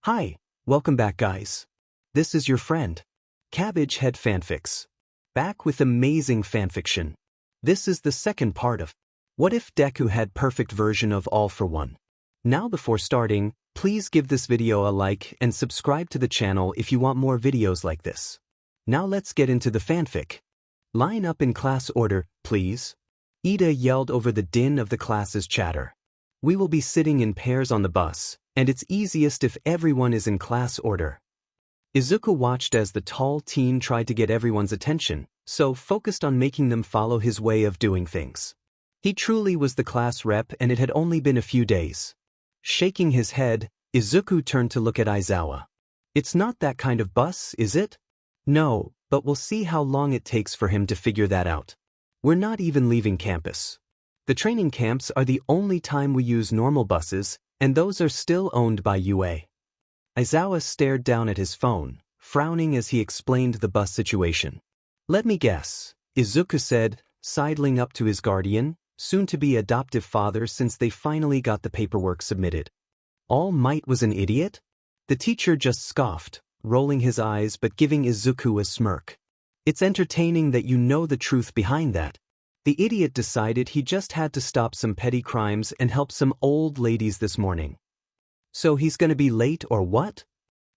Hi, welcome back guys. This is your friend, Cabbage Head Fanfics. Back with amazing fanfiction. This is the second part of What If Deku Had Perfect Version of All for One. Now before starting, please give this video a like and subscribe to the channel if you want more videos like this. Now let's get into the fanfic. Line up in class order, please. Ida yelled over the din of the class's chatter. We will be sitting in pairs on the bus, and it's easiest if everyone is in class order. Izuku watched as the tall teen tried to get everyone's attention, so focused on making them follow his way of doing things. He truly was the class rep and it had only been a few days. Shaking his head, Izuku turned to look at Aizawa. It's not that kind of bus, is it? No, but we'll see how long it takes for him to figure that out. We're not even leaving campus. The training camps are the only time we use normal buses, and those are still owned by UA. Aizawa stared down at his phone, frowning as he explained the bus situation. Let me guess, Izuku said, sidling up to his guardian, soon-to-be adoptive father since they finally got the paperwork submitted. All Might was an idiot? The teacher just scoffed, rolling his eyes but giving Izuku a smirk. It's entertaining that you know the truth behind that. The idiot decided he just had to stop some petty crimes and help some old ladies this morning. So he's gonna be late or what?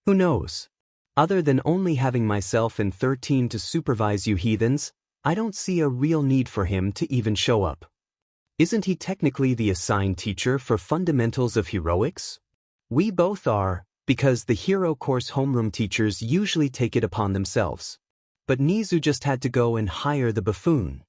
Who knows? Other than only having myself and 13 to supervise you heathens, I don't see a real need for him to even show up. Isn't he technically the assigned teacher for fundamentals of heroics? We both are, because the hero course homeroom teachers usually take it upon themselves. But Nizu just had to go and hire the buffoon.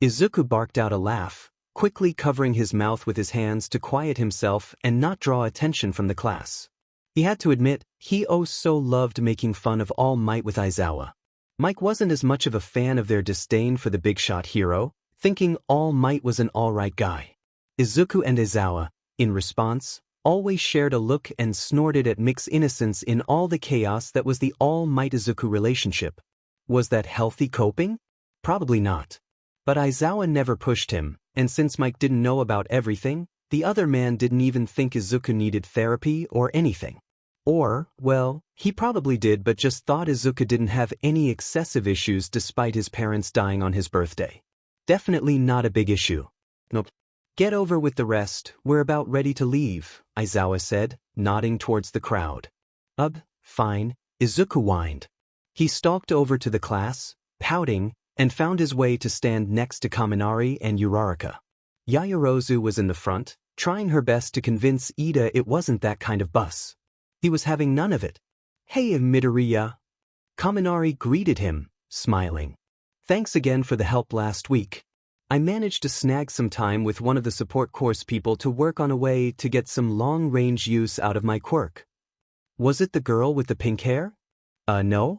Izuku barked out a laugh, quickly covering his mouth with his hands to quiet himself and not draw attention from the class. He had to admit, he so loved making fun of All Might with Aizawa. Mike wasn't as much of a fan of their disdain for the big-shot hero, thinking All Might was an alright guy. Izuku and Aizawa, in response, always shared a look and snorted at Mick's innocence in all the chaos that was the All Might-Izuku relationship. Was that healthy coping? Probably not. But Aizawa never pushed him, and since Mike didn't know about everything, the other man didn't even think Izuku needed therapy or anything. Or, well, he probably did but just thought Izuku didn't have any excessive issues despite his parents dying on his birthday. Definitely not a big issue. Nope. Get over with the rest, we're about ready to leave, Aizawa said, nodding towards the crowd. Fine, Izuku whined. He stalked over to the class, pouting, and found his way to stand next to Kaminari and Uraraka. Yaoyorozu was in the front, trying her best to convince Ida it wasn't that kind of bus. He was having none of it. Hey Midoriya. Kaminari greeted him, smiling. Thanks again for the help last week. I managed to snag some time with one of the support course people to work on a way to get some long-range use out of my quirk. Was it the girl with the pink hair? No.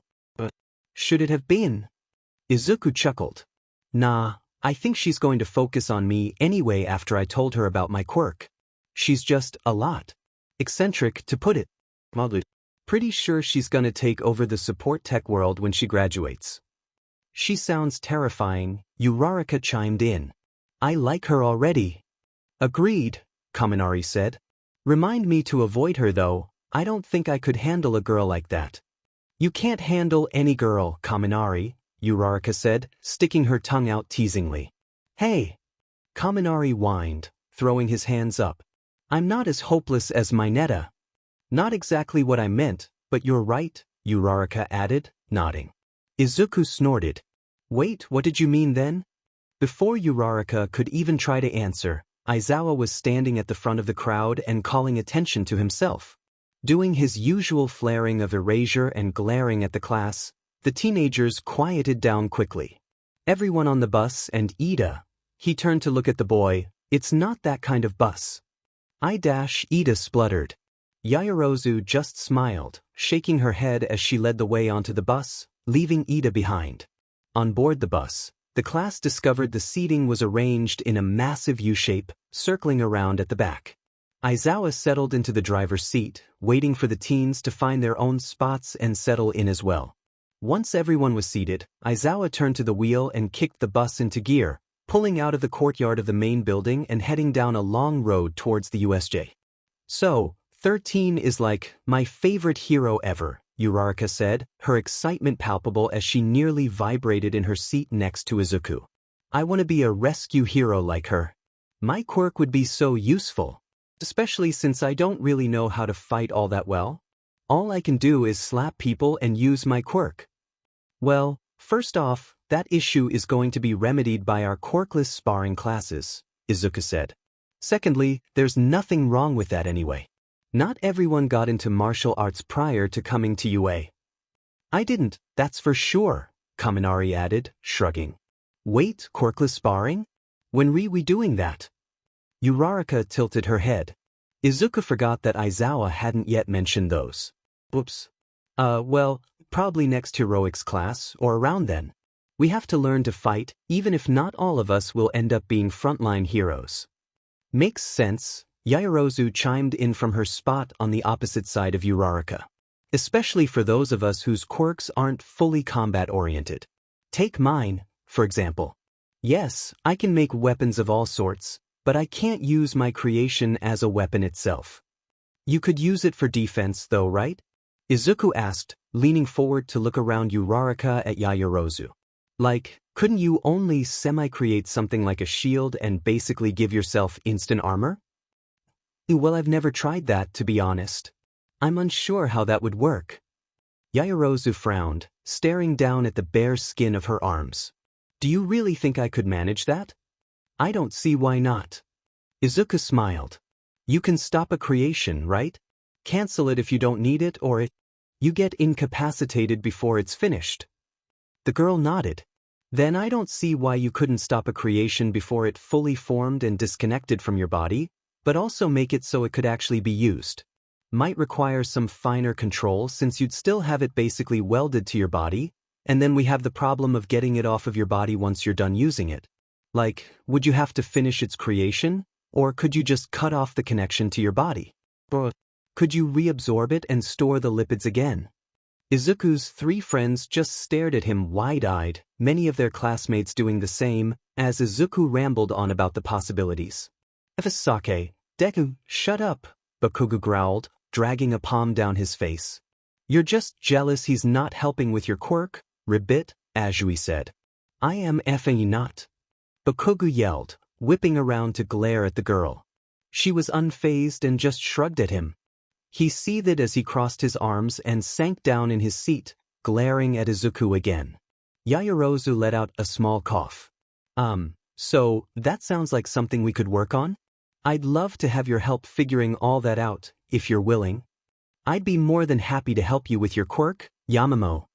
Should it have been? Izuku chuckled. Nah, I think she's going to focus on me anyway after I told her about my quirk. She's just a lot eccentric, to put it mildly. Pretty sure she's gonna take over the support tech world when she graduates. She sounds terrifying, Uraraka chimed in. I like her already. Agreed, Kaminari said. Remind me to avoid her though, I don't think I could handle a girl like that. You can't handle any girl, Kaminari, Uraraka said, sticking her tongue out teasingly. Hey! Kaminari whined, throwing his hands up. I'm not as hopeless as Mineta. Not exactly what I meant, but you're right, Uraraka added, nodding. Izuku snorted. Wait, what did you mean then? Before Uraraka could even try to answer, Aizawa was standing at the front of the crowd and calling attention to himself. Doing his usual flaring of erasure and glaring at the class, the teenagers quieted down quickly. Everyone on the bus and Ida. He turned to look at the boy. It's not that kind of bus. Ida spluttered. Yaoyorozu just smiled, shaking her head as she led the way onto the bus, leaving Ida behind. On board the bus, the class discovered the seating was arranged in a massive U-shape, circling around at the back. Aizawa settled into the driver's seat, waiting for the teens to find their own spots and settle in as well. Once everyone was seated, Aizawa turned to the wheel and kicked the bus into gear, pulling out of the courtyard of the main building and heading down a long road towards the USJ. So, 13 is like my favorite hero ever, Uraraka said, her excitement palpable as she nearly vibrated in her seat next to Izuku. I want to be a rescue hero like her. My quirk would be so useful, especially since I don't really know how to fight all that well. All I can do is slap people and use my quirk. Well, first off, that issue is going to be remedied by our quirkless sparring classes, Izuku said. Secondly, there's nothing wrong with that anyway. Not everyone got into martial arts prior to coming to UA. I didn't, that's for sure, Kaminari added, shrugging. Wait, quirkless sparring? When were we doing that? Uraraka tilted her head. Izuku forgot that Aizawa hadn't yet mentioned those. Whoops. Well, probably next heroics class, or around then. We have to learn to fight, even if not all of us will end up being frontline heroes. Makes sense, Yaoyorozu chimed in from her spot on the opposite side of Uraraka. Especially for those of us whose quirks aren't fully combat-oriented. Take mine, for example. Yes, I can make weapons of all sorts, but I can't use my creation as a weapon itself. You could use it for defense though, right? Izuku asked, leaning forward to look around Uraraka at Yaoyorozu. Like, couldn't you only semi-create something like a shield and basically give yourself instant armor? Well, I've never tried that, to be honest. I'm unsure how that would work. Yaoyorozu frowned, staring down at the bare skin of her arms. Do you really think I could manage that? I don't see why not. Izuku smiled. You can stop a creation, right? Cancel it if you don't need it or you get incapacitated before it's finished. The girl nodded. Then I don't see why you couldn't stop a creation before it fully formed and disconnected from your body, but also make it so it could actually be used. Might require some finer control since you'd still have it basically welded to your body, and then we have the problem of getting it off of your body once you're done using it. Like, would you have to finish its creation, or could you just cut off the connection to your body? Or could you reabsorb it and store the lipids again? Izuku's three friends just stared at him wide-eyed, many of their classmates doing the same, as Izuku rambled on about the possibilities. Efasake, Deku, shut up, Bakugo growled, dragging a palm down his face. You're just jealous he's not helping with your quirk, Ribbit, Azui said. I am effing not. Bakugo yelled, whipping around to glare at the girl. She was unfazed and just shrugged at him. He seethed as he crossed his arms and sank down in his seat, glaring at Izuku again. Yaoyorozu let out a small cough. So, that sounds like something we could work on? I'd love to have your help figuring all that out, if you're willing. I'd be more than happy to help you with your quirk, Yamamo.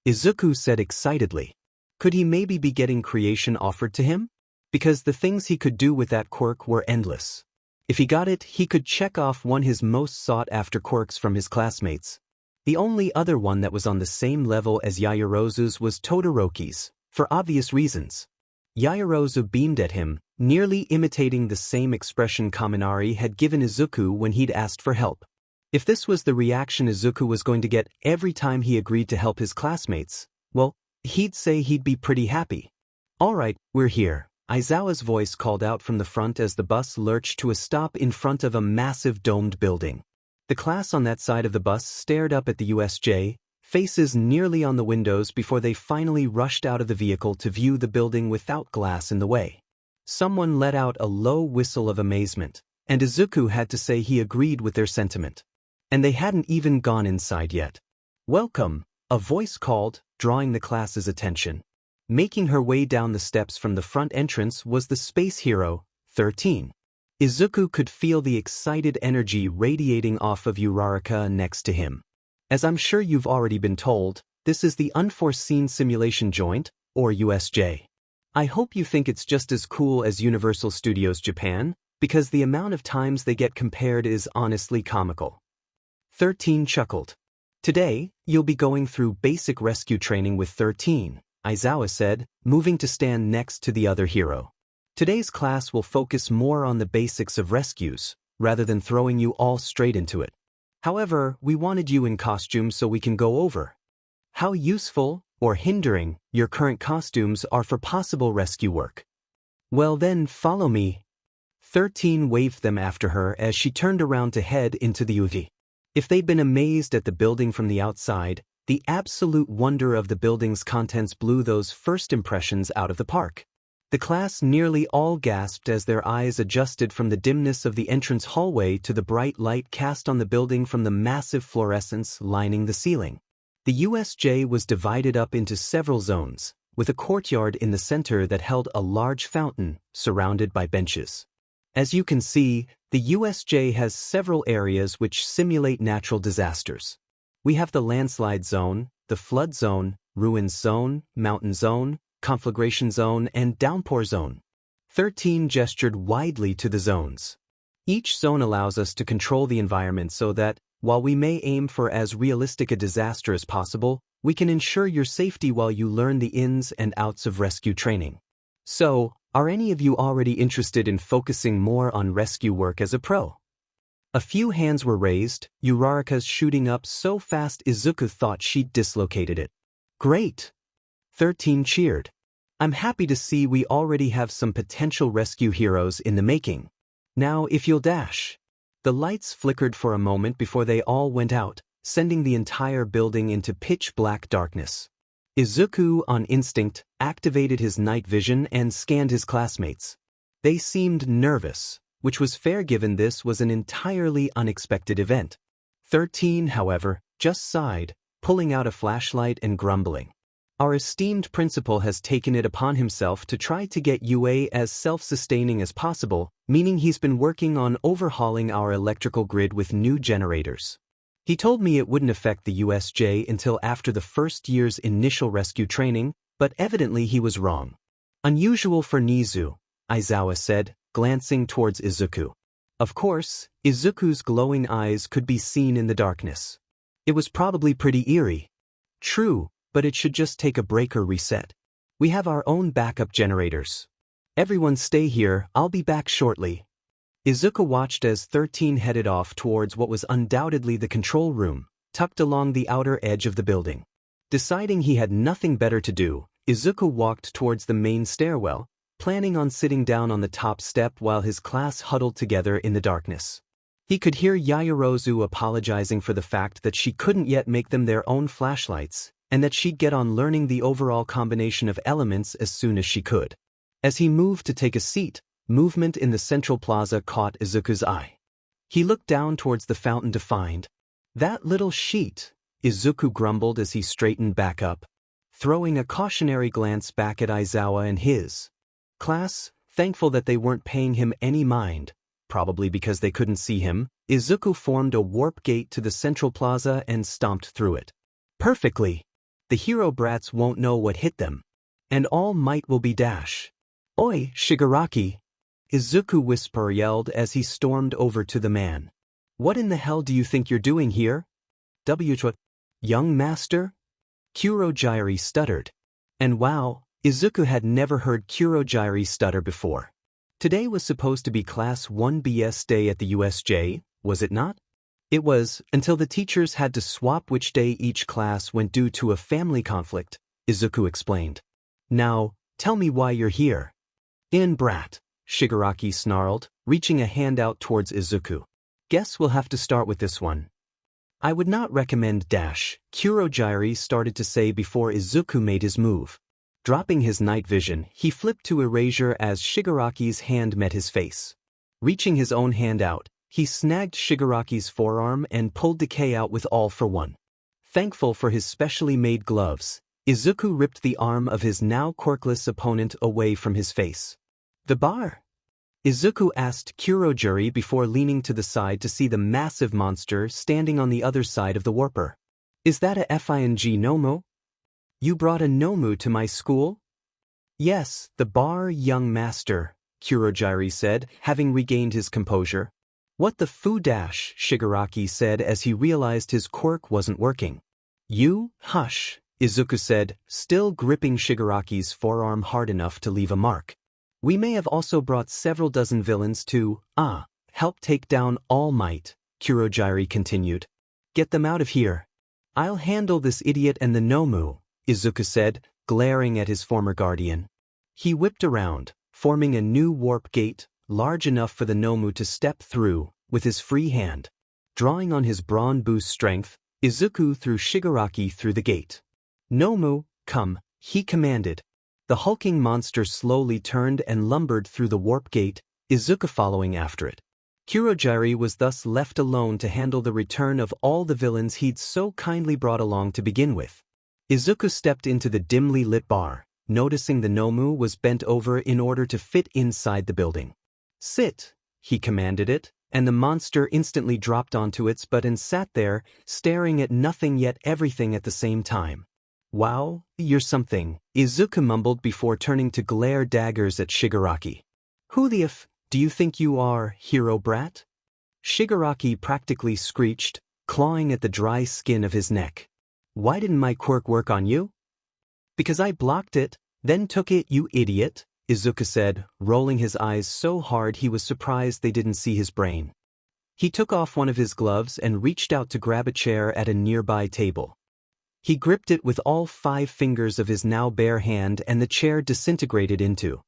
Izuku said excitedly. Could he maybe be getting creation offered to him? Because the things he could do with that quirk were endless. If he got it, he could check off one his most sought-after quirks from his classmates. The only other one that was on the same level as Yaoyorozu's was Todoroki's, for obvious reasons. Yaoyorozu beamed at him, nearly imitating the same expression Kaminari had given Izuku when he'd asked for help. If this was the reaction Izuku was going to get every time he agreed to help his classmates, well, he'd say he'd be pretty happy. All right, we're here. Aizawa's voice called out from the front as the bus lurched to a stop in front of a massive domed building. The class on that side of the bus stared up at the USJ, faces nearly on the windows before they finally rushed out of the vehicle to view the building without glass in the way. Someone let out a low whistle of amazement, and Izuku had to say he agreed with their sentiment. And they hadn't even gone inside yet. Welcome, a voice called, drawing the class's attention. Making her way down the steps from the front entrance was the space hero, 13. Izuku could feel the excited energy radiating off of Uraraka next to him. As I'm sure you've already been told, this is the Unforeseen Simulation Joint, or USJ. I hope you think it's just as cool as Universal Studios Japan, because the amount of times they get compared is honestly comical. 13 chuckled. Today, you'll be going through basic rescue training with 13, Aizawa said, moving to stand next to the other hero. Today's class will focus more on the basics of rescues, rather than throwing you all straight into it. However, we wanted you in costume so we can go over how useful, or hindering, your current costumes are for possible rescue work. Well then, follow me. 13 waved them after her as she turned around to head into the UV. If they'd been amazed at the building from the outside, the absolute wonder of the building's contents blew those first impressions out of the park. The class nearly all gasped as their eyes adjusted from the dimness of the entrance hallway to the bright light cast on the building from the massive fluorescence lining the ceiling. The USJ was divided up into several zones, with a courtyard in the center that held a large fountain, surrounded by benches. As you can see, the USJ has several areas which simulate natural disasters. We have the landslide zone, the flood zone, ruins zone, mountain zone, conflagration zone, and downpour zone. 13 gestured widely to the zones. Each zone allows us to control the environment so that, while we may aim for as realistic a disaster as possible, we can ensure your safety while you learn the ins and outs of rescue training. So, are any of you already interested in focusing more on rescue work as a pro? A few hands were raised, Uraraka's shooting up so fast Izuku thought she'd dislocated it. Great! 13 cheered. I'm happy to see we already have some potential rescue heroes in the making. Now if you'll dash. The lights flickered for a moment before they all went out, sending the entire building into pitch-black darkness. Izuku, on instinct, activated his night vision and scanned his classmates. They seemed nervous, which was fair given this was an entirely unexpected event. 13, however, just sighed, pulling out a flashlight and grumbling. Our esteemed principal has taken it upon himself to try to get UA as self-sustaining as possible, meaning he's been working on overhauling our electrical grid with new generators. He told me it wouldn't affect the USJ until after the first year's initial rescue training, but evidently he was wrong. Unusual for Nizu, Aizawa said, glancing towards Izuku. Of course, Izuku's glowing eyes could be seen in the darkness. It was probably pretty eerie. True, but it should just take a breaker reset. We have our own backup generators. Everyone stay here, I'll be back shortly. Izuku watched as 13 headed off towards what was undoubtedly the control room, tucked along the outer edge of the building. Deciding he had nothing better to do, Izuku walked towards the main stairwell, planning on sitting down on the top step while his class huddled together in the darkness. He could hear Yaoyorozu apologizing for the fact that she couldn't yet make them their own flashlights, and that she'd get on learning the overall combination of elements as soon as she could. As he moved to take a seat, movement in the central plaza caught Izuku's eye. He looked down towards the fountain to find that little sheet, Izuku grumbled as he straightened back up, throwing a cautionary glance back at Aizawa and his class, thankful that they weren't paying him any mind, probably because they couldn't see him. Izuku formed a warp gate to the central plaza and stomped through it. Perfectly! The hero brats won't know what hit them. And all might will be dash. Oi, Shigaraki! Izuku whisper yelled as he stormed over to the man. What in the hell do you think you're doing here? Young master? Kurogyri stuttered. And wow, Izuku had never heard Kurogyri stutter before. Today was supposed to be Class 1BS day at the USJ, was it not? It was, until the teachers had to swap which day each class went due to a family conflict, Izuku explained. Now, tell me why you're here. In brat, Shigaraki snarled, reaching a hand out towards Izuku. Guess we'll have to start with this one. I would not recommend dash, Kurogyri started to say before Izuku made his move. Dropping his night vision, he flipped to erasure as Shigaraki's hand met his face. Reaching his own hand out, he snagged Shigaraki's forearm and pulled Decay out with all for one. Thankful for his specially made gloves, Izuku ripped the arm of his now quirkless opponent away from his face. The bar? Izuku asked Kurogyri before leaning to the side to see the massive monster standing on the other side of the warper. Is that a FING Nomu? You brought a Nomu to my school? Yes, the bar, young master, Kurogyri said, having regained his composure. What the foo dash, Shigaraki said as he realized his quirk wasn't working. You, hush, Izuku said, still gripping Shigaraki's forearm hard enough to leave a mark. We may have also brought several dozen villains to, help take down All Might, Kurogyri continued. Get them out of here. I'll handle this idiot and the Nomu, Izuku said, glaring at his former guardian. He whipped around, forming a new warp gate, large enough for the Nomu to step through, with his free hand. Drawing on his brawn boost strength, Izuku threw Shigaraki through the gate. "Nomu, come," he commanded. The hulking monster slowly turned and lumbered through the warp gate, Izuku following after it. Kurogiri was thus left alone to handle the return of all the villains he'd so kindly brought along to begin with. Izuku stepped into the dimly lit bar, noticing the Nomu was bent over in order to fit inside the building. "Sit," he commanded it, and the monster instantly dropped onto its butt and sat there, staring at nothing yet everything at the same time. "Wow, you're something," Izuku mumbled before turning to glare daggers at Shigaraki. "Who the f do you think you are, hero brat?" Shigaraki practically screeched, clawing at the dry skin of his neck. "Why didn't my quirk work on you?" "Because I blocked it, then took it, you idiot," Izuku said, rolling his eyes so hard he was surprised they didn't see his brain. He took off one of his gloves and reached out to grab a chair at a nearby table. He gripped it with all 5 fingers of his now bare hand and the chair disintegrated into.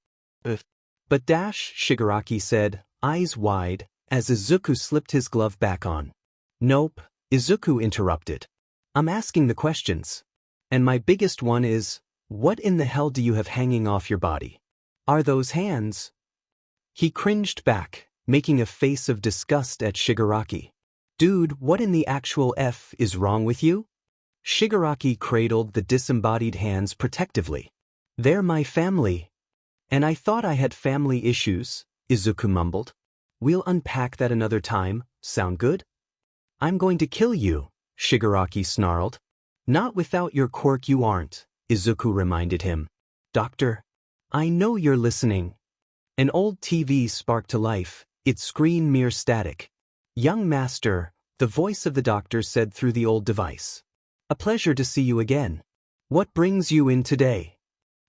"But dash," Shigaraki said, eyes wide, as Izuku slipped his glove back on. "Nope," Izuku interrupted. "I'm asking the questions. And my biggest one is, what in the hell do you have hanging off your body? Are those hands?" He cringed back, making a face of disgust at Shigaraki. "Dude, what in the actual F is wrong with you?" Shigaraki cradled the disembodied hands protectively. "They're my family." "And I thought I had family issues," Izuku mumbled. "We'll unpack that another time, sound good?" "I'm going to kill you," Shigaraki snarled. "Not without your quirk you aren't," Izuku reminded him. "Doctor, I know you're listening." An old TV sparked to life, its screen mere static. "Young master," the voice of the doctor said through the old device. "A pleasure to see you again. What brings you in today?"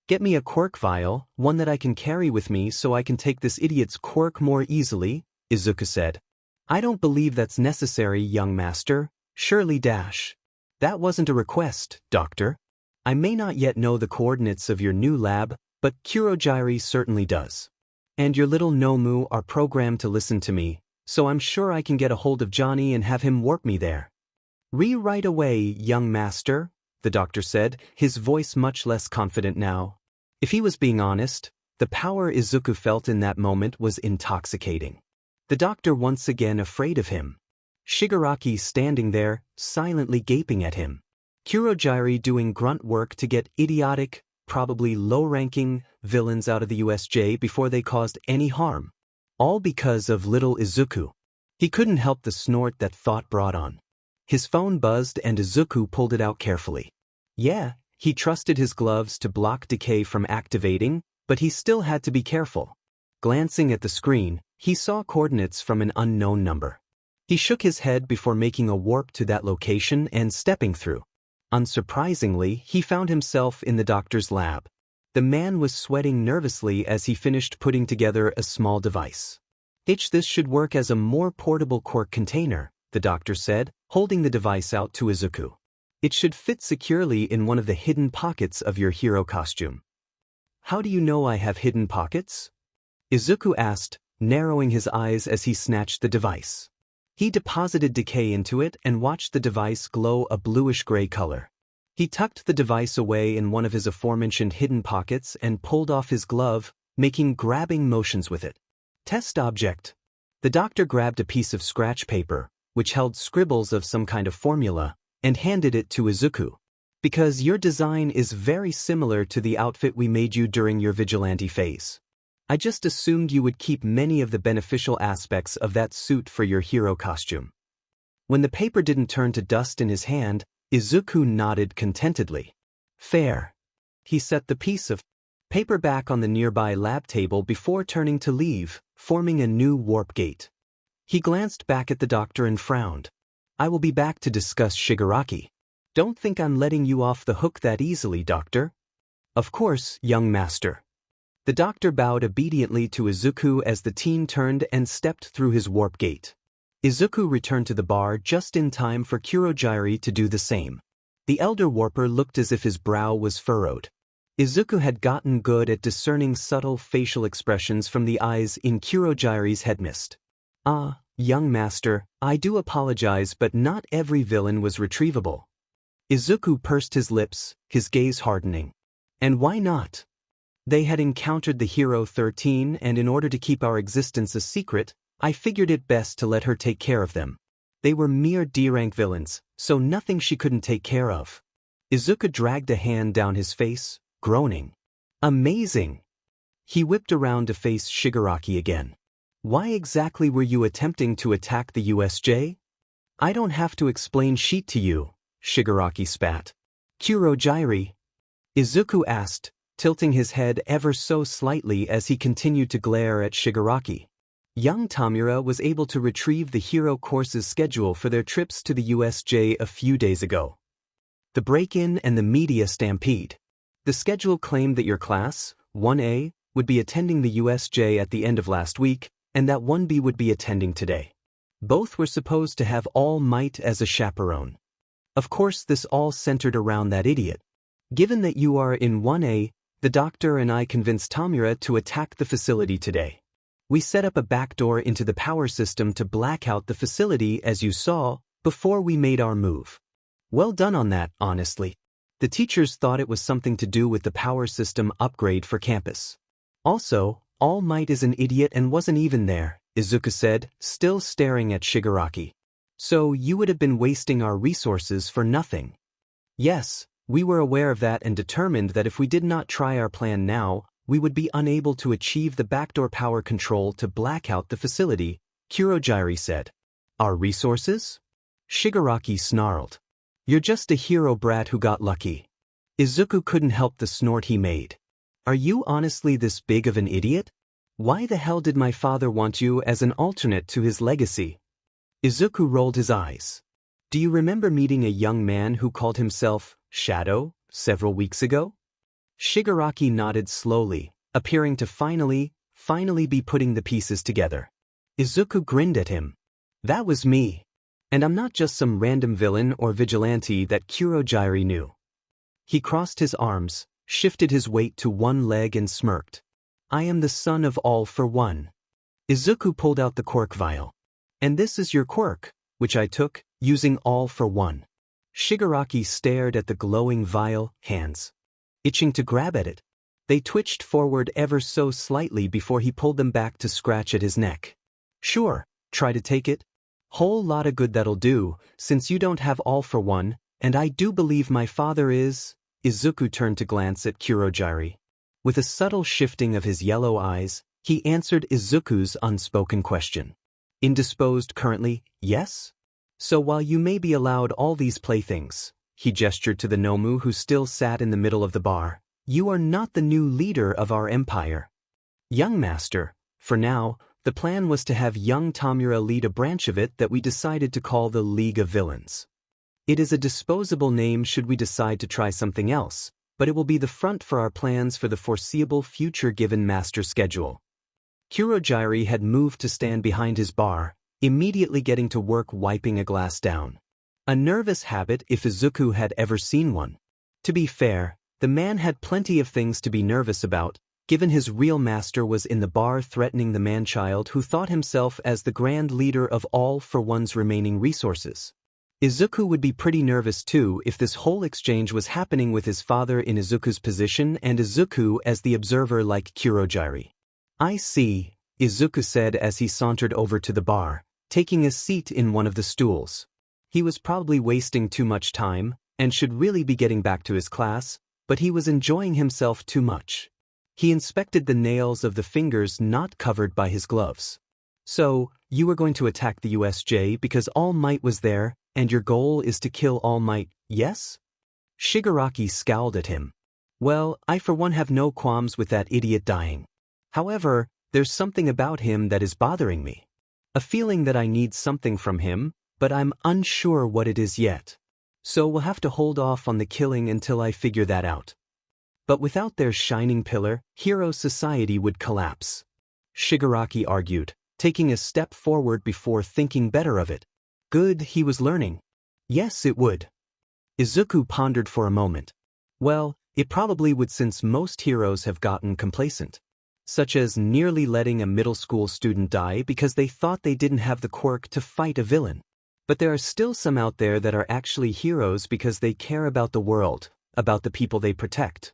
"Get me a quirk vial, one that I can carry with me so I can take this idiot's quirk more easily," Izuku said. "I don't believe that's necessary, young master. Surely dash. That wasn't a request, doctor. I may not yet know the coordinates of your new lab, but Kurogiri certainly does. And your little Nomu are programmed to listen to me, so I'm sure I can get a hold of Johnny and have him warp me there." "Right away, young master," the doctor said, his voice much less confident now. If he was being honest, the power Izuku felt in that moment was intoxicating. The doctor once again afraid of him. Shigaraki standing there, silently gaping at him. Kurogiri doing grunt work to get idiotic, probably low-ranking, villains out of the USJ before they caused any harm. All because of little Izuku. He couldn't help the snort that thought brought on. His phone buzzed and Izuku pulled it out carefully. Yeah, he trusted his gloves to block decay from activating, but he still had to be careful. Glancing at the screen, he saw coordinates from an unknown number. He shook his head before making a warp to that location and stepping through. Unsurprisingly, he found himself in the doctor's lab. The man was sweating nervously as he finished putting together a small device. "This should work as a more portable quirk container," the doctor said, holding the device out to Izuku. "It should fit securely in one of the hidden pockets of your hero costume." "How do you know I have hidden pockets?" Izuku asked, narrowing his eyes as he snatched the device. He deposited decay into it and watched the device glow a bluish-gray color. He tucked the device away in one of his aforementioned hidden pockets and pulled off his glove, making grabbing motions with it. "Test object." The doctor grabbed a piece of scratch paper, which held scribbles of some kind of formula, and handed it to Izuku. "Because your design is very similar to the outfit we made you during your vigilante phase. I just assumed you would keep many of the beneficial aspects of that suit for your hero costume." When the paper didn't turn to dust in his hand, Izuku nodded contentedly. "Fair." He set the piece of paper back on the nearby lab table before turning to leave, forming a new warp gate. He glanced back at the doctor and frowned. "I will be back to discuss Shigaraki. Don't think I'm letting you off the hook that easily, doctor." "Of course, young master." The doctor bowed obediently to Izuku as the team turned and stepped through his warp gate. Izuku returned to the bar just in time for Kurogiri to do the same. The elder warper looked as if his brow was furrowed. Izuku had gotten good at discerning subtle facial expressions from the eyes in Kurojire's head mist. "Ah, young master, I do apologize, but not every villain was retrievable." Izuku pursed his lips, his gaze hardening. "And why not? They had encountered the Hero 13, and in order to keep our existence a secret, I figured it best to let her take care of them. They were mere D-rank villains, so nothing she couldn't take care of." Izuku dragged a hand down his face, groaning. "Amazing!" He whipped around to face Shigaraki again. "Why exactly were you attempting to attack the USJ? I don't have to explain shit to you," Shigaraki spat. "Kurojire?" Izuku asked, tilting his head ever so slightly as he continued to glare at Shigaraki. Young Tamura was able to retrieve the Hero Course's schedule for their trips to the USJ a few days ago. The break-in and the media stampede. The schedule claimed that your class, 1A, would be attending the USJ at the end of last week, and that 1B would be attending today. Both were supposed to have All Might as a chaperone. Of course, this all centered around that idiot. Given that you are in 1A, the doctor and I convinced Tamura to attack the facility today. We set up a backdoor into the power system to black out the facility, as you saw, before we made our move. Well done on that, honestly. The teachers thought it was something to do with the power system upgrade for campus. Also, All Might is an idiot and wasn't even there, Izuku said, still staring at Shigaraki. So you would have been wasting our resources for nothing. Yes, we were aware of that and determined that if we did not try our plan now, we would be unable to achieve the backdoor power control to black out the facility, Kurojire said. Our resources? Shigaraki snarled. You're just a hero brat who got lucky. Izuku couldn't help the snort he made. Are you honestly this big of an idiot? Why the hell did my father want you as an alternate to his legacy? Izuku rolled his eyes. Do you remember meeting a young man who called himself Shadow several weeks ago? Shigaraki nodded slowly, appearing to finally be putting the pieces together. Izuku grinned at him. That was me. And I'm not just some random villain or vigilante that Kurojire knew. He crossed his arms, shifted his weight to one leg and smirked. I am the son of All for One. Izuku pulled out the quirk vial. And this is your quirk, which I took, using All for One. Shigaraki stared at the glowing vial, hands itching to grab at it. They twitched forward ever so slightly before he pulled them back to scratch at his neck. Sure, try to take it. Whole lot of good that'll do, since you don't have All for One, and I do believe my father is... Izuku turned to glance at Kurojire. With a subtle shifting of his yellow eyes, he answered Izuku's unspoken question. Indisposed currently, yes? So while you may be allowed all these playthings, he gestured to the Nomu who still sat in the middle of the bar, you are not the new leader of our empire. Young master, for now, the plan was to have young Tamura lead a branch of it that we decided to call the League of Villains. It is a disposable name should we decide to try something else, but it will be the front for our plans for the foreseeable future given master schedule. Kurojire had moved to stand behind his bar, immediately getting to work wiping a glass down. A nervous habit if Izuku had ever seen one. To be fair, the man had plenty of things to be nervous about, given his real master was in the bar threatening the man-child who thought himself as the grand leader of All for One's remaining resources. Izuku would be pretty nervous too if this whole exchange was happening with his father in Izuku's position and Izuku as the observer like Kurojire. I see, Izuku said as he sauntered over to the bar, taking a seat in one of the stools. He was probably wasting too much time, and should really be getting back to his class, but he was enjoying himself too much. He inspected the nails of the fingers not covered by his gloves. So, you were going to attack the USJ because All Might was there, and your goal is to kill All Might, yes? Shigaraki scowled at him. Well, I for one have no qualms with that idiot dying. However, there's something about him that is bothering me. A feeling that I need something from him, but I'm unsure what it is yet. So we'll have to hold off on the killing until I figure that out. But without their shining pillar, Hero Society would collapse. Shigaraki argued, taking a step forward before thinking better of it. Good, he was learning. Yes, it would. Izuku pondered for a moment. Well, It probably would, since most heroes have gotten complacent, such as nearly letting a middle school student die because they thought they didn't have the quirk to fight a villain. But there are still some out there that are actually heroes because they care about the world, about the people they protect.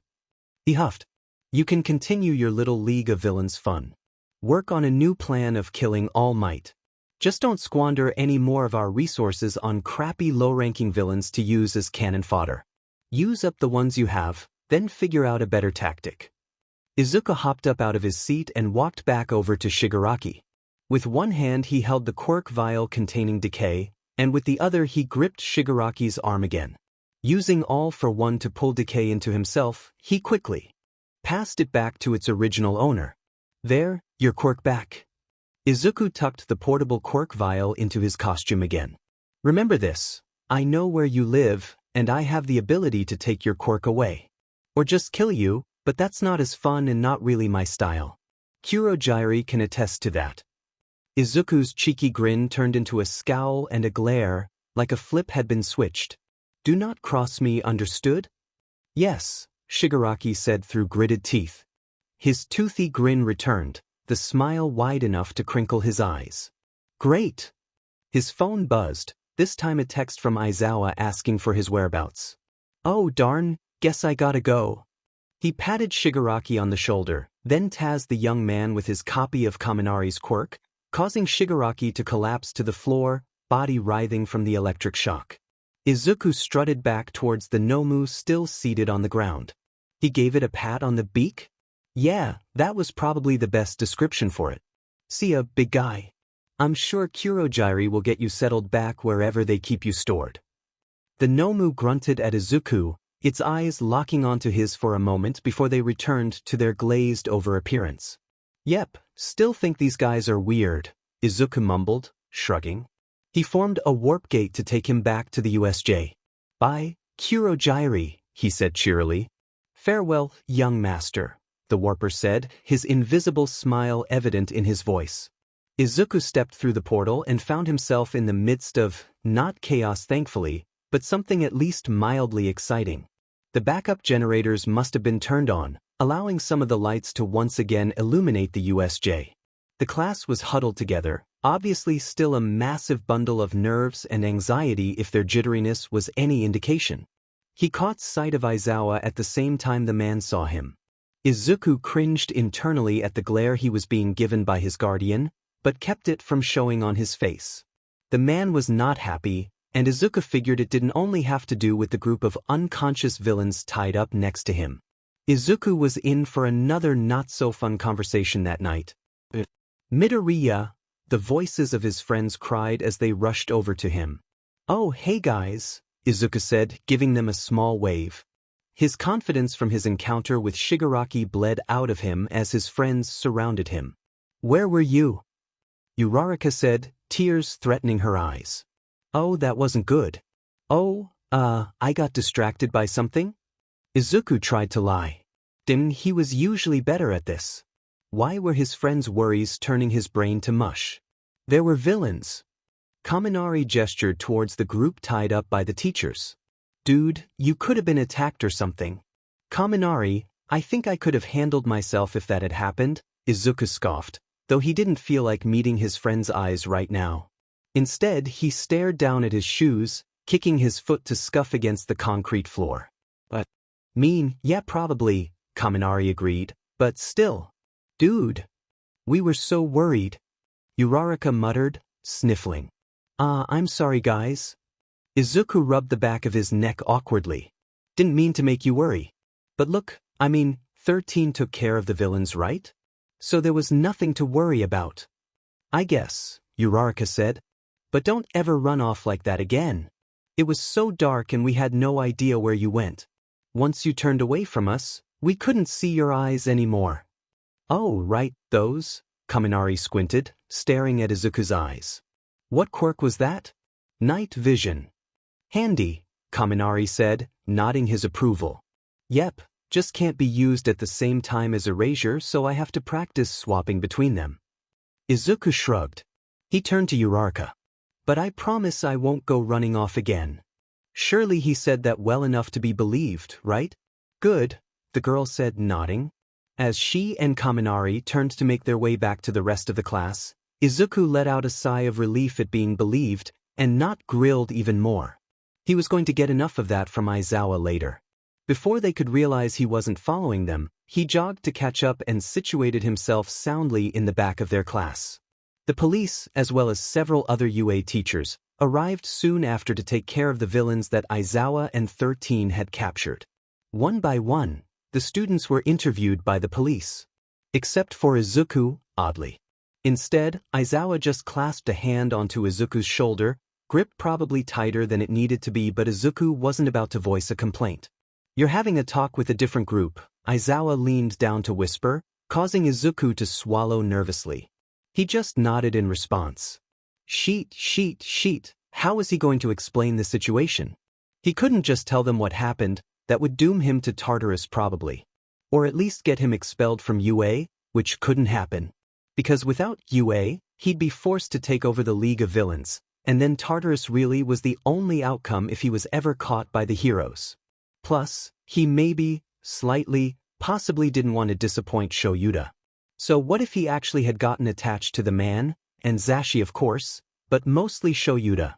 He huffed. You can continue your little League of Villains fun. Work on a new plan of killing All Might. Just don't squander any more of our resources on crappy low-ranking villains to use as cannon fodder. Use up the ones you have, then figure out a better tactic. Izuku hopped up out of his seat and walked back over to Shigaraki. With one hand he held the quirk vial containing decay, and with the other he gripped Shigaraki's arm again. Using all for one to pull decay into himself, he quickly passed it back to its original owner. There, your quirk back. Izuku tucked the portable quirk vial into his costume again. Remember this, I know where you live, and I have the ability to take your quirk away. Or just kill you, but that's not as fun and not really my style. Kurogyari can attest to that. Izuku's cheeky grin turned into a scowl and a glare, like a flip had been switched. Do not cross me, understood? Yes, Shigaraki said through gritted teeth. His toothy grin returned, the smile wide enough to crinkle his eyes. Great! His phone buzzed, this time a text from Aizawa asking for his whereabouts. Oh darn, guess I gotta go. He patted Shigaraki on the shoulder, then tazzed the young man with his copy of Kaminari's quirk, causing Shigaraki to collapse to the floor, body writhing from the electric shock. Izuku strutted back towards the Nomu still seated on the ground. He gave it a pat on the beak? Yeah, that was probably the best description for it. See ya, big guy. I'm sure Kurogyari will get you settled back wherever they keep you stored. The Nomu grunted at Izuku, its eyes locking onto his for a moment before they returned to their glazed-over appearance. Yep, still think these guys are weird, Izuku mumbled, shrugging. He formed a warp gate to take him back to the USJ. Bye, Kurogyari, he said cheerily. Farewell, young master, the warper said, his invisible smile evident in his voice. Izuku stepped through the portal and found himself in the midst of, not chaos thankfully, but something at least mildly exciting. The backup generators must have been turned on, allowing some of the lights to once again illuminate the USJ. The class was huddled together, obviously still a massive bundle of nerves and anxiety if their jitteriness was any indication. He caught sight of Aizawa at the same time the man saw him. Izuku cringed internally at the glare he was being given by his guardian, but kept it from showing on his face. The man was not happy, and Izuku figured it didn't only have to do with the group of unconscious villains tied up next to him. Izuku was in for another not-so-fun conversation that night. Midoriya, the voices of his friends cried as they rushed over to him. Oh, hey guys, Izuku said, giving them a small wave. His confidence from his encounter with Shigaraki bled out of him as his friends surrounded him. Where were you? Uraraka said, tears threatening her eyes. Oh, that wasn't good. Oh, I got distracted by something? Izuku tried to lie. He was usually better at this. Why were his friends' worries turning his brain to mush? There were villains. Kaminari gestured towards the group tied up by the teachers. Dude, you could have been attacked or something. Kaminari, I think I could have handled myself if that had happened, Izuku scoffed, though he didn't feel like meeting his friend's eyes right now. Instead, he stared down at his shoes, kicking his foot to scuff against the concrete floor. But mean, yeah, probably, Kaminari agreed, but still. Dude. We were so worried. Uraraka muttered, sniffling. I'm sorry guys. Izuku rubbed the back of his neck awkwardly. Didn't mean to make you worry. But look, 13 took care of the villains, right? So there was nothing to worry about. I guess, Uraraka said. But don't ever run off like that again. It was so dark and we had no idea where you went. Once you turned away from us, we couldn't see your eyes anymore. Oh, right, those? Kaminari squinted, staring at Izuku's eyes. What quirk was that? Night vision. Handy, Kaminari said, nodding his approval. Yep, just can't be used at the same time as erasure, so I have to practice swapping between them. Izuku shrugged. He turned to Uraraka. But I promise I won't go running off again. Surely he said that well enough to be believed, right? good," the girl said, nodding. As she and Kaminari turned to make their way back to the rest of the class, Izuku let out a sigh of relief at being believed and not grilled even more. He was going to get enough of that from Aizawa later. Before they could realize he wasn't following them, he jogged to catch up and situated himself soundly in the back of their class. The police, as well as several other UA teachers, arrived soon after to take care of the villains that Aizawa and 13 had captured. One by one, the students were interviewed by the police. Except for Izuku, oddly. Instead, Aizawa just clasped a hand onto Izuku's shoulder, gripped probably tighter than it needed to be, but Izuku wasn't about to voice a complaint. "You're having a talk with a different group," Aizawa leaned down to whisper, causing Izuku to swallow nervously. He just nodded in response. Sheet. How was he going to explain the situation? He couldn't just tell them what happened. That would doom him to Tartarus probably. Or at least get him expelled from UA, which couldn't happen. Because without UA, he'd be forced to take over the League of Villains, and then Tartarus really was the only outcome if he was ever caught by the heroes. Plus, he maybe, slightly, possibly didn't want to disappoint Shoyuta. So what if he actually had gotten attached to the man, and Zashi of course, but mostly Shoyuta?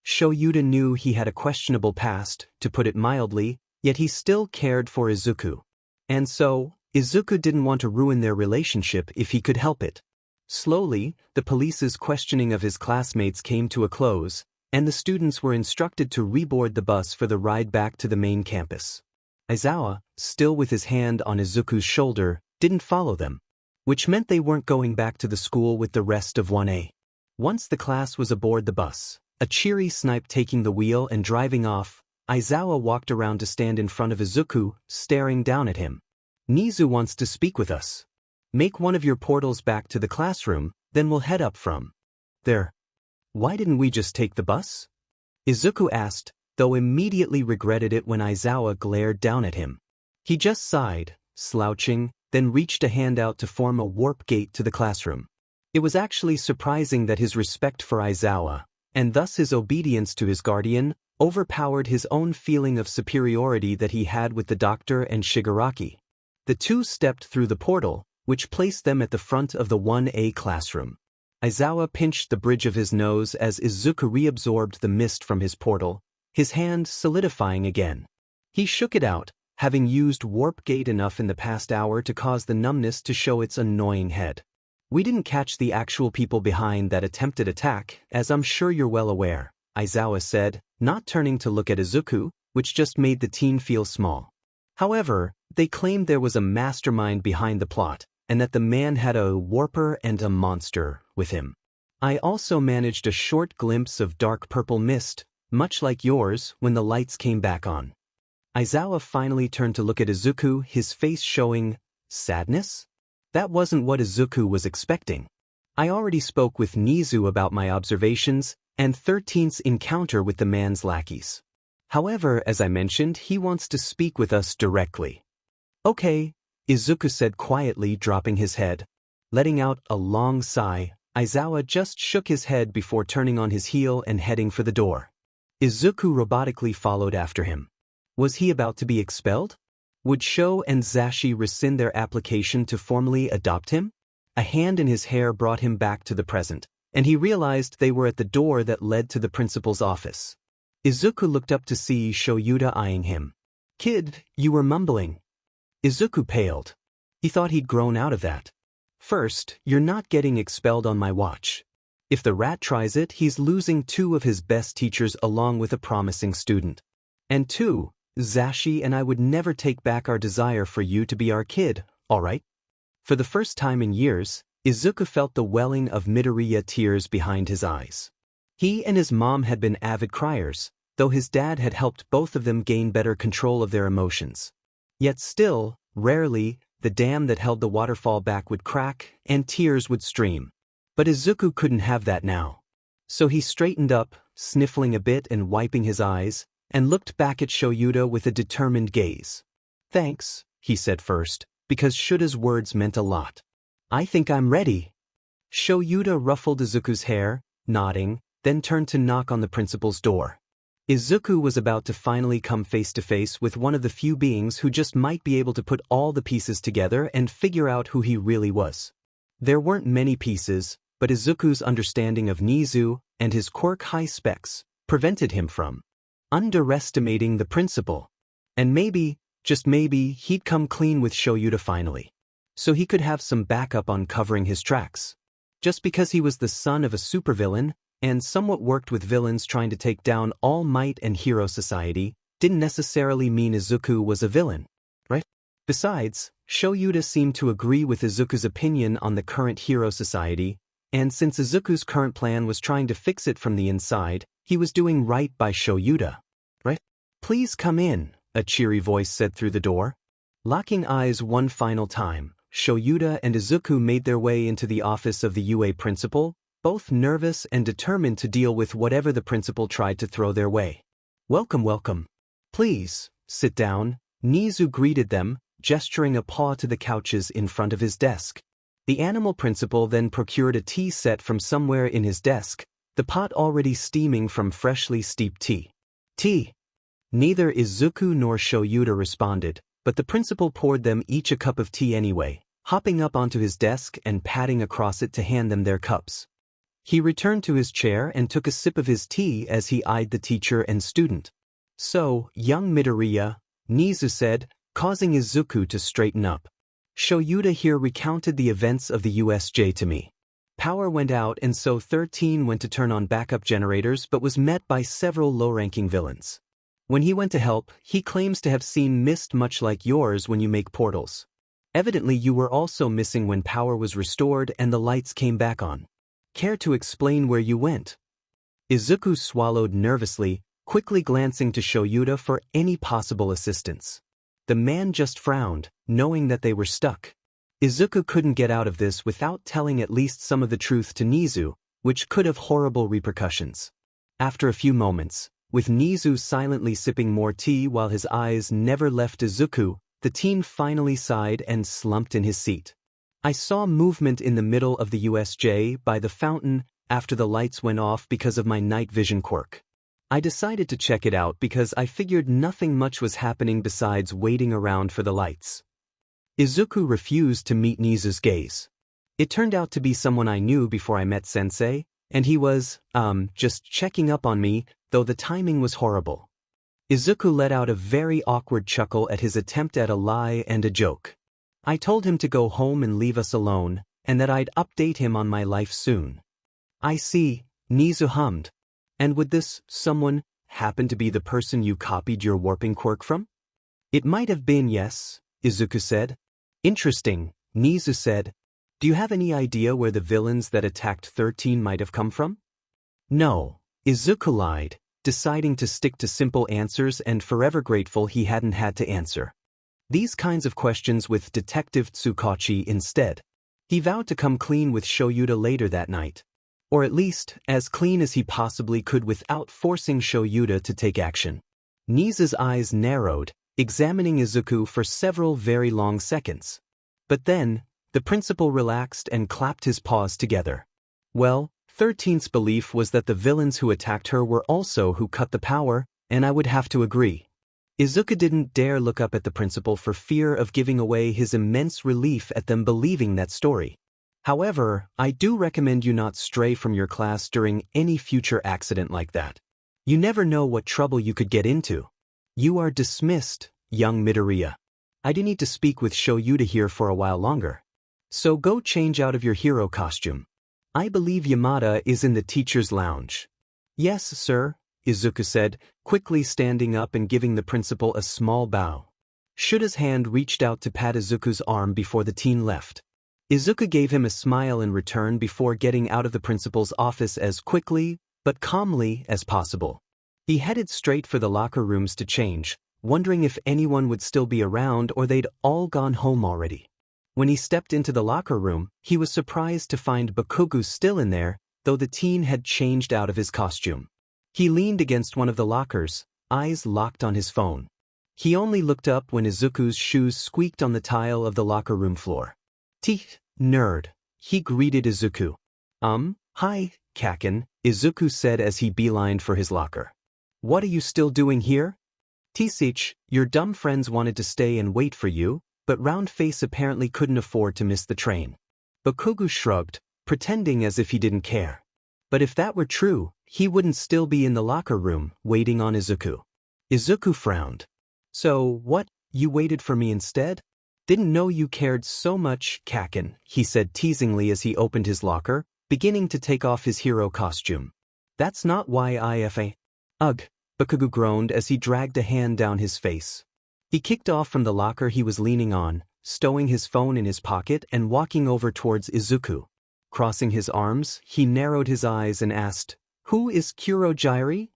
Shoyuta knew he had a questionable past, to put it mildly, yet he still cared for Izuku. And so, Izuku didn't want to ruin their relationship if he could help it. Slowly, the police's questioning of his classmates came to a close, and the students were instructed to reboard the bus for the ride back to the main campus. Aizawa, still with his hand on Izuku's shoulder, didn't follow them, which meant they weren't going back to the school with the rest of 1A. Once the class was aboard the bus, a cheery snipe taking the wheel and driving off, Aizawa walked around to stand in front of Izuku, staring down at him. "Nizu wants to speak with us. Make one of your portals back to the classroom, then we'll head up from there." "Why didn't we just take the bus?" Izuku asked, though immediately regretted it when Aizawa glared down at him. He just sighed, slouching, then reached a hand out to form a warp gate to the classroom. It was actually surprising that his respect for Aizawa, and thus his obedience to his guardian, overpowered his own feeling of superiority that he had with the doctor and Shigaraki. The two stepped through the portal, which placed them at the front of the 1A classroom. Aizawa pinched the bridge of his nose as Izuku reabsorbed the mist from his portal, his hand solidifying again. He shook it out, having used warp gate enough in the past hour to cause the numbness to show its annoying head. "We didn't catch the actual people behind that attempted attack, as I'm sure you're well aware," Aizawa said, not turning to look at Izuku, which just made the teen feel small. However, they claimed there was a mastermind behind the plot, and that the man had a warper and a monster with him. "I also managed a short glimpse of dark purple mist, much like yours, when the lights came back on." Aizawa finally turned to look at Izuku, his face showing sadness? That wasn't what Izuku was expecting. "I already spoke with Nizu about my observations and 13th's encounter with the man's lackeys. However, as I mentioned, he wants to speak with us directly." "Okay," Izuku said quietly, dropping his head. Letting out a long sigh, Aizawa just shook his head before turning on his heel and heading for the door. Izuku robotically followed after him. Was he about to be expelled? Would Sho and Zashi rescind their application to formally adopt him? A hand in his hair brought him back to the present, and he realized they were at the door that led to the principal's office. Izuku looked up to see Shoyuta eyeing him. "Kid, you were mumbling." Izuku paled. He thought he'd grown out of that. "First, you're not getting expelled on my watch. If the rat tries it, he's losing two of his best teachers along with a promising student. And two, Zashi and I would never take back our desire for you to be our kid, all right?" For the first time in years, Izuku felt the welling of Midoriya tears behind his eyes. He and his mom had been avid criers, though his dad had helped both of them gain better control of their emotions. Yet still, rarely, the dam that held the waterfall back would crack, and tears would stream. But Izuku couldn't have that now. So he straightened up, sniffling a bit and wiping his eyes, and looked back at Shoyuta with a determined gaze. "Thanks," he said first, because Shuta's words meant a lot. "I think I'm ready." Shoyuta ruffled Izuku's hair, nodding, then turned to knock on the principal's door. Izuku was about to finally come face to face with one of the few beings who just might be able to put all the pieces together and figure out who he really was. There weren't many pieces, but Izuku's understanding of Nizu and his quirk high specs prevented him from underestimating the principal. And maybe, just maybe, he'd come clean with Shoyuta finally. So he could have some backup on covering his tracks. Just because he was the son of a supervillain, and somewhat worked with villains trying to take down All Might and Hero Society, didn't necessarily mean Izuku was a villain, right? Besides, Shoyuta seemed to agree with Izuku's opinion on the current Hero Society, and since Izuku's current plan was trying to fix it from the inside, he was doing right by Shoyuta, right? "Please come in," a cheery voice said through the door. Locking eyes one final time, Shoyuta and Izuku made their way into the office of the UA principal, both nervous and determined to deal with whatever the principal tried to throw their way. "Welcome, welcome. Please, sit down," Nizu greeted them, gesturing a paw to the couches in front of his desk. The animal principal then procured a tea set from somewhere in his desk, the pot already steaming from freshly steeped tea. "Tea." Neither Izuku nor Shoyuta responded, but the principal poured them each a cup of tea anyway, hopping up onto his desk and patting across it to hand them their cups. He returned to his chair and took a sip of his tea as he eyed the teacher and student. "So, young Midoriya," Nizu said, causing Izuku to straighten up. "Shoyuta here recounted the events of the USJ to me. Power went out and so 13 went to turn on backup generators but was met by several low-ranking villains. When he went to help, he claims to have seen mist much like yours when you make portals. Evidently you were also missing when power was restored and the lights came back on. Care to explain where you went?" Izuku swallowed nervously, quickly glancing to Shoyuta for any possible assistance. The man just frowned, knowing that they were stuck. Izuku couldn't get out of this without telling at least some of the truth to Nizu, which could have horrible repercussions. After a few moments, with Nizu silently sipping more tea while his eyes never left Izuku, the teen finally sighed and slumped in his seat. "I saw movement in the middle of the USJ by the fountain after the lights went off because of my night vision quirk. I decided to check it out because I figured nothing much was happening besides waiting around for the lights." Izuku refused to meet Nizu's gaze. "It turned out to be someone I knew before I met Sensei, and he was, just checking up on me, though the timing was horrible." Izuku let out a very awkward chuckle at his attempt at a lie and a joke. "I told him to go home and leave us alone, and that I'd update him on my life soon." "I see," Nizu hummed. "And would this someone happen to be the person you copied your warping quirk from?" "It might have been, yes," Izuku said. "Interesting," Nizu said. "Do you have any idea where the villains that attacked 13 might have come from?" "No," Izuku lied, deciding to stick to simple answers and forever grateful he hadn't had to answer these kinds of questions with Detective Tsukachi instead. He vowed to come clean with Shoyuta later that night. Or at least, as clean as he possibly could without forcing Shoyuta to take action. Nizu's eyes narrowed, examining Izuku for several very long seconds. But then, the principal relaxed and clapped his paws together. "Well, 13's belief was that the villains who attacked her were also who cut the power, and I would have to agree." Izuku didn't dare look up at the principal for fear of giving away his immense relief at them believing that story. "However, I do recommend you not stray from your class during any future accident like that. You never know what trouble you could get into. You are dismissed, young Midoriya. I do need to speak with Shoyuta here for a while longer. So go change out of your hero costume. I believe Yamada is in the teacher's lounge." "Yes, sir," Izuku said, quickly standing up and giving the principal a small bow. Shuta's hand reached out to pat Izuku's arm before the teen left. Izuku gave him a smile in return before getting out of the principal's office as quickly, but calmly, as possible. He headed straight for the locker rooms to change, wondering if anyone would still be around or they'd all gone home already. When he stepped into the locker room, he was surprised to find Bakugo still in there, though the teen had changed out of his costume. He leaned against one of the lockers, eyes locked on his phone. He only looked up when Izuku's shoes squeaked on the tile of the locker room floor. "Teeth, nerd," he greeted Izuku. Hi, Kaken," Izuku said as he beelined for his locker. What are you still doing here? Tisich, your dumb friends wanted to stay and wait for you, but Roundface apparently couldn't afford to miss the train. Bakugo shrugged, pretending as if he didn't care. But if that were true, he wouldn't still be in the locker room, waiting on Izuku. Izuku frowned. So, what, you waited for me instead? Didn't know you cared so much, Kaken, he said teasingly as he opened his locker, beginning to take off his hero costume. That's not why Ugh, Bakugo groaned as he dragged a hand down his face. He kicked off from the locker he was leaning on, stowing his phone in his pocket and walking over towards Izuku. Crossing his arms, he narrowed his eyes and asked, "Who is Kurogyri?"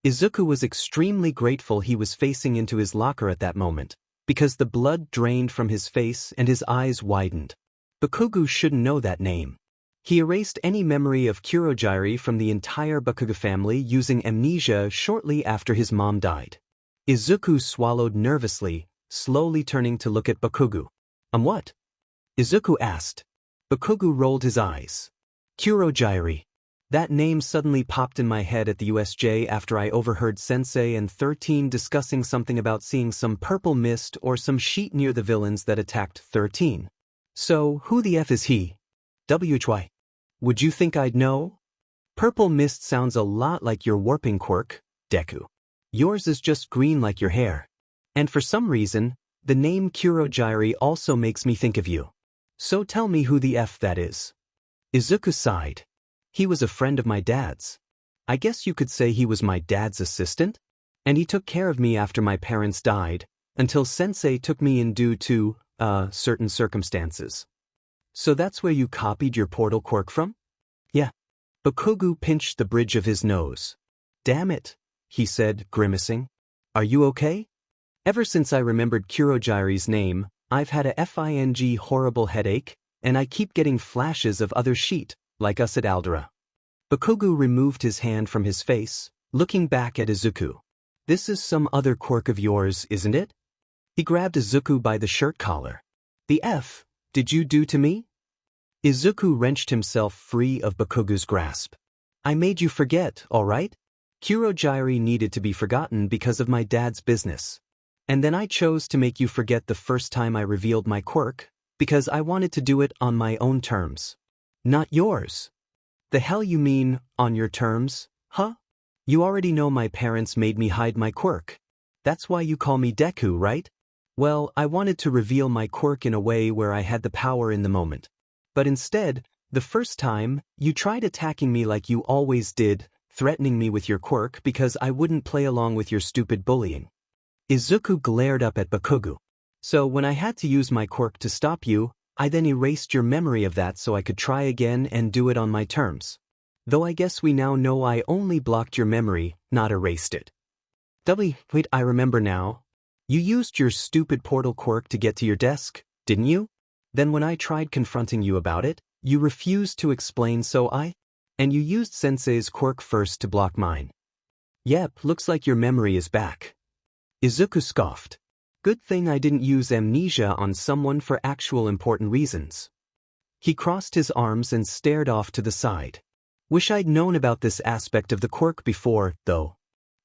Izuku was extremely grateful he was facing into his locker at that moment, because the blood drained from his face and his eyes widened. Bakugo shouldn't know that name. He erased any memory of Kurogyri from the entire Bakugo family using amnesia shortly after his mom died. Izuku swallowed nervously, slowly turning to look at Bakugo. What? Izuku asked. Bakugo rolled his eyes. Kurogyri. That name suddenly popped in my head at the USJ after I overheard Sensei and 13 discussing something about seeing some purple mist or some sheet near the villains that attacked 13. So, who the F is he? WHY? Would you think I'd know? Purple mist sounds a lot like your warping quirk, Deku. Yours is just green like your hair. And for some reason, the name Kurogyri also makes me think of you. So tell me who the F that is. Izuku sighed. He was a friend of my dad's. I guess you could say he was my dad's assistant? And he took care of me after my parents died, until Sensei took me in due to, certain circumstances. So that's where you copied your portal quirk from? Yeah. Bakugo pinched the bridge of his nose. Damn it, he said, grimacing. Are you okay? Ever since I remembered Kurogyri's name, I've had a horrible headache, and I keep getting flashes of other sheet, like us at Aldera. Bakugo removed his hand from his face, looking back at Izuku. This is some other quirk of yours, isn't it? He grabbed Izuku by the shirt collar. The F did you do to me? Izuku wrenched himself free of Bakugo's grasp. I made you forget, all right? Kurogyri needed to be forgotten because of my dad's business. And then I chose to make you forget the first time I revealed my quirk, because I wanted to do it on my own terms. Not yours. The hell you mean, on your terms, huh? You already know my parents made me hide my quirk. That's why you call me Deku, right? Well, I wanted to reveal my quirk in a way where I had the power in the moment. But instead, the first time, you tried attacking me like you always did, threatening me with your quirk because I wouldn't play along with your stupid bullying. Izuku glared up at Bakugo. So when I had to use my quirk to stop you, I then erased your memory of that so I could try again and do it on my terms. Though I guess we now know I only blocked your memory, not erased it. Wait, I remember now. You used your stupid portal quirk to get to your desk, didn't you? Then when I tried confronting you about it, you refused to explain and you used Sensei's quirk first to block mine. Yep, looks like your memory is back. Izuku scoffed. Good thing I didn't use amnesia on someone for actual important reasons. He crossed his arms and stared off to the side. Wish I'd known about this aspect of the quirk before, though.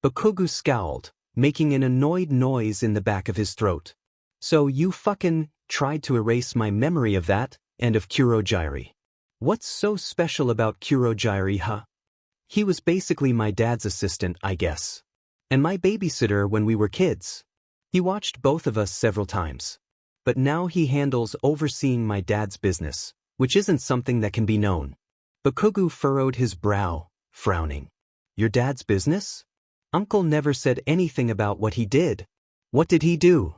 Bakugo scowled, making an annoyed noise in the back of his throat. So you fucking tried to erase my memory of that, and of Kurogyri. What's so special about Kurogyri, huh? He was basically my dad's assistant, I guess. And my babysitter when we were kids. He watched both of us several times. But now he handles overseeing my dad's business, which isn't something that can be known. Bakugo furrowed his brow, frowning. Your dad's business? Uncle never said anything about what he did. What did he do?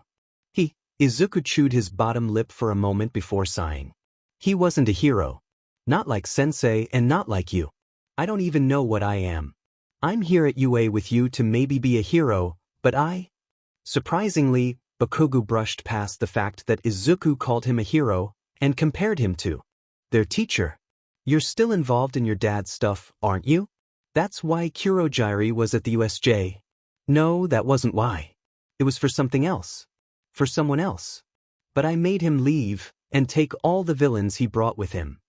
Izuku chewed his bottom lip for a moment before sighing. He wasn't a hero. Not like Sensei and not like you. I don't even know what I am. I'm here at UA with you to maybe be a hero, but Surprisingly, Bakugo brushed past the fact that Izuku called him a hero and compared him to their teacher. You're still involved in your dad's stuff, aren't you? That's why Kurogyri was at the USJ. No, that wasn't why. It was for something else. For someone else. But I made him leave and take all the villains he brought with him.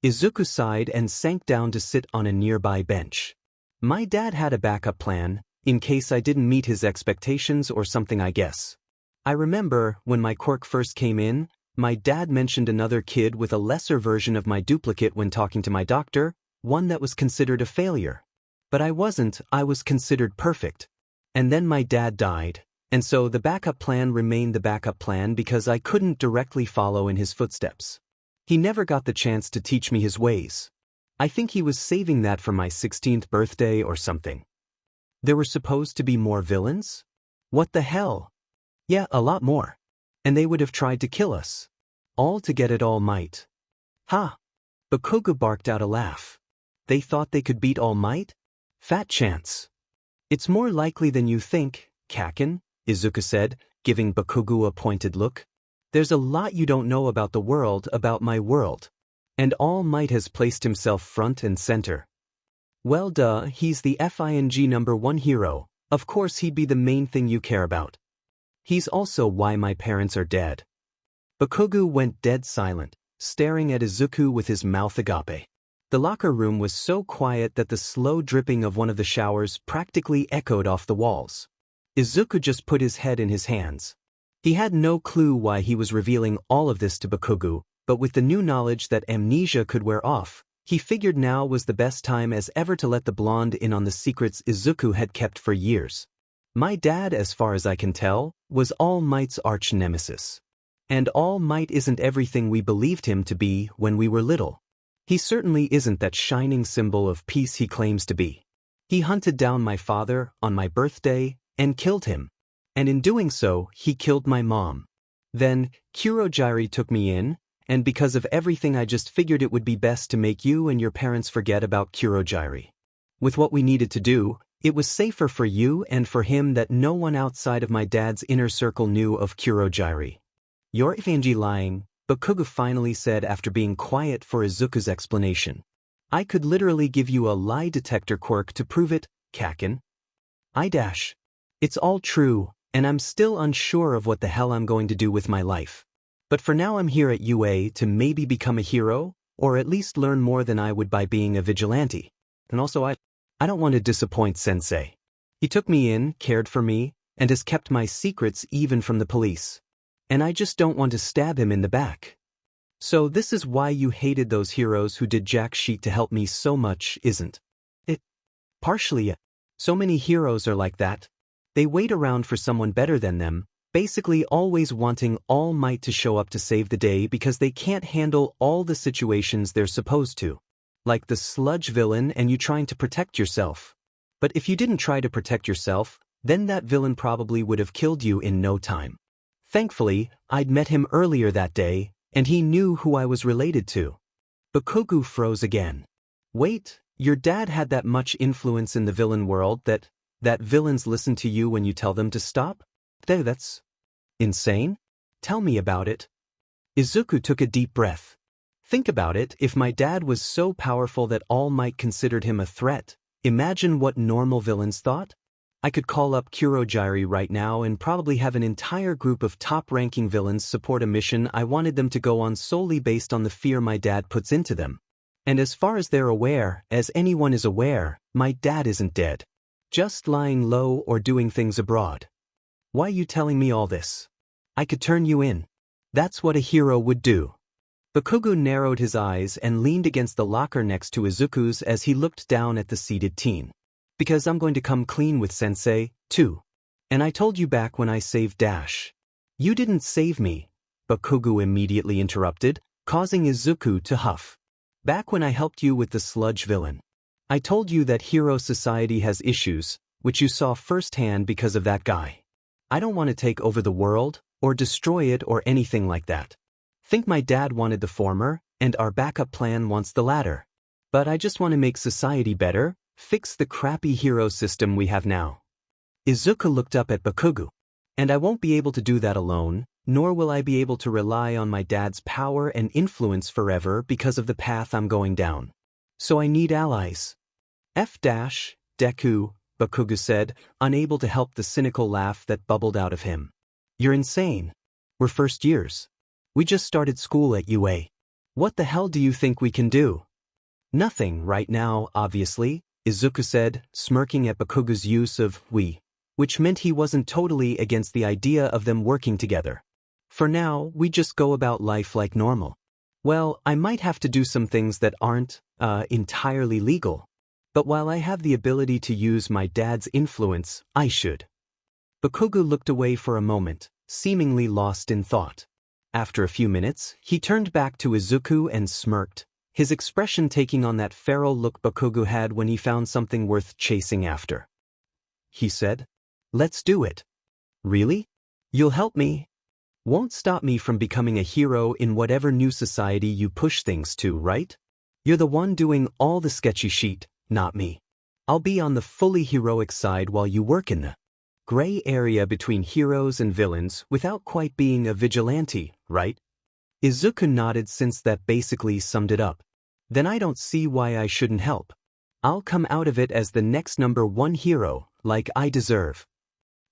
Izuku sighed and sank down to sit on a nearby bench. My dad had a backup plan, in case I didn't meet his expectations or something, I guess. I remember, when my quirk first came in, my dad mentioned another kid with a lesser version of my duplicate when talking to my doctor, one that was considered a failure. But I wasn't, I was considered perfect. And then my dad died, and so the backup plan remained the backup plan because I couldn't directly follow in his footsteps. He never got the chance to teach me his ways. I think he was saving that for my 16th birthday or something. There were supposed to be more villains? What the hell? Yeah, a lot more. And they would have tried to kill us. All to get at All Might. Ha! Bakugo barked out a laugh. They thought they could beat All Might? Fat chance. It's more likely than you think, Kaken, Izuku said, giving Bakugo a pointed look. There's a lot you don't know about the world, about my world. And All Might has placed himself front and center. Well duh, he's the FING #1 hero, of course he'd be the main thing you care about. He's also why my parents are dead. Bakugo went dead silent, staring at Izuku with his mouth agape. The locker room was so quiet that the slow dripping of one of the showers practically echoed off the walls. Izuku just put his head in his hands. He had no clue why he was revealing all of this to Bakugo, but with the new knowledge that amnesia could wear off, he figured now was the best time as ever to let the blonde in on the secrets Izuku had kept for years. My dad, as far as I can tell, was All Might's arch nemesis. And All Might isn't everything we believed him to be when we were little. He certainly isn't that shining symbol of peace he claims to be. He hunted down my father on my birthday and killed him. And in doing so, he killed my mom. Then, Kurogiri took me in, and because of everything I just figured it would be best to make you and your parents forget about Kurogiri. With what we needed to do, it was safer for you and for him that no one outside of my dad's inner circle knew of Kurogiri. You're FNG lying, Bakugo finally said after being quiet for Izuku's explanation. I could literally give you a lie detector quirk to prove it, Kaken. It's all true, and I'm still unsure of what the hell I'm going to do with my life. But for now I'm here at UA to maybe become a hero, or at least learn more than I would by being a vigilante. And also I don't want to disappoint Sensei. He took me in, cared for me, and has kept my secrets even from the police. And I just don't want to stab him in the back. So this is why you hated those heroes who did jack shit to help me so much, isn't it? Partially. So many heroes are like that. They wait around for someone better than them, basically always wanting All Might to show up to save the day because they can't handle all the situations they're supposed to. Like the sludge villain and you trying to protect yourself. But if you didn't try to protect yourself, then that villain probably would have killed you in no time. Thankfully, I'd met him earlier that day, and he knew who I was related to. Bakugo froze again. Wait, your dad had that much influence in the villain world that villains listen to you when you tell them to stop? That's insane? Tell me about it. Izuku took a deep breath. Think about it, if my dad was so powerful that All Might considered him a threat, imagine what normal villains thought? I could call up Kurogiri right now and probably have an entire group of top-ranking villains support a mission I wanted them to go on solely based on the fear my dad puts into them. And as far as they're aware, as anyone is aware, my dad isn't dead. Just lying low or doing things abroad. Why are you telling me all this? I could turn you in. That's what a hero would do. Bakugo narrowed his eyes and leaned against the locker next to Izuku's as he looked down at the seated teen. Because I'm going to come clean with Sensei, too. And I told you back when I saved Dash. You didn't save me, Bakugo immediately interrupted, causing Izuku to huff. Back when I helped you with the sludge villain. I told you that hero society has issues, which you saw firsthand because of that guy. I don't want to take over the world, or destroy it or anything like that. Think my dad wanted the former, and our backup plan wants the latter. But I just want to make society better, fix the crappy hero system we have now. Izuku looked up at Bakugo. And I won't be able to do that alone, nor will I be able to rely on my dad's power and influence forever because of the path I'm going down. So I need allies. Deku, Bakugo said, unable to help the cynical laugh that bubbled out of him. You're insane. We're first years. We just started school at UA. What the hell do you think we can do? Nothing right now, obviously, Izuku said, smirking at Bakugo's use of we, which meant he wasn't totally against the idea of them working together. For now, we just go about life like normal. Well, I might have to do some things that aren't, entirely legal. But while I have the ability to use my dad's influence, I should. Bakugo looked away for a moment, seemingly lost in thought. After a few minutes, he turned back to Izuku and smirked, his expression taking on that feral look Bakugo had when he found something worth chasing after. He said, "Let's do it." "Really? You'll help me? Won't stop me from becoming a hero in whatever new society you push things to, right? You're the one doing all the sketchy shit, not me. I'll be on the fully heroic side while you work in the gray area between heroes and villains without quite being a vigilante, right?" Izuku nodded, since that basically summed it up. "Then I don't see why I shouldn't help. I'll come out of it as the next #1 hero, like I deserve."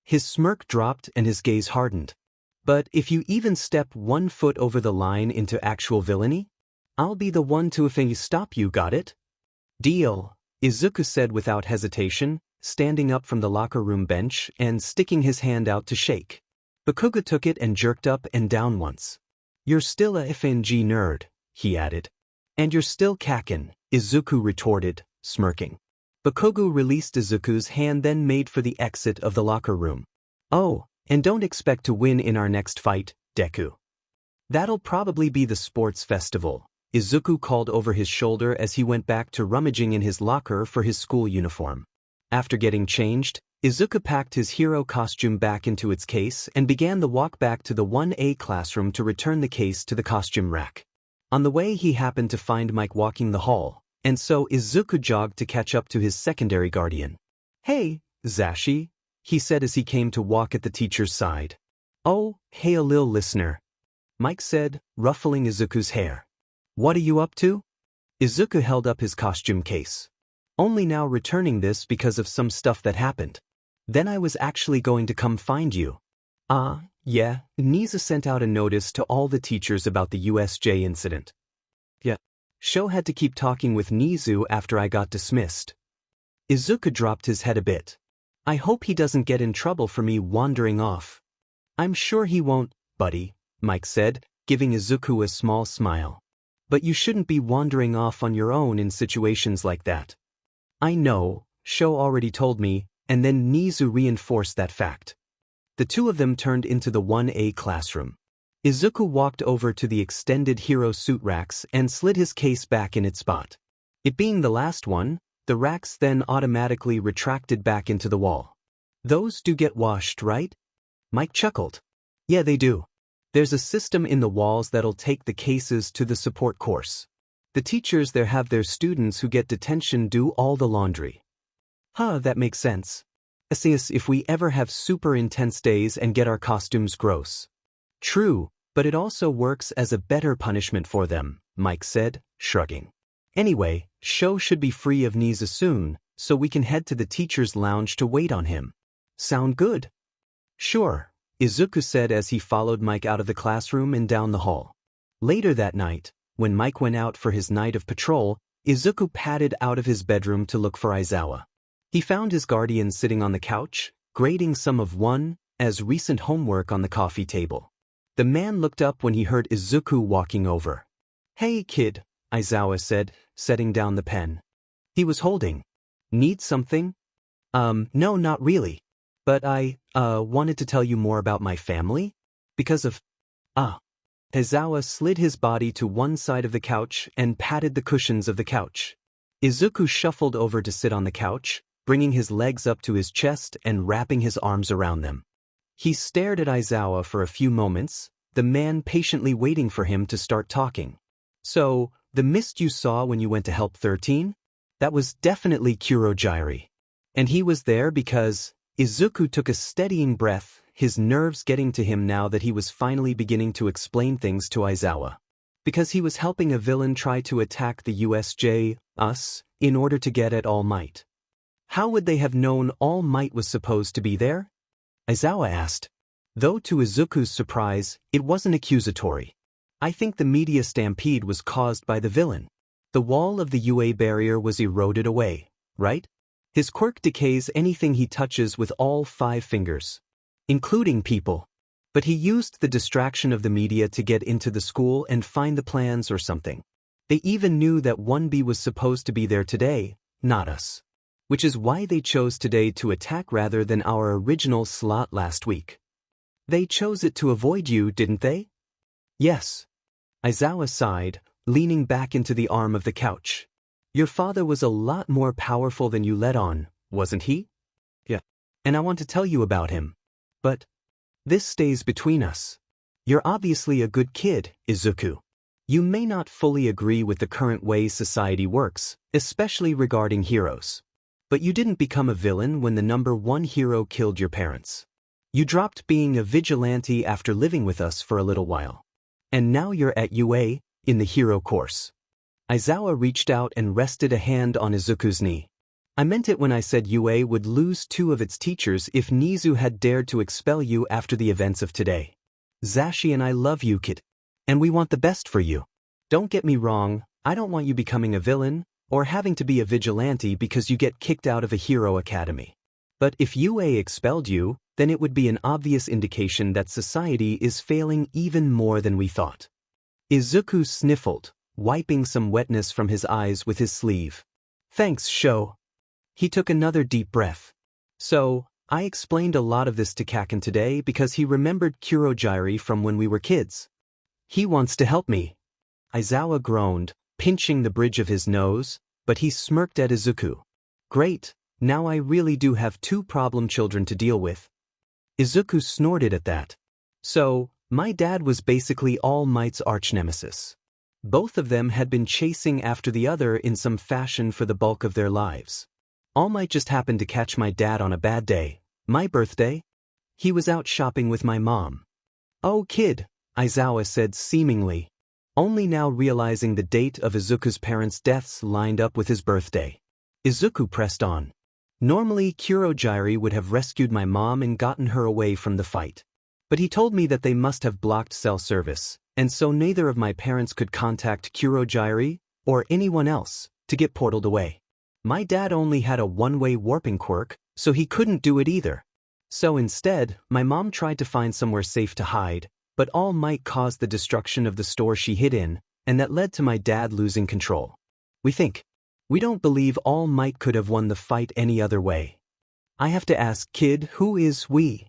His smirk dropped and his gaze hardened. "But if you even step 1 foot over the line into actual villainy, I'll be the one to stop you, got it?" "Deal," Izuku said without hesitation, standing up from the locker room bench and sticking his hand out to shake. Bakugo took it and jerked up and down once. "You're still a FNG nerd," he added. "And you're still Kakin," Izuku retorted, smirking. Bakugo released Izuku's hand, then made for the exit of the locker room. "Oh, and don't expect to win in our next fight, Deku. That'll probably be the sports festival," Izuku called over his shoulder as he went back to rummaging in his locker for his school uniform. After getting changed, Izuku packed his hero costume back into its case and began the walk back to the 1A classroom to return the case to the costume rack. On the way, he happened to find Mike walking the hall, and so Izuku jogged to catch up to his secondary guardian. "Hey, Zashi," he said as he came to walk at the teacher's side. "Oh, hey, a lil listener," Mike said, ruffling Izuku's hair. "What are you up to?" Izuku held up his costume case. "Only now returning this because of some stuff that happened. Then I was actually going to come find you." Yeah, Niza sent out a notice to all the teachers about the USJ incident. "Yeah. Sho had to keep talking with Nizu after I got dismissed." Izuku dropped his head a bit. "I hope he doesn't get in trouble for me wandering off." "I'm sure he won't, buddy," Mike said, giving Izuku a small smile. "But you shouldn't be wandering off on your own in situations like that." "I know, Sho already told me," and then Nizu reinforced that fact. The two of them turned into the 1A classroom. Izuku walked over to the extended hero suit racks and slid his case back in its spot. It being the last one, the racks then automatically retracted back into the wall. "Those do get washed, right?" Mike chuckled. "Yeah, they do. There's a system in the walls that'll take the cases to the support course. The teachers there have their students who get detention do all the laundry." "Huh, that makes sense. If we ever have super intense days and get our costumes gross." "True, but it also works as a better punishment for them," Mike said, shrugging. "Anyway, Sho should be free of Niza soon, so we can head to the teacher's lounge to wait on him. Sound good?" "Sure," Izuku said as he followed Mike out of the classroom and down the hall. Later that night, when Mike went out for his night of patrol, Izuku padded out of his bedroom to look for Aizawa. He found his guardian sitting on the couch, grading some of as recent homework on the coffee table. The man looked up when he heard Izuku walking over. "Hey, kid," Aizawa said, setting down the pen he was holding. "Need something?" No, not really. But I, wanted to tell you more about my family? Because of..." Aizawa slid his body to one side of the couch and patted the cushions of the couch. Izuku shuffled over to sit on the couch, bringing his legs up to his chest and wrapping his arms around them. He stared at Aizawa for a few moments, the man patiently waiting for him to start talking. "So, the mist you saw when you went to help 13? That was definitely Kurogyri. And he was there because..." Izuku took a steadying breath, his nerves getting to him now that he was finally beginning to explain things to Aizawa. "Because he was helping a villain try to attack the USJ, us, in order to get at All Might." "How would they have known All Might was supposed to be there?" Aizawa asked. Though to Izuku's surprise, it wasn't accusatory. "I think the media stampede was caused by the villain. The wall of the UA barrier was eroded away," right? His quirk decays anything he touches with all 5 fingers, including people. But he used the distraction of the media to get into the school and find the plans or something. They even knew that 1B was supposed to be there today, not us. Which is why they chose today to attack rather than our original slot last week. They chose it to avoid you, didn't they? Yes. Aizawa sighed, leaning back into the arm of the couch. Your father was a lot more powerful than you let on, wasn't he? Yeah. And I want to tell you about him. But this stays between us. You're obviously a good kid, Izuku. You may not fully agree with the current way society works, especially regarding heroes. But you didn't become a villain when the #1 hero killed your parents. You dropped being a vigilante after living with us for a little while. And now you're at UA, in the hero course. Aizawa reached out and rested a hand on Izuku's knee. I meant it when I said UA would lose 2 of its teachers if Nizu had dared to expel you after the events of today. Zashi and I love you, kid. And we want the best for you. Don't get me wrong, I don't want you becoming a villain, or having to be a vigilante because you get kicked out of a hero academy. But if UA expelled you, then it would be an obvious indication that society is failing even more than we thought. Izuku sniffled, wiping some wetness from his eyes with his sleeve. Thanks, Sho. He took another deep breath. So, I explained a lot of this to Kaken today because he remembered Kurogyri from when we were kids. He wants to help me. Aizawa groaned, pinching the bridge of his nose, but he smirked at Izuku. Great, now I really do have 2 problem children to deal with. Izuku snorted at that. So, my dad was basically All Might's arch-nemesis. Both of them had been chasing after the other in some fashion for the bulk of their lives. All Might just happened to catch my dad on a bad day, my birthday. He was out shopping with my mom. Oh kid, Aizawa said seemingly, only now realizing the date of Izuku's parents' deaths lined up with his birthday. Izuku pressed on. Normally Kurogyri would have rescued my mom and gotten her away from the fight. But he told me that they must have blocked cell service, and so neither of my parents could contact Kurogyri, or anyone else, to get portaled away. My dad only had a one-way warping quirk, so he couldn't do it either. So instead, my mom tried to find somewhere safe to hide, but All Might caused the destruction of the store she hid in, and that led to my dad losing control. We don't believe All Might could have won the fight any other way. I have to ask, kid, who is we?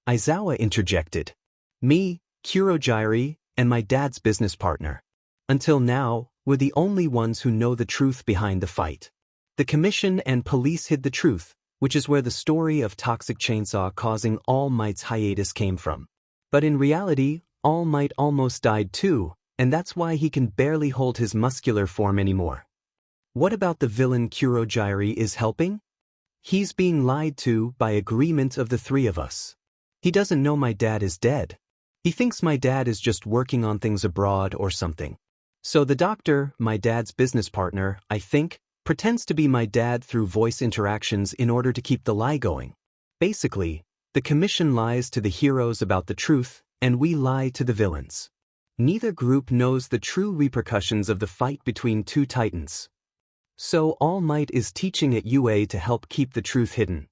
Aizawa interjected. Me, Kurogyri, and my dad's business partner. Until now, we're the only ones who know the truth behind the fight. The commission and police hid the truth, which is where the story of Toxic Chainsaw causing All Might's hiatus came from. But in reality, All Might almost died too, and that's why he can barely hold his muscular form anymore. What about the villain Kurogyri is helping? He's being lied to by agreement of the 3 of us. He doesn't know my dad is dead. He thinks my dad is just working on things abroad or something. So the doctor, my dad's business partner, I think, pretends to be my dad through voice interactions in order to keep the lie going. Basically, the commission lies to the heroes about the truth, and we lie to the villains. Neither group knows the true repercussions of the fight between 2 titans. So All Might is teaching at UA to help keep the truth hidden.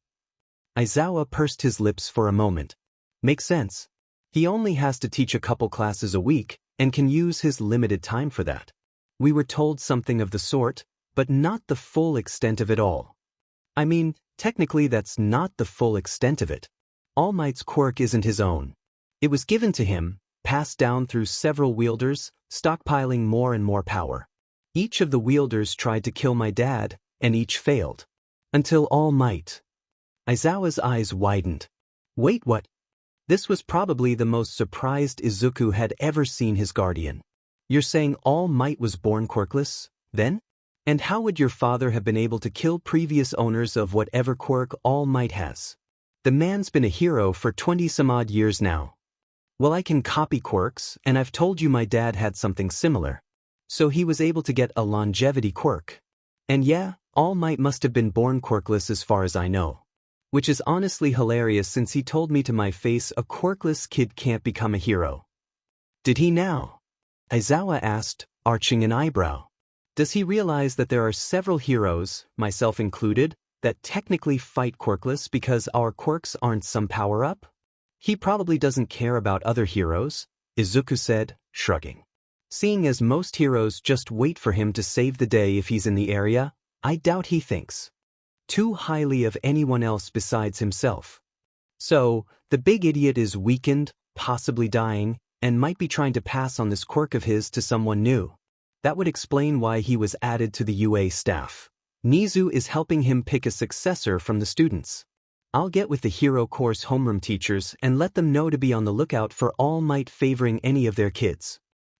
Aizawa pursed his lips for a moment. Makes sense. He only has to teach a couple classes a week, and can use his limited time for that. We were told something of the sort, but not the full extent of it all. I mean, technically that's not the full extent of it. All Might's quirk isn't his own. It was given to him, passed down through several wielders, stockpiling more and more power. Each of the wielders tried to kill my dad, and each failed. Until All Might. Aizawa's eyes widened. Wait, what? This was probably the most surprised Izuku had ever seen his guardian. You're saying All Might was born quirkless, then? And how would your father have been able to kill previous owners of whatever quirk All Might has? The man's been a hero for 20-some-odd years now. Well, I can copy quirks, and I've told you my dad had something similar. So he was able to get a longevity quirk. And yeah, All Might must have been born quirkless as far as I know. Which is honestly hilarious since he told me to my face a quirkless kid can't become a hero. Did he now? Aizawa asked, arching an eyebrow. Does he realize that there are several heroes, myself included, that technically fight quirkless because our quirks aren't some power-up? He probably doesn't care about other heroes, Izuku said, shrugging. Seeing as most heroes just wait for him to save the day if he's in the area, I doubt he thinks too highly of anyone else besides himself. So, the big idiot is weakened, possibly dying, and might be trying to pass on this quirk of his to someone new. That would explain why he was added to the UA staff. Nizu is helping him pick a successor from the students. I'll get with the hero course homeroom teachers and let them know to be on the lookout for All Might favoring any of their kids.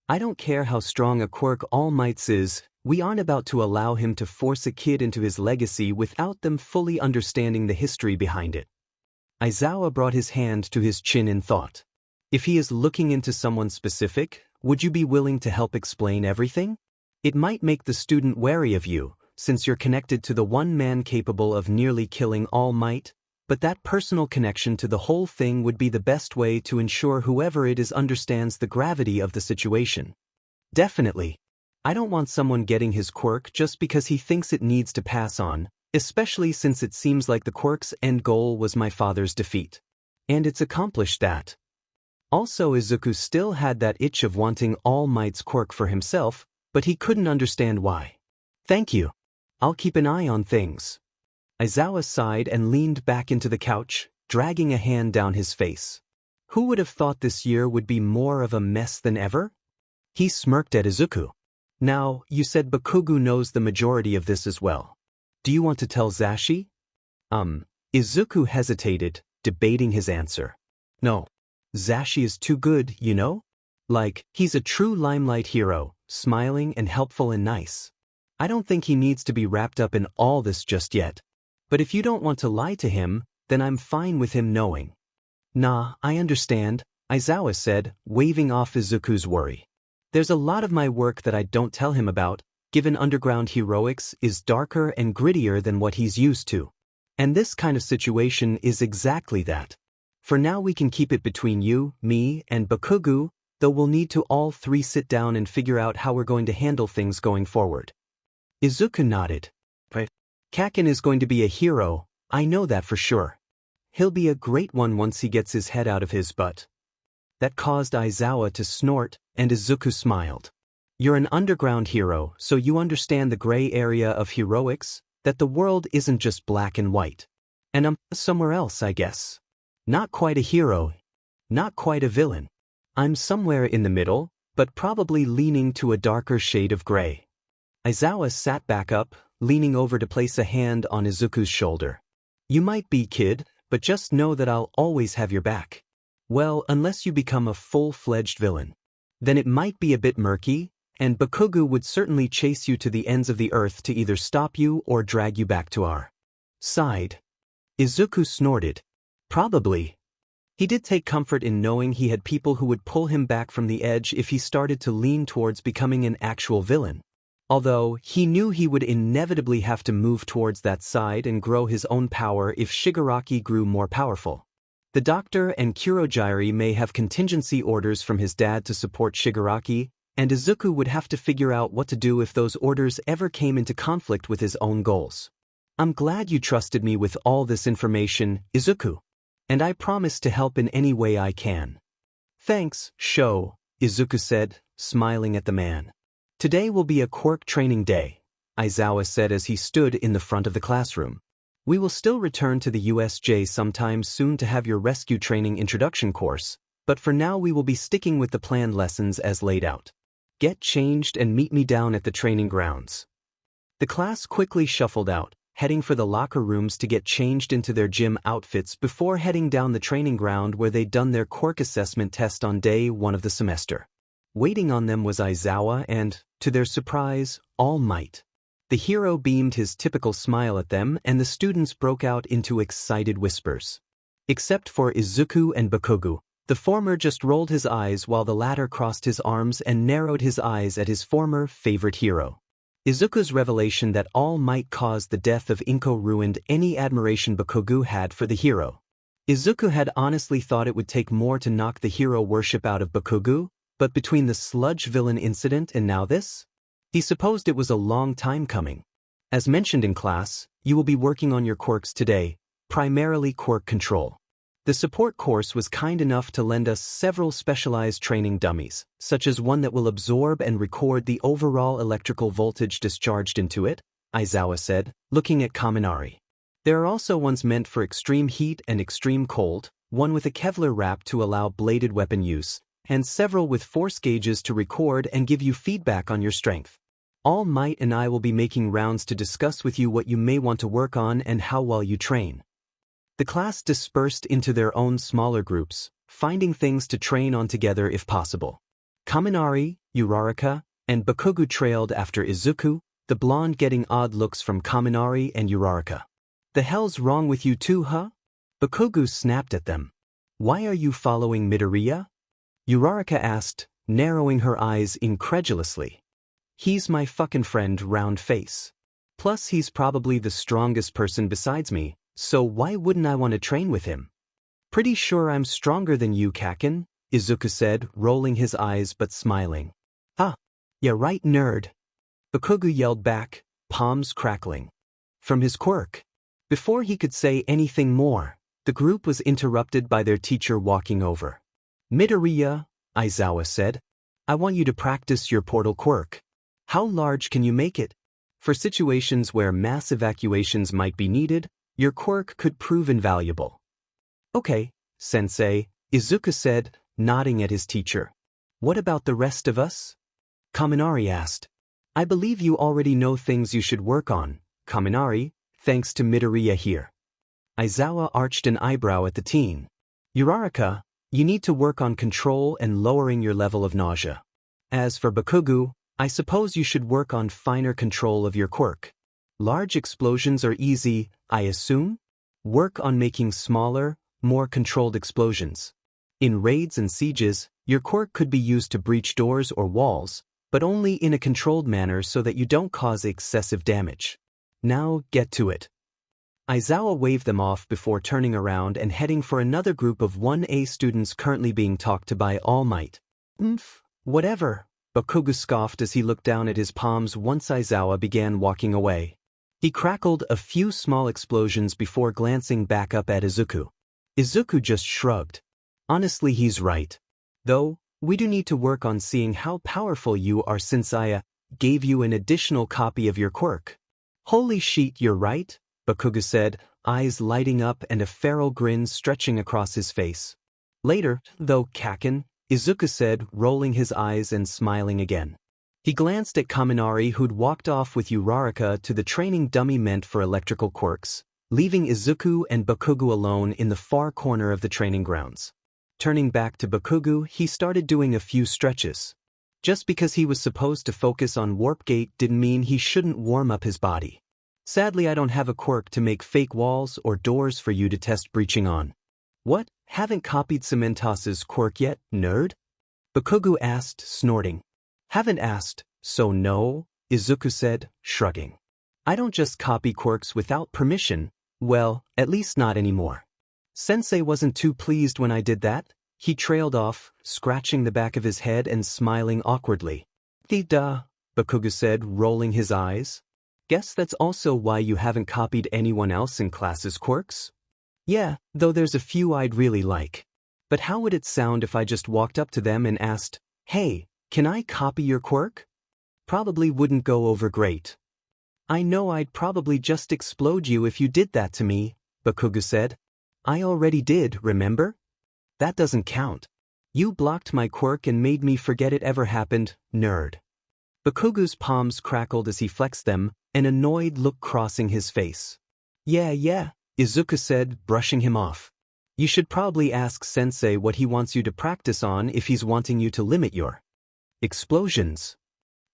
I don't care how strong a quirk All Might's is, we aren't about to allow him to force a kid into his legacy without them fully understanding the history behind it. Aizawa brought his hand to his chin in thought. If he is looking into someone specific, would you be willing to help explain everything? It might make the student wary of you, since you're connected to the one man capable of nearly killing All Might, but that personal connection to the whole thing would be the best way to ensure whoever it is understands the gravity of the situation. Definitely. I don't want someone getting his quirk just because he thinks it needs to pass on, especially since it seems like the quirk's end goal was my father's defeat. And it's accomplished that. Also, Izuku still had that itch of wanting All Might's quirk for himself, but he couldn't understand why. Thank you. I'll keep an eye on things. Aizawa sighed and leaned back into the couch, dragging a hand down his face. Who would have thought this year would be more of a mess than ever? He smirked at Izuku. Now, you said Bakugo knows the majority of this as well. Do you want to tell Zashi? Izuku hesitated, debating his answer. No. Zashi is too good, you know? Like, he's a true limelight hero, smiling and helpful and nice. I don't think he needs to be wrapped up in all this just yet. But if you don't want to lie to him, then I'm fine with him knowing. Nah, I understand, Aizawa said, waving off Izuku's worry. There's a lot of my work that I don't tell him about, given underground heroics is darker and grittier than what he's used to. And this kind of situation is exactly that. For now we can keep it between you, me, and Bakugo, though we'll need to all three sit down and figure out how we're going to handle things going forward. Izuku nodded. Kaken is going to be a hero, I know that for sure. He'll be a great one once he gets his head out of his butt. That caused Aizawa to snort, and Izuku smiled. You're an underground hero, so you understand the gray area of heroics, that the world isn't just black and white. And I'm somewhere else, I guess. Not quite a hero. Not quite a villain. I'm somewhere in the middle, but probably leaning to a darker shade of gray. Aizawa sat back up, leaning over to place a hand on Izuku's shoulder. You might be, kid, but just know that I'll always have your back. Well, unless you become a full-fledged villain. Then it might be a bit murky, and Bakugo would certainly chase you to the ends of the earth to either stop you or drag you back to our side. Izuku snorted. Probably. He did take comfort in knowing he had people who would pull him back from the edge if he started to lean towards becoming an actual villain. Although, he knew he would inevitably have to move towards that side and grow his own power if Shigaraki grew more powerful. The doctor and Kurogiri may have contingency orders from his dad to support Shigaraki, and Izuku would have to figure out what to do if those orders ever came into conflict with his own goals. I'm glad you trusted me with all this information, Izuku. And I promise to help in any way I can. Thanks, Sho, Izuku said, smiling at the man. Today will be a quirk training day, Aizawa said as he stood in the front of the classroom. We will still return to the USJ sometime soon to have your rescue training introduction course, but for now we will be sticking with the planned lessons as laid out. Get changed and meet me down at the training grounds. The class quickly shuffled out, heading for the locker rooms to get changed into their gym outfits before heading down the training ground where they'd done their quirk assessment test on day 1 of the semester. Waiting on them was Aizawa and, to their surprise, All Might. The hero beamed his typical smile at them and the students broke out into excited whispers. Except for Izuku and Bakugo, the former just rolled his eyes while the latter crossed his arms and narrowed his eyes at his former favorite hero. Izuku's revelation that All Might caused the death of Inko ruined any admiration Bakugo had for the hero. Izuku had honestly thought it would take more to knock the hero worship out of Bakugo, but between the sludge villain incident and now this? He supposed it was a long time coming. As mentioned in class, you will be working on your quirks today, primarily quirk control. The support course was kind enough to lend us several specialized training dummies, such as one that will absorb and record the overall electrical voltage discharged into it, Aizawa said, looking at Kaminari. There are also ones meant for extreme heat and extreme cold, one with a Kevlar wrap to allow bladed weapon use, and several with force gauges to record and give you feedback on your strength. All Might and I will be making rounds to discuss with you what you may want to work on and how well you train. The class dispersed into their own smaller groups, finding things to train on together if possible. Kaminari, Uraraka, and Bakugu trailed after Izuku, the blonde getting odd looks from Kaminari and Uraraka. The hell's wrong with you two, huh? Bakugu snapped at them. Why are you following Midoriya? Uraraka asked, narrowing her eyes incredulously. He's my fucking friend, round face. Plus he's probably the strongest person besides me. So why wouldn't I want to train with him? Pretty sure I'm stronger than you, Kaken, Izuku said, rolling his eyes but smiling. Ah, yeah right, nerd. Bakugu yelled back, palms crackling. From his quirk. Before he could say anything more, the group was interrupted by their teacher walking over. Midoriya, Aizawa said, I want you to practice your portal quirk. How large can you make it? For situations where mass evacuations might be needed, your quirk could prove invaluable. Okay, sensei, Izuku said, nodding at his teacher. What about the rest of us? Kaminari asked. I believe you already know things you should work on, Kaminari, thanks to Midoriya here. Aizawa arched an eyebrow at the teen. Uraraka, you need to work on control and lowering your level of nausea. As for Bakugu, I suppose you should work on finer control of your quirk. Large explosions are easy, I assume? Work on making smaller, more controlled explosions. In raids and sieges, your quirk could be used to breach doors or walls, but only in a controlled manner so that you don't cause excessive damage. Now get to it. Aizawa waved them off before turning around and heading for another group of 1A students currently being talked to by All Might. Whatever, Bakugu scoffed as he looked down at his palms once Aizawa began walking away. He crackled a few small explosions before glancing back up at Izuku. Izuku just shrugged. Honestly, he's right. Though, we do need to work on seeing how powerful you are since I gave you an additional copy of your quirk. Holy shit, you're right, Bakugu said, eyes lighting up and a feral grin stretching across his face. Later, though, Kaken, Izuku said, rolling his eyes and smiling again. He glanced at Kaminari, who'd walked off with Uraraka to the training dummy meant for electrical quirks, leaving Izuku and Bakugu alone in the far corner of the training grounds. Turning back to Bakugu, he started doing a few stretches. Just because he was supposed to focus on Warp Gate didn't mean he shouldn't warm up his body. Sadly, I don't have a quirk to make fake walls or doors for you to test breaching on. What? Haven't copied Cementas's quirk yet, nerd? Bakugu asked, snorting. Haven't asked, so no, Izuku said, shrugging. I don't just copy quirks without permission, well, at least not anymore. Sensei wasn't too pleased when I did that. He trailed off, scratching the back of his head and smiling awkwardly. Duh, Bakugu said, rolling his eyes. Guess that's also why you haven't copied anyone else in class's quirks? Yeah, though there's a few I'd really like. But how would it sound if I just walked up to them and asked, hey, can I copy your quirk? Probably wouldn't go over great. I know I'd probably just explode you if you did that to me, Bakugu said. I already did, remember? That doesn't count. You blocked my quirk and made me forget it ever happened, nerd. Bakugu's palms crackled as he flexed them, an annoyed look crossing his face. Yeah, Izuku said, brushing him off. You should probably ask Sensei what he wants you to practice on if he's wanting you to limit your explosions.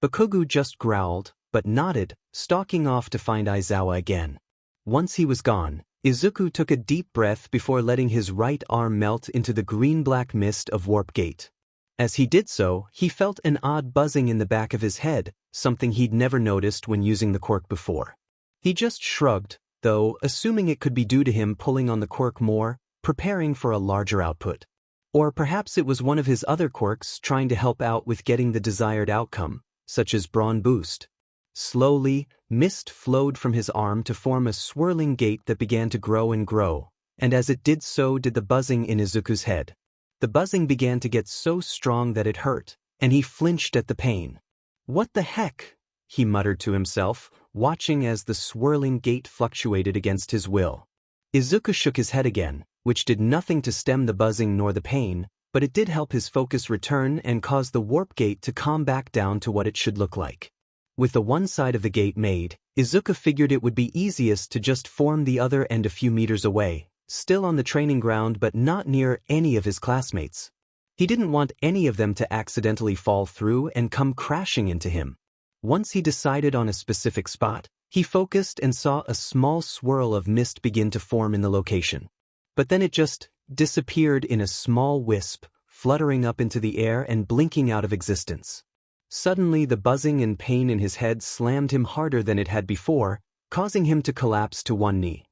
Bakugu just growled, but nodded, stalking off to find Aizawa again. Once he was gone, Izuku took a deep breath before letting his right arm melt into the green-black mist of Warp Gate. As he did so, he felt an odd buzzing in the back of his head, something he'd never noticed when using the quirk before. He just shrugged, though, assuming it could be due to him pulling on the quirk more, preparing for a larger output. Or perhaps it was one of his other quirks trying to help out with getting the desired outcome, such as Brawn Boost. Slowly, mist flowed from his arm to form a swirling gate that began to grow and grow, and as it did so did the buzzing in Izuku's head. The buzzing began to get so strong that it hurt, and he flinched at the pain. "What the heck?" he muttered to himself, watching as the swirling gate fluctuated against his will. Izuku shook his head again, which did nothing to stem the buzzing nor the pain, but it did help his focus return and cause the warp gate to calm back down to what it should look like. With the one side of the gate made, Izuku figured it would be easiest to just form the other end a few meters away, still on the training ground but not near any of his classmates. He didn't want any of them to accidentally fall through and come crashing into him. Once he decided on a specific spot, he focused and saw a small swirl of mist begin to form in the location. But then it just disappeared in a small wisp, fluttering up into the air and blinking out of existence. Suddenly the buzzing and pain in his head slammed him harder than it had before, causing him to collapse to one knee.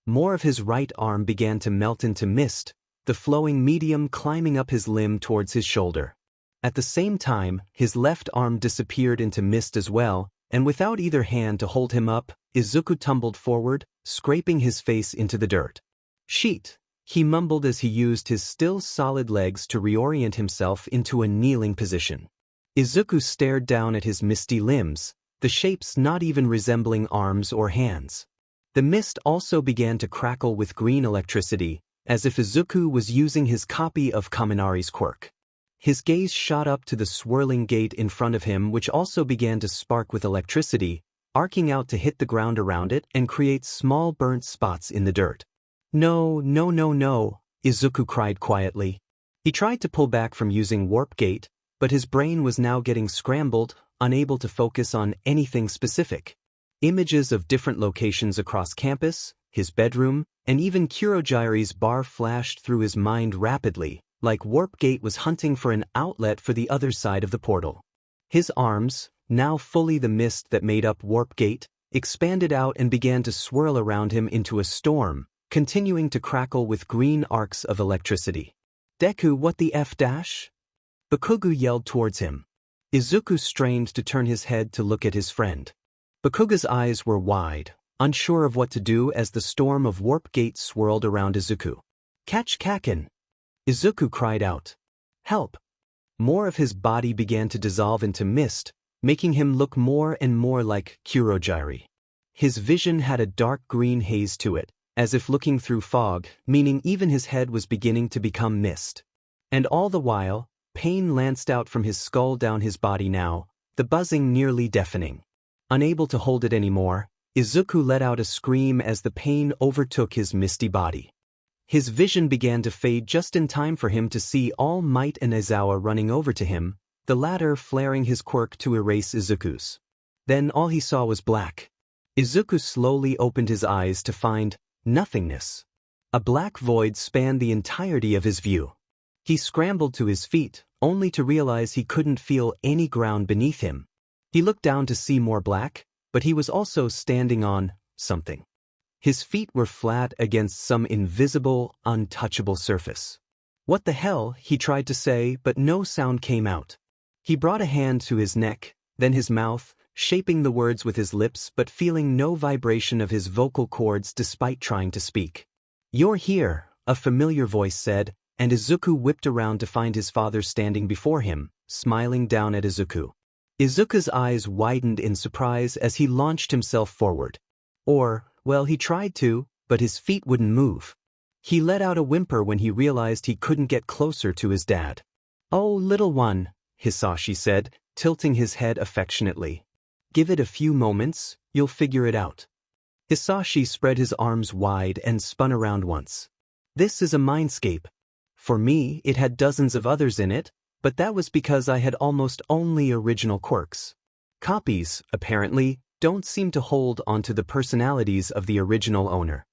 More of his right arm began to melt into mist, the flowing medium climbing up his limb towards his shoulder. At the same time, his left arm disappeared into mist as well, and without either hand to hold him up, Izuku tumbled forward, scraping his face into the dirt. "Sheet," he mumbled as he used his still solid legs to reorient himself into a kneeling position. Izuku stared down at his misty limbs, the shapes not even resembling arms or hands. The mist also began to crackle with green electricity, as if Izuku was using his copy of Kaminari's quirk. His gaze shot up to the swirling gate in front of him, which also began to spark with electricity, arcing out to hit the ground around it and create small burnt spots in the dirt. "No, no, no, no," Izuku cried quietly. He tried to pull back from using warp gate, but his brain was now getting scrambled, unable to focus on anything specific. Images of different locations across campus, his bedroom, and even Kurojire's bar flashed through his mind rapidly, like warp gate was hunting for an outlet for the other side of the portal. His arms, now fully the mist that made up warp gate, expanded out and began to swirl around him into a storm, continuing to crackle with green arcs of electricity. "Deku, what the F dash?" Bakugo yelled towards him. Izuku strained to turn his head to look at his friend. Bakugo's eyes were wide, unsure of what to do as the storm of warp gate swirled around Izuku. "Catch Kaken!" Izuku cried out. "Help!" More of his body began to dissolve into mist, making him look more and more like Kurojire. His vision had a dark green haze to it, as if looking through fog, meaning even his head was beginning to become mist. And all the while, pain lanced out from his skull down his body now, the buzzing nearly deafening. Unable to hold it anymore, Izuku let out a scream as the pain overtook his misty body. His vision began to fade just in time for him to see All Might and Aizawa running over to him, the latter flaring his quirk to erase Izuku's. Then all he saw was black. Izuku slowly opened his eyes to find nothingness. A black void spanned the entirety of his view. He scrambled to his feet, only to realize he couldn't feel any ground beneath him. He looked down to see more black, but he was also standing on something. His feet were flat against some invisible, untouchable surface. "What the hell?" he tried to say, but no sound came out. He brought a hand to his neck, then his mouth, shaping the words with his lips but feeling no vibration of his vocal cords despite trying to speak. "You're here," a familiar voice said, and Izuku whipped around to find his father standing before him, smiling down at Izuku. Izuku's eyes widened in surprise as he launched himself forward. Well, he tried to, but his feet wouldn't move. He let out a whimper when he realized he couldn't get closer to his dad. "Oh, little one," Hisashi said, tilting his head affectionately. "Give it a few moments, you'll figure it out." Hisashi spread his arms wide and spun around once. "This is a mindscape. For me, it had dozens of others in it, but that was because I had almost only original quirks. Copies, apparently, don't seem to hold onto the personalities of the original owner."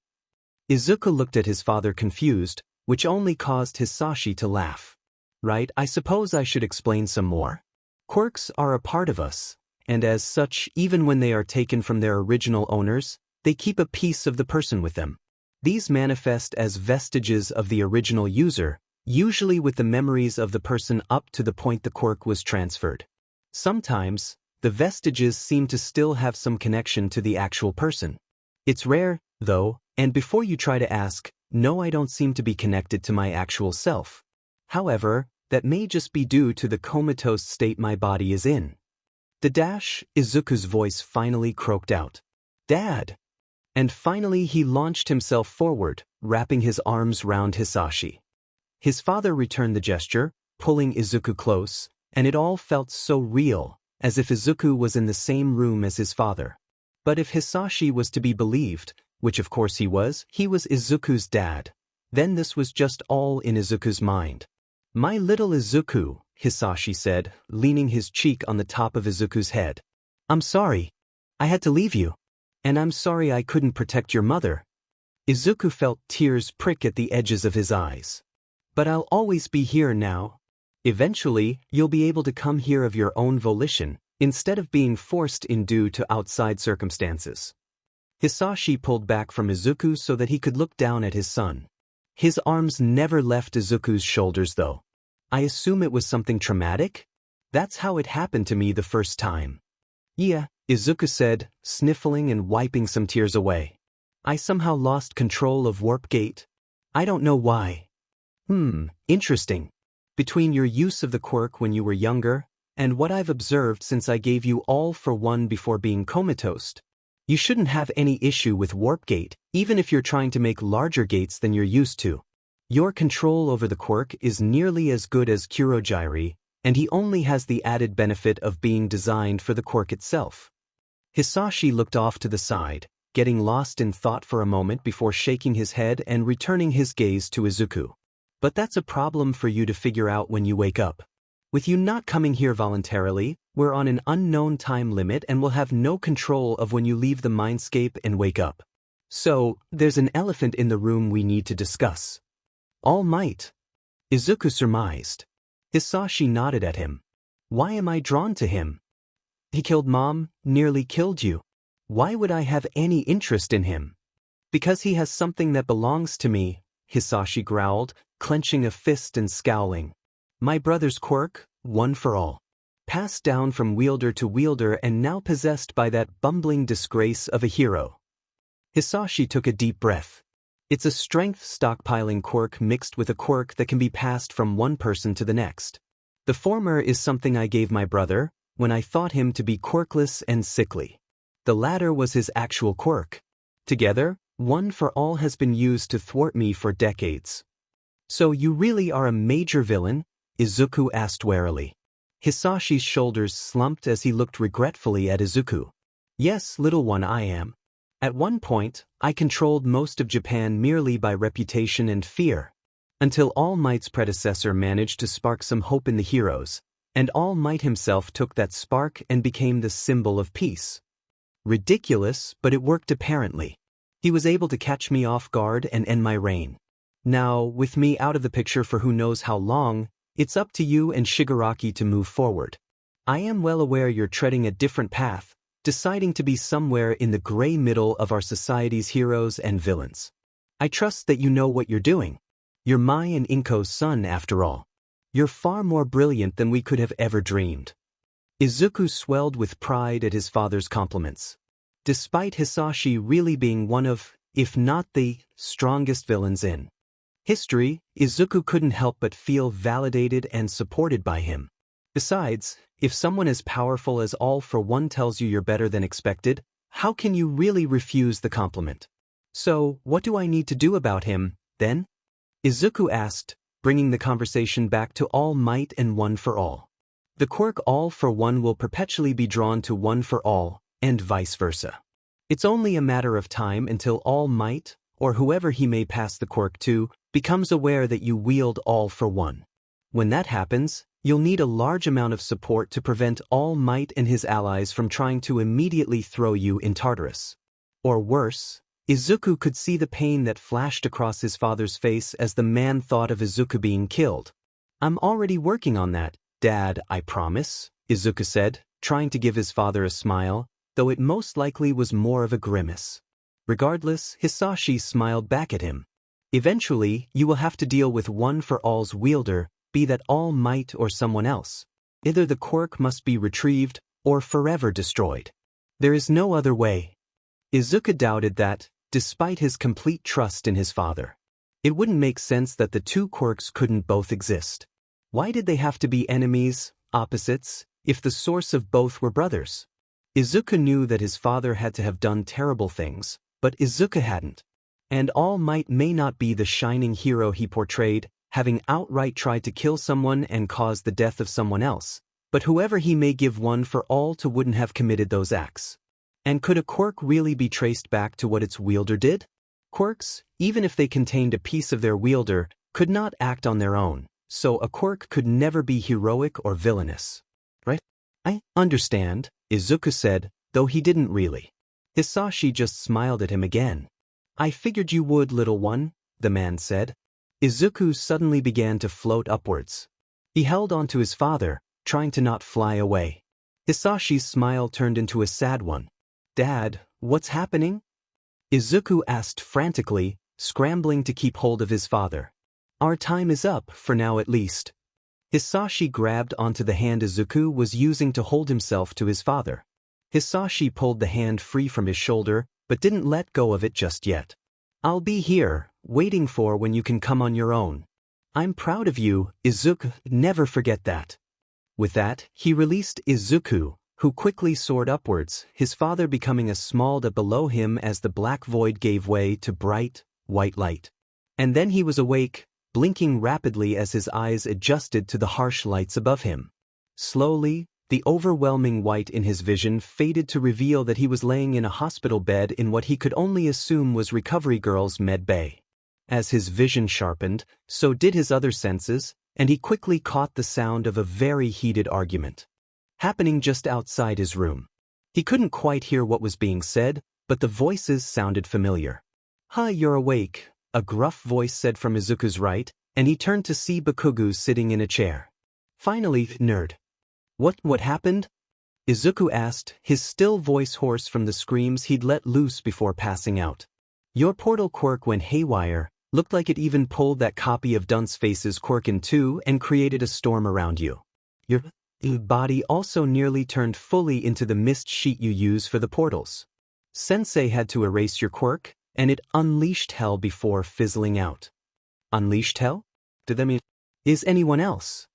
Izuku looked at his father confused, which only caused Hisashi to laugh. "Right, I suppose I should explain some more. Quirks are a part of us, and as such, even when they are taken from their original owners, they keep a piece of the person with them. These manifest as vestiges of the original user, usually with the memories of the person up to the point the quirk was transferred. Sometimes, The vestiges seem to still have some connection to the actual person. It's rare, though, and before you try to ask, no, I don't seem to be connected to my actual self. However, that may just be due to the comatose state my body is in. Izuku's voice finally croaked out. Dad! And finally he launched himself forward, wrapping his arms round Hisashi. His father returned the gesture, pulling Izuku close, and it all felt so real, as if Izuku was in the same room as his father. But if Hisashi was to be believed, which of course he was Izuku's dad. Then this was just all in Izuku's mind. My little Izuku, Hisashi said, leaning his cheek on the top of Izuku's head. I'm sorry. I had to leave you. And I'm sorry I couldn't protect your mother. Izuku felt tears prick at the edges of his eyes. But I'll always be here now. Eventually, you'll be able to come here of your own volition, instead of being forced in due to outside circumstances. Hisashi pulled back from Izuku so that he could look down at his son. His arms never left Izuku's shoulders though. I assume it was something traumatic? That's how it happened to me the first time. Yeah, Izuku said, sniffling and wiping some tears away. I somehow lost control of Warp Gate. I don't know why. Interesting. Between your use of the quirk when you were younger, and what I've observed since I gave you all for one before being comatose, you shouldn't have any issue with Warp Gate, even if you're trying to make larger gates than you're used to. Your control over the quirk is nearly as good as Kurogiri, and he only has the added benefit of being designed for the quirk itself. Hisashi looked off to the side, getting lost in thought for a moment before shaking his head and returning his gaze to Izuku. But that's a problem for you to figure out when you wake up. With you not coming here voluntarily, we're on an unknown time limit and will have no control of when you leave the mindscape and wake up. So, there's an elephant in the room we need to discuss. All Might. Izuku surmised. Hisashi nodded at him. Why am I drawn to him? He killed Mom, nearly killed you. Why would I have any interest in him? Because he has something that belongs to me, Hisashi growled, clenching a fist and scowling. My brother's quirk, one for all. Passed down from wielder to wielder and now possessed by that bumbling disgrace of a hero. Hisashi took a deep breath. It's a strength stockpiling quirk mixed with a quirk that can be passed from one person to the next. The former is something I gave my brother, when I thought him to be quirkless and sickly. The latter was his actual quirk. Together, one for all has been used to thwart me for decades. So you really are a major villain? Izuku asked warily. Hisashi's shoulders slumped as he looked regretfully at Izuku. Yes, little one, I am. At one point, I controlled most of Japan merely by reputation and fear. Until All Might's predecessor managed to spark some hope in the heroes, and All Might himself took that spark and became the symbol of peace. Ridiculous, but it worked apparently. He was able to catch me off guard and end my reign. Now, with me out of the picture for who knows how long, it's up to you and Shigaraki to move forward. I am well aware you're treading a different path, deciding to be somewhere in the gray middle of our society's heroes and villains. I trust that you know what you're doing. You're Mai and Inko's son, after all. You're far more brilliant than we could have ever dreamed. Izuku swelled with pride at his father's compliments. Despite Hisashi really being one of, if not the, strongest villains in history, Izuku couldn't help but feel validated and supported by him. Besides, if someone as powerful as All for One tells you you're better than expected, how can you really refuse the compliment? So, what do I need to do about him, then? Izuku asked, bringing the conversation back to All Might and One for All. The quirk All for One will perpetually be drawn to One for All, and vice versa. It's only a matter of time until All Might, or whoever he may pass the quirk to, becomes aware that you wield All for One. When that happens, you'll need a large amount of support to prevent All Might and his allies from trying to immediately throw you in Tartarus. Or worse, Izuku could see the pain that flashed across his father's face as the man thought of Izuku being killed. I'm already working on that, Dad, I promise, Izuku said, trying to give his father a smile, though it most likely was more of a grimace. Regardless, Hisashi smiled back at him. Eventually, you will have to deal with One for All's wielder, be that All Might or someone else. Either the quirk must be retrieved, or forever destroyed. There is no other way. Izuku doubted that, despite his complete trust in his father. It wouldn't make sense that the two quirks couldn't both exist. Why did they have to be enemies, opposites, if the source of both were brothers? Izuku knew that his father had to have done terrible things, but Izuku hadn't. And All Might may not be the shining hero he portrayed, having outright tried to kill someone and cause the death of someone else, but whoever he may give one for all to wouldn't have committed those acts. And could a quirk really be traced back to what its wielder did? Quirks, even if they contained a piece of their wielder, could not act on their own, so a quirk could never be heroic or villainous. Right? I understand, Izuku said, though he didn't really. Hisashi just smiled at him again. I figured you would, little one, the man said. Izuku suddenly began to float upwards. He held on to his father, trying to not fly away. Hisashi's smile turned into a sad one. Dad, what's happening? Izuku asked frantically, scrambling to keep hold of his father. Our time is up, for now at least. Hisashi grabbed onto the hand Izuku was using to hold himself to his father. Hisashi pulled the hand free from his shoulder, but didn't let go of it just yet. I'll be here, waiting for when you can come on your own. I'm proud of you, Izuku, never forget that. With that, he released Izuku, who quickly soared upwards, his father becoming a small dot below him as the black void gave way to bright, white light. And then he was awake, blinking rapidly as his eyes adjusted to the harsh lights above him. Slowly, the overwhelming white in his vision faded to reveal that he was laying in a hospital bed in what he could only assume was Recovery Girl's med bay. As his vision sharpened, so did his other senses, and he quickly caught the sound of a very heated argument happening just outside his room. He couldn't quite hear what was being said, but the voices sounded familiar. Huh, you're awake, a gruff voice said from Izuku's right, and he turned to see Bakugo sitting in a chair. Finally, nerd. What happened? Izuku asked, his still voice hoarse from the screams he'd let loose before passing out. Your portal quirk went haywire, looked like it even pulled that copy of Dunceface's quirk in two and created a storm around you. Your body also nearly turned fully into the mist sheet you use for the portals. Sensei had to erase your quirk, and it unleashed hell before fizzling out. Unleashed hell? Did that mean? Is anyone else?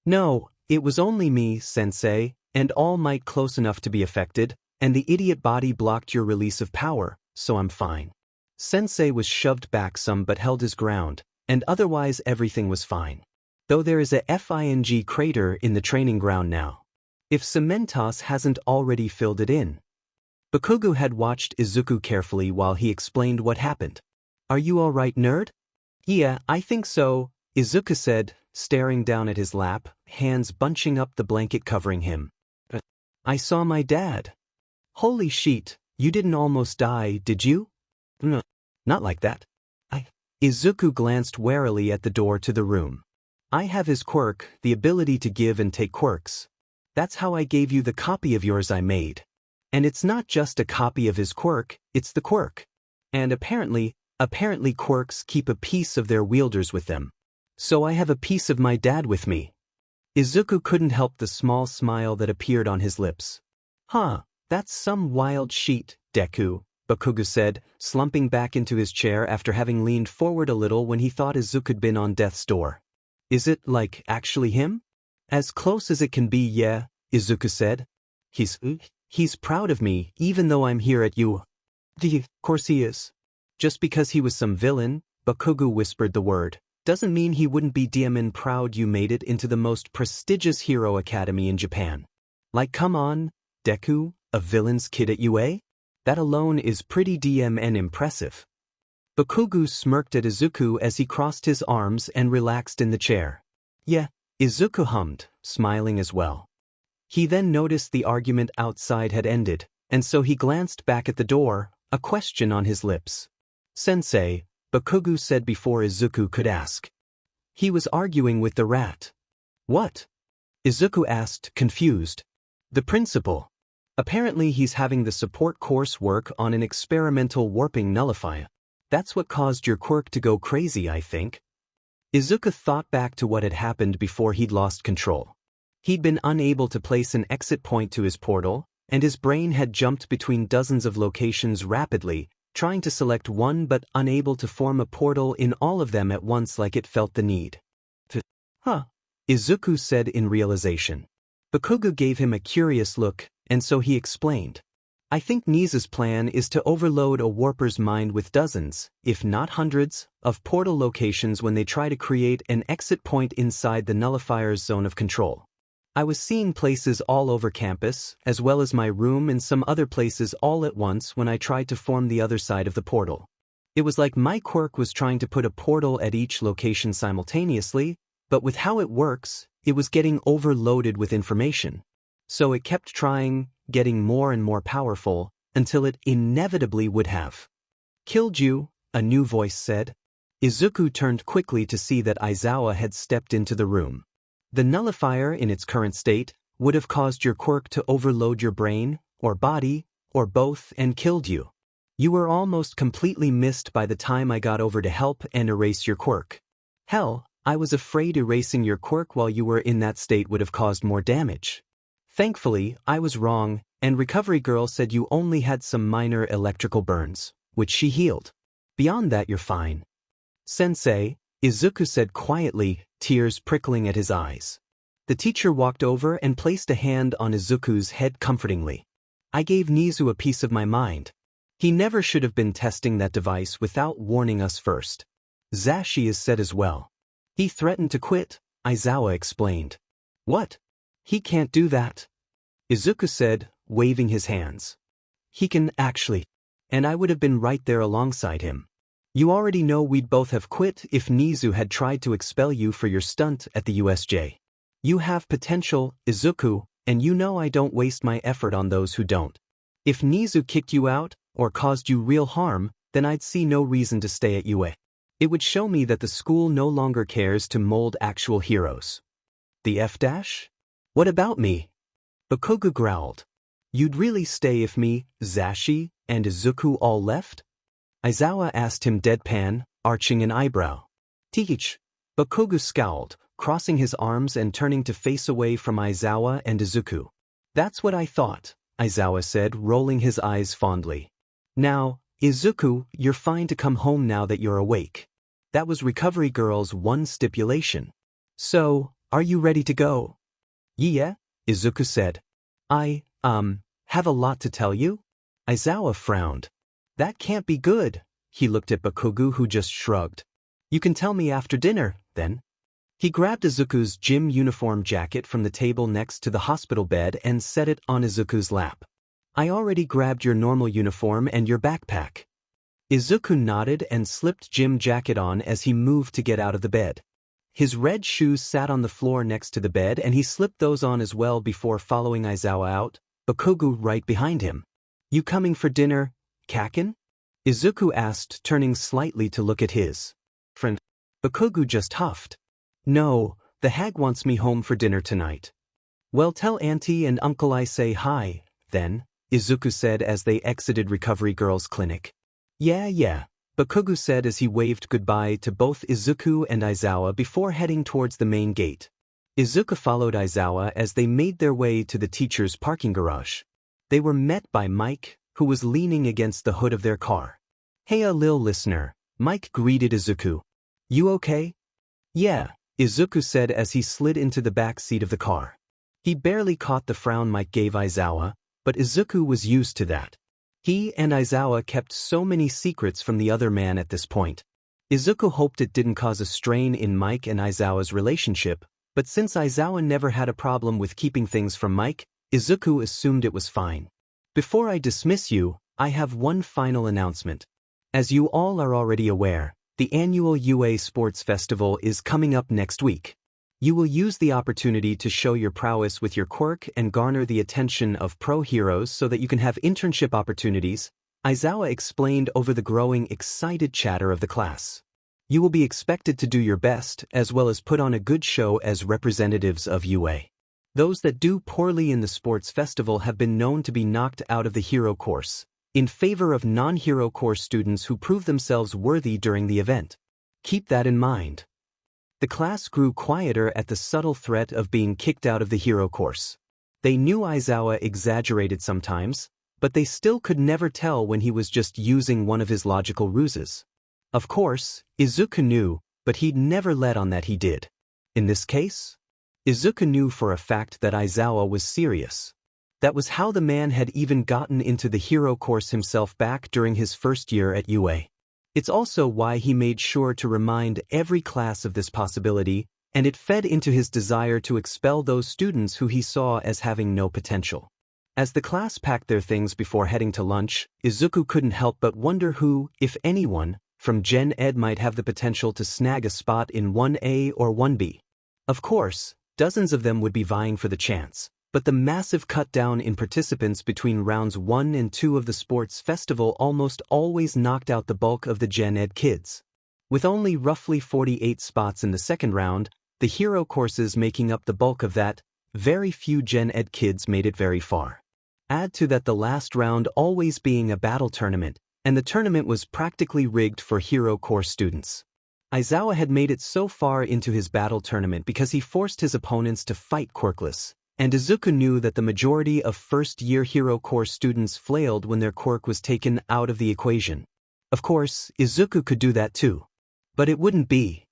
No, it was only me, Sensei, and All Might close enough to be affected, and the idiot body blocked your release of power, so I'm fine. Sensei was shoved back some but held his ground, and otherwise everything was fine. Though there is a FING crater in the training ground now. If Cementos hasn't already filled it in. Bakugo had watched Izuku carefully while he explained what happened. Are you alright, nerd? Yeah, I think so, Izuku said, staring down at his lap, hands bunching up the blanket covering him. I saw my dad. Holy shit, you didn't almost die, did you? No, not like that. Izuku glanced warily at the door to the room. I have his quirk, the ability to give and take quirks. That's how I gave you the copy of yours I made. And it's not just a copy of his quirk, it's the quirk. And apparently quirks keep a piece of their wielders with them. So I have a piece of my dad with me. Izuku couldn't help the small smile that appeared on his lips. Huh, that's some wild shit, Deku, Bakugo said, slumping back into his chair after having leaned forward a little when he thought Izuku'd been on death's door. Is it, like, actually him? As close as it can be, yeah, Izuku said. He's proud of me, even though I'm here at you. Of course he is. Just because he was some villain, Bakugo whispered the word, doesn't mean he wouldn't be DMN proud you made it into the most prestigious hero academy in Japan. Like, come on, Deku, a villain's kid at UA? That alone is pretty DMN impressive. Bakugo smirked at Izuku as he crossed his arms and relaxed in the chair. Yeah, Izuku hummed, smiling as well. He then noticed the argument outside had ended, and so he glanced back at the door, a question on his lips. Sensei, Bakugo said before Izuku could ask. He was arguing with the rat. What? Izuku asked, confused. The principal. Apparently he's having the support course work on an experimental warping nullifier. That's what caused your quirk to go crazy, I think. Izuku thought back to what had happened before he'd lost control. He'd been unable to place an exit point to his portal, and his brain had jumped between dozens of locations rapidly, trying to select one but unable to form a portal in all of them at once like it felt the need. Izuku said in realization. Bakugo gave him a curious look, and so he explained. I think Nizu's plan is to overload a warper's mind with dozens, if not hundreds, of portal locations when they try to create an exit point inside the nullifier's zone of control. I was seeing places all over campus, as well as my room and some other places all at once when I tried to form the other side of the portal. It was like my quirk was trying to put a portal at each location simultaneously, but with how it works, it was getting overloaded with information. So it kept trying, getting more and more powerful, until it inevitably would have killed you, a new voice said. Izuku turned quickly to see that Aizawa had stepped into the room. The nullifier in its current state would have caused your quirk to overload your brain, or body, or both and killed you. You were almost completely missed by the time I got over to help and erase your quirk. Hell, I was afraid erasing your quirk while you were in that state would have caused more damage. Thankfully, I was wrong, and Recovery Girl said you only had some minor electrical burns, which she healed. Beyond that you're fine. Sensei, Izuku said quietly, tears prickling at his eyes. The teacher walked over and placed a hand on Izuku's head comfortingly. I gave Nizu a piece of my mind. He never should have been testing that device without warning us first. Zashi is said as well. He threatened to quit, Aizawa explained. What? He can't do that. Izuku said, waving his hands. He can actually. And I would have been right there alongside him. You already know we'd both have quit if Nizu had tried to expel you for your stunt at the USJ. You have potential, Izuku, and you know I don't waste my effort on those who don't. If Nizu kicked you out, or caused you real harm, then I'd see no reason to stay at UA. It would show me that the school no longer cares to mold actual heroes. The F-? What about me? Bakugo growled. You'd really stay if me, Zashi, and Izuku all left? Aizawa asked him deadpan, arching an eyebrow. Teach. Bakugo scowled, crossing his arms and turning to face away from Aizawa and Izuku. That's what I thought, Aizawa said, rolling his eyes fondly. Now, Izuku, you're fine to come home now that you're awake. That was Recovery Girl's one stipulation. So, are you ready to go? Yeah, Izuku said. I have a lot to tell you? Aizawa frowned. That can't be good. He looked at Bakugo who just shrugged. You can tell me after dinner, then. He grabbed Izuku's gym uniform jacket from the table next to the hospital bed and set it on Izuku's lap. I already grabbed your normal uniform and your backpack. Izuku nodded and slipped gym jacket on as he moved to get out of the bed. His red shoes sat on the floor next to the bed and he slipped those on as well before following Aizawa out, Bakugo right behind him. You coming for dinner, Kaken? Izuku asked, turning slightly to look at his friend. Bakugo just huffed. No, the hag wants me home for dinner tonight. Well, tell Auntie and Uncle I say hi, then, Izuku said as they exited Recovery Girl's clinic. Yeah, Bakugo said as he waved goodbye to both Izuku and Aizawa before heading towards the main gate. Izuku followed Aizawa as they made their way to the teacher's parking garage. They were met by Mike, who was leaning against the hood of their car. Hey lil listener, Mike greeted Izuku. You okay? Yeah, Izuku said as he slid into the back seat of the car. He barely caught the frown Mike gave Aizawa, but Izuku was used to that. He and Aizawa kept so many secrets from the other man at this point. Izuku hoped it didn't cause a strain in Mike and Aizawa's relationship, but since Aizawa never had a problem with keeping things from Mike, Izuku assumed it was fine. Before I dismiss you, I have one final announcement. As you all are already aware, the annual UA Sports Festival is coming up next week. You will use the opportunity to show your prowess with your quirk and garner the attention of pro heroes so that you can have internship opportunities, Aizawa explained over the growing excited chatter of the class. You will be expected to do your best as well as put on a good show as representatives of UA. Those that do poorly in the sports festival have been known to be knocked out of the hero course, in favor of non-hero course students who prove themselves worthy during the event. Keep that in mind. The class grew quieter at the subtle threat of being kicked out of the hero course. They knew Aizawa exaggerated sometimes, but they still could never tell when he was just using one of his logical ruses. Of course, Izuku knew, but he'd never let on that he did. In this case, Izuku knew for a fact that Aizawa was serious. That was how the man had even gotten into the hero course himself back during his first year at UA. It's also why he made sure to remind every class of this possibility, and it fed into his desire to expel those students who he saw as having no potential. As the class packed their things before heading to lunch, Izuku couldn't help but wonder who, if anyone, from Gen Ed might have the potential to snag a spot in 1A or 1B. Of course, dozens of them would be vying for the chance, but the massive cut down in participants between rounds 1 and 2 of the sports festival almost always knocked out the bulk of the Gen Ed kids. With only roughly 48 spots in the second round, the hero courses making up the bulk of that, very few Gen Ed kids made it very far. Add to that the last round always being a battle tournament, and the tournament was practically rigged for hero course students. Aizawa had made it so far into his battle tournament because he forced his opponents to fight quirkless, and Izuku knew that the majority of first-year hero course students flailed when their quirk was taken out of the equation. Of course, Izuku could do that too. But it wouldn't be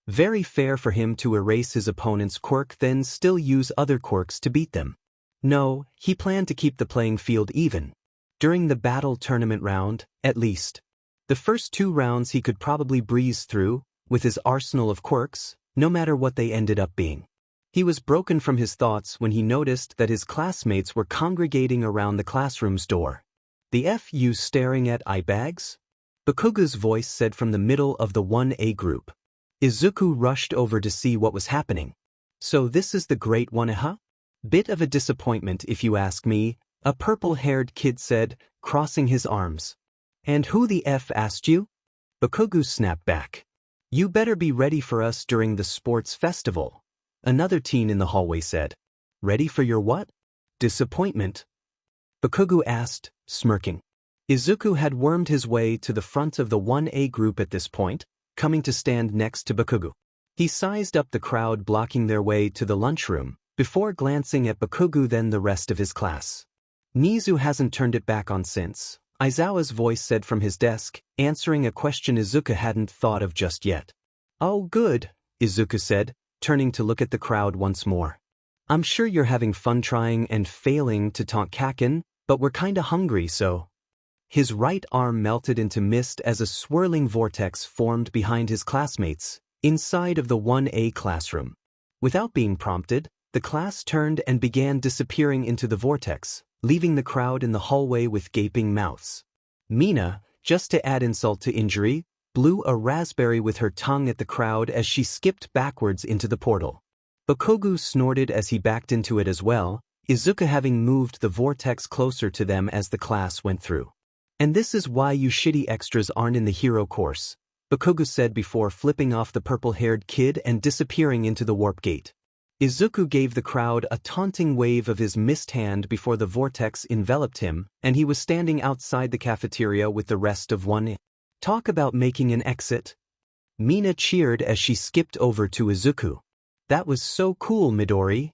very fair for him to erase his opponent's quirk then still use other quirks to beat them. No, he planned to keep the playing field even. During the battle tournament round, at least. The first 2 rounds he could probably breeze through, with his arsenal of quirks, no matter what they ended up being. He was broken from his thoughts when he noticed that his classmates were congregating around the classroom's door. The F.U. staring at eye bags? Bakugu's voice said from the middle of the 1A group. Izuku rushed over to see what was happening. So this is the great one, huh? Bit of a disappointment if you ask me, a purple-haired kid said, crossing his arms. And who the F asked you? Bakugu snapped back. You better be ready for us during the sports festival, another teen in the hallway said. Ready for your what? Disappointment? Bakugu asked, smirking. Izuku had wormed his way to the front of the 1A group at this point, coming to stand next to Bakugu. He sized up the crowd blocking their way to the lunchroom, before glancing at Bakugu then the rest of his class. Nizu hasn't turned it back on since, Aizawa's voice said from his desk, answering a question Izuku hadn't thought of just yet. Oh good, Izuku said, turning to look at the crowd once more. I'm sure you're having fun trying and failing to taunt Kaken, but we're kinda hungry so. His right arm melted into mist as a swirling vortex formed behind his classmates, inside of the 1A classroom. Without being prompted, the class turned and began disappearing into the vortex, leaving the crowd in the hallway with gaping mouths. Mina, just to add insult to injury, blew a raspberry with her tongue at the crowd as she skipped backwards into the portal. Bakugu snorted as he backed into it as well, Izuku having moved the vortex closer to them as the class went through. And this is why you shitty extras aren't in the hero course, Bakugu said before flipping off the purple-haired kid and disappearing into the warp gate. Izuku gave the crowd a taunting wave of his mist hand before the vortex enveloped him, and he was standing outside the cafeteria with the rest of 1A. Talk about making an exit. Mina cheered as she skipped over to Izuku. That was so cool, Midori.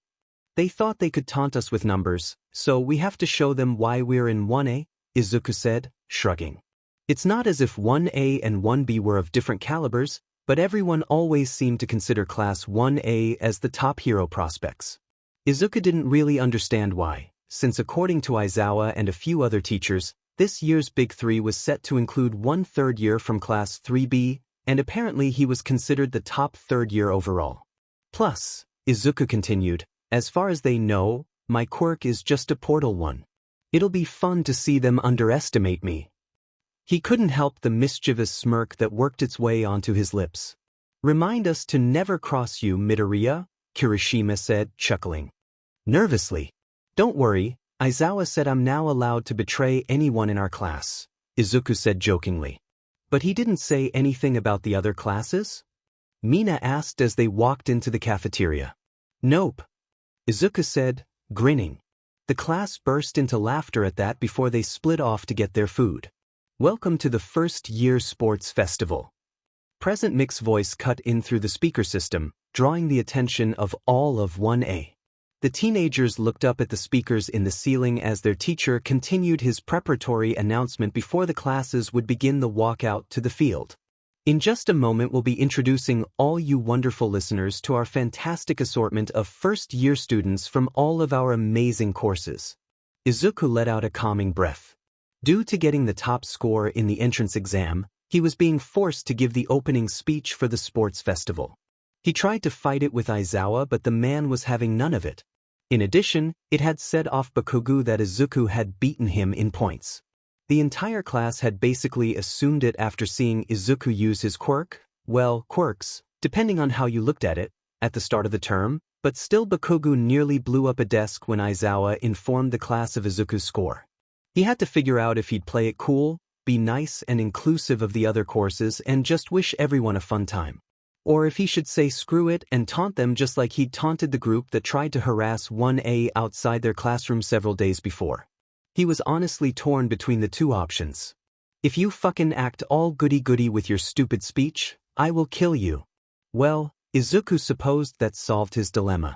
They thought they could taunt us with numbers, so we have to show them why we're in 1A, Izuku said, shrugging. It's not as if 1A and 1B were of different calibers, but everyone always seemed to consider Class 1A as the top hero prospects. Izuku didn't really understand why, since according to Aizawa and a few other teachers, this year's Big 3 was set to include one third year from Class 3B, and apparently he was considered the top third year overall. Plus, Izuku continued, as far as they know, my quirk is just a portal one. It'll be fun to see them underestimate me. He couldn't help the mischievous smirk that worked its way onto his lips. Remind us to never cross you, Midoriya, Kirishima said, chuckling. Nervously. Don't worry, Aizawa said I'm now allowed to betray anyone in our class, Izuku said jokingly. But he didn't say anything about the other classes? Mina asked as they walked into the cafeteria. Nope, Izuku said, grinning. The class burst into laughter at that before they split off to get their food. Welcome to the first-year sports festival. Present Mix voice cut in through the speaker system, drawing the attention of all of 1A. The teenagers looked up at the speakers in the ceiling as their teacher continued his preparatory announcement before the classes would begin the walkout to the field. In just a moment we'll be introducing all you wonderful listeners to our fantastic assortment of first-year students from all of our amazing courses. Izuku let out a calming breath. Due to getting the top score in the entrance exam, he was being forced to give the opening speech for the sports festival. He tried to fight it with Aizawa, but the man was having none of it. In addition, it had set off Bakugo that Izuku had beaten him in points. The entire class had basically assumed it after seeing Izuku use his quirk, well, quirks, depending on how you looked at it, at the start of the term, but still Bakugo nearly blew up a desk when Aizawa informed the class of Izuku's score. He had to figure out if he'd play it cool, be nice and inclusive of the other courses and just wish everyone a fun time. Or if he should say screw it and taunt them just like he'd taunted the group that tried to harass 1A outside their classroom several days before. He was honestly torn between the two options. If you fucking act all goody-goody with your stupid speech, I will kill you. Well, Izuku supposed that solved his dilemma.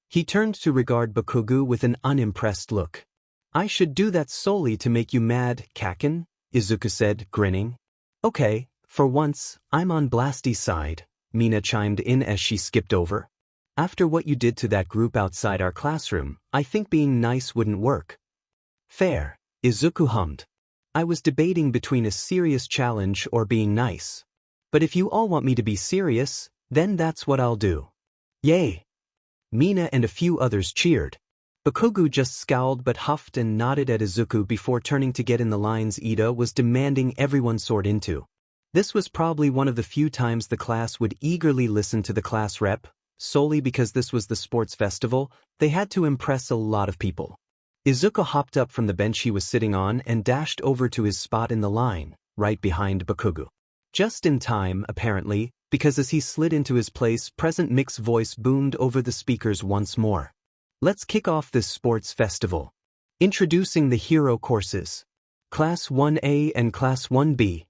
He turned to regard Bakugo with an unimpressed look. I should do that solely to make you mad, Kaken, Izuku said, grinning. Okay, for once, I'm on Blasty's side, Mina chimed in as she skipped over. After what you did to that group outside our classroom, I think being nice wouldn't work. Fair, Izuku hummed. I was debating between a serious challenge or being nice. But if you all want me to be serious, then that's what I'll do. Yay! Mina and a few others cheered. Bakugo just scowled but huffed and nodded at Izuku before turning to get in the lines Ida was demanding everyone sort into. This was probably one of the few times the class would eagerly listen to the class rep, solely because this was the sports festival. They had to impress a lot of people. Izuku hopped up from the bench he was sitting on and dashed over to his spot in the line, right behind Bakugo. Just in time, apparently, because as he slid into his place, Present Mix voice boomed over the speakers once more. Let's kick off this sports festival. Introducing the hero courses. Class 1A and Class 1B.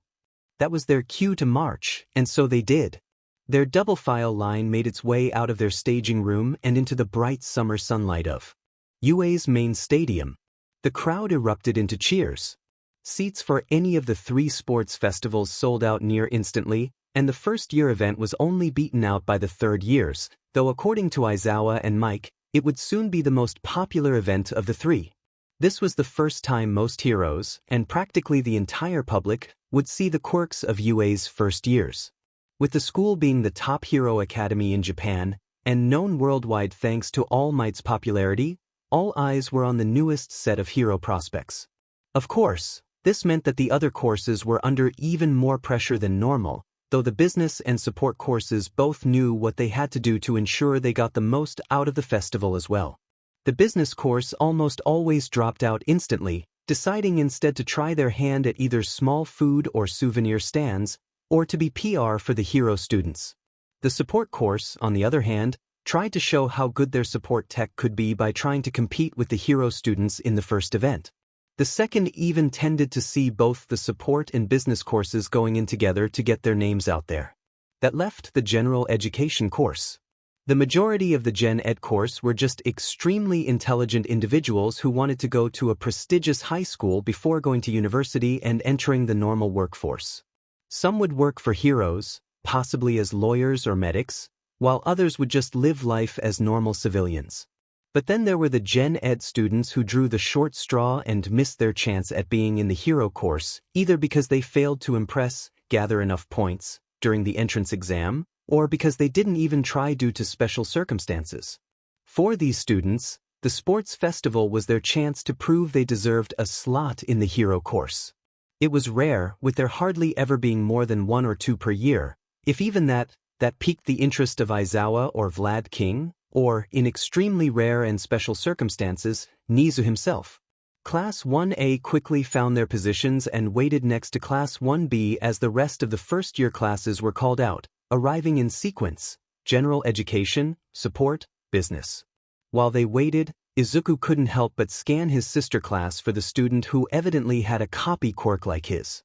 That was their cue to march, and so they did. Their double file line made its way out of their staging room and into the bright summer sunlight of UA's main stadium. The crowd erupted into cheers. Seats for any of the 3 sports festivals sold out near instantly, and the first-year event was only beaten out by the third years, though according to Aizawa and Mike, it would soon be the most popular event of the 3. This was the first time most heroes, and practically the entire public, would see the quirks of UA's first years. With the school being the top hero academy in Japan, and known worldwide thanks to All Might's popularity, all eyes were on the newest set of hero prospects. Of course, this meant that the other courses were under even more pressure than normal, though the business and support courses both knew what they had to do to ensure they got the most out of the festival as well. The business course almost always dropped out instantly, deciding instead to try their hand at either small food or souvenir stands, or to be PR for the hero students. The support course, on the other hand, tried to show how good their support tech could be by trying to compete with the hero students in the first event. The second even tended to see both the support and business courses going in together to get their names out there. That left the general education course. The majority of the Gen Ed course were just extremely intelligent individuals who wanted to go to a prestigious high school before going to university and entering the normal workforce. Some would work for heroes, possibly as lawyers or medics, while others would just live life as normal civilians. But then there were the Gen Ed students who drew the short straw and missed their chance at being in the hero course, either because they failed to impress, gather enough points, during the entrance exam, or because they didn't even try due to special circumstances. For these students, the sports festival was their chance to prove they deserved a slot in the hero course. It was rare, with there hardly ever being more than 1 or 2 per year, if even that piqued the interest of Aizawa or Vlad King, or, in extremely rare and special circumstances, Nizu himself. Class 1A quickly found their positions and waited next to Class 1B as the rest of the first-year classes were called out, arriving in sequence: general education, support, business. While they waited, Izuku couldn't help but scan his sister class for the student who evidently had a copy quirk like his.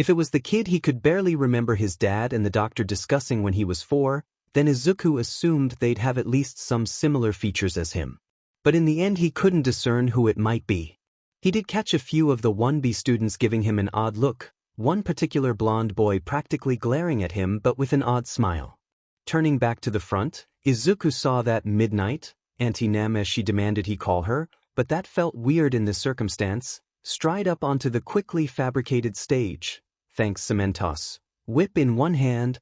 If it was the kid he could barely remember his dad and the doctor discussing when he was 4, then Izuku assumed they'd have at least some similar features as him. But in the end he couldn't discern who it might be. He did catch a few of the 1B students giving him an odd look, one particular blonde boy practically glaring at him but with an odd smile. Turning back to the front, Izuku saw that Midnight, Auntie Nem as she demanded he call her, but that felt weird in this circumstance, stride up onto the quickly fabricated stage, thanks Cementos, whip in one hand,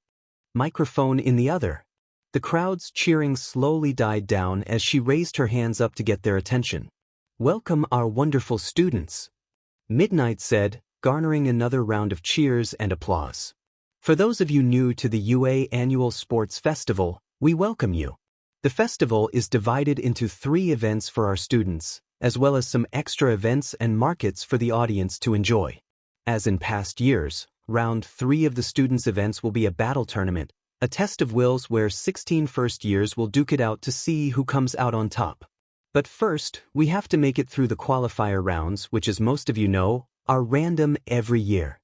microphone in the other. The crowd's cheering slowly died down as she raised her hands up to get their attention. "Welcome our wonderful students," Midnight said, garnering another round of cheers and applause. "For those of you new to the UA Annual Sports Festival, we welcome you. The festival is divided into 3 events for our students, as well as some extra events and markets for the audience to enjoy. As in past years, round 3 of the students' events will be a battle tournament, a test of wills where 16 first years will duke it out to see who comes out on top. But first, we have to make it through the qualifier rounds, which as most of you know, are random every year."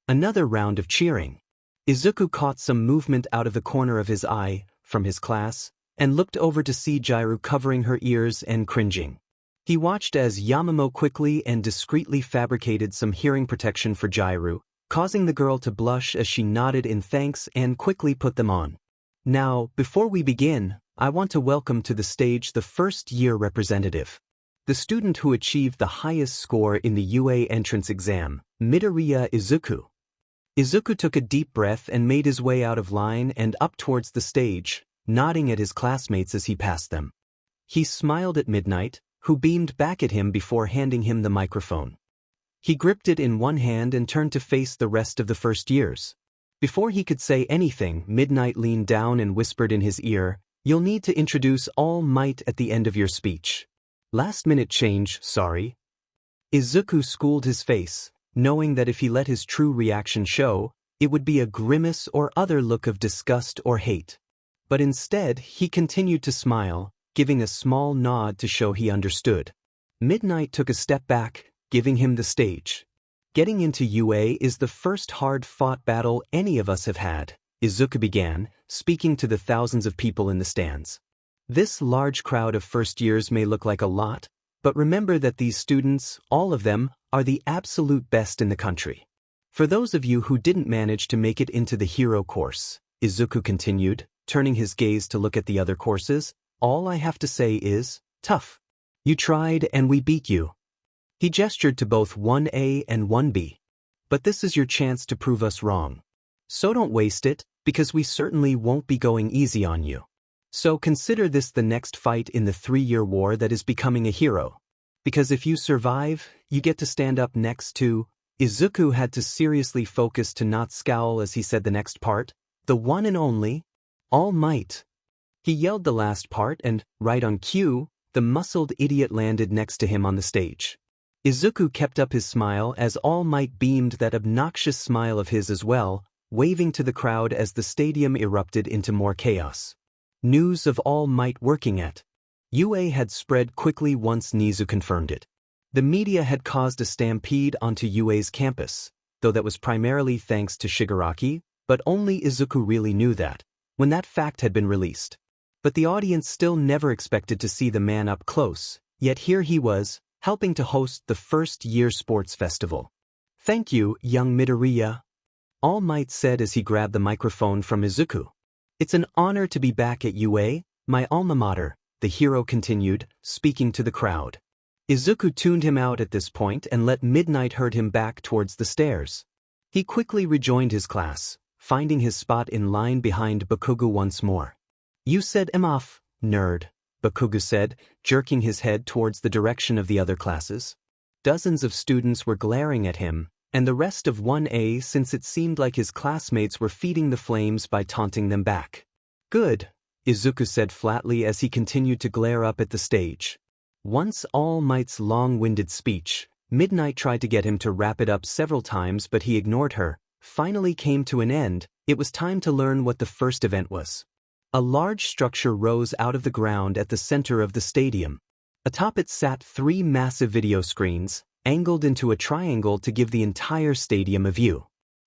Another round of cheering. Izuku caught some movement out of the corner of his eye, from his class, and looked over to see Jairu covering her ears and cringing. He watched as Yamamo quickly and discreetly fabricated some hearing protection for Jairu, causing the girl to blush as she nodded in thanks and quickly put them on. "Now, before we begin, I want to welcome to the stage the first-year representative. The student who achieved the highest score in the UA entrance exam, Midoriya Izuku." Izuku took a deep breath and made his way out of line and up towards the stage, nodding at his classmates as he passed them. He smiled at Midnight, who beamed back at him before handing him the microphone. He gripped it in one hand and turned to face the rest of the first years. Before he could say anything, Midnight leaned down and whispered in his ear, "You'll need to introduce All Might at the end of your speech. Last-minute change, sorry." Izuku schooled his face, knowing that if he let his true reaction show, it would be a grimace or other look of disgust or hate. But instead, he continued to smile, giving a small nod to show he understood. Midnight took a step back, giving him the stage. "Getting into UA is the first hard-fought battle any of us have had," Izuku began, speaking to the thousands of people in the stands. "This large crowd of first years may look like a lot, but remember that these students, all of them, are the absolute best in the country. For those of you who didn't manage to make it into the hero course," Izuku continued, turning his gaze to look at the other courses, "all I have to say is, tough. You tried and we beat you." He gestured to both 1A and 1B. "But this is your chance to prove us wrong. So don't waste it, because we certainly won't be going easy on you. So consider this the next fight in the 3-year war that is becoming a hero. Because if you survive, you get to stand up next to..." Izuku had to seriously focus to not scowl as he said the next part, "the one and only, All Might." He yelled the last part and, right on cue, the muscled idiot landed next to him on the stage. Izuku kept up his smile as All Might beamed that obnoxious smile of his as well, waving to the crowd as the stadium erupted into more chaos. News of All Might working at UA had spread quickly once Nizu confirmed it. The media had caused a stampede onto UA's campus, though that was primarily thanks to Shigaraki, but only Izuku really knew that, when that fact had been released. But the audience still never expected to see the man up close, yet here he was, helping to host the first-year sports festival. "Thank you, young Midoriya," All Might said as he grabbed the microphone from Izuku. "It's an honor to be back at UA, my alma mater," the hero continued, speaking to the crowd. Izuku tuned him out at this point and let Midnight herd him back towards the stairs. He quickly rejoined his class, finding his spot in line behind Bakugu once more. "You said I'm off, nerd," Bakugu said, jerking his head towards the direction of the other classes. Dozens of students were glaring at him, and the rest of 1A since it seemed like his classmates were feeding the flames by taunting them back. "Good," Izuku said flatly as he continued to glare up at the stage. Once All Might's long-winded speech, Midnight tried to get him to wrap it up several times but he ignored her, finally came to an end. It was time to learn what the first event was. A large structure rose out of the ground at the center of the stadium. Atop it sat 3 massive video screens, angled into a triangle to give the entire stadium a view.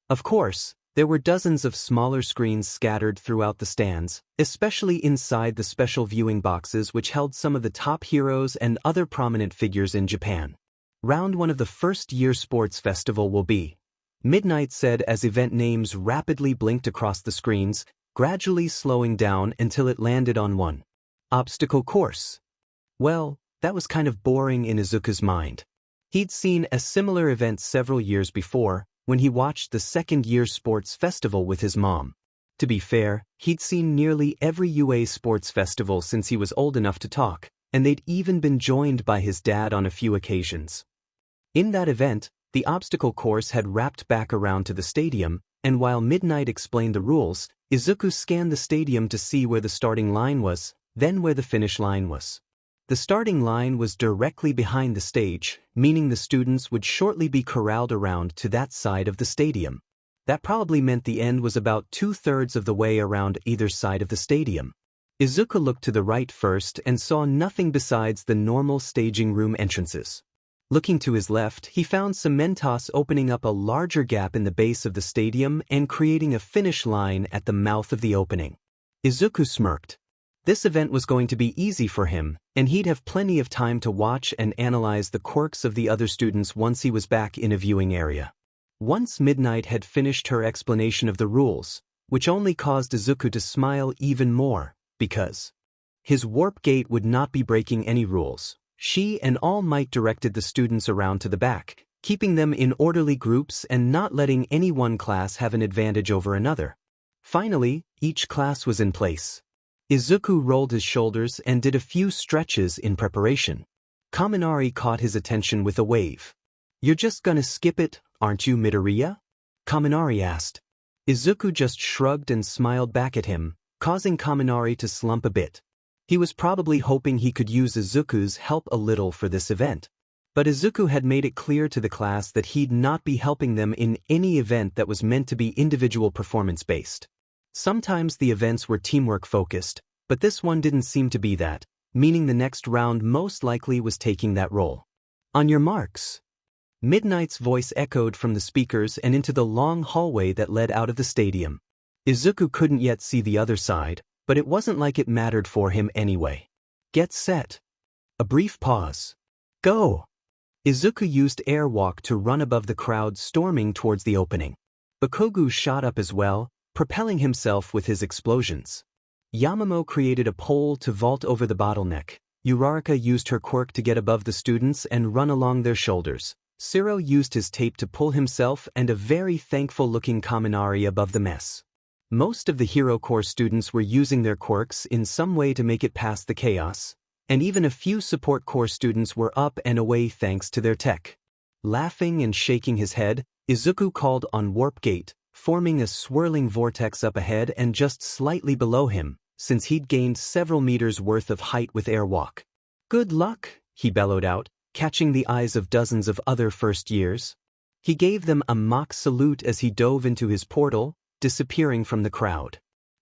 Of course, there were dozens of smaller screens scattered throughout the stands, especially inside the special viewing boxes which held some of the top heroes and other prominent figures in Japan. Round 1 of the first-year sports festival will be. Midnight said as event names rapidly blinked across the screens, gradually slowing down until it landed on one. Obstacle course. Well, that was kind of boring in Izuku's mind. He'd seen a similar event several years before, when he watched the second-year sports festival with his mom. To be fair, he'd seen nearly every UA sports festival since he was old enough to talk, and they'd even been joined by his dad on a few occasions. In that event, the obstacle course had wrapped back around to the stadium, and while Midnight explained the rules, Izuku scanned the stadium to see where the starting line was, then where the finish line was. The starting line was directly behind the stage, meaning the students would shortly be corralled around to that side of the stadium. That probably meant the end was about 2/3 of the way around either side of the stadium. Izuku looked to the right first and saw nothing besides the normal staging room entrances. Looking to his left, he found Cementos opening up a larger gap in the base of the stadium and creating a finish line at the mouth of the opening. Izuku smirked. This event was going to be easy for him, and he'd have plenty of time to watch and analyze the quirks of the other students once he was back in a viewing area. Once Midnight had finished her explanation of the rules, which only caused Izuku to smile even more, because his warp gate would not be breaking any rules. She and All Might directed the students around to the back, keeping them in orderly groups and not letting any one class have an advantage over another. Finally, each class was in place. Izuku rolled his shoulders and did a few stretches in preparation. Kaminari caught his attention with a wave. "You're just gonna skip it, aren't you, Midoriya?" Kaminari asked. Izuku just shrugged and smiled back at him, causing Kaminari to slump a bit. He was probably hoping he could use Izuku's help a little for this event. But Izuku had made it clear to the class that he'd not be helping them in any event that was meant to be individual performance-based. Sometimes the events were teamwork-focused, but this one didn't seem to be that, meaning the next round most likely was taking that role. "On your marks." Midnight's voice echoed from the speakers and into the long hallway that led out of the stadium. Izuku couldn't yet see the other side, but it wasn't like it mattered for him anyway. "Get set." A brief pause. "Go." Izuku used airwalk to run above the crowd storming towards the opening. Bakugo shot up as well, propelling himself with his explosions. Yamamo created a pole to vault over the bottleneck. Uraraka used her quirk to get above the students and run along their shoulders. Siro used his tape to pull himself and a very thankful-looking Kaminari above the mess. Most of the Hero Corps students were using their quirks in some way to make it past the chaos, and even a few Support Corps students were up and away thanks to their tech. Laughing and shaking his head, Izuku called on Warp Gate, forming a swirling vortex up ahead and just slightly below him, since he'd gained several meters worth of height with airwalk. "Good luck," he bellowed out, catching the eyes of dozens of other first years. He gave them a mock salute as he dove into his portal, disappearing from the crowd.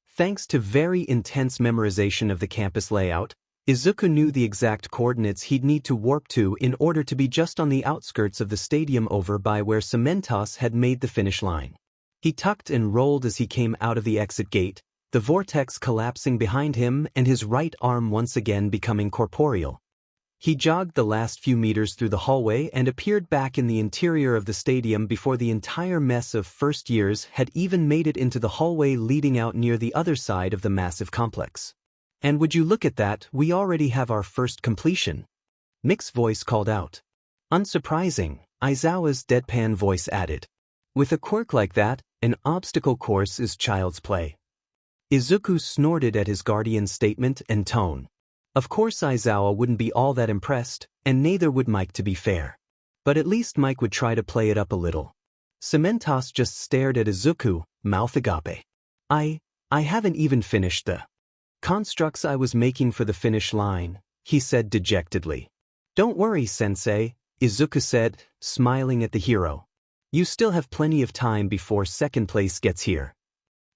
Thanks to very intense memorization of the campus layout, Izuku knew the exact coordinates he'd need to warp to in order to be just on the outskirts of the stadium over by where Cementos had made the finish line. He tucked and rolled as he came out of the exit gate, the vortex collapsing behind him and his right arm once again becoming corporeal. He jogged the last few meters through the hallway and appeared back in the interior of the stadium before the entire mess of first years had even made it into the hallway leading out near the other side of the massive complex. "And would you look at that, we already have our first completion," Mick's voice called out. "Unsurprising," Aizawa's deadpan voice added. "With a quirk like that, an obstacle course is child's play." Izuku snorted at his guardian's statement and tone. Of course Aizawa wouldn't be all that impressed, and neither would Mike to be fair. But at least Mike would try to play it up a little. Cementos just stared at Izuku, mouth agape. I haven't even finished the constructs I was making for the finish line," he said dejectedly. "Don't worry, sensei," Izuku said, smiling at the hero. "You still have plenty of time before second place gets here."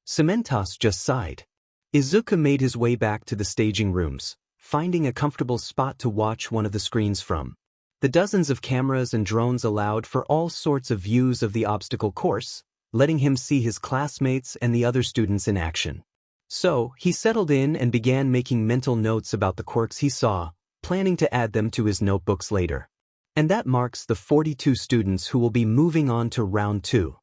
Cementos just sighed. Izuku made his way back to the staging rooms, finding a comfortable spot to watch one of the screens from. The dozens of cameras and drones allowed for all sorts of views of the obstacle course, letting him see his classmates and the other students in action. So, he settled in and began making mental notes about the quirks he saw, planning to add them to his notebooks later. And that marks the 42 students who will be moving on to round 2.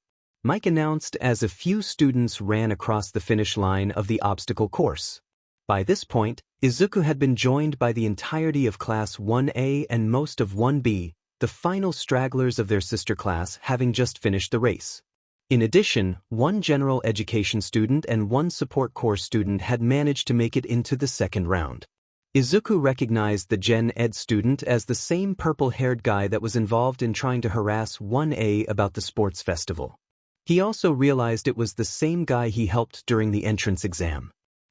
Mike announced as a few students ran across the finish line of the obstacle course. By this point, Izuku had been joined by the entirety of Class 1A and most of 1B, the final stragglers of their sister class having just finished the race. In addition, one general education student and one support course student had managed to make it into the second round. Izuku recognized the Gen Ed student as the same purple-haired guy that was involved in trying to harass 1A about the sports festival. He also realized it was the same guy he helped during the entrance exam.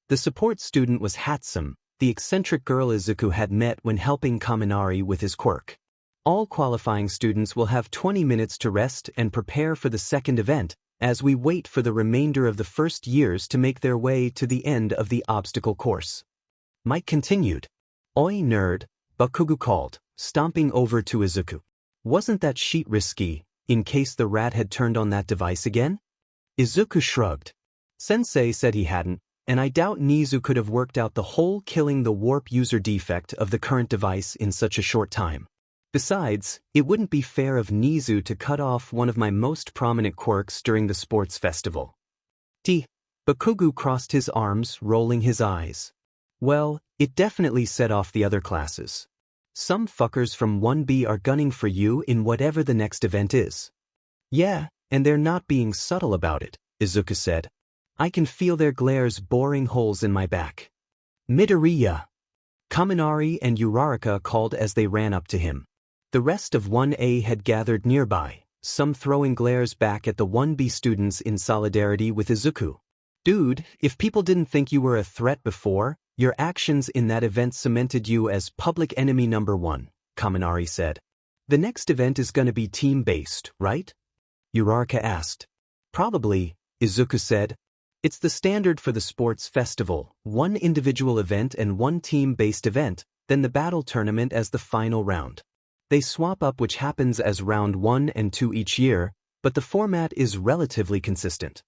The support student was Hatsum, the eccentric girl Izuku had met when helping Kaminari with his quirk. All qualifying students will have 20 minutes to rest and prepare for the second event, as we wait for the remainder of the first years to make their way to the end of the obstacle course. Mike continued. "Oi nerd," Bakugo called, stomping over to Izuku. "Wasn't that sheet risky, in case the rat had turned on that device again?" Izuku shrugged. "Sensei said he hadn't, and I doubt Nizu could have worked out the whole killing the warp user defect of the current device in such a short time. Besides, it wouldn't be fair of Nizu to cut off one of my most prominent quirks during the sports festival." Bakugo crossed his arms, rolling his eyes. "Well, it definitely set off the other classes. Some fuckers from 1B are gunning for you in whatever the next event is." "Yeah, and they're not being subtle about it," Izuku said. "I can feel their glares boring holes in my back." "Midoriya!" Kaminari and Uraraka called as they ran up to him. The rest of 1A had gathered nearby, some throwing glares back at the 1B students in solidarity with Izuku. "Dude, if people didn't think you were a threat before, your actions in that event cemented you as public enemy number 1, Kaminari said. "The next event is gonna be team-based, right?" Uraraka asked. "Probably," Izuku said. "It's the standard for the sports festival, one individual event and one team-based event, then the battle tournament as the final round. They swap up which happens as round 1 and 2 each year, but the format is relatively consistent.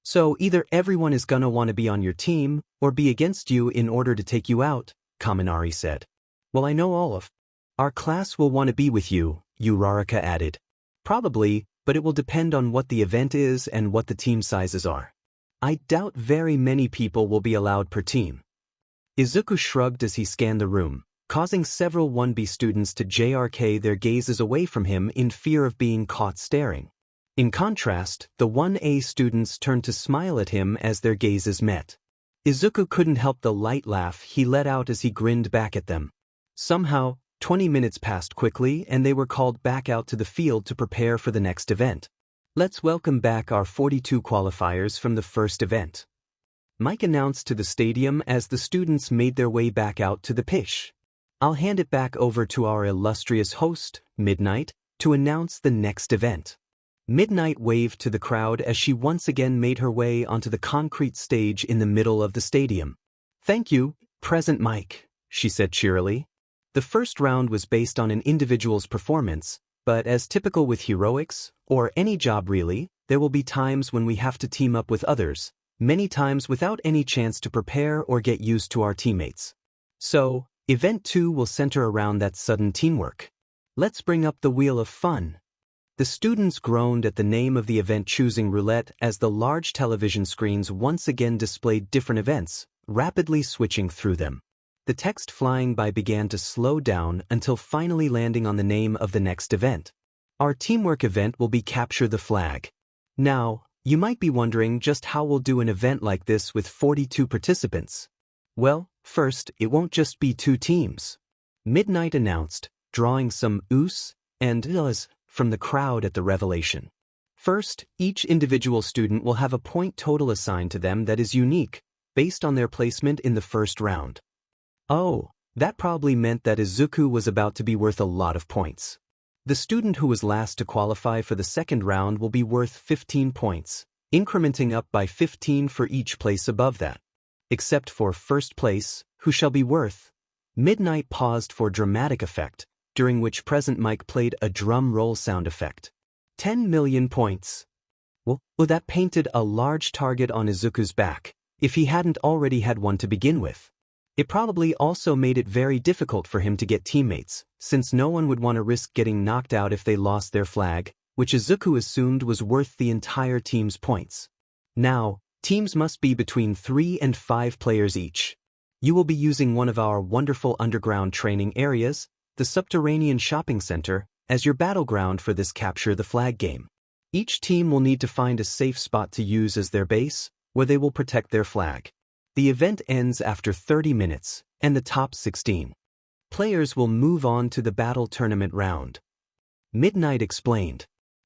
So either everyone is gonna want to be on your team, or be against you in order to take you out," Kaminari said. "Well, I know all of our class will want to be with you," Uraraka added. "Probably, but it will depend on what the event is and what the team sizes are. I doubt very many people will be allowed per team." Izuku shrugged as he scanned the room, causing several 1B students to JRK their gazes away from him in fear of being caught staring. In contrast, the 1A students turned to smile at him as their gazes met. Izuku couldn't help the light laugh he let out as he grinned back at them. Somehow, 20 minutes passed quickly and they were called back out to the field to prepare for the next event. "Let's welcome back our 42 qualifiers from the first event," Mike announced to the stadium as the students made their way back out to the pitch. "I'll hand it back over to our illustrious host, Midnight, to announce the next event." Midnight waved to the crowd as she once again made her way onto the concrete stage in the middle of the stadium. "Thank you, Present Mike," she said cheerily. The first round was based on an individual's performance, but as typical with heroics, or any job really, there will be times when we have to team up with others, many times without any chance to prepare or get used to our teammates. So, Event 2 will center around that sudden teamwork. Let's bring up the wheel of fun. The students groaned at the name of the event, choosing roulette as the large television screens once again displayed different events, rapidly switching through them. The text flying by began to slow down until finally landing on the name of the next event. Our teamwork event will be Capture the Flag. Now, you might be wondering just how we'll do an event like this with 42 participants. Well, first, it won't just be 2 teams. Midnight announced, drawing some oohs and uhs from the crowd at the revelation. First, each individual student will have a point total assigned to them that is unique, based on their placement in the first round. Oh, that probably meant that Izuku was about to be worth a lot of points. The student who was last to qualify for the second round will be worth 15 points, incrementing up by 15 for each place above that. Except for first place, who shall be worth. Midnight paused for dramatic effect, during which Present Mike played a drum roll sound effect. 10 million points. Well, that painted a large target on Izuku's back, if he hadn't already had one to begin with. It probably also made it very difficult for him to get teammates, since no one would want to risk getting knocked out if they lost their flag, which Izuku assumed was worth the entire team's points. Now, teams must be between 3 and 5 players each. You will be using one of our wonderful underground training areas, the subterranean shopping center, as your battleground for this capture the flag game. Each team will need to find a safe spot to use as their base, where they will protect their flag. The event ends after 30 minutes, and the top 16 players will move on to the battle tournament round. Midnight explained.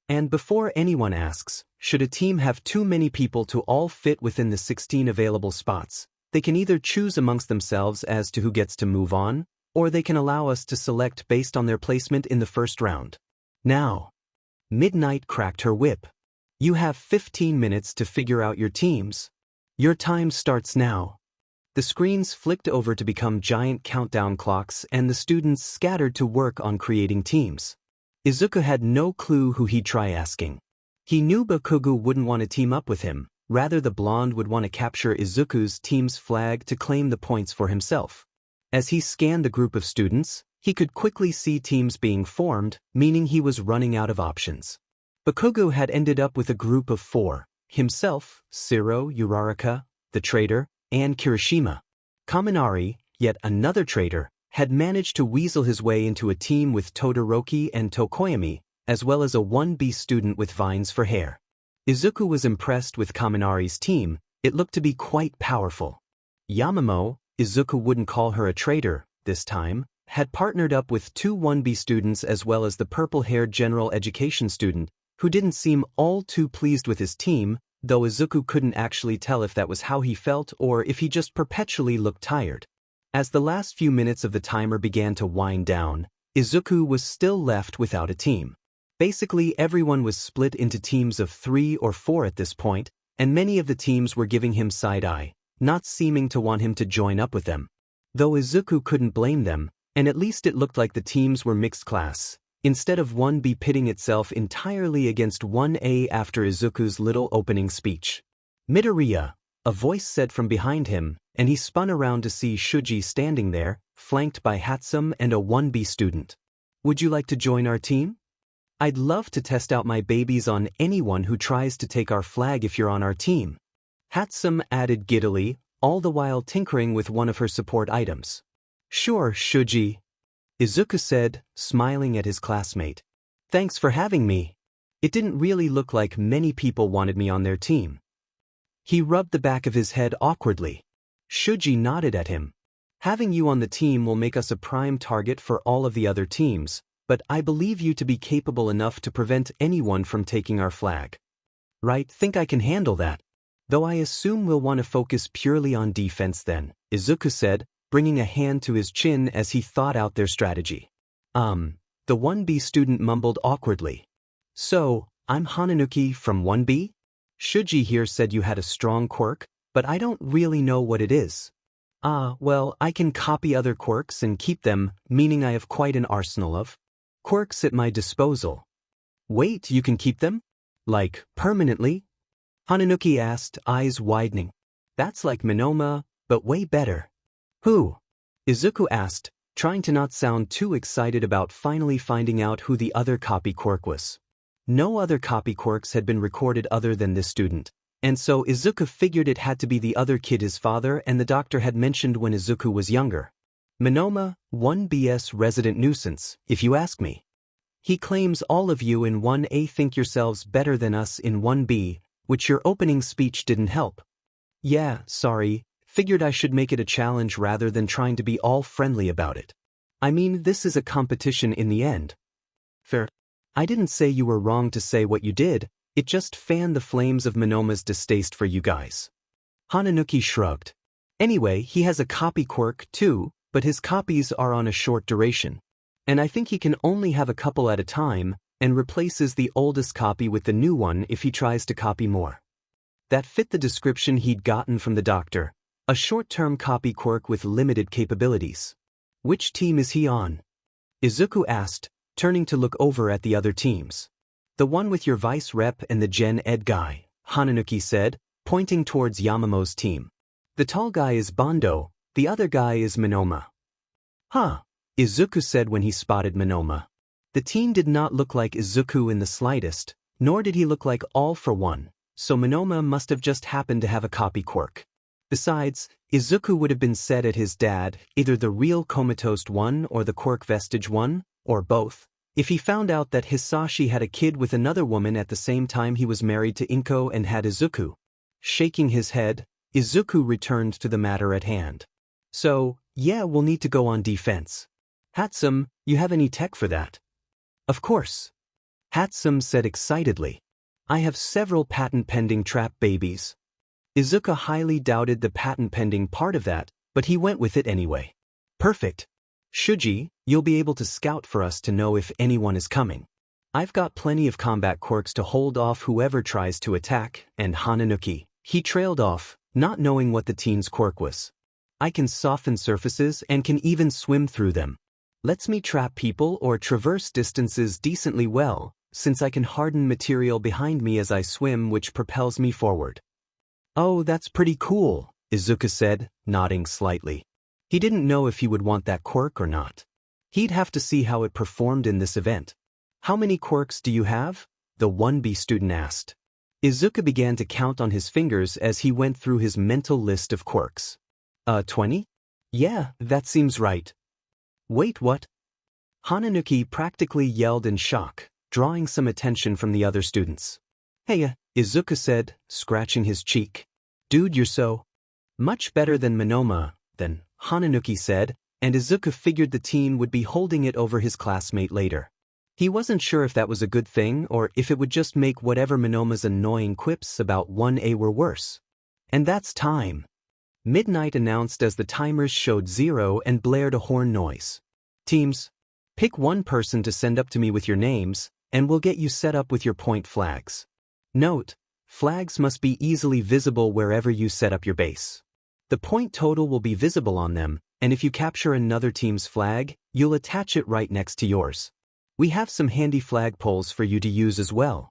And before anyone asks, should a team have too many people to all fit within the 16 available spots, they can either choose amongst themselves as to who gets to move on, or they can allow us to select based on their placement in the first round. Now, Midnight cracked her whip. You have 15 minutes to figure out your teams. Your time starts now. The screens flicked over to become giant countdown clocks and the students scattered to work on creating teams. Izuku had no clue who he'd try asking. He knew Bakugo wouldn't want to team up with him, rather the blonde would want to capture Izuku's team's flag to claim the points for himself. As he scanned the group of students, he could quickly see teams being formed, meaning he was running out of options. Bakugo had ended up with a group of 4. Himself, Shiro, Uraraka, the traitor, and Kirishima. Kaminari, yet another traitor, had managed to weasel his way into a team with Todoroki and Tokoyami, as well as a 1B student with vines for hair. Izuku was impressed with Kaminari's team, it looked to be quite powerful. Yamamo, Izuku wouldn't call her a traitor, this time, had partnered up with 2 1B students as well as the purple-haired general education student, who didn't seem all too pleased with his team, though Izuku couldn't actually tell if that was how he felt or if he just perpetually looked tired. As the last few minutes of the timer began to wind down, Izuku was still left without a team. Basically, everyone was split into teams of 3 or 4 at this point, and many of the teams were giving him side-eye, not seeming to want him to join up with them. Though Izuku couldn't blame them, and at least it looked like the teams were mixed class, instead of 1B pitting itself entirely against 1A after Izuku's little opening speech. Midoriya, a voice said from behind him, and he spun around to see Shuji standing there, flanked by Hatsum and a 1B student. Would you like to join our team? I'd love to test out my babies on anyone who tries to take our flag if you're on our team. Hatsum added giddily, all the while tinkering with one of her support items. Sure, Shuji, Izuku said, smiling at his classmate. Thanks for having me. It didn't really look like many people wanted me on their team. He rubbed the back of his head awkwardly. Shuji nodded at him. Having you on the team will make us a prime target for all of the other teams, but I believe you to be capable enough to prevent anyone from taking our flag. Right, think I can handle that. Though I assume we'll want to focus purely on defense then, Izuku said, bringing a hand to his chin as he thought out their strategy. The 1B student mumbled awkwardly. So, I'm Hananuki from 1B? Shuji here said you had a strong quirk, but I don't really know what it is. Well, I can copy other quirks and keep them, meaning I have quite an arsenal of quirks at my disposal. Wait, you can keep them? Like, permanently? Hananuki asked, eyes widening. That's like Minoma, but way better. Who? Izuku asked, trying to not sound too excited about finally finding out who the other copy quirk was. No other copy quirks had been recorded other than this student, and so Izuku figured it had to be the other kid his father and the doctor had mentioned when Izuku was younger. Minoma, 1BS resident nuisance, if you ask me. He claims all of you in 1A think yourselves better than us in 1B, which your opening speech didn't help. Yeah, sorry. Figured I should make it a challenge rather than trying to be all friendly about it. I mean, this is a competition in the end. Fair. I didn't say you were wrong to say what you did, it just fanned the flames of Minoma's distaste for you guys. Hananuki shrugged. Anyway, he has a copy quirk too, but his copies are on a short duration. And I think he can only have a couple at a time, and replaces the oldest copy with the new one if he tries to copy more. That fit the description he'd gotten from the doctor. A short-term copy quirk with limited capabilities. Which team is he on? Izuku asked, turning to look over at the other teams. The one with your vice rep and the Gen Ed guy, Hananuki said, pointing towards Yamamo's team. The tall guy is Bondo, the other guy is Monoma. Huh, Izuku said when he spotted Monoma. The teen did not look like Izuku in the slightest, nor did he look like All for One, so Monoma must have just happened to have a copy quirk. Besides, Izuku would have been said at his dad, either the real comatose one or the quirk vestige one, or both, if he found out that Hisashi had a kid with another woman at the same time he was married to Inko and had Izuku. Shaking his head, Izuku returned to the matter at hand. So, yeah, we'll need to go on defense. Hatsum, you have any tech for that? Of course. Hatsum said excitedly. I have several patent-pending trap babies. Izuku highly doubted the patent-pending part of that, but he went with it anyway. Perfect. Shuji, you'll be able to scout for us to know if anyone is coming. I've got plenty of combat quirks to hold off whoever tries to attack, and Hananuki. He trailed off, not knowing what the teen's quirk was. I can soften surfaces and can even swim through them. Lets me trap people or traverse distances decently well, since I can harden material behind me as I swim, which propels me forward. Oh, that's pretty cool, Izuku said, nodding slightly. He didn't know if he would want that quirk or not. He'd have to see how it performed in this event. How many quirks do you have? The 1B student asked. Izuku began to count on his fingers as he went through his mental list of quirks. 20? Yeah, that seems right. Wait, what? Hananuki practically yelled in shock, drawing some attention from the other students. Hey, Izuku said, scratching his cheek. Dude, you're so much better than Monoma, then, Hananuki said, and Izuku figured the teen would be holding it over his classmate later. He wasn't sure if that was a good thing or if it would just make whatever Monoma's annoying quips about 1A were worse. And that's time. Midnight announced as the timers showed 0 and blared a horn noise. Teams, pick one person to send up to me with your names, and we'll get you set up with your point flags. Note, flags must be easily visible wherever you set up your base. The point total will be visible on them, and if you capture another team's flag, you'll attach it right next to yours. We have some handy flagpoles for you to use as well.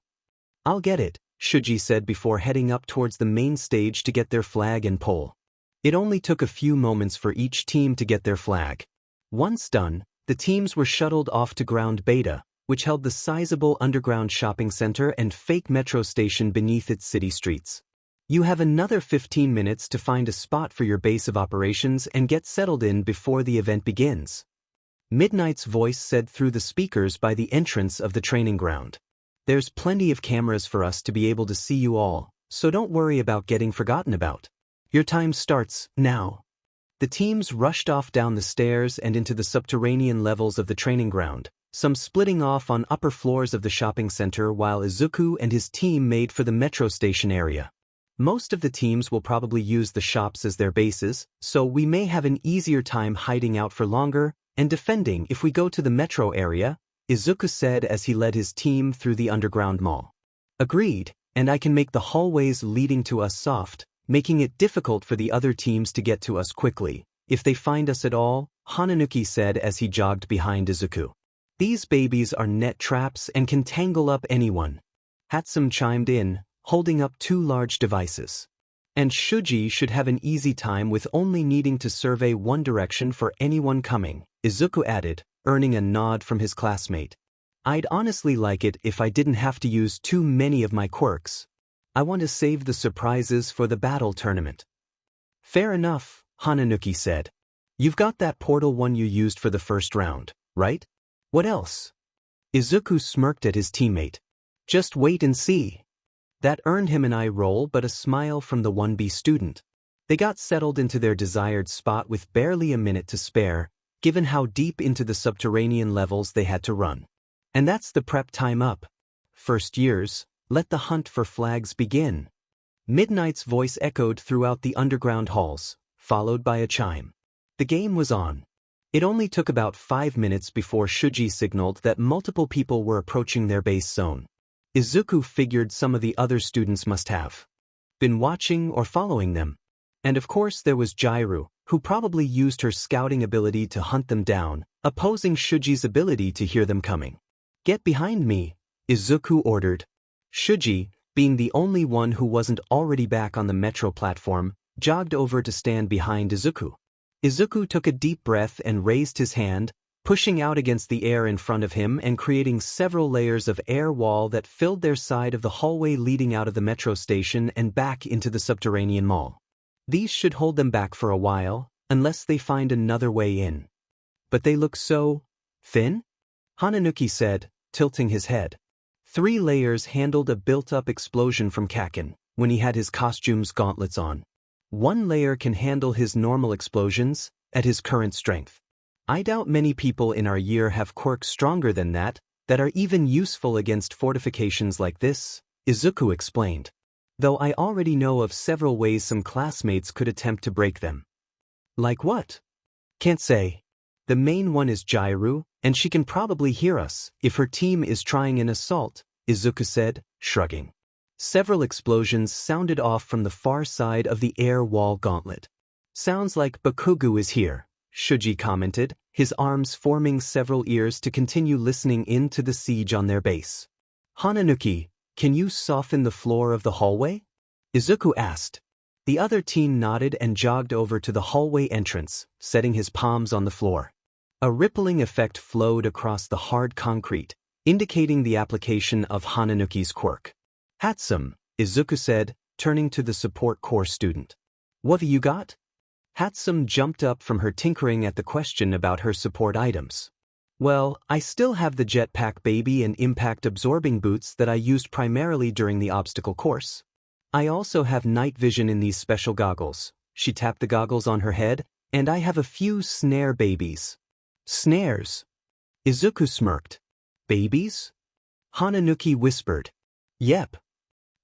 I'll get it, Shuji said before heading up towards the main stage to get their flag and pole. It only took a few moments for each team to get their flag. Once done, the teams were shuttled off to Ground Beta, which held the sizable underground shopping center and fake metro station beneath its city streets. You have another 15 minutes to find a spot for your base of operations and get settled in before the event begins. Midnight's voice said through the speakers by the entrance of the training ground. There's plenty of cameras for us to be able to see you all, so don't worry about getting forgotten about. Your time starts now. The teams rushed off down the stairs and into the subterranean levels of the training ground, some splitting off on upper floors of the shopping center while Izuku and his team made for the metro station area. Most of the teams will probably use the shops as their bases, so we may have an easier time hiding out for longer and defending if we go to the metro area, Izuku said as he led his team through the underground mall. Agreed, and I can make the hallways leading to us soft, making it difficult for the other teams to get to us quickly, if they find us at all, Hananuki said as he jogged behind Izuku. These babies are net traps and can tangle up anyone. Hatsum chimed in, holding up 2 large devices. And Shuji should have an easy time with only needing to survey one direction for anyone coming, Izuku added, earning a nod from his classmate. I'd honestly like it if I didn't have to use too many of my quirks. I want to save the surprises for the battle tournament. Fair enough, Hananuki said. You've got that portal one you used for the first round, right? What else? Izuku smirked at his teammate. Just wait and see. That earned him an eye roll but a smile from the 1B student. They got settled into their desired spot with barely a minute to spare, given how deep into the subterranean levels they had to run. And that's the prep time up. First years, let the hunt for flags begin. Midnight's voice echoed throughout the underground halls, followed by a chime. The game was on. It only took about 5 minutes before Shuji signaled that multiple people were approaching their base zone. Izuku figured some of the other students must have been watching or following them. And of course there was Jairu, who probably used her scouting ability to hunt them down, opposing Shuji's ability to hear them coming. Get behind me, Izuku ordered. Shuji, being the only one who wasn't already back on the metro platform, jogged over to stand behind Izuku. Izuku took a deep breath and raised his hand, pushing out against the air in front of him and creating several layers of air wall that filled their side of the hallway leading out of the metro station and back into the subterranean mall. These should hold them back for a while, unless they find another way in. But they look so thin? Hananuki said, tilting his head. 3 layers handled a built-up explosion from Kaken when he had his costume's gauntlets on. 1 layer can handle his normal explosions at his current strength. I doubt many people in our year have quirks stronger than that are even useful against fortifications like this, Izuku explained. Though I already know of several ways some classmates could attempt to break them. Like what? Can't say. The main one is Jairu, and she can probably hear us if her team is trying an assault, Izuku said, shrugging. Several explosions sounded off from the far side of the air wall gauntlet. Sounds like Bakugu is here, Shuji commented, his arms forming several ears to continue listening in to the siege on their base. Hananuki, can you soften the floor of the hallway? Izuku asked. The other team nodded and jogged over to the hallway entrance, setting his palms on the floor. A rippling effect flowed across the hard concrete, indicating the application of Hananuki's quirk. Hatsum, Izuku said, turning to the support corps student. What have you got? Hatsum jumped up from her tinkering at the question about her support items. Well, I still have the jetpack baby and impact-absorbing boots that I used primarily during the obstacle course. I also have night vision in these special goggles. She tapped the goggles on her head, and I have a few snare babies. Snares? Izuku smirked. Babies? Hananuki whispered. Yep.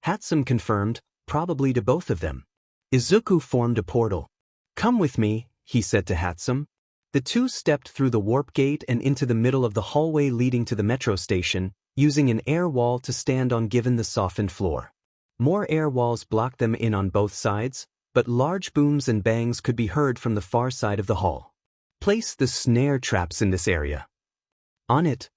Hatsum confirmed, probably to both of them. Izuku formed a portal. Come with me, he said to Hatsum. The two stepped through the warp gate and into the middle of the hallway leading to the metro station, using an air wall to stand on given the softened floor. More air walls blocked them in on both sides, but large booms and bangs could be heard from the far side of the hall. Place the snare traps in this area. On it.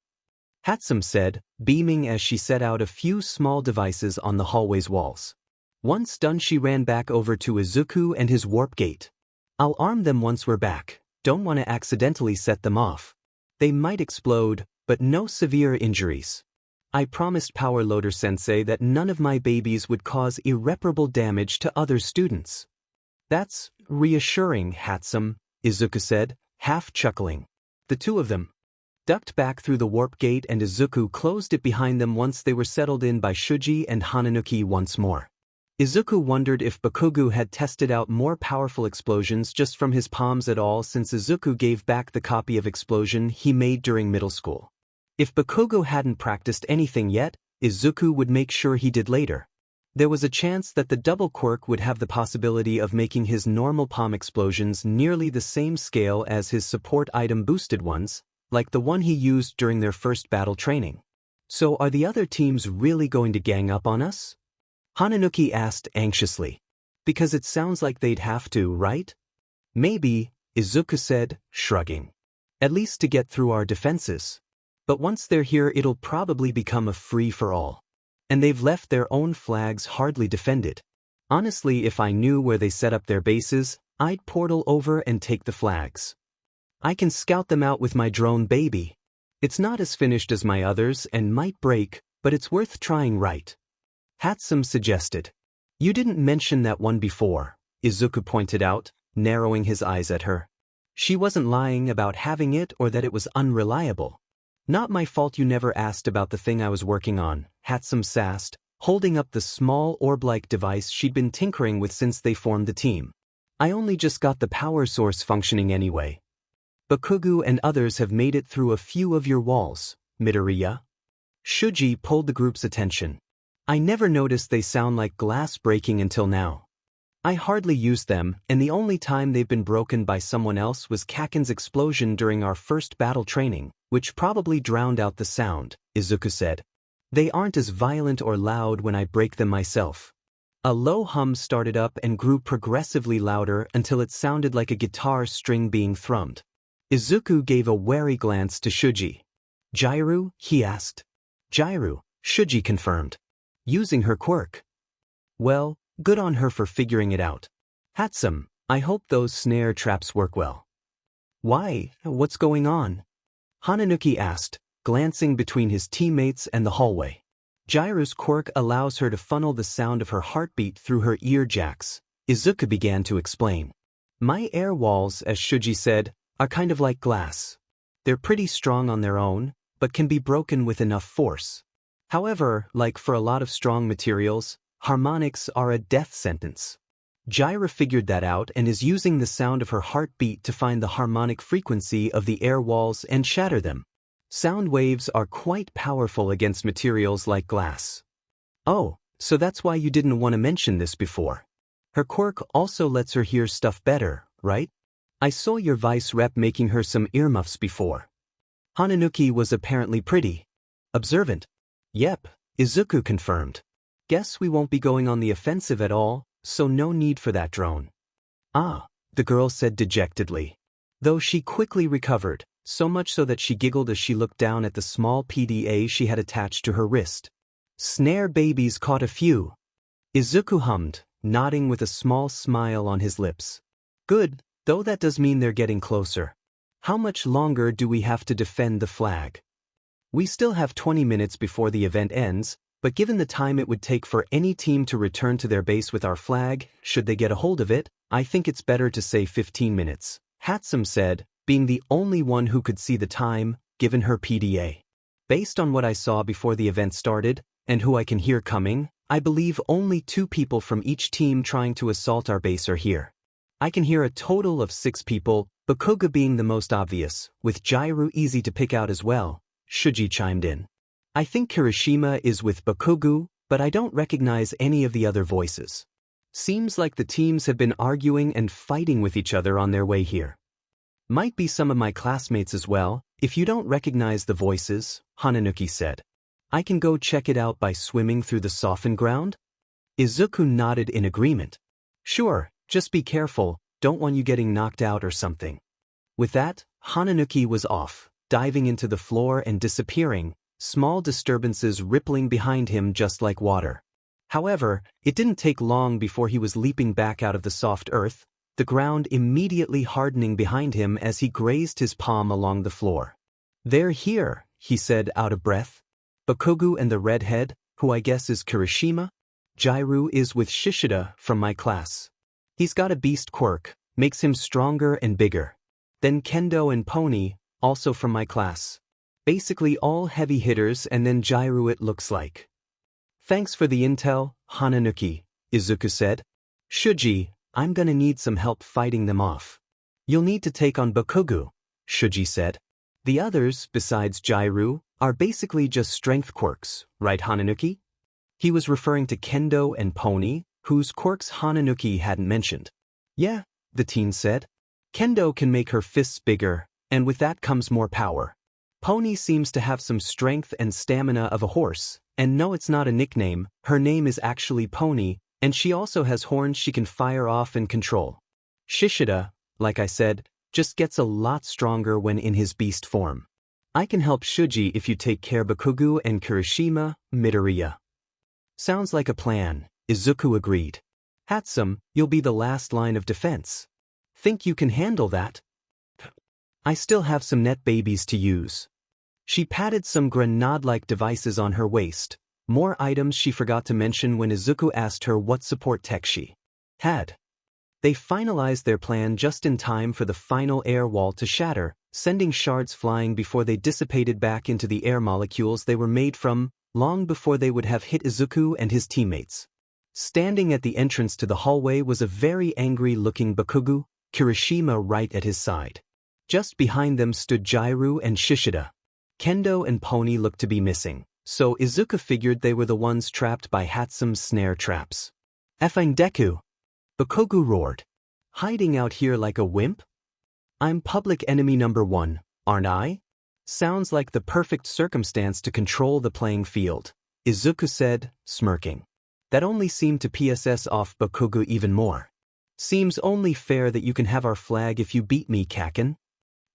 Hatsum said, beaming as she set out a few small devices on the hallway's walls. Once done, she ran back over to Izuku and his warp gate. I'll arm them once we're back. Don't want to accidentally set them off. They might explode, but no severe injuries. I promised Power Loader Sensei that none of my babies would cause irreparable damage to other students. That's reassuring, Hatsum, Izuku said, half chuckling. The two of them ducked back through the warp gate and Izuku closed it behind them once they were settled in by Shuji and Hananuki once more. Izuku wondered if Bakugu had tested out more powerful explosions just from his palms at all since Izuku gave back the copy of explosion he made during middle school. If Bakugu hadn't practiced anything yet, Izuku would make sure he did later. There was a chance that the double quirk would have the possibility of making his normal palm explosions nearly the same scale as his support item boosted ones, like the one he used during their first battle training. So are the other teams really going to gang up on us? Hananuki asked anxiously. Because it sounds like they'd have to, right? Maybe, Izuku said, shrugging. At least to get through our defenses. But once they're here it'll probably become a free-for-all. And they've left their own flags hardly defended. Honestly, if I knew where they set up their bases, I'd portal over and take the flags. I can scout them out with my drone baby. It's not as finished as my others and might break, but it's worth trying, right? Hatsum suggested. You didn't mention that one before, Izuku pointed out, narrowing his eyes at her. She wasn't lying about having it or that it was unreliable. Not my fault you never asked about the thing I was working on, Hatsum sassed, holding up the small orb-like device she'd been tinkering with since they formed the team. I only just got the power source functioning anyway. Bakugu and others have made it through a few of your walls, Midoriya. Shuji pulled the group's attention. I never noticed they sound like glass breaking until now. I hardly used them, and the only time they've been broken by someone else was Kaken's explosion during our first battle training, which probably drowned out the sound, Izuku said. They aren't as violent or loud when I break them myself. A low hum started up and grew progressively louder until it sounded like a guitar string being thrummed. Izuku gave a wary glance to Shuji. Jairu, he asked. Jairu, Shuji confirmed. Using her quirk. Well, good on her for figuring it out. Hatsum, I hope those snare traps work well. Why, what's going on? Hananuki asked, glancing between his teammates and the hallway. Jairu's quirk allows her to funnel the sound of her heartbeat through her ear jacks. Izuku began to explain. My air walls, as Shuji said, are kind of like glass. They're pretty strong on their own, but can be broken with enough force. However, like for a lot of strong materials, harmonics are a death sentence. Jaira figured that out and is using the sound of her heartbeat to find the harmonic frequency of the air walls and shatter them. Sound waves are quite powerful against materials like glass. Oh, so that's why you didn't want to mention this before. Her quirk also lets her hear stuff better, right? I saw your vice rep making her some earmuffs before. Hananuki was apparently pretty observant. Yep, Izuku confirmed. Guess we won't be going on the offensive at all, so no need for that drone. Ah, the girl said dejectedly. Though she quickly recovered, so much so that she giggled as she looked down at the small PDA she had attached to her wrist. Snare babies caught a few. Izuku hummed, nodding with a small smile on his lips. Good, though that does mean they're getting closer. How much longer do we have to defend the flag? We still have 20 minutes before the event ends, but given the time it would take for any team to return to their base with our flag, should they get a hold of it, I think it's better to say 15 minutes, Hatsum said, being the only one who could see the time, given her PDA. Based on what I saw before the event started, and who I can hear coming, I believe only 2 people from each team trying to assault our base are here. I can hear a total of 6 people, Bakuga being the most obvious, with Jairu easy to pick out as well, Shuji chimed in. I think Kirishima is with Bakugu, but I don't recognize any of the other voices. Seems like the teams have been arguing and fighting with each other on their way here. Might be some of my classmates as well, if you don't recognize the voices, Hananuki said. I can go check it out by swimming through the softened ground? Izuku nodded in agreement. Sure, just be careful, don't want you getting knocked out or something. With that, Hananuki was off, diving into the floor and disappearing, small disturbances rippling behind him just like water. However, it didn't take long before he was leaping back out of the soft earth, the ground immediately hardening behind him as he grazed his palm along the floor. They're here, he said out of breath. Bakugu and the redhead, who I guess is Kirishima? Jairu is with Shishida from my class. He's got a beast quirk, makes him stronger and bigger. Then Kendo and Pony, also from my class. Basically all heavy hitters and then Jairu it looks like. Thanks for the intel, Hananuki, Izuku said. Shuji, I'm gonna need some help fighting them off. You'll need to take on Bakugu, Shuji said. The others, besides Jairu, are basically just strength quirks, right Hananuki? He was referring to Kendo and Pony, whose quirks Hananuki hadn't mentioned. Yeah, the teen said. Kendo can make her fists bigger, and with that comes more power. Pony seems to have some strength and stamina of a horse, and no, it's not a nickname, her name is actually Pony, and she also has horns she can fire off and control. Shishida, like I said, just gets a lot stronger when in his beast form. I can help Shuji if you take care Bakugu and Kirishima, Midoriya. Sounds like a plan, Izuku agreed. Hatsum, you'll be the last line of defense. Think you can handle that? I still have some net babies to use. She patted some grenade-like devices on her waist, more items she forgot to mention when Izuku asked her what support tech she had. They finalized their plan just in time for the final air wall to shatter, sending shards flying before they dissipated back into the air molecules they were made from, long before they would have hit Izuku and his teammates. Standing at the entrance to the hallway was a very angry-looking Bakugu, Kirishima right at his side. Just behind them stood Jairu and Shishida. Kendo and Pony looked to be missing, so Izuku figured they were the ones trapped by Hatsum's snare traps. Effing Deku! Bakugu roared. Hiding out here like a wimp? I'm public enemy number 1, aren't I? Sounds like the perfect circumstance to control the playing field, Izuku said, smirking. That only seemed to PSS off Bakugu even more. Seems only fair that you can have our flag if you beat me, Kaken.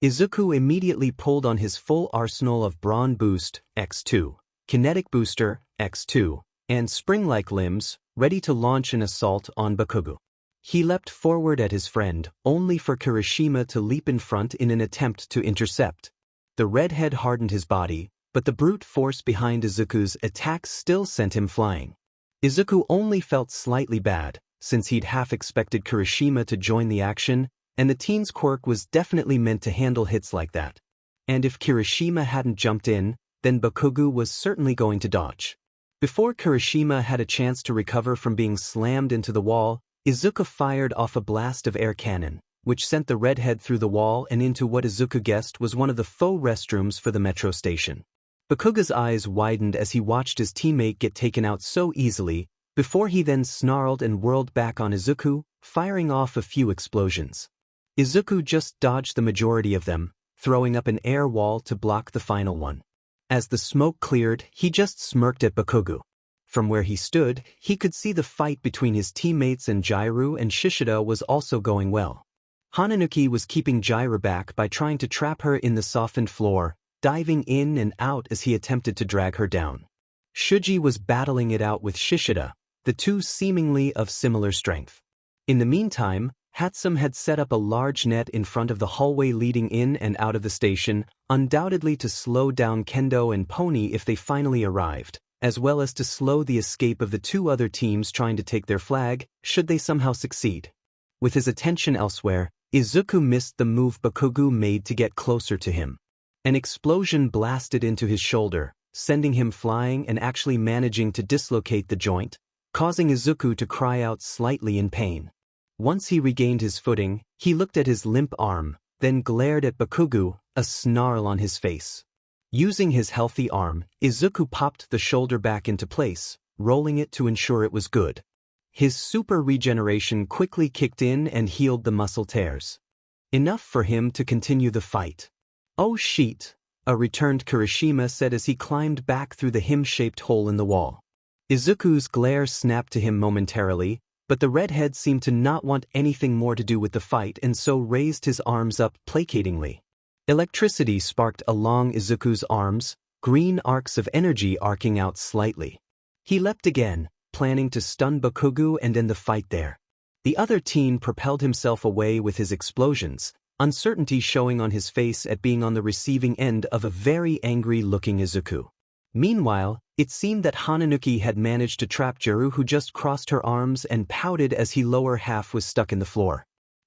Izuku immediately pulled on his full arsenal of Brawn Boost, X2, kinetic booster, X2, and spring-like limbs, ready to launch an assault on Bakugo. He leapt forward at his friend, only for Kirishima to leap in front in an attempt to intercept. The redhead hardened his body, but the brute force behind Izuku's attack still sent him flying. Izuku only felt slightly bad, since he'd half expected Kirishima to join the action, and the teen's quirk was definitely meant to handle hits like that. And if Kirishima hadn't jumped in, then Bakugo was certainly going to dodge. Before Kirishima had a chance to recover from being slammed into the wall, Izuku fired off a blast of air cannon, which sent the redhead through the wall and into what Izuku guessed was one of the faux restrooms for the metro station. Bakugo's eyes widened as he watched his teammate get taken out so easily, before he then snarled and whirled back on Izuku, firing off a few explosions. Izuku just dodged the majority of them, throwing up an air wall to block the final one. As the smoke cleared, he just smirked at Bakugo. From where he stood, he could see the fight between his teammates, and Jiraiya and Shishida was also going well. Hananuki was keeping Jiraiya back by trying to trap her in the softened floor, diving in and out as he attempted to drag her down. Shuji was battling it out with Shishida, the two seemingly of similar strength. In the meantime, Hatsum had set up a large net in front of the hallway leading in and out of the station, undoubtedly to slow down Kendo and Pony if they finally arrived, as well as to slow the escape of the two other teams trying to take their flag, should they somehow succeed. With his attention elsewhere, Izuku missed the move Bakugo made to get closer to him. An explosion blasted into his shoulder, sending him flying and actually managing to dislocate the joint, causing Izuku to cry out slightly in pain. Once he regained his footing, he looked at his limp arm, then glared at Bakugo, a snarl on his face. Using his healthy arm, Izuku popped the shoulder back into place, rolling it to ensure it was good. His super regeneration quickly kicked in and healed the muscle tears. Enough for him to continue the fight. "Oh shit," a returned Kirishima said as he climbed back through the him-shaped hole in the wall. Izuku's glare snapped to him momentarily, but the redhead seemed to not want anything more to do with the fight and so raised his arms up placatingly. Electricity sparked along Izuku's arms, green arcs of energy arcing out slightly. He leapt again, planning to stun Bakugo and end the fight there. The other teen propelled himself away with his explosions, uncertainty showing on his face at being on the receiving end of a very angry-looking Izuku. Meanwhile, it seemed that Hananuki had managed to trap Jiru, who just crossed her arms and pouted as his lower half was stuck in the floor.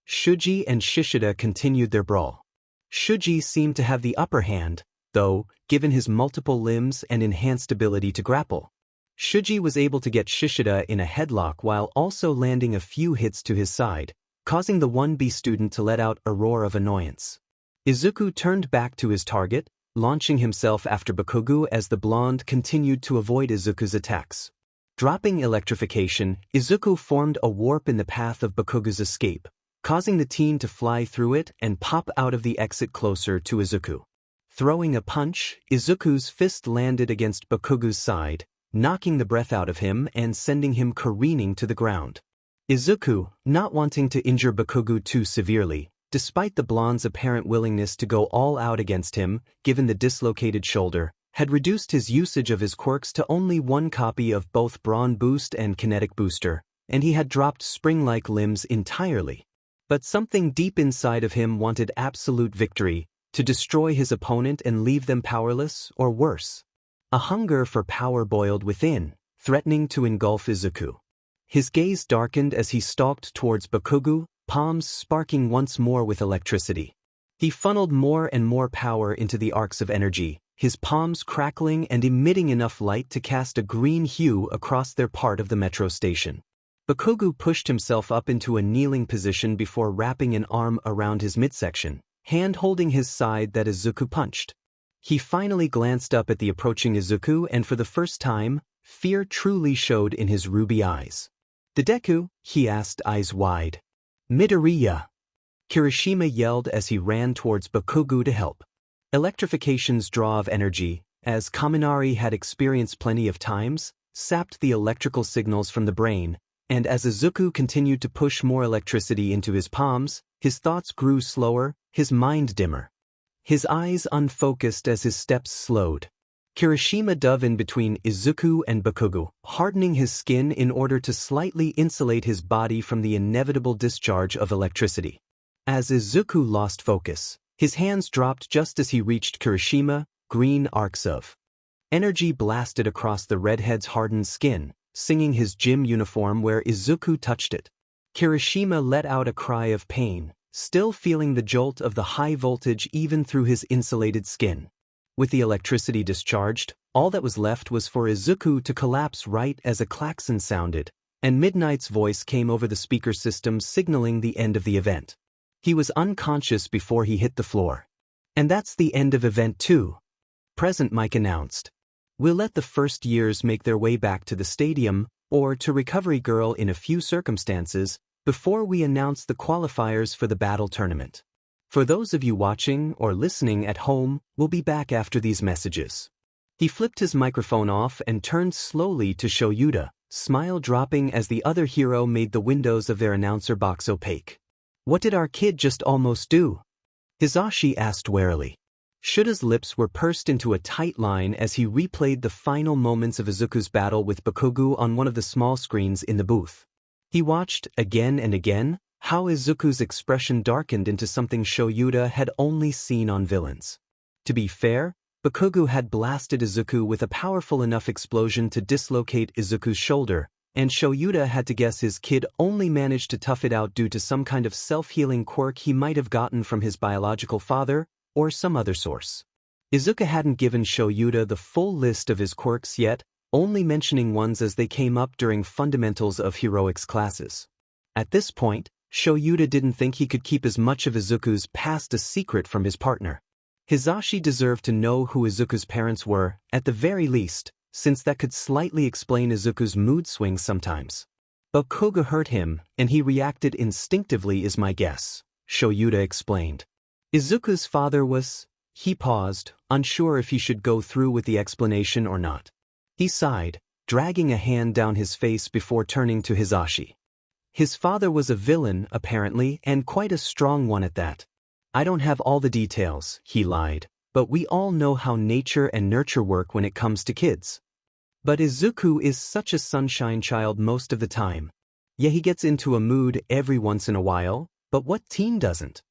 Shuji and Shishida continued their brawl. Shuji seemed to have the upper hand, though, given his multiple limbs and enhanced ability to grapple. Shuji was able to get Shishida in a headlock while also landing a few hits to his side, causing the 1B student to let out a roar of annoyance. Izuku turned back to his target, launching himself after Bakugo as the blonde continued to avoid Izuku's attacks. Dropping electrification, Izuku formed a warp in the path of Bakugo's escape, causing the teen to fly through it and pop out of the exit closer to Izuku. Throwing a punch, Izuku's fist landed against Bakugo's side, knocking the breath out of him and sending him careening to the ground. Izuku, not wanting to injure Bakugo too severely, despite the blonde's apparent willingness to go all out against him, given the dislocated shoulder, had reduced his usage of his quirks to only one copy of both Brawn Boost and Kinetic Booster, and he had dropped spring-like limbs entirely. But something deep inside of him wanted absolute victory, to destroy his opponent and leave them powerless, or worse. A hunger for power boiled within, threatening to engulf Izuku. His gaze darkened as he stalked towards Bakugo, palms sparking once more with electricity. He funneled more and more power into the arcs of energy, his palms crackling and emitting enough light to cast a green hue across their part of the metro station. Bakugo pushed himself up into a kneeling position before wrapping an arm around his midsection, hand holding his side that Izuku punched. He finally glanced up at the approaching Izuku and for the first time, fear truly showed in his ruby eyes. "The Deku?" he asked, eyes wide. "Midoriya!" Kirishima yelled as he ran towards Bakugo to help. Electrification's draw of energy, as Kaminari had experienced plenty of times, sapped the electrical signals from the brain, and as Izuku continued to push more electricity into his palms, his thoughts grew slower, his mind dimmer. His eyes unfocused as his steps slowed. Kirishima dove in between Izuku and Bakugo, hardening his skin in order to slightly insulate his body from the inevitable discharge of electricity. As Izuku lost focus, his hands dropped just as he reached Kirishima. Green arcs of energy blasted across the redhead's hardened skin, singing his gym uniform where Izuku touched it. Kirishima let out a cry of pain, still feeling the jolt of the high voltage even through his insulated skin. With the electricity discharged, all that was left was for Izuku to collapse right as a klaxon sounded, and Midnight's voice came over the speaker system signaling the end of the event. He was unconscious before he hit the floor. And that's the end of Event 2. Present Mike announced. We'll let the first years make their way back to the stadium, or to Recovery Girl in a few circumstances, before we announce the qualifiers for the battle tournament. For those of you watching or listening at home, we'll be back after these messages. He flipped his microphone off and turned slowly to show Yuta, smile dropping as the other hero made the windows of their announcer box opaque. What did our kid just almost do? Hisashi asked warily. Shuta's lips were pursed into a tight line as he replayed the final moments of Izuku's battle with Bakugo on one of the small screens in the booth. He watched, again and again, how Izuku's expression darkened into something Yuta had only seen on villains. To be fair, Bakugo had blasted Izuku with a powerful enough explosion to dislocate Izuku's shoulder, and Yuta had to guess his kid only managed to tough it out due to some kind of self-healing quirk he might have gotten from his biological father, or some other source. Izuku hadn't given Yuta the full list of his quirks yet, only mentioning ones as they came up during Fundamentals of Heroics classes. At this point, Yuta didn't think he could keep as much of Izuku's past a secret from his partner. Hisashi deserved to know who Izuku's parents were, at the very least, since that could slightly explain Izuku's mood swings sometimes. Bakugo hurt him, and he reacted instinctively is my guess, Yuta explained. Izuku's father was... He paused, unsure if he should go through with the explanation or not. He sighed, dragging a hand down his face before turning to Hisashi. His father was a villain, apparently, and quite a strong one at that. I don't have all the details, he lied, but we all know how nature and nurture work when it comes to kids. But Izuku is such a sunshine child most of the time. Yeah, he gets into a mood every once in a while, but what teen doesn't?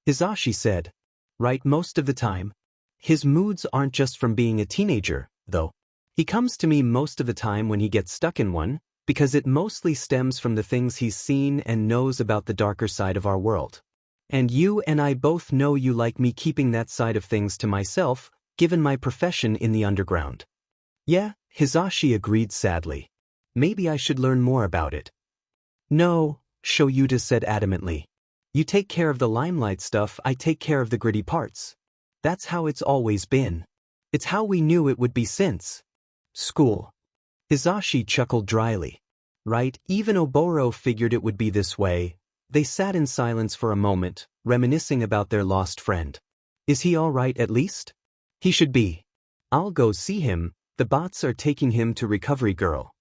Hisashi said. Right, most of the time. His moods aren't just from being a teenager, though. He comes to me most of the time when he gets stuck in one, because it mostly stems from the things he's seen and knows about the darker side of our world. And you and I both know you like me keeping that side of things to myself, given my profession in the underground. Yeah, Hisashi agreed sadly. Maybe I should learn more about it. No, Yuta said adamantly. You take care of the limelight stuff, I take care of the gritty parts. That's how it's always been. It's how we knew it would be since school. Hisashi chuckled dryly. Right, even Oboro figured it would be this way. They sat in silence for a moment, reminiscing about their lost friend. Is he all right at least? He should be. I'll go see him, the bots are taking him to Recovery Girl.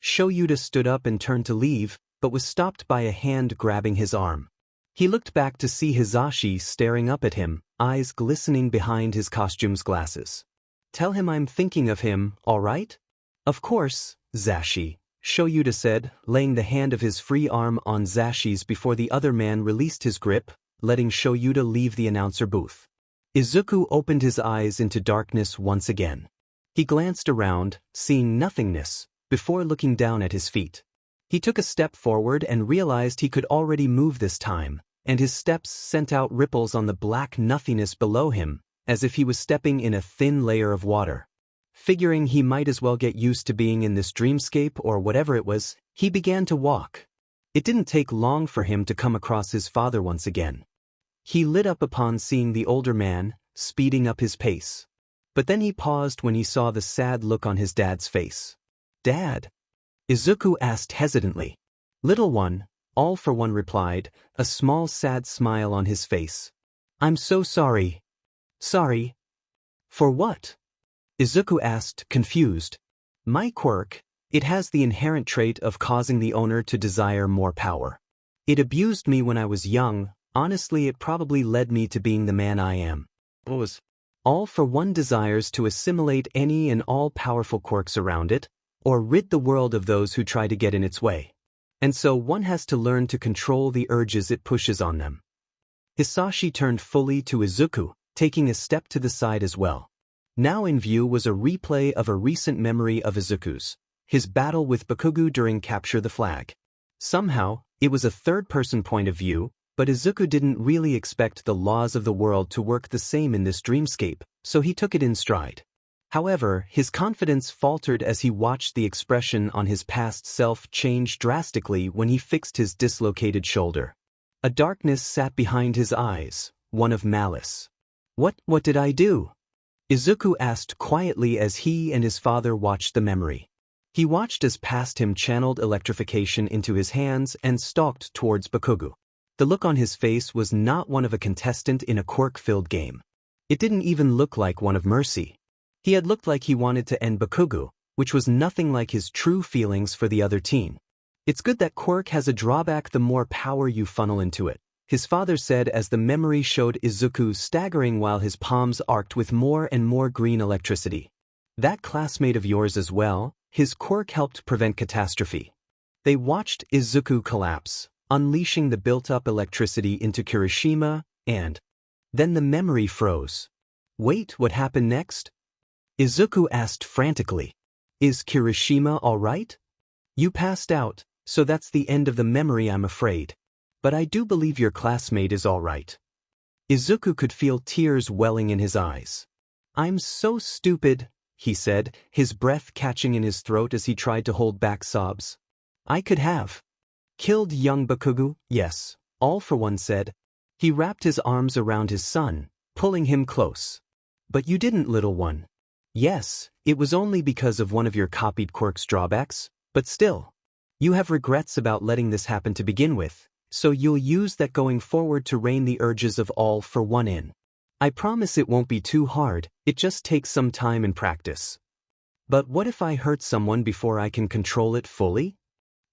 Yuta stood up and turned to leave, but was stopped by a hand grabbing his arm. He looked back to see Hisashi staring up at him, eyes glistening behind his costume's glasses. Tell him I'm thinking of him, all right? Of course, Zashi, Yuta said, laying the hand of his free arm on Zashi's before the other man released his grip, letting Yuta leave the announcer booth. Izuku opened his eyes into darkness once again. He glanced around, seeing nothingness, before looking down at his feet. He took a step forward and realized he could already move this time, and his steps sent out ripples on the black nothingness below him, as if he was stepping in a thin layer of water. Figuring he might as well get used to being in this dreamscape or whatever it was, he began to walk. It didn't take long for him to come across his father once again. He lit up upon seeing the older man, speeding up his pace. But then he paused when he saw the sad look on his dad's face. Dad? Izuku asked hesitantly. Little one, All for One replied, a small sad smile on his face. I'm so sorry. Sorry? For what? Izuku asked, confused. My quirk, it has the inherent trait of causing the owner to desire more power. It abused me when I was young, honestly it probably led me to being the man I am. All for One desires to assimilate any and all powerful quirks around it, or rid the world of those who try to get in its way. And so one has to learn to control the urges it pushes on them. Hisashi turned fully to Izuku, taking a step to the side as well. Now in view was a replay of a recent memory of Izuku's, his battle with Bakugo during Capture the Flag. Somehow, it was a third-person point of view, but Izuku didn't really expect the laws of the world to work the same in this dreamscape, so he took it in stride. However, his confidence faltered as he watched the expression on his past self change drastically when he fixed his dislocated shoulder. A darkness sat behind his eyes, one of malice. What did I do?" Izuku asked quietly as he and his father watched the memory. He watched as past him channeled electrification into his hands and stalked towards Bakugo. The look on his face was not one of a contestant in a quirk-filled game. It didn't even look like one of mercy. He had looked like he wanted to end Bakugo, which was nothing like his true feelings for the other teen. "It's good that quirk has a drawback the more power you funnel into it," his father said as the memory showed Izuku staggering while his palms arced with more and more green electricity. "That classmate of yours as well, his quirk helped prevent catastrophe." They watched Izuku collapse, unleashing the built-up electricity into Kirishima, and then the memory froze. "Wait, what happened next?" Izuku asked frantically. "Is Kirishima all right?" "You passed out, so that's the end of the memory, I'm afraid. But I do believe your classmate is all right." Izuku could feel tears welling in his eyes. "I'm so stupid," he said, his breath catching in his throat as he tried to hold back sobs. "I could have killed young Bakugo, yes," All for One said. He wrapped his arms around his son, pulling him close. "But you didn't, little one." "Yes, it was only because of one of your copied quirk's drawbacks, but still. You have regrets about letting this happen to begin with, so you'll use that going forward to rein the urges of All for One in. I promise it won't be too hard, it just takes some time and practice." "But what if I hurt someone before I can control it fully?"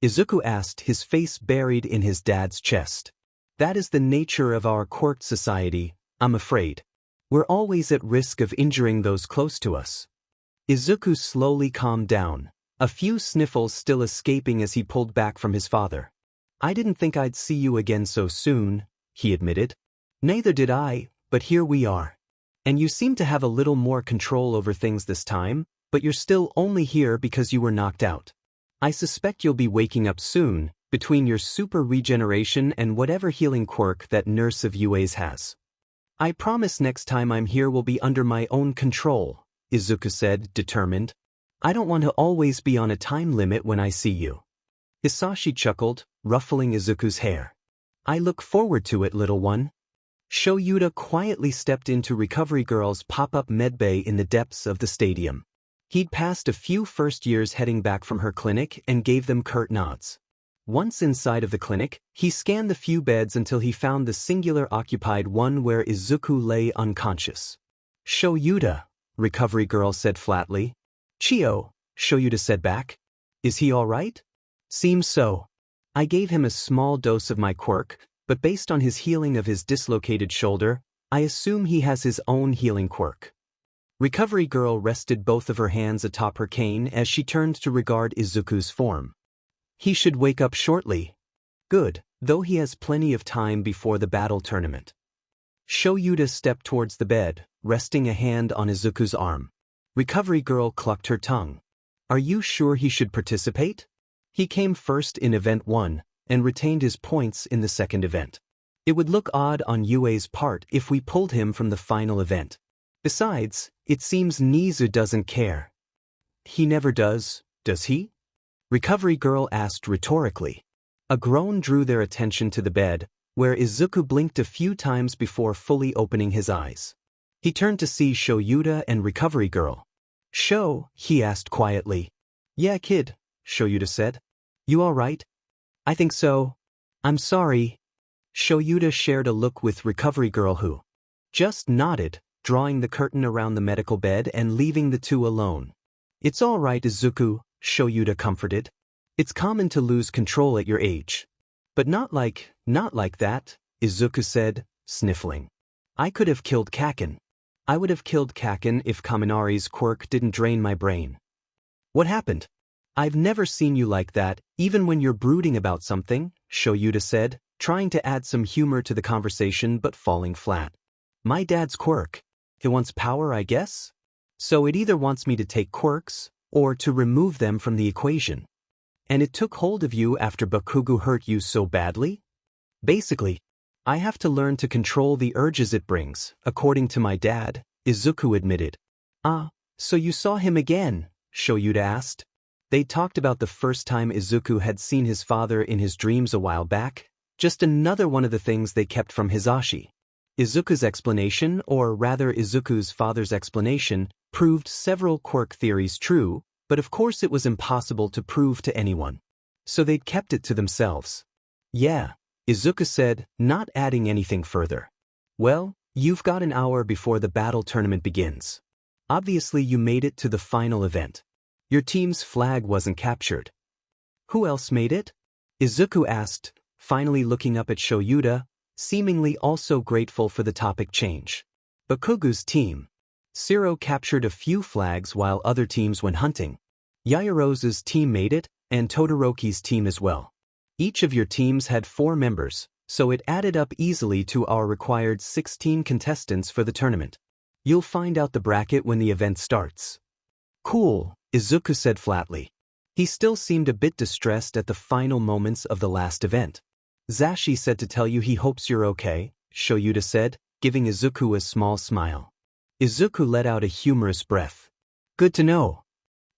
Izuku asked, his face buried in his dad's chest. "That is the nature of our quirked society, I'm afraid. We're always at risk of injuring those close to us." Izuku slowly calmed down, a few sniffles still escaping as he pulled back from his father. "I didn't think I'd see you again so soon," he admitted. "Neither did I, but here we are. And you seem to have a little more control over things this time, but you're still only here because you were knocked out. I suspect you'll be waking up soon, between your super regeneration and whatever healing quirk that Nurse of UA's has. I promise next time I'm here will be under my own control," Izuku said, determined. "I don't want to always be on a time limit when I see you." Hisashi chuckled, ruffling Izuku's hair. "I look forward to it, little one." Shoyuta quietly stepped into Recovery Girl's pop-up medbay in the depths of the stadium. He'd passed a few first years heading back from her clinic and gave them curt nods. Once inside of the clinic, he scanned the few beds until he found the singular occupied one where Izuku lay unconscious. "Shoyuta," Recovery Girl said flatly. "Chio," Shoyuta said back. "Is he all right?" "Seems so. I gave him a small dose of my quirk, but based on his healing of his dislocated shoulder, I assume he has his own healing quirk." Recovery Girl rested both of her hands atop her cane as she turned to regard Izuku's form. "He should wake up shortly. Good, though he has plenty of time before the battle tournament." Shoyuta stepped towards the bed, resting a hand on Izuku's arm. Recovery Girl clucked her tongue. "Are you sure he should participate? He came first in Event 1, and retained his points in the second event. It would look odd on UA's part if we pulled him from the final event. Besides, it seems Nizu doesn't care." "He never does he?" Recovery Girl asked rhetorically. A groan drew their attention to the bed, where Izuku blinked a few times before fully opening his eyes. He turned to see Shoyuta and Recovery Girl. "Sho," he asked quietly. "Yeah, kid," Shoyuta said. "You all right?" "I think so. I'm sorry." Shoyuta shared a look with Recovery Girl who just nodded, drawing the curtain around the medical bed and leaving the two alone. "It's all right, Izuku," Shoyuta comforted. "It's common to lose control at your age. But not like that," Izuku said, sniffling. "I could have killed Kaken. I would have killed Kaken if Kaminari's quirk didn't drain my brain. What happened? I've never seen you like that, even when you're brooding about something, Shoyuta said, trying to add some humor to the conversation but falling flat. My dad's quirk. It wants power, I guess? So it either wants me to take quirks, or to remove them from the equation. And it took hold of you after Bakugo hurt you so badly? Basically, I have to learn to control the urges it brings, according to my dad, Izuku admitted. Ah, so you saw him again, Shoyuta asked. They talked about the first time Izuku had seen his father in his dreams a while back, just another one of the things they kept from Hisashi. Izuku's explanation, or rather Izuku's father's explanation, proved several quirk theories true, but of course it was impossible to prove to anyone. So they'd kept it to themselves. Yeah, Izuku said, not adding anything further. Well, you've got an hour before the battle tournament begins. Obviously you made it to the final event. Your team's flag wasn't captured. Who else made it? Izuku asked, finally looking up at Shoyuta, seemingly also grateful for the topic change. Bakugo's team. Shiro captured a few flags while other teams went hunting. Yaoyorozu's team made it, and Todoroki's team as well. Each of your teams had 4 members, so it added up easily to our required 16 contestants for the tournament. You'll find out the bracket when the event starts. Cool, Izuku said flatly. He still seemed a bit distressed at the final moments of the last event. Zashi said to tell you he hopes you're okay, Shoyuta said, giving Izuku a small smile. Izuku let out a humorous breath. Good to know.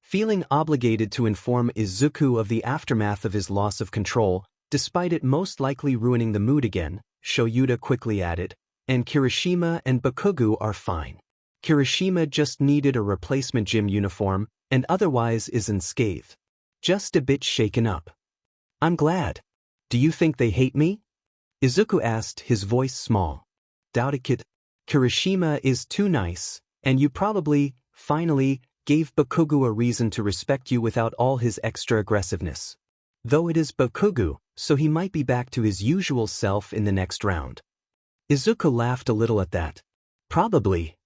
Feeling obligated to inform Izuku of the aftermath of his loss of control, despite it most likely ruining the mood again, Shoyuta quickly added, and Kirishima and Bakugo are fine. Kirishima just needed a replacement gym uniform, and otherwise is unscathed. Just a bit shaken up. I'm glad. Do you think they hate me? Izuku asked, his voice small. Doubt it, kid. Kirishima is too nice, and you probably, finally, gave Bakugo a reason to respect you without all his extra aggressiveness. Though it is Bakugo, so he might be back to his usual self in the next round. Izuku laughed a little at that. Probably.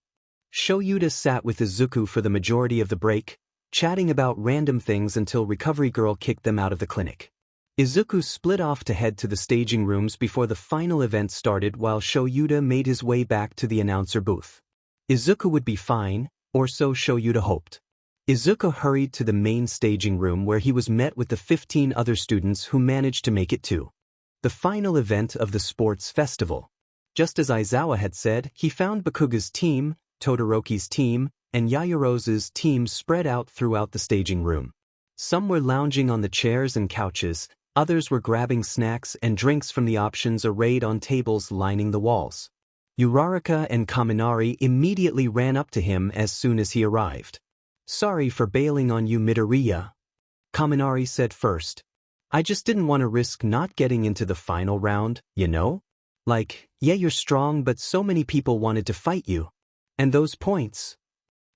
Shoyuta sat with Izuku for the majority of the break, chatting about random things until Recovery Girl kicked them out of the clinic. Izuku split off to head to the staging rooms before the final event started while Shoyuta made his way back to the announcer booth. Izuku would be fine, or so Shoyuta hoped. Izuku hurried to the main staging room where he was met with the 15 other students who managed to make it to the final event of the sports festival. Just as Aizawa had said, he found Bakugo's team, Todoroki's team, and Yaoyorozu's team spread out throughout the staging room. Some were lounging on the chairs and couches, others were grabbing snacks and drinks from the options arrayed on tables lining the walls. Uraraka and Kaminari immediately ran up to him as soon as he arrived. Sorry for bailing on you, Midoriya, Kaminari said first. I just didn't want to risk not getting into the final round, you know? Like, yeah, you're strong, but so many people wanted to fight you. And those points.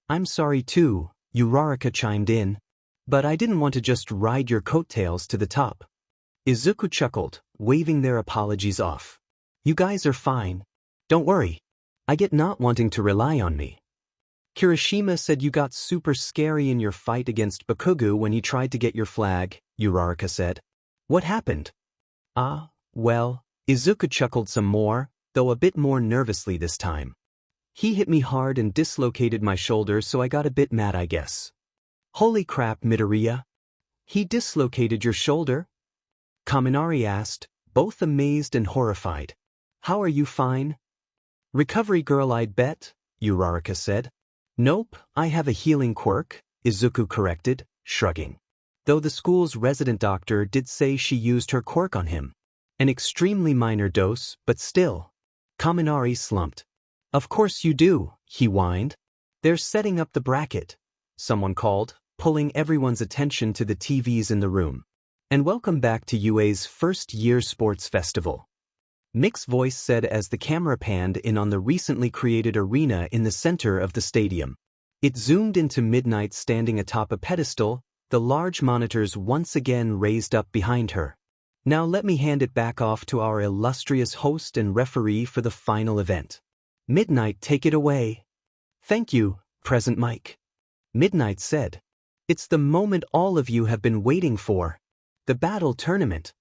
I'm sorry too, Uraraka chimed in. But I didn't want to just ride your coattails to the top. Izuku chuckled, waving their apologies off. You guys are fine. Don't worry. I get not wanting to rely on me. Kirishima said you got super scary in your fight against Bakugo when he tried to get your flag, Uraraka said. What happened? Well, Izuku chuckled some more, though a bit more nervously this time. He hit me hard and dislocated my shoulder, so I got a bit mad, I guess. Holy crap, Midoriya. He dislocated your shoulder? Kaminari asked, both amazed and horrified. How are you fine? Recovery girl, I'd bet, Uraraka said. Nope, I have a healing quirk, Izuku corrected, shrugging. Though the school's resident doctor did say she used her quirk on him. An extremely minor dose, but still. Kaminari slumped. Of course you do, he whined. They're setting up the bracket, someone called, pulling everyone's attention to the TVs in the room. And welcome back to UA's first-year sports festival. Mick's voice said as the camera panned in on the recently created arena in the center of the stadium. It zoomed into Midnight standing atop a pedestal, the large monitors once again raised up behind her. Now let me hand it back off to our illustrious host and referee for the final event. Midnight, take it away. Thank you, Present Mike. Midnight said. It's the moment all of you have been waiting for. The battle tournament.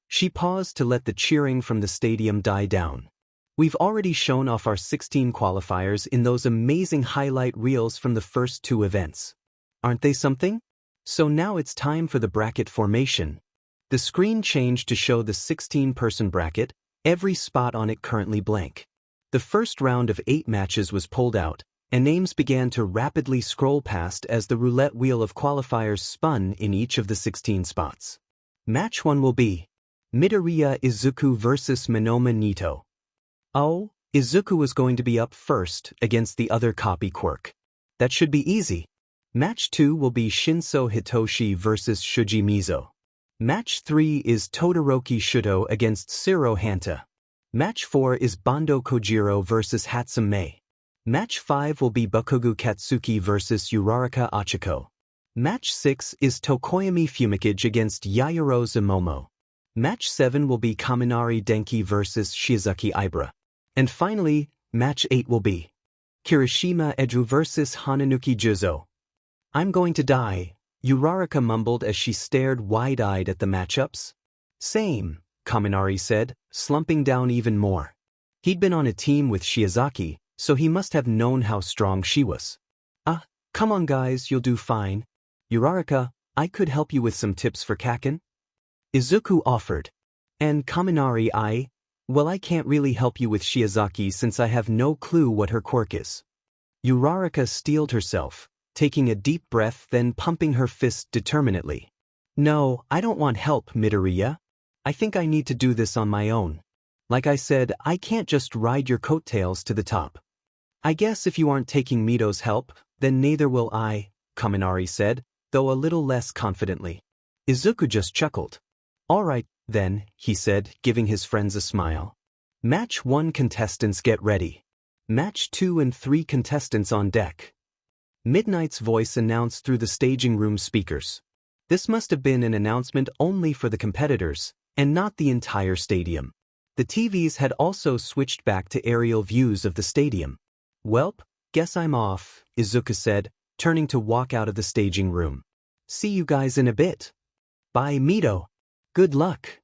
She paused to let the cheering from the stadium die down. We've already shown off our 16 qualifiers in those amazing highlight reels from the first 2 events. Aren't they something? So now it's time for the bracket formation. The screen changed to show the 16-person bracket, every spot on it currently blank. The first round of 8 matches was pulled out, and names began to rapidly scroll past as the roulette wheel of qualifiers spun in each of the 16 spots. Match 1 will be Midoriya Izuku vs Minoma Nito. Oh, Izuku was going to be up first against the other copy quirk. That should be easy. Match 2 will be Shinso Hitoshi vs Shuji Mizo. Match 3 is Todoroki Shudo against Siro Hanta. Match 4 is Bondo Kojiro vs Hatsume. Match 5 will be Bakugu Katsuki vs Uraraka Achiko. Match 6 is Tokoyami Fumikage against Yayoro Zumomo. Match 7 will be Kaminari Denki vs Shizuki Ibra. And finally, Match 8 will be Kirishima Eju vs Hananuki Juzo. I'm going to die, Uraraka mumbled as she stared wide-eyed at the matchups. Same, Kaminari said, slumping down even more. He'd been on a team with Shiozaki, so he must have known how strong she was. Come on guys, you'll do fine. Uraraka, I could help you with some tips for Kaken? Izuku offered. And Kaminari, well, I can't really help you with Shiozaki since I have no clue what her quirk is. Uraraka steeled herself, taking a deep breath then pumping her fist determinedly. No, I don't want help, Midoriya. I think I need to do this on my own. Like I said, I can't just ride your coattails to the top. I guess if you aren't taking Mito's help, then neither will I, Kaminari said, though a little less confidently. Izuku just chuckled. All right, then, he said, giving his friends a smile. Match 1 contestants get ready. Match 2 and 3 contestants on deck. Midnight's voice announced through the staging room speakers. This must have been an announcement only for the competitors, and not the entire stadium. The TVs had also switched back to aerial views of the stadium. Welp, guess I'm off, Izuku said, turning to walk out of the staging room. See you guys in a bit. Bye, Mito. Good luck.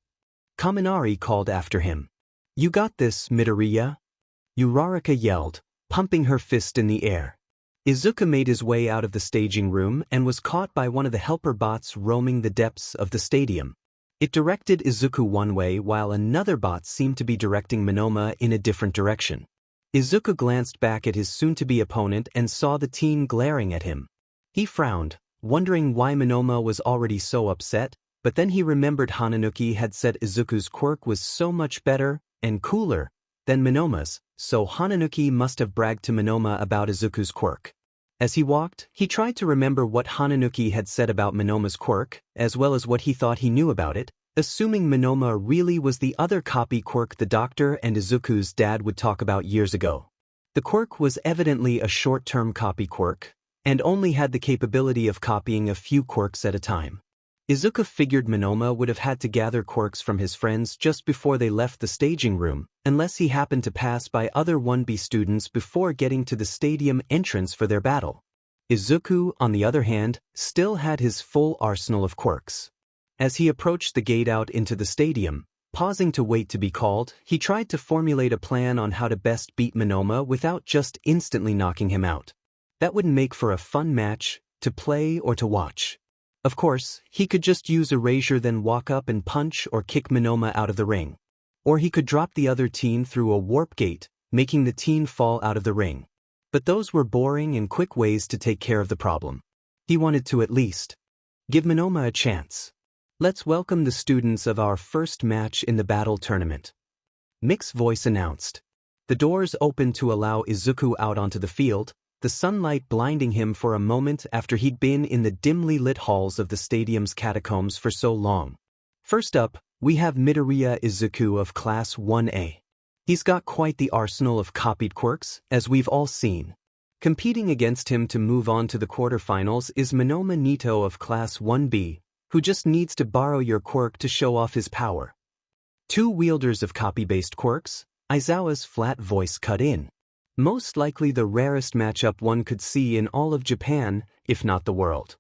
Kaminari called after him. You got this, Midoriya. Uraraka yelled, pumping her fist in the air. Izuku made his way out of the staging room and was caught by one of the helper bots roaming the depths of the stadium. It directed Izuku one way while another bot seemed to be directing Minoma in a different direction. Izuku glanced back at his soon-to-be opponent and saw the team glaring at him. He frowned, wondering why Minoma was already so upset, but then he remembered Hananuki had said Izuku's quirk was so much better and cooler than Minoma's, so Hananuki must have bragged to Minoma about Izuku's quirk. As he walked, he tried to remember what Hananuki had said about Minoma's quirk, as well as what he thought he knew about it, assuming Minoma really was the other copy quirk the doctor and Izuku's dad would talk about years ago. The quirk was evidently a short-term copy quirk, and only had the capability of copying a few quirks at a time. Izuku figured Minoma would have had to gather quirks from his friends just before they left the staging room, unless he happened to pass by other 1B students before getting to the stadium entrance for their battle. Izuku, on the other hand, still had his full arsenal of quirks. As he approached the gate out into the stadium, pausing to wait to be called, he tried to formulate a plan on how to best beat Minoma without just instantly knocking him out. That wouldn't make for a fun match, to play or to watch. Of course, he could just use Erasure then walk up and punch or kick Minoma out of the ring. Or he could drop the other teen through a warp gate, making the teen fall out of the ring. But those were boring and quick ways to take care of the problem. He wanted to at least give Minoma a chance. Let's welcome the students of our first match in the battle tournament. Mick's voice announced. The doors opened to allow Izuku out onto the field, the sunlight blinding him for a moment after he'd been in the dimly lit halls of the stadium's catacombs for so long. First up, we have Midoriya Izuku of Class 1A. He's got quite the arsenal of copied quirks, as we've all seen. Competing against him to move on to the quarterfinals is Minoma Nito of Class 1B, who just needs to borrow your quirk to show off his power. Two wielders of copy-based quirks, Aizawa's flat voice cut in. Most likely the rarest matchup one could see in all of Japan, if not the world.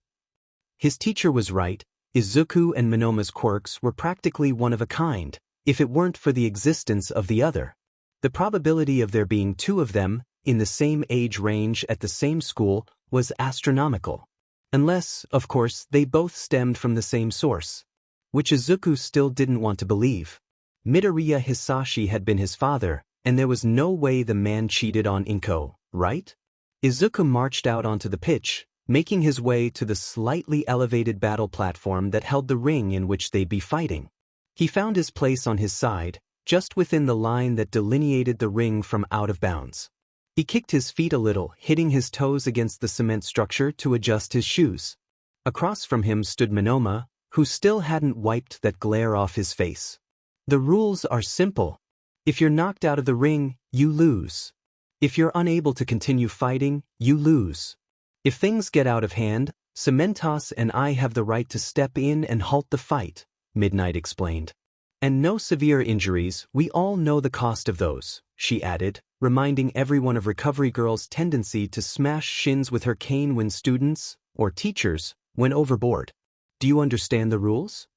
His teacher was right, Izuku and Minoma's quirks were practically one of a kind, if it weren't for the existence of the other. The probability of there being two of them, in the same age range at the same school, was astronomical. Unless, of course, they both stemmed from the same source. Which Izuku still didn't want to believe. Midoriya Hisashi had been his father, and there was no way the man cheated on Inko, right? Izuku marched out onto the pitch, making his way to the slightly elevated battle platform that held the ring in which they'd be fighting. He found his place on his side, just within the line that delineated the ring from out of bounds. He kicked his feet a little, hitting his toes against the cement structure to adjust his shoes. Across from him stood Minoma, who still hadn't wiped that glare off his face. The rules are simple. If you're knocked out of the ring, you lose. If you're unable to continue fighting, you lose. If things get out of hand, Cementos and I have the right to step in and halt the fight, Midnight explained. And no severe injuries, we all know the cost of those, she added, reminding everyone of Recovery Girl's tendency to smash shins with her cane when students, or teachers, went overboard. Do you understand the rules?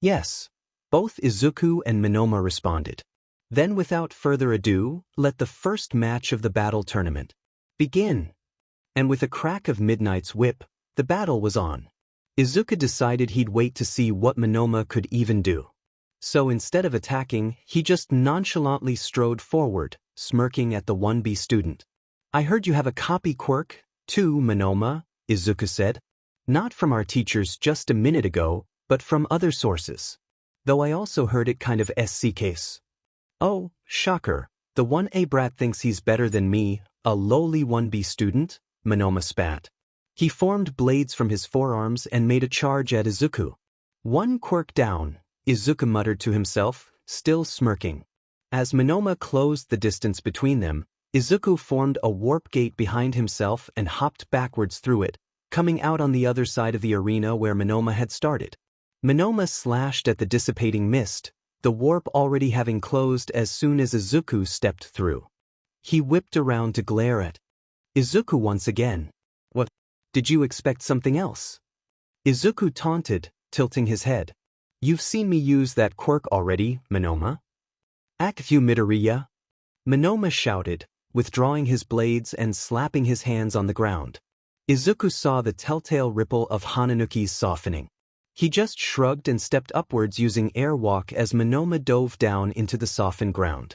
Yes. Both Izuku and Minoma responded. Then without further ado, let the first match of the battle tournament begin. And with a crack of Midnight's whip, the battle was on. Izuku decided he'd wait to see what Minoma could even do. So instead of attacking, he just nonchalantly strode forward, smirking at the 1B student. I heard you have a copy quirk, too, Minoma, Izuku said. Not from our teachers just a minute ago, but from other sources. Though I also heard it kind of SC case. Oh, shocker, the 1A brat thinks he's better than me, a lowly 1B student, Minoma spat. He formed blades from his forearms and made a charge at Izuku. One quirk down, Izuku muttered to himself, still smirking. As Minoma closed the distance between them, Izuku formed a warp gate behind himself and hopped backwards through it, coming out on the other side of the arena where Minoma had started. Minoma slashed at the dissipating mist, the warp already having closed as soon as Izuku stepped through. He whipped around to glare at Izuku once again. What? Did you expect something else? Izuku taunted, tilting his head. You've seen me use that quirk already, Minoma. Act you Midoriya. Minoma shouted, withdrawing his blades and slapping his hands on the ground. Izuku saw the telltale ripple of Hananuki's softening. He just shrugged and stepped upwards using airwalk as Minoma dove down into the softened ground.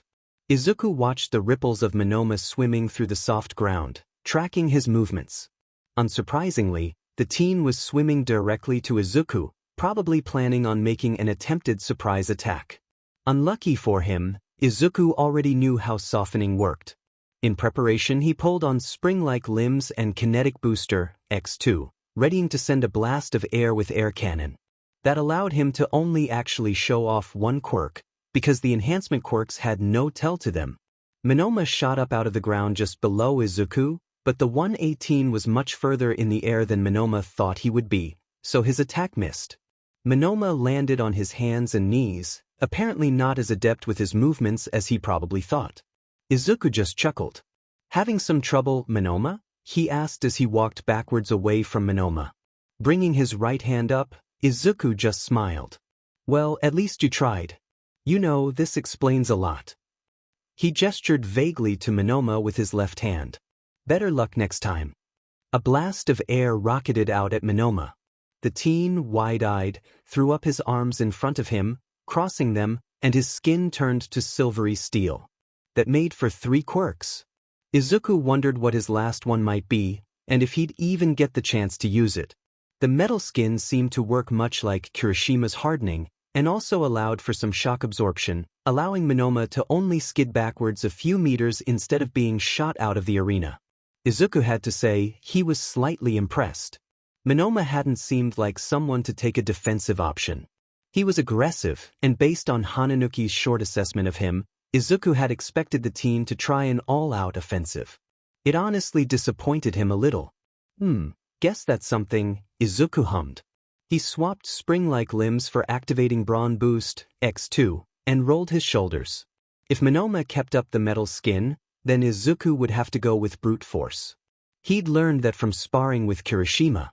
Izuku watched the ripples of Minoma swimming through the soft ground, tracking his movements. Unsurprisingly, the teen was swimming directly to Izuku, probably planning on making an attempted surprise attack. Unlucky for him, Izuku already knew how softening worked. In preparation, he pulled on spring-like limbs and kinetic booster, X2, readying to send a blast of air with air cannon. That allowed him to only actually show off one quirk, because the enhancement quirks had no tell to them. Minoma shot up out of the ground just below Izuku, but the 118 was much further in the air than Minoma thought he would be, so his attack missed. Minoma landed on his hands and knees, apparently not as adept with his movements as he probably thought. Izuku just chuckled. Having some trouble, Minoma? He asked as he walked backwards away from Minoma. Bringing his right hand up, Izuku just smiled. Well, at least you tried. You know, this explains a lot. He gestured vaguely to Minoma with his left hand. Better luck next time. A blast of air rocketed out at Minoma. The teen, wide-eyed, threw up his arms in front of him, crossing them, and his skin turned to silvery steel. That made for 3 quirks. Izuku wondered what his last one might be, and if he'd even get the chance to use it. The metal skin seemed to work much like Kirishima's hardening, and also allowed for some shock absorption, allowing Minoma to only skid backwards a few meters instead of being shot out of the arena. Izuku had to say he was slightly impressed. Minoma hadn't seemed like someone to take a defensive option. He was aggressive, and based on Hananuki's short assessment of him, Izuku had expected the teen to try an all-out offensive. It honestly disappointed him a little. Guess that's something, Izuku hummed. He swapped spring-like limbs for activating Brawn Boost, X2, and rolled his shoulders. If Minoma kept up the metal skin, then Izuku would have to go with brute force. He'd learned that from sparring with Kirishima.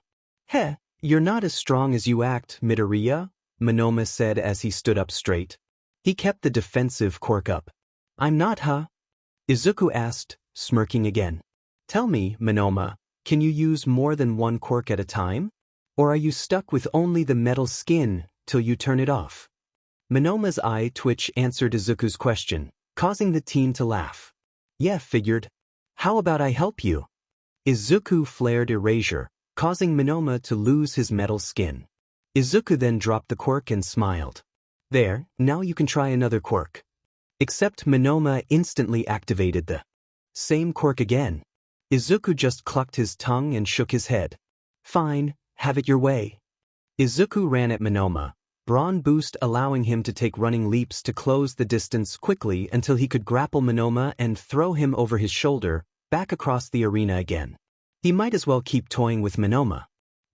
Heh, you're not as strong as you act, Midoriya, Monoma said as he stood up straight. He kept the defensive quirk up. I'm not, huh? Izuku asked, smirking again. Tell me, Monoma, can you use more than one quirk at a time? Or are you stuck with only the metal skin till you turn it off? Monoma's eye twitch answered Izuku's question, causing the teen to laugh. Yeah, figured. How about I help you? Izuku flared erasure, causing Monoma to lose his metal skin. Izuku then dropped the quirk and smiled. There, now you can try another quirk. Except Monoma instantly activated the same quirk again. Izuku just clucked his tongue and shook his head. Fine, have it your way. Izuku ran at Monoma, brawn boost allowing him to take running leaps to close the distance quickly until he could grapple Monoma and throw him over his shoulder, back across the arena again. He might as well keep toying with Monoma.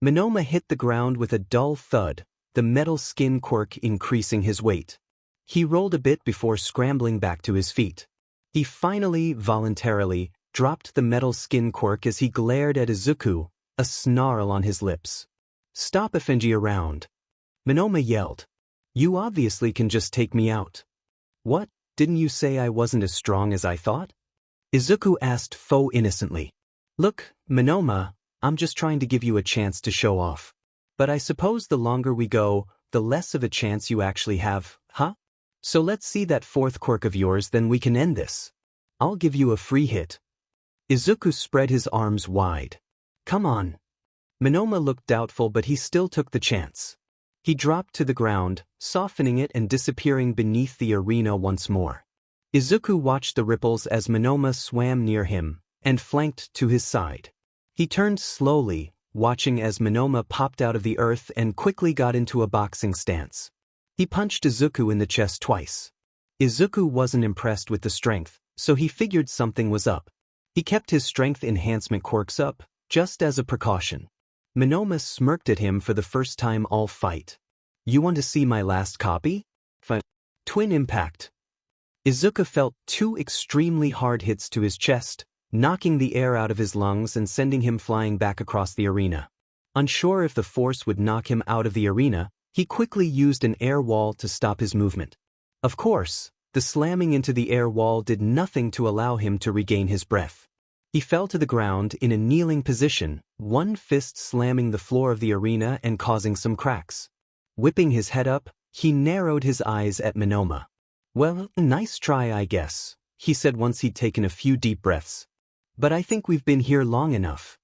Monoma hit the ground with a dull thud, the metal skin quirk increasing his weight. He rolled a bit before scrambling back to his feet. He finally, voluntarily, dropped the metal skin quirk as he glared at Izuku, a snarl on his lips. Stop offending around. Monoma yelled. You obviously can just take me out. What, didn't you say I wasn't as strong as I thought? Izuku asked faux innocently. Look, Monoma, I'm just trying to give you a chance to show off. But I suppose the longer we go, the less of a chance you actually have, huh? So let's see that fourth quirk of yours, then we can end this. I'll give you a free hit. Izuku spread his arms wide. Come on. Monoma looked doubtful, but he still took the chance. He dropped to the ground, softening it and disappearing beneath the arena once more. Izuku watched the ripples as Monoma swam near him and flanked to his side. He turned slowly, watching as Monoma popped out of the earth and quickly got into a boxing stance. He punched Izuku in the chest twice. Izuku wasn't impressed with the strength, so he figured something was up. He kept his strength enhancement quirks up, just as a precaution. Monoma smirked at him for the first time all fight. You want to see my last copy? Fine. Twin impact. Izuku felt two extremely hard hits to his chest, knocking the air out of his lungs and sending him flying back across the arena. Unsure if the force would knock him out of the arena, he quickly used an air wall to stop his movement. Of course, the slamming into the air wall did nothing to allow him to regain his breath. He fell to the ground in a kneeling position, one fist slamming the floor of the arena and causing some cracks. Whipping his head up, he narrowed his eyes at Monoma. Well, nice try, I guess, he said once he'd taken a few deep breaths. But I think we've been here long enough.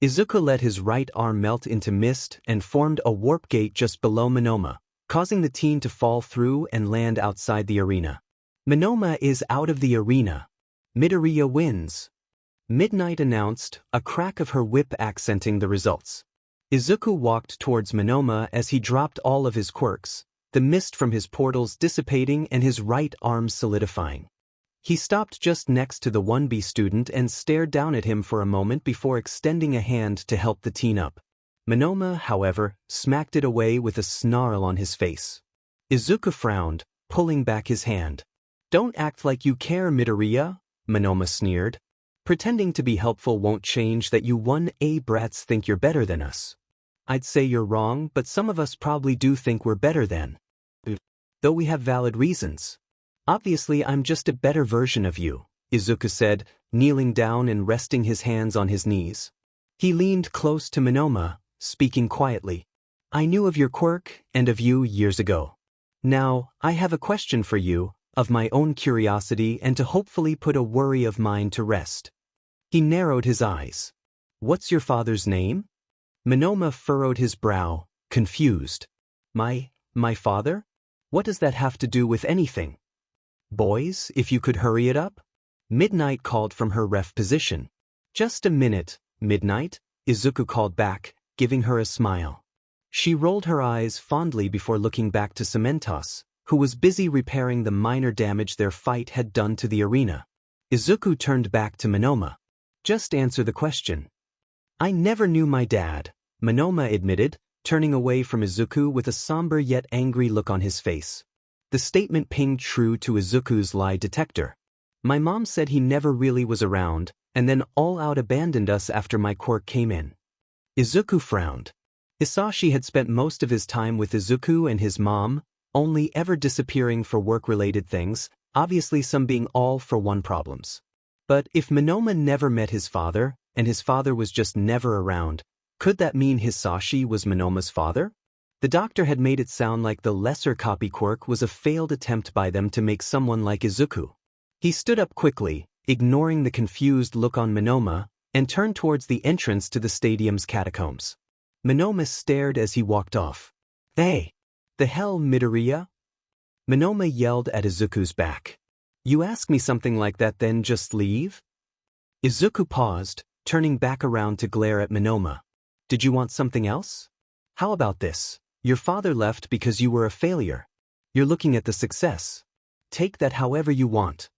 Izuku let his right arm melt into mist and formed a warp gate just below Monoma, causing the teen to fall through and land outside the arena. Monoma is out of the arena. Midoriya wins. Midnight announced, a crack of her whip accenting the results. Izuku walked towards Monoma as he dropped all of his quirks, the mist from his portals dissipating and his right arm solidifying. He stopped just next to the 1B student and stared down at him for a moment before extending a hand to help the teen up. Monoma, however, smacked it away with a snarl on his face. Izuku frowned, pulling back his hand. Don't act like you care, Midoriya, Monoma sneered. Pretending to be helpful won't change that you 1A brats think you're better than us. I'd say you're wrong, but some of us probably do think we're better than. Though we have valid reasons. Obviously I'm just a better version of you, Izuku said, kneeling down and resting his hands on his knees. He leaned close to Monoma, speaking quietly. I knew of your quirk and of you years ago. Now, I have a question for you, of my own curiosity and to hopefully put a worry of mine to rest. He narrowed his eyes. What's your father's name? Monoma furrowed his brow, confused. My father? What does that have to do with anything? Boys, if you could hurry it up? Midnight called from her ref position. Just a minute, Midnight, Izuku called back, giving her a smile. She rolled her eyes fondly before looking back to Cementos, who was busy repairing the minor damage their fight had done to the arena. Izuku turned back to Monoma. Just answer the question. I never knew my dad, Monoma admitted, turning away from Izuku with a somber yet angry look on his face. The statement pinged true to Izuku's lie detector. My mom said he never really was around, and then all out abandoned us after my quirk came in. Izuku frowned. Hisashi had spent most of his time with Izuku and his mom, only ever disappearing for work-related things, obviously some being all-for-one problems. But if Monoma never met his father, and his father was just never around, could that mean Hisashi was Monoma's father? The doctor had made it sound like the lesser copy quirk was a failed attempt by them to make someone like Izuku. He stood up quickly, ignoring the confused look on Monoma, and turned towards the entrance to the stadium's catacombs. Monoma stared as he walked off. "Hey! The hell, Midoriya?" Monoma yelled at Izuku's back. "You ask me something like that then just leave?" Izuku paused, turning back around to glare at Monoma. "Did you want something else? How about this? Your father left because you were a failure. You're looking at the success. Take that however you want."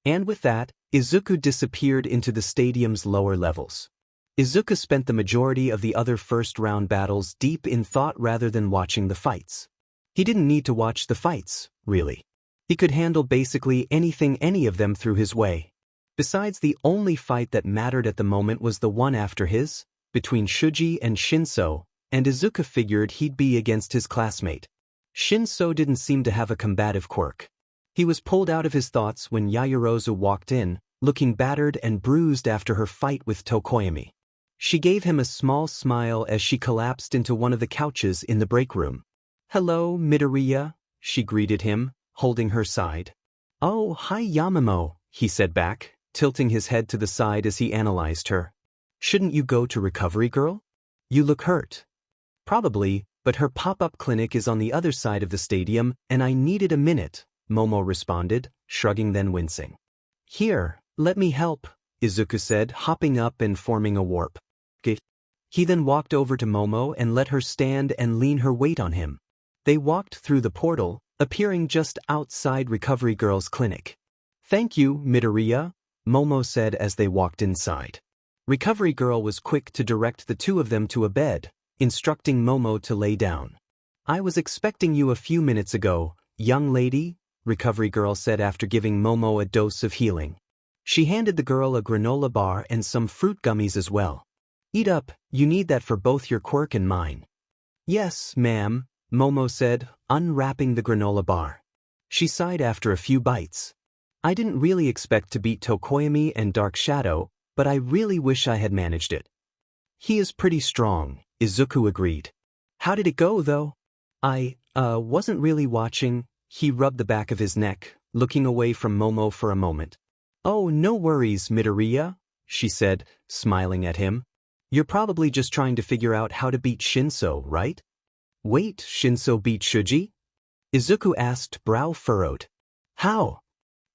And with that, Izuku disappeared into the stadium's lower levels. Izuku spent the majority of the other first-round battles deep in thought rather than watching the fights. He didn't need to watch the fights, really. He could handle basically anything any of them threw his way. Besides, the only fight that mattered at the moment was the one after his, between Shuji and Shinso, and Izuku figured he'd be against his classmate. Shinso didn't seem to have a combative quirk. He was pulled out of his thoughts when Yaoyorozu walked in, looking battered and bruised after her fight with Tokoyami. She gave him a small smile as she collapsed into one of the couches in the break room. "Hello, Midoriya," she greeted him, holding her side. "Oh, hi Yamamo," he said back, tilting his head to the side as he analyzed her. "Shouldn't you go to Recovery Girl? You look hurt." "Probably, but her pop-up clinic is on the other side of the stadium and I needed a minute," Momo responded, shrugging then wincing. "Here, let me help," Izuku said, hopping up and forming a warp. He then walked over to Momo and let her stand and lean her weight on him. They walked through the portal, appearing just outside Recovery Girl's clinic. "Thank you, Midoriya," Momo said as they walked inside. Recovery Girl was quick to direct the two of them to a bed, instructing Momo to lay down. "I was expecting you a few minutes ago, young lady," Recovery Girl said after giving Momo a dose of healing. She handed the girl a granola bar and some fruit gummies as well. "Eat up, you need that for both your quirk and mine." "Yes, ma'am," Momo said, unwrapping the granola bar. She sighed after a few bites. "I didn't really expect to beat Tokoyami and Dark Shadow, but I really wish I had managed it." "He is pretty strong," Izuku agreed. "How did it go, though?" I wasn't really watching." He rubbed the back of his neck, looking away from Momo for a moment. "Oh, no worries, Midoriya," she said, smiling at him. "You're probably just trying to figure out how to beat Shinso, right?" "Wait, Shinso beat Shuji?" Izuku asked, brow furrowed. "How?"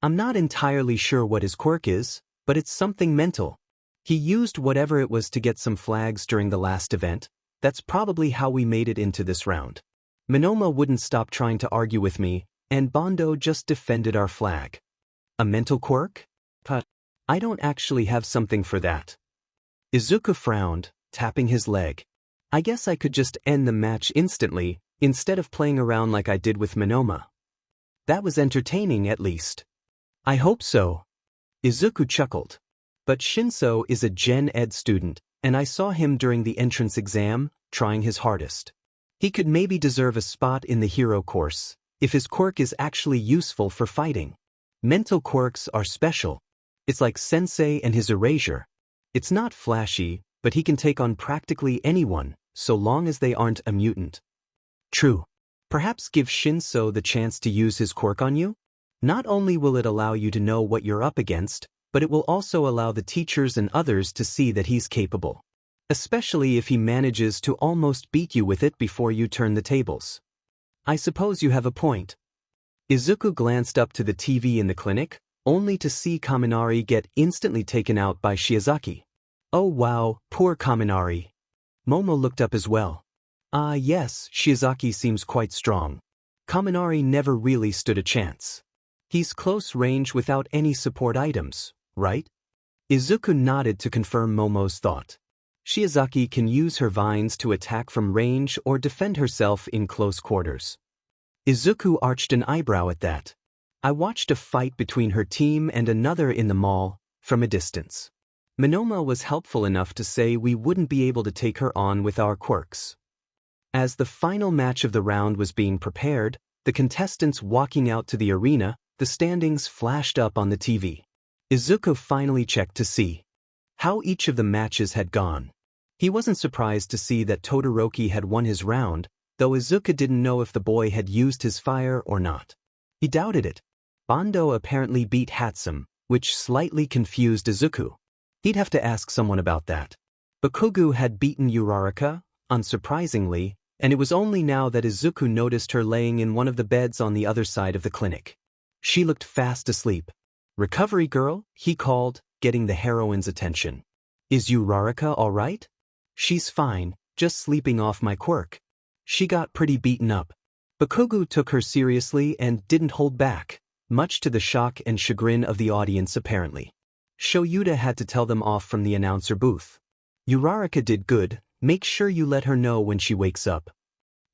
"I'm not entirely sure what his quirk is, but it's something mental. He used whatever it was to get some flags during the last event. That's probably how we made it into this round. Monoma wouldn't stop trying to argue with me, and Bondo just defended our flag." "A mental quirk?" "But I don't actually have something for that." Izuku frowned, tapping his leg. "I guess I could just end the match instantly, instead of playing around like I did with Monoma. That was entertaining at least." "I hope so." Izuku chuckled. "But Shinso is a Gen Ed student, and I saw him during the entrance exam, trying his hardest. He could maybe deserve a spot in the hero course, if his quirk is actually useful for fighting. Mental quirks are special. It's like Sensei and his erasure. It's not flashy, but he can take on practically anyone, so long as they aren't a mutant." "True. Perhaps give Shinso the chance to use his quirk on you? Not only will it allow you to know what you're up against, but it will also allow the teachers and others to see that he's capable. Especially if he manages to almost beat you with it before you turn the tables." "I suppose you have a point." Izuku glanced up to the TV in the clinic, only to see Kaminari get instantly taken out by Shiozaki. "Oh wow, poor Kaminari." Momo looked up as well. Yes, Shiozaki seems quite strong. Kaminari never really stood a chance. He's close range without any support items, right?" Izuku nodded to confirm Momo's thought. Shiozaki can use her vines to attack from range or defend herself in close quarters. Izuku arched an eyebrow at that. I watched a fight between her team and another in the mall, from a distance. Monoma was helpful enough to say we wouldn't be able to take her on with our quirks. As the final match of the round was being prepared, the contestants walking out to the arena, the standings flashed up on the TV. Izuku finally checked to see how each of the matches had gone. He wasn't surprised to see that Todoroki had won his round, though Izuku didn't know if the boy had used his fire or not. He doubted it. Bondo apparently beat Hatsum, which slightly confused Izuku. He'd have to ask someone about that. Bakugo had beaten Uraraka, unsurprisingly, and it was only now that Izuku noticed her laying in one of the beds on the other side of the clinic. She looked fast asleep. "Recovery girl," he called, getting the heroine's attention. "Is Uraraka all right?" "She's fine, just sleeping off my quirk. She got pretty beaten up." Bakugo took her seriously and didn't hold back, much to the shock and chagrin of the audience apparently. Shoyuta had to tell them off from the announcer booth. "Uraraka did good, make sure you let her know when she wakes up."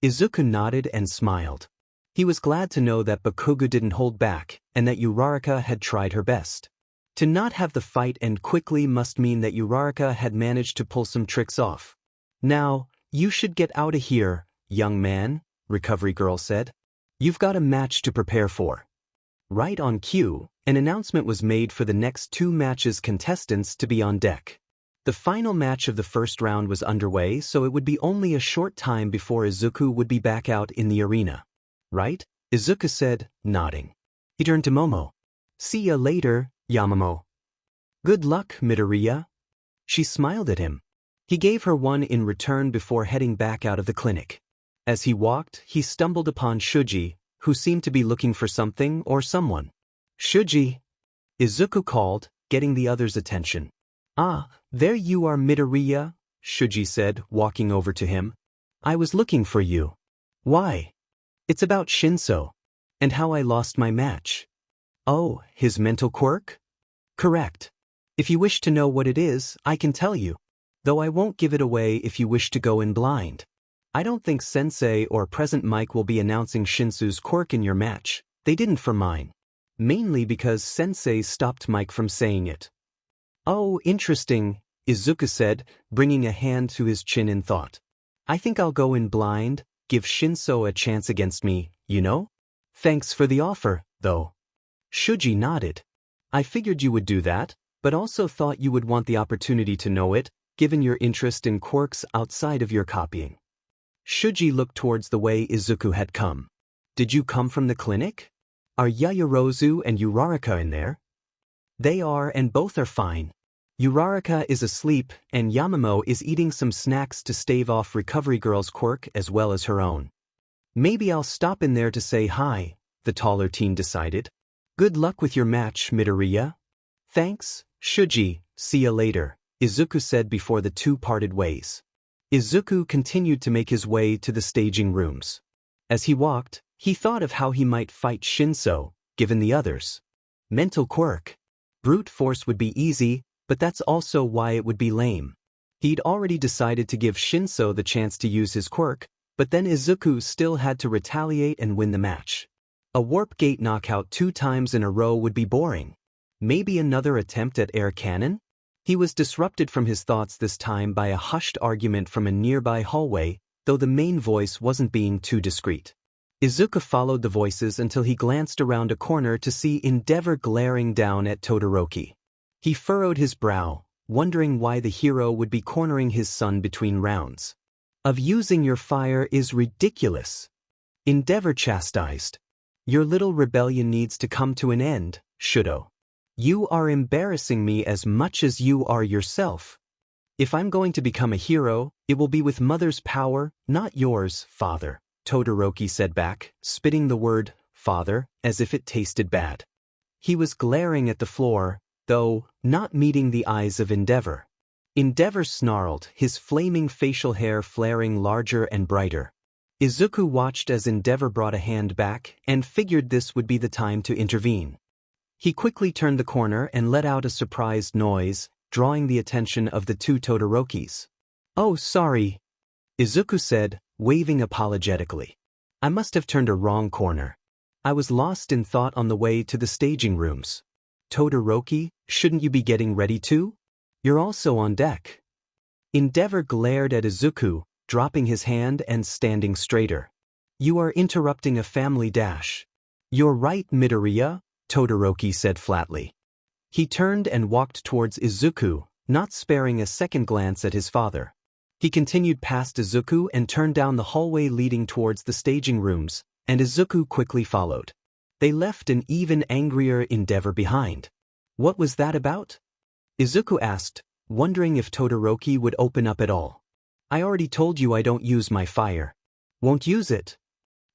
Izuku nodded and smiled. He was glad to know that Bakugo didn't hold back, and that Uraraka had tried her best. To not have the fight end quickly must mean that Uraraka had managed to pull some tricks off. "Now, you should get out of here, young man," Recovery Girl said. "You've got a match to prepare for." Right on cue, an announcement was made for the next 2 matches contestants to be on deck. The final match of the first round was underway, so it would be only a short time before Izuku would be back out in the arena. "Right?" Izuku said, nodding. He turned to Momo. "See ya later, Yamamo." "Good luck, Midoriya." She smiled at him. He gave her one in return before heading back out of the clinic. As he walked, he stumbled upon Shuji, who seemed to be looking for something or someone. "Shuji!" Izuku called, getting the other's attention. "Ah, there you are, Midoriya," Shuji said, walking over to him. "I was looking for you." "Why?" "It's about Shinso. And how I lost my match." "Oh, his mental quirk?" "Correct. If you wish to know what it is, I can tell you. Though I won't give it away if you wish to go in blind. I don't think Sensei or Present Mike will be announcing Shinsu's quirk in your match. They didn't for mine. Mainly because Sensei stopped Mike from saying it." "Oh, interesting," Izuku said, bringing a hand to his chin in thought. "I think I'll go in blind, give Shinso a chance against me, you know? Thanks for the offer, though." Shuji nodded. "I figured you would do that, but also thought you would want the opportunity to know it, given your interest in quirks outside of your copying." Shuji looked towards the way Izuku had come. "Did you come from the clinic? Are Yaoyorozu and Uraraka in there?" "They are, and both are fine. Uraraka is asleep, and Yamamo is eating some snacks to stave off Recovery Girl's quirk as well as her own." "Maybe I'll stop in there to say hi," the taller teen decided. "Good luck with your match, Midoriya." "Thanks, Shuji, see ya later," Izuku said before the two parted ways. Izuku continued to make his way to the staging rooms. As he walked, he thought of how he might fight Shinso, given the others. Mental quirk. Brute force would be easy, but that's also why it would be lame. He'd already decided to give Shinso the chance to use his quirk, but then Izuku still had to retaliate and win the match. A warp gate knockout 2 times in a row would be boring. Maybe another attempt at air cannon? He was disrupted from his thoughts this time by a hushed argument from a nearby hallway, though the main voice wasn't being too discreet. Izuku followed the voices until he glanced around a corner to see Endeavor glaring down at Todoroki. He furrowed his brow, wondering why the hero would be cornering his son between rounds. "Of using your fire is ridiculous," Endeavor chastised. "Your little rebellion needs to come to an end, Shudo. You are embarrassing me as much as you are yourself. If I'm going to become a hero, it will be with Mother's power, not yours, father," Todoroki said back, spitting the word, father, as if it tasted bad. He was glaring at the floor, though, not meeting the eyes of Endeavor. Endeavor snarled, his flaming facial hair flaring larger and brighter. Izuku watched as Endeavor brought a hand back and figured this would be the time to intervene. He quickly turned the corner and let out a surprised noise, drawing the attention of the 2 Todorokis. "Oh, sorry," Izuku said, waving apologetically. "I must have turned a wrong corner." I was lost in thought on the way to the staging rooms. Todoroki, shouldn't you be getting ready too? You're also on deck. Endeavor glared at Izuku, dropping his hand and standing straighter. You are interrupting a family dash. You're right, Midoriya, Todoroki said flatly. He turned and walked towards Izuku, not sparing a second glance at his father. He continued past Izuku and turned down the hallway leading towards the staging rooms, and Izuku quickly followed. They left an even angrier Endeavor behind. What was that about? Izuku asked, wondering if Todoroki would open up at all. I already told you I don't use my fire. Won't use it?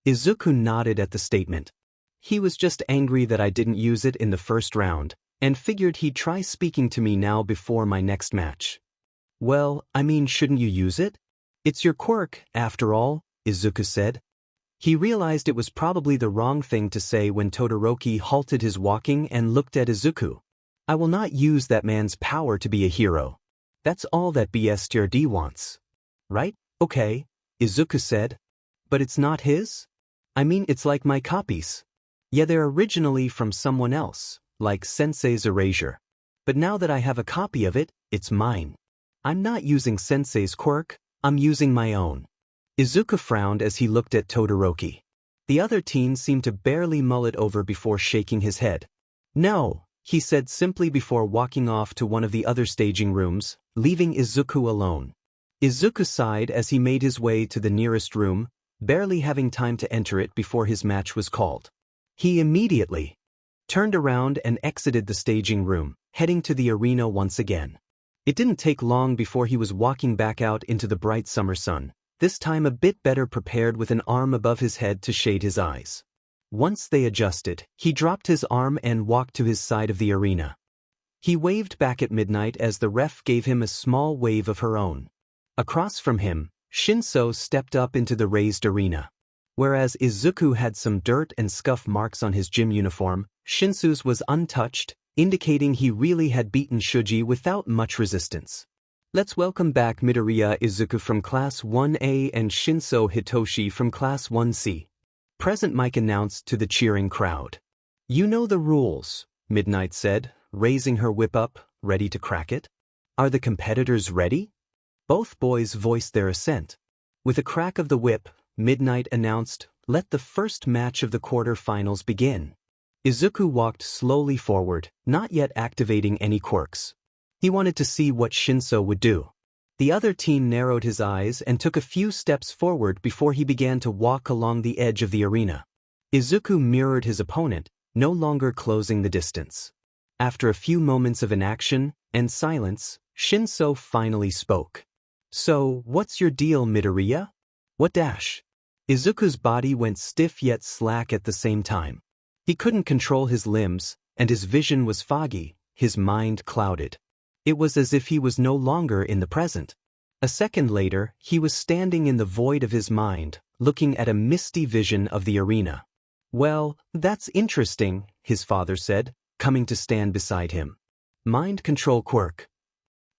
Izuku nodded at the statement. He was just angry that I didn't use it in the first round, and figured he'd try speaking to me now before my next match. Well, I mean, shouldn't you use it? It's your quirk, after all, Izuku said. He realized it was probably the wrong thing to say when Todoroki halted his walking and looked at Izuku. I will not use that man's power to be a hero. That's all that BSTRD wants. Right? Okay, Izuku said. But it's not his? I mean, it's like my copies. Yeah, they're originally from someone else, like Sensei's erasure. But now that I have a copy of it, it's mine. I'm not using Sensei's quirk, I'm using my own. Izuku frowned as he looked at Todoroki. The other teen seemed to barely mull it over before shaking his head. No, he said simply before walking off to one of the other staging rooms, leaving Izuku alone. Izuku sighed as he made his way to the nearest room, barely having time to enter it before his match was called. He immediately turned around and exited the staging room, heading to the arena once again. It didn't take long before he was walking back out into the bright summer sun, this time a bit better prepared with an arm above his head to shade his eyes. Once they adjusted, he dropped his arm and walked to his side of the arena. He waved back at Midnight as the ref gave him a small wave of her own. Across from him, Shinso stepped up into the raised arena. Whereas Izuku had some dirt and scuff marks on his gym uniform, Shinso's was untouched, indicating he really had beaten Shuji without much resistance. Let's welcome back Midoriya Izuku from Class 1A and Shinso Hitoshi from Class 1C. Present Mike announced to the cheering crowd. You know the rules, Midnight said, raising her whip up, ready to crack it. Are the competitors ready? Both boys voiced their assent. With a crack of the whip, Midnight announced, let the first match of the quarter-finals begin. Izuku walked slowly forward, not yet activating any quirks. He wanted to see what Shinso would do. The other teen narrowed his eyes and took a few steps forward before he began to walk along the edge of the arena. Izuku mirrored his opponent, no longer closing the distance. After a few moments of inaction and silence, Shinso finally spoke. So, what's your deal, Midoriya? What dash? Izuku's body went stiff yet slack at the same time. He couldn't control his limbs, and his vision was foggy, his mind clouded. It was as if he was no longer in the present. A second later, he was standing in the void of his mind, looking at a misty vision of the arena. Well, that's interesting, his father said, coming to stand beside him. Mind control quirk.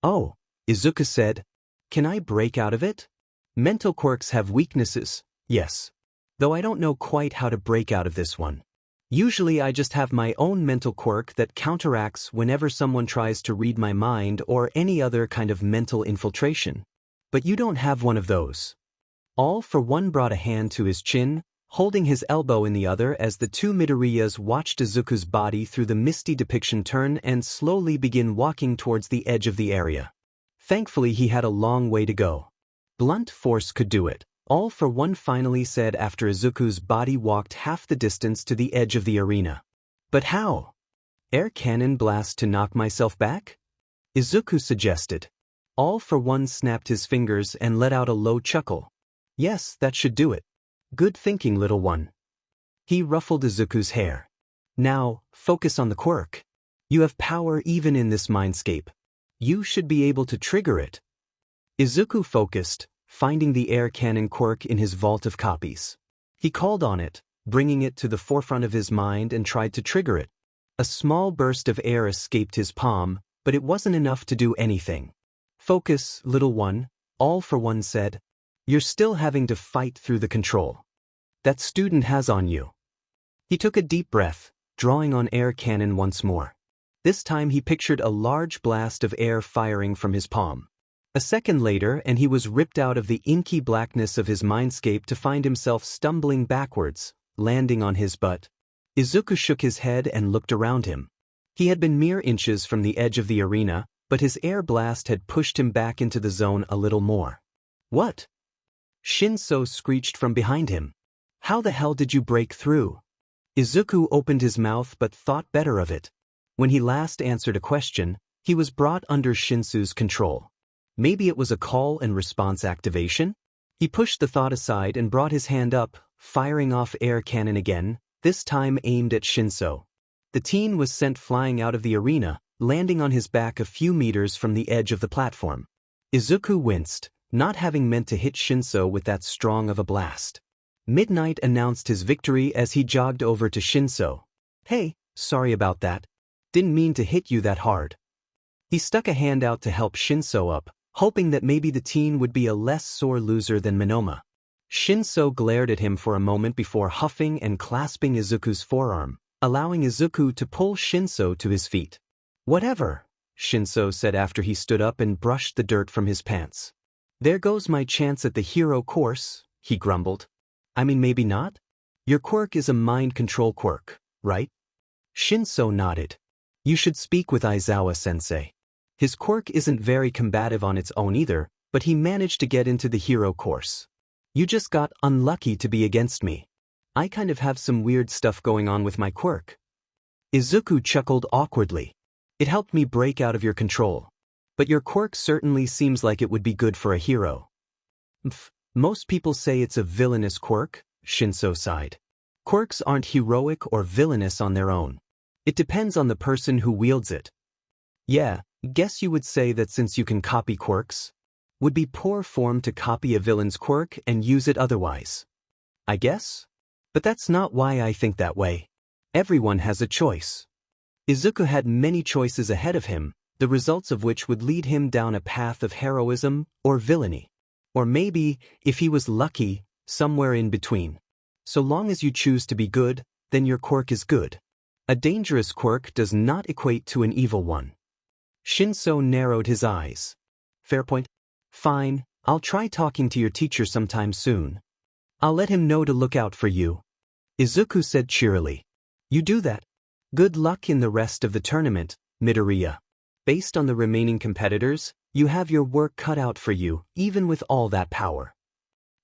Oh, Izuku said. Can I break out of it? Mental quirks have weaknesses, yes. Though I don't know quite how to break out of this one. Usually I just have my own mental quirk that counteracts whenever someone tries to read my mind or any other kind of mental infiltration. But you don't have one of those. All for One brought a hand to his chin, holding his elbow in the other as the two Midoriyas watched Izuku's body through the misty depiction turn and slowly begin walking towards the edge of the area. Thankfully he had a long way to go. Blunt force could do it. All for One finally said after Izuku's body walked half the distance to the edge of the arena. But how? Air cannon blast to knock myself back? Izuku suggested. All for One snapped his fingers and let out a low chuckle. Yes, that should do it. Good thinking, little one. He ruffled Izuku's hair. Now, focus on the quirk. You have power even in this mindscape. You should be able to trigger it. Izuku focused, finding the air cannon quirk in his vault of copies. He called on it, bringing it to the forefront of his mind and tried to trigger it. A small burst of air escaped his palm, but it wasn't enough to do anything. Focus, little one, All for One said. You're still having to fight through the control that student has on you. He took a deep breath, drawing on air cannon once more. This time he pictured a large blast of air firing from his palm. A second later and he was ripped out of the inky blackness of his mindscape to find himself stumbling backwards, landing on his butt. Izuku shook his head and looked around him. He had been mere inches from the edge of the arena, but his air blast had pushed him back into the zone a little more. What? Shinso screeched from behind him. How the hell did you break through? Izuku opened his mouth but thought better of it. When he last answered a question, he was brought under Shinso's control. Maybe it was a call and response activation? He pushed the thought aside and brought his hand up, firing off air cannon again, this time aimed at Shinso. The teen was sent flying out of the arena, landing on his back a few meters from the edge of the platform. Izuku winced, not having meant to hit Shinso with that strong of a blast. Midnight announced his victory as he jogged over to Shinso. Hey, sorry about that. Didn't mean to hit you that hard. He stuck a hand out to help Shinso up, hoping that maybe the teen would be a less sore loser than Monoma. Shinso glared at him for a moment before huffing and clasping Izuku's forearm, allowing Izuku to pull Shinso to his feet. Whatever, Shinso said after he stood up and brushed the dirt from his pants. There goes my chance at the hero course, he grumbled. I mean, maybe not? Your quirk is a mind control quirk, right? Shinso nodded. You should speak with Aizawa-sensei. His quirk isn't very combative on its own either, but he managed to get into the hero course. You just got unlucky to be against me. I kind of have some weird stuff going on with my quirk. Izuku chuckled awkwardly. It helped me break out of your control. But your quirk certainly seems like it would be good for a hero. Most people say it's a villainous quirk, Shinso sighed. Quirks aren't heroic or villainous on their own. It depends on the person who wields it. Yeah, guess you would say that since you can copy quirks, would be poor form to copy a villain's quirk and use it otherwise. I guess? But that's not why I think that way. Everyone has a choice. Izuku had many choices ahead of him, the results of which would lead him down a path of heroism or villainy. Or maybe, if he was lucky, somewhere in between. So long as you choose to be good, then your quirk is good. A dangerous quirk does not equate to an evil one. Shinso narrowed his eyes. Fair point. Fine, I'll try talking to your teacher sometime soon. I'll let him know to look out for you. Izuku said cheerily. You do that. Good luck in the rest of the tournament, Midoriya. Based on the remaining competitors, you have your work cut out for you, even with all that power.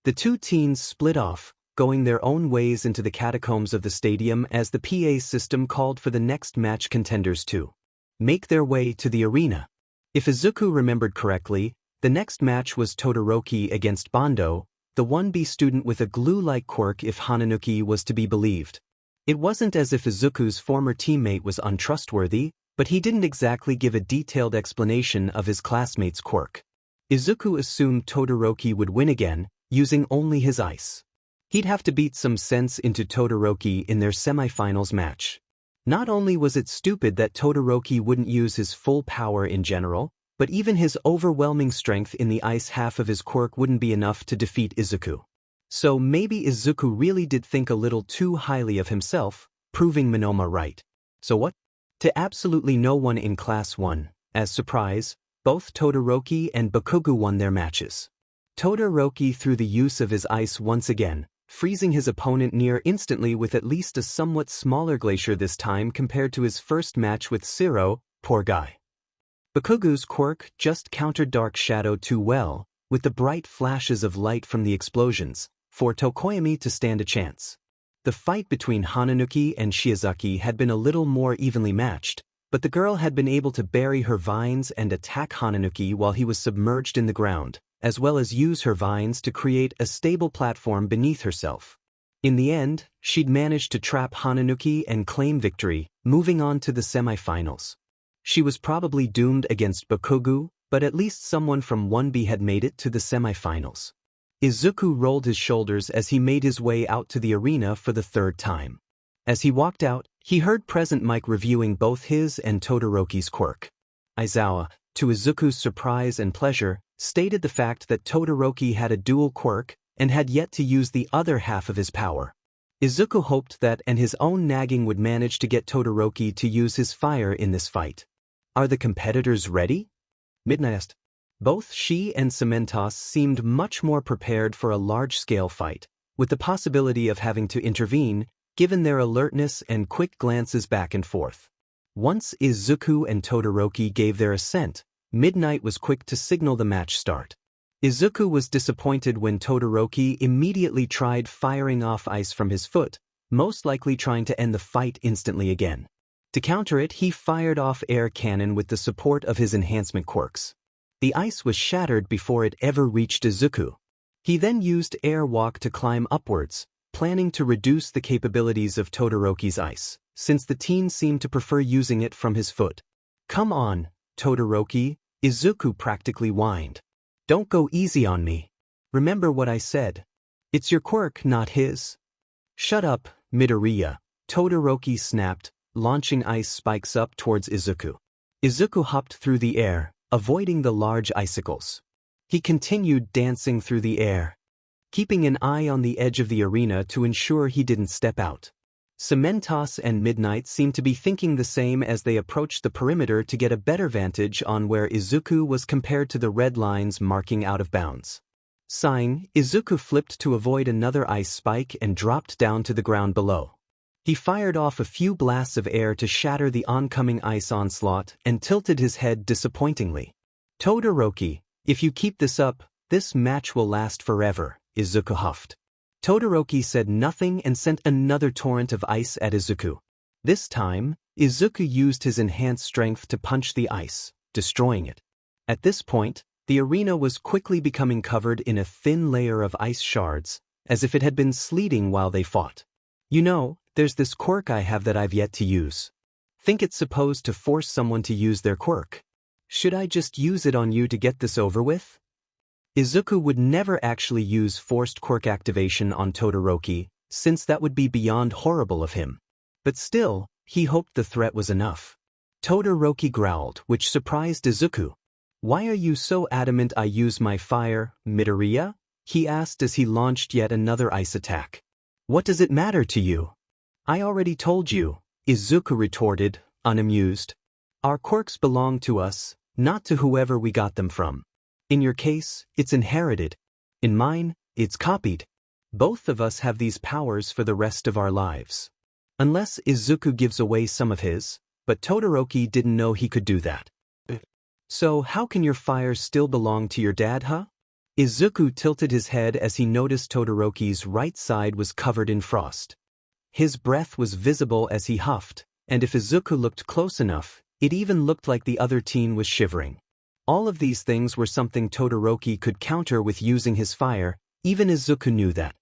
The two teens split off, going their own ways into the catacombs of the stadium as the PA system called for the next match contenders to make their way to the arena. If Izuku remembered correctly, the next match was Todoroki against Bondo, the 1B student with a glue-like quirk if Hananuki was to be believed. It wasn't as if Izuku's former teammate was untrustworthy, but he didn't exactly give a detailed explanation of his classmate's quirk. Izuku assumed Todoroki would win again, using only his ice. He'd have to beat some sense into Todoroki in their semifinals match. Not only was it stupid that Todoroki wouldn't use his full power in general, but even his overwhelming strength in the ice half of his quirk wouldn't be enough to defeat Izuku. So maybe Izuku really did think a little too highly of himself, proving Monoma right. So what? To absolutely no one in Class 1, as surprise, both Todoroki and Bakugo won their matches. Todoroki threw the use of his ice once again, freezing his opponent near instantly with at least a somewhat smaller glacier this time compared to his first match with Zero, poor guy. Bakugo's quirk just countered Dark Shadow too well, with the bright flashes of light from the explosions, for Tokoyami to stand a chance. The fight between Hananuki and Shiozaki had been a little more evenly matched, but the girl had been able to bury her vines and attack Hananuki while he was submerged in the ground, as well as use her vines to create a stable platform beneath herself. In the end, she'd managed to trap Hananuki and claim victory, moving on to the semifinals. She was probably doomed against Bakugo, but at least someone from 1B had made it to the semifinals. Izuku rolled his shoulders as he made his way out to the arena for the third time. As he walked out, he heard Present Mike reviewing both his and Todoroki's quirk. Aizawa, to Izuku's surprise and pleasure, stated the fact that Todoroki had a dual quirk and had yet to use the other half of his power. Izuku hoped that and his own nagging would manage to get Todoroki to use his fire in this fight. Are the competitors ready? Midnight asked. Both she and Cementos seemed much more prepared for a large-scale fight, with the possibility of having to intervene, given their alertness and quick glances back and forth. Once Izuku and Todoroki gave their assent, Midnight was quick to signal the match start. Izuku was disappointed when Todoroki immediately tried firing off ice from his foot, most likely trying to end the fight instantly again. To counter it, he fired off air cannon with the support of his enhancement quirks. The ice was shattered before it ever reached Izuku. He then used air walk to climb upwards, planning to reduce the capabilities of Todoroki's ice, since the teen seemed to prefer using it from his foot. "Come on, Todoroki," Izuku practically whined. "Don't go easy on me. Remember what I said. It's your quirk, not his." "Shut up, Midoriya," Todoroki snapped, launching ice spikes up towards Izuku. Izuku hopped through the air, avoiding the large icicles. He continued dancing through the air, keeping an eye on the edge of the arena to ensure he didn't step out. Cementos and Midnight seemed to be thinking the same as they approached the perimeter to get a better vantage on where Izuku was compared to the red lines marking out of bounds. Sighing, Izuku flipped to avoid another ice spike and dropped down to the ground below. He fired off a few blasts of air to shatter the oncoming ice onslaught and tilted his head disappointingly. "Todoroki, if you keep this up, this match will last forever," Izuku huffed. Todoroki said nothing and sent another torrent of ice at Izuku. This time, Izuku used his enhanced strength to punch the ice, destroying it. At this point, the arena was quickly becoming covered in a thin layer of ice shards, as if it had been sleeting while they fought. "You know, there's this quirk I have that I've yet to use. Think it's supposed to force someone to use their quirk. Should I just use it on you to get this over with?" Izuku would never actually use forced quirk activation on Todoroki, since that would be beyond horrible of him. But still, he hoped the threat was enough. Todoroki growled, which surprised Izuku. "Why are you so adamant I use my fire, Midoriya?" he asked as he launched yet another ice attack. "What does it matter to you?" "I already told you," Izuku retorted, unamused. "Our quirks belong to us, not to whoever we got them from. In your case, it's inherited. In mine, it's copied. Both of us have these powers for the rest of our lives. Unless Izuku gives away some of his, but Todoroki didn't know he could do that. "So how can your fire still belong to your dad, huh?" Izuku tilted his head as he noticed Todoroki's right side was covered in frost. His breath was visible as he huffed, and if Izuku looked close enough, it even looked like the other teen was shivering. All of these things were something Todoroki could counter with using his fire, even Izuku knew that.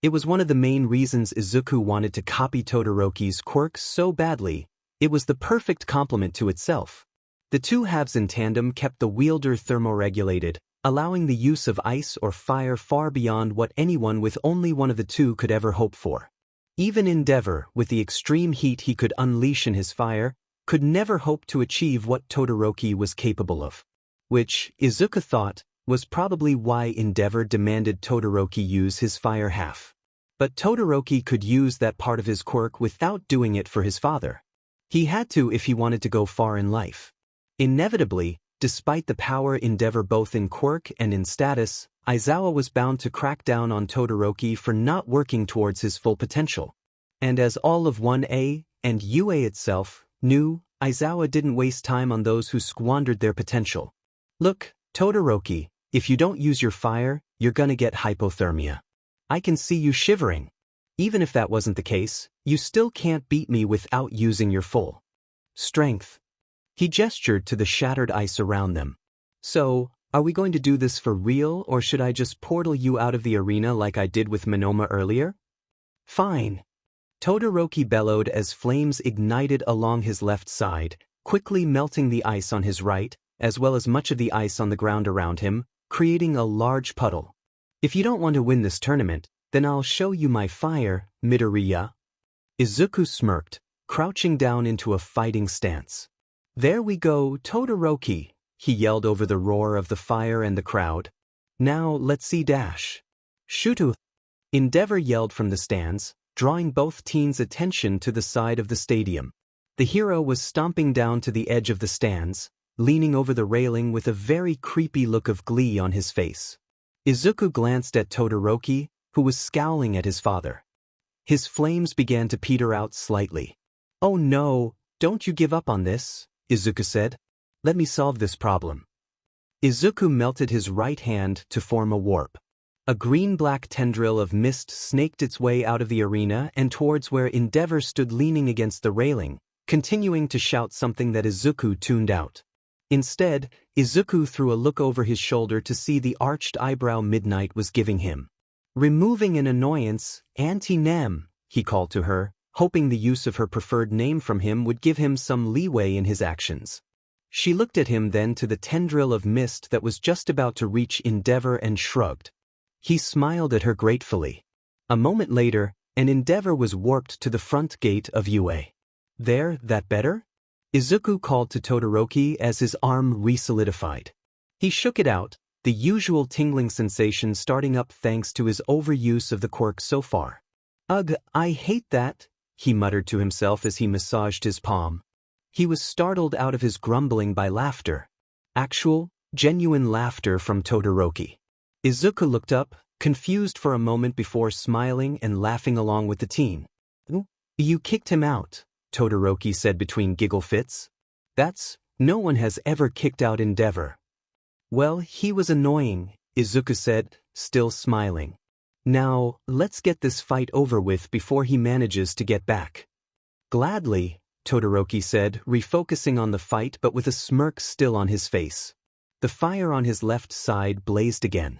It was one of the main reasons Izuku wanted to copy Todoroki's quirks so badly. It was the perfect complement to itself. The two halves in tandem kept the wielder thermoregulated, allowing the use of ice or fire far beyond what anyone with only one of the two could ever hope for. Even Endeavor, with the extreme heat he could unleash in his fire, could never hope to achieve what Todoroki was capable of. Which, Izuku thought, was probably why Endeavor demanded Todoroki use his fire half. But Todoroki could use that part of his quirk without doing it for his father. He had to if he wanted to go far in life. Inevitably, despite the power Endeavor both in quirk and in status, Aizawa was bound to crack down on Todoroki for not working towards his full potential. And as all of 1A and UA itself knew, Aizawa didn't waste time on those who squandered their potential. "Look, Todoroki, if you don't use your fire, you're gonna get hypothermia. I can see you shivering. Even if that wasn't the case, you still can't beat me without using your full strength." He gestured to the shattered ice around them. "So, are we going to do this for real, or should I just portal you out of the arena like I did with Monoma earlier?" "Fine." Todoroki bellowed as flames ignited along his left side, quickly melting the ice on his right, as well as much of the ice on the ground around him, creating a large puddle. "If you don't want to win this tournament, then I'll show you my fire, Midoriya." Izuku smirked, crouching down into a fighting stance. "There we go, Todoroki," he yelled over the roar of the fire and the crowd. "Now let's see dash." "Shutu!" Endeavor yelled from the stands, drawing both teens' attention to the side of the stadium. The hero was stomping down to the edge of the stands, leaning over the railing with a very creepy look of glee on his face. Izuku glanced at Todoroki, who was scowling at his father. His flames began to peter out slightly. "Oh no, don't you give up on this," Izuku said. "Let me solve this problem." Izuku melted his right hand to form a warp. A green-black tendril of mist snaked its way out of the arena and towards where Endeavor stood leaning against the railing, continuing to shout something that Izuku tuned out. Instead, Izuku threw a look over his shoulder to see the arched eyebrow Midnight was giving him. "Removing an annoyance, Auntie Nem," he called to her, hoping the use of her preferred name from him would give him some leeway in his actions. She looked at him then to the tendril of mist that was just about to reach Endeavor and shrugged. He smiled at her gratefully. A moment later, an Endeavor was warped to the front gate of UA. "There, that better?" Izuku called to Todoroki as his arm re-solidified. He shook it out, the usual tingling sensation starting up thanks to his overuse of the quirk so far. "Ugh, I hate that," he muttered to himself as he massaged his palm. He was startled out of his grumbling by laughter. Actual, genuine laughter from Todoroki. Izuku looked up, confused for a moment before smiling and laughing along with the teen. "You kicked him out," Todoroki said between giggle fits. No one has ever kicked out Endeavor." "Well, he was annoying," Izuku said, still smiling. "Now, let's get this fight over with before he manages to get back." "Gladly," Todoroki said, refocusing on the fight but with a smirk still on his face. The fire on his left side blazed again.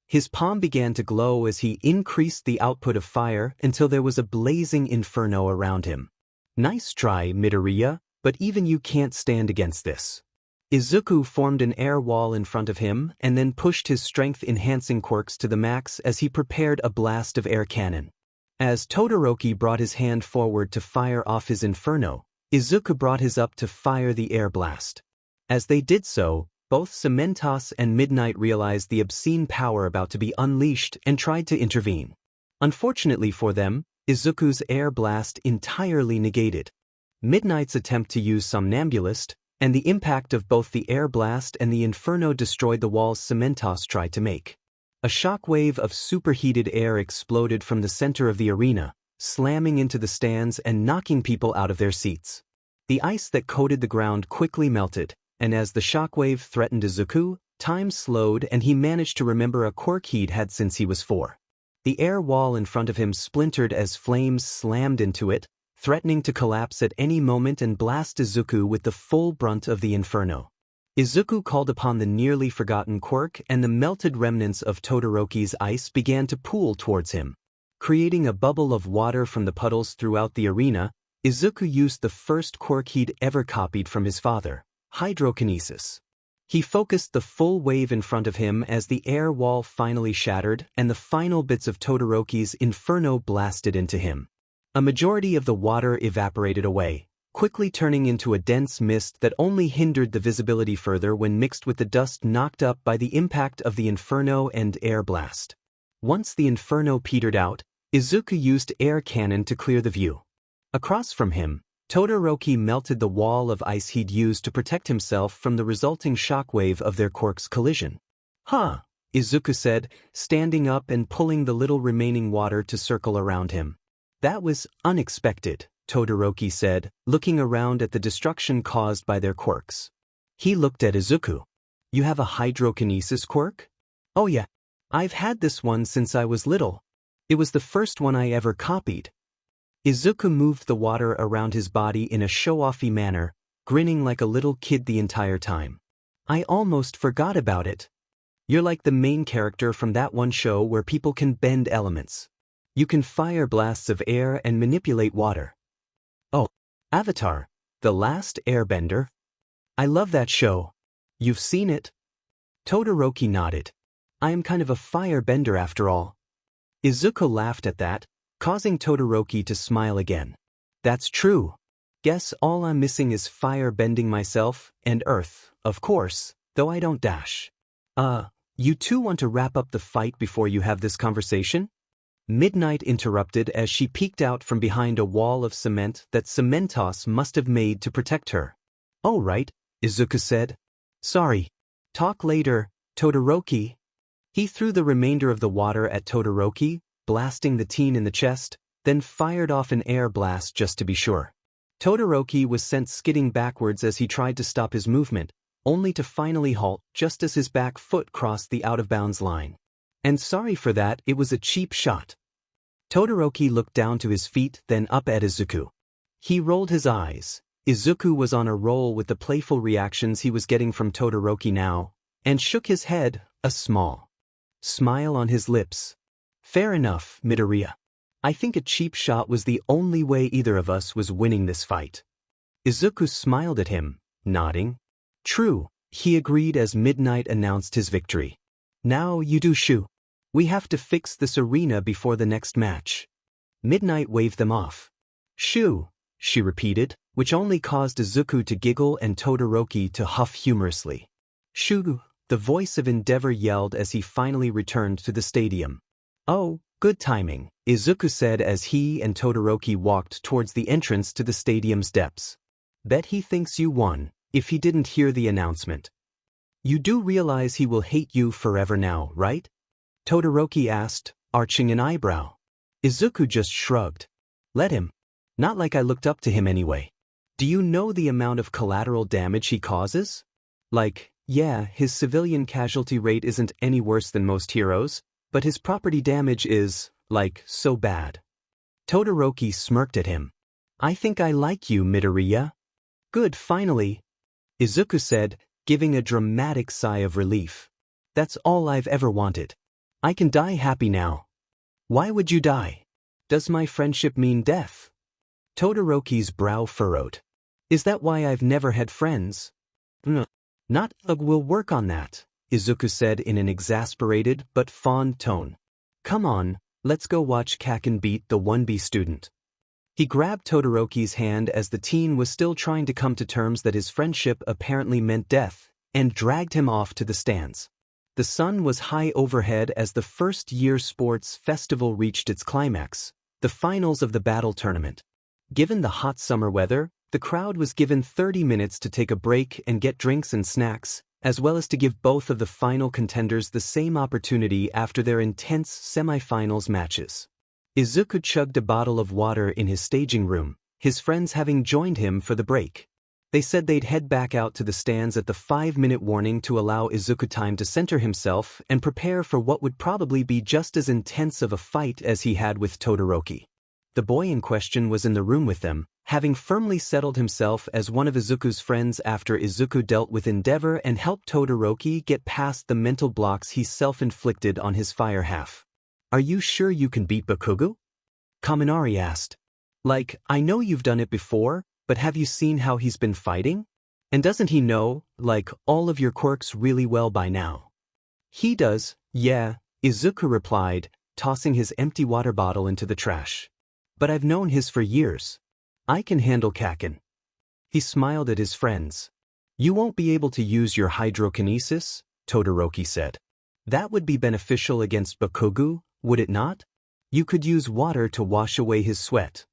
His palm began to glow as he increased the output of fire until there was a blazing inferno around him. "Nice try, Midoriya, but even you can't stand against this." Izuku formed an air wall in front of him and then pushed his strength-enhancing quirks to the max as he prepared a blast of air cannon. As Todoroki brought his hand forward to fire off his inferno, Izuku brought his up to fire the air blast. As they did so, both Cementos and Midnight realized the obscene power about to be unleashed and tried to intervene. Unfortunately for them, Izuku's air blast entirely negated Midnight's attempt to use Somnambulist, and the impact of both the air blast and the inferno destroyed the walls Cementos tried to make. A shockwave of superheated air exploded from the center of the arena, slamming into the stands and knocking people out of their seats. The ice that coated the ground quickly melted, and as the shockwave threatened Izuku, time slowed and he managed to remember a quirk he'd had since he was 4. The air wall in front of him splintered as flames slammed into it, threatening to collapse at any moment and blast Izuku with the full brunt of the inferno. Izuku called upon the nearly forgotten quirk and the melted remnants of Todoroki's ice began to pool towards him. Creating a bubble of water from the puddles throughout the arena, Izuku used the first quirk he'd ever copied from his father, hydrokinesis. He focused the full wave in front of him as the air wall finally shattered and the final bits of Todoroki's inferno blasted into him. A majority of the water evaporated away, quickly turning into a dense mist that only hindered the visibility further when mixed with the dust knocked up by the impact of the inferno and air blast. Once the inferno petered out, Izuku used air cannon to clear the view. Across from him, Todoroki melted the wall of ice he'd used to protect himself from the resulting shockwave of their quirk's collision. "Huh," Izuku said, standing up and pulling the little remaining water to circle around him. "That was unexpected," Todoroki said, looking around at the destruction caused by their quirks. He looked at Izuku. "You have a hydrokinesis quirk?" "Oh yeah. I've had this one since I was little. It was the first one I ever copied." Izuku moved the water around his body in a show-offy manner, grinning like a little kid the entire time. "I almost forgot about it. You're like the main character from that one show where people can bend elements. You can fire blasts of air and manipulate water." "Oh, Avatar, The Last Airbender? I love that show. You've seen it?" Todoroki nodded. "I am kind of a firebender after all." Izuku laughed at that, causing Todoroki to smile again. "That's true. Guess all I'm missing is fire bending myself, and earth, of course, though I don't dash. You two want to wrap up the fight before you have this conversation?" Midnight interrupted as she peeked out from behind a wall of cement that Cementos must have made to protect her. "Oh right," Izuku said. "Sorry. Talk later, Todoroki." He threw the remainder of the water at Todoroki, blasting the teen in the chest, then fired off an air blast just to be sure. Todoroki was sent skidding backwards as he tried to stop his movement, only to finally halt just as his back foot crossed the out-of-bounds line. And sorry for that, it was a cheap shot. Todoroki looked down to his feet, then up at Izuku. He rolled his eyes. Izuku was on a roll with the playful reactions he was getting from Todoroki now, and shook his head, a small smile on his lips. "Fair enough, Midoriya. I think a cheap shot was the only way either of us was winning this fight." Izuku smiled at him, nodding. "True," he agreed as Midnight announced his victory. "Now you do Shu. We have to fix this arena before the next match." Midnight waved them off. "Shu," she repeated, which only caused Izuku to giggle and Todoroki to huff humorously. "Shu," the voice of Endeavor yelled as he finally returned to the stadium. "Oh, good timing," Izuku said as he and Todoroki walked towards the entrance to the stadium's depths. "Bet he thinks you won, if he didn't hear the announcement. You do realize he will hate you forever now, right?" Todoroki asked, arching an eyebrow. Izuku just shrugged. "Let him. Not like I looked up to him anyway. Do you know the amount of collateral damage he causes? Like, yeah, his civilian casualty rate isn't any worse than most heroes, but his property damage is, like, so bad." Todoroki smirked at him. "I think I like you, Midoriya." "Good, finally," Izuku said, giving a dramatic sigh of relief. "That's all I've ever wanted. I can die happy now." "Why would you die? Does my friendship mean death?" Todoroki's brow furrowed. "Is that why I've never had friends?" Not we'll work on that," Izuku said in an exasperated but fond tone. "Come on, let's go watch Kaken beat the 1B student." He grabbed Todoroki's hand as the teen was still trying to come to terms that his friendship apparently meant death, and dragged him off to the stands. The sun was high overhead as the first-year sports festival reached its climax, the finals of the battle tournament. Given the hot summer weather, the crowd was given 30 minutes to take a break and get drinks and snacks, as well as to give both of the final contenders the same opportunity after their intense semifinals matches. Izuku chugged a bottle of water in his staging room, his friends having joined him for the break. They said they'd head back out to the stands at the 5-minute warning to allow Izuku time to center himself and prepare for what would probably be just as intense of a fight as he had with Todoroki. The boy in question was in the room with them, having firmly settled himself as one of Izuku's friends after Izuku dealt with Endeavor and helped Todoroki get past the mental blocks he self-inflicted on his fire half. "Are you sure you can beat Bakugo?" Kaminari asked. "Like, I know you've done it before, but have you seen how he's been fighting? And doesn't he know, like, all of your quirks really well by now?" "He does, yeah," Izuku replied, tossing his empty water bottle into the trash. "But I've known his for years. I can handle Kaken." He smiled at his friends. "You won't be able to use your hydrokinesis," Todoroki said. "That would be beneficial against Bakugo, would it not? You could use water to wash away his sweat."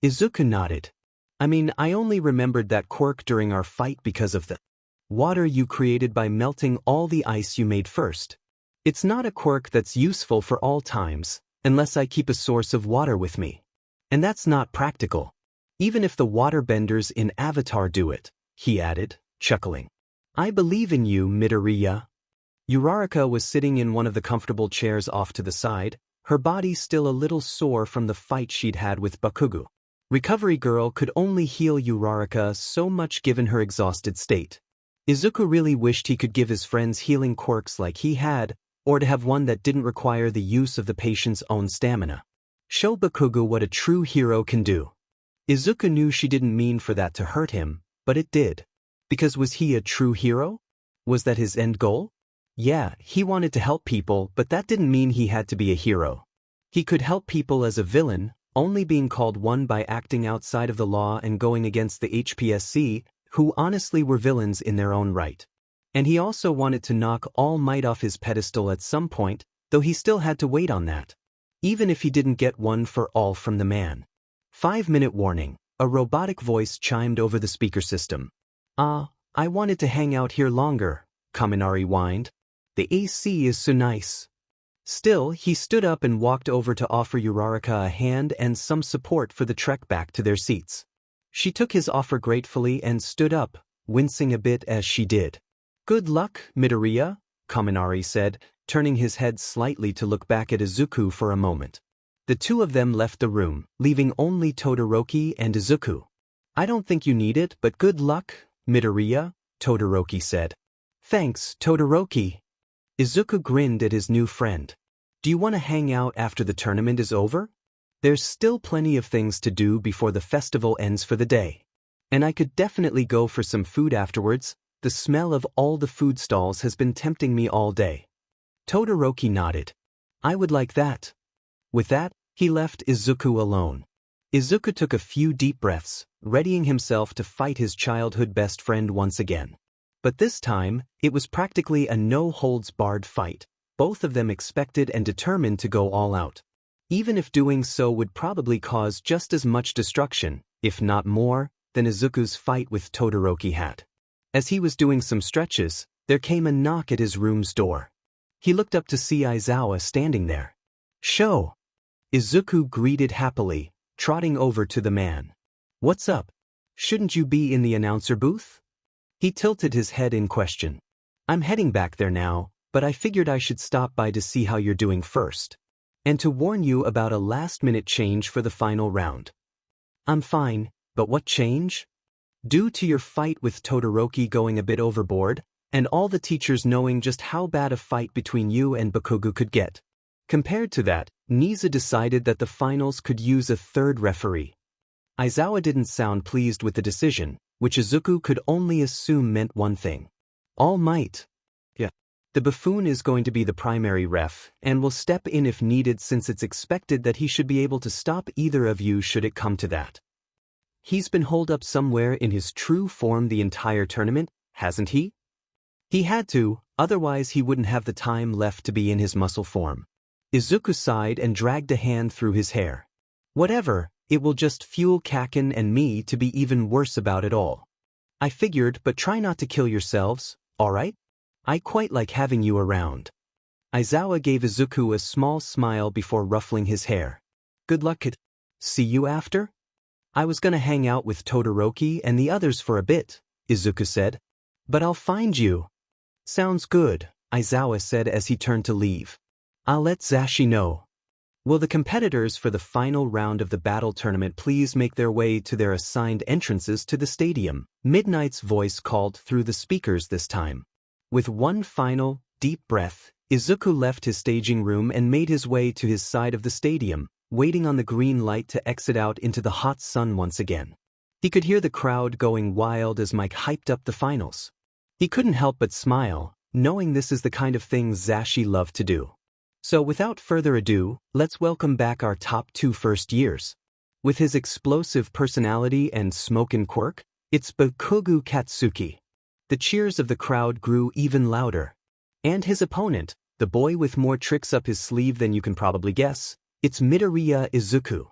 Izuku nodded. "I mean, I only remembered that quirk during our fight because of the water you created by melting all the ice you made first. It's not a quirk that's useful for all times, unless I keep a source of water with me. And that's not practical. Even if the waterbenders in Avatar do it," he added, chuckling. "I believe in you, Midoriya." Uraraka was sitting in one of the comfortable chairs off to the side, her body still a little sore from the fight she'd had with Bakugo. Recovery Girl could only heal Uraraka so much given her exhausted state. Izuku really wished he could give his friends healing quirks like he had, or to have one that didn't require the use of the patient's own stamina. Show Bakugo what a true hero can do. Izuku knew she didn't mean for that to hurt him, but it did. Because was he a true hero? Was that his end goal? Yeah, he wanted to help people, but that didn't mean he had to be a hero. He could help people as a villain, only being called one by acting outside of the law and going against the HPSC, who honestly were villains in their own right. And he also wanted to knock All Might off his pedestal at some point, though he still had to wait on that. even if he didn't get one for all from the man. 5-minute warning, a robotic voice chimed over the speaker system. I wanted to hang out here longer, Kaminari whined. The AC is so nice. Still, he stood up and walked over to offer Uraraka a hand and some support for the trek back to their seats. She took his offer gratefully and stood up, wincing a bit as she did. Good luck, Midoriya, Kaminari said, turning his head slightly to look back at Izuku for a moment. The two of them left the room, leaving only Todoroki and Izuku. I don't think you need it, but good luck, Midoriya, Todoroki said. Thanks, Todoroki. Izuku grinned at his new friend. Do you want to hang out after the tournament is over? There's still plenty of things to do before the festival ends for the day. And I could definitely go for some food afterwards. The smell of all the food stalls has been tempting me all day. Todoroki nodded. I would like that. With that, he left Izuku alone. Izuku took a few deep breaths, readying himself to fight his childhood best friend once again. But this time, it was practically a no-holds-barred fight, both of them expected and determined to go all out. Even if doing so would probably cause just as much destruction, if not more, than Izuku's fight with Todoroki had. As he was doing some stretches, there came a knock at his room's door. He looked up to see Aizawa standing there. Sho! Izuku greeted happily, trotting over to the man. What's up? Shouldn't you be in the announcer booth? He tilted his head in question. I'm heading back there now, but I figured I should stop by to see how you're doing first. And to warn you about a last-minute change for the final round. I'm fine, but what change? Due to your fight with Todoroki going a bit overboard, and all the teachers knowing just how bad a fight between you and Bakugo could get. Compared to that, Niza decided that the finals could use a third referee. Aizawa didn't sound pleased with the decision, which Izuku could only assume meant one thing. All Might. Yeah. The buffoon is going to be the primary ref, and will step in if needed since it's expected that he should be able to stop either of you should it come to that. He's been holed up somewhere in his true form the entire tournament, hasn't he? He had to, otherwise he wouldn't have the time left to be in his muscle form. Izuku sighed and dragged a hand through his hair. Whatever, it will just fuel Kaken and me to be even worse about it all. I figured, but try not to kill yourselves, alright? I quite like having you around. Aizawa gave Izuku a small smile before ruffling his hair. Good luck kid. See you after? I was gonna hang out with Todoroki and the others for a bit, Izuku said. But I'll find you. Sounds good, Aizawa said as he turned to leave. I'll let Zashi know. Will the competitors for the final round of the battle tournament please make their way to their assigned entrances to the stadium? Midnight's voice called through the speakers this time. With one final, deep breath, Izuku left his staging room and made his way to his side of the stadium, waiting on the green light to exit out into the hot sun once again. He could hear the crowd going wild as Mike hyped up the finals. He couldn't help but smile, knowing this is the kind of thing Zashi loved to do. So without further ado, let's welcome back our top two first years. With his explosive personality and smokin' quirk, it's Bakugo Katsuki. The cheers of the crowd grew even louder. And his opponent, the boy with more tricks up his sleeve than you can probably guess, it's Midoriya Izuku.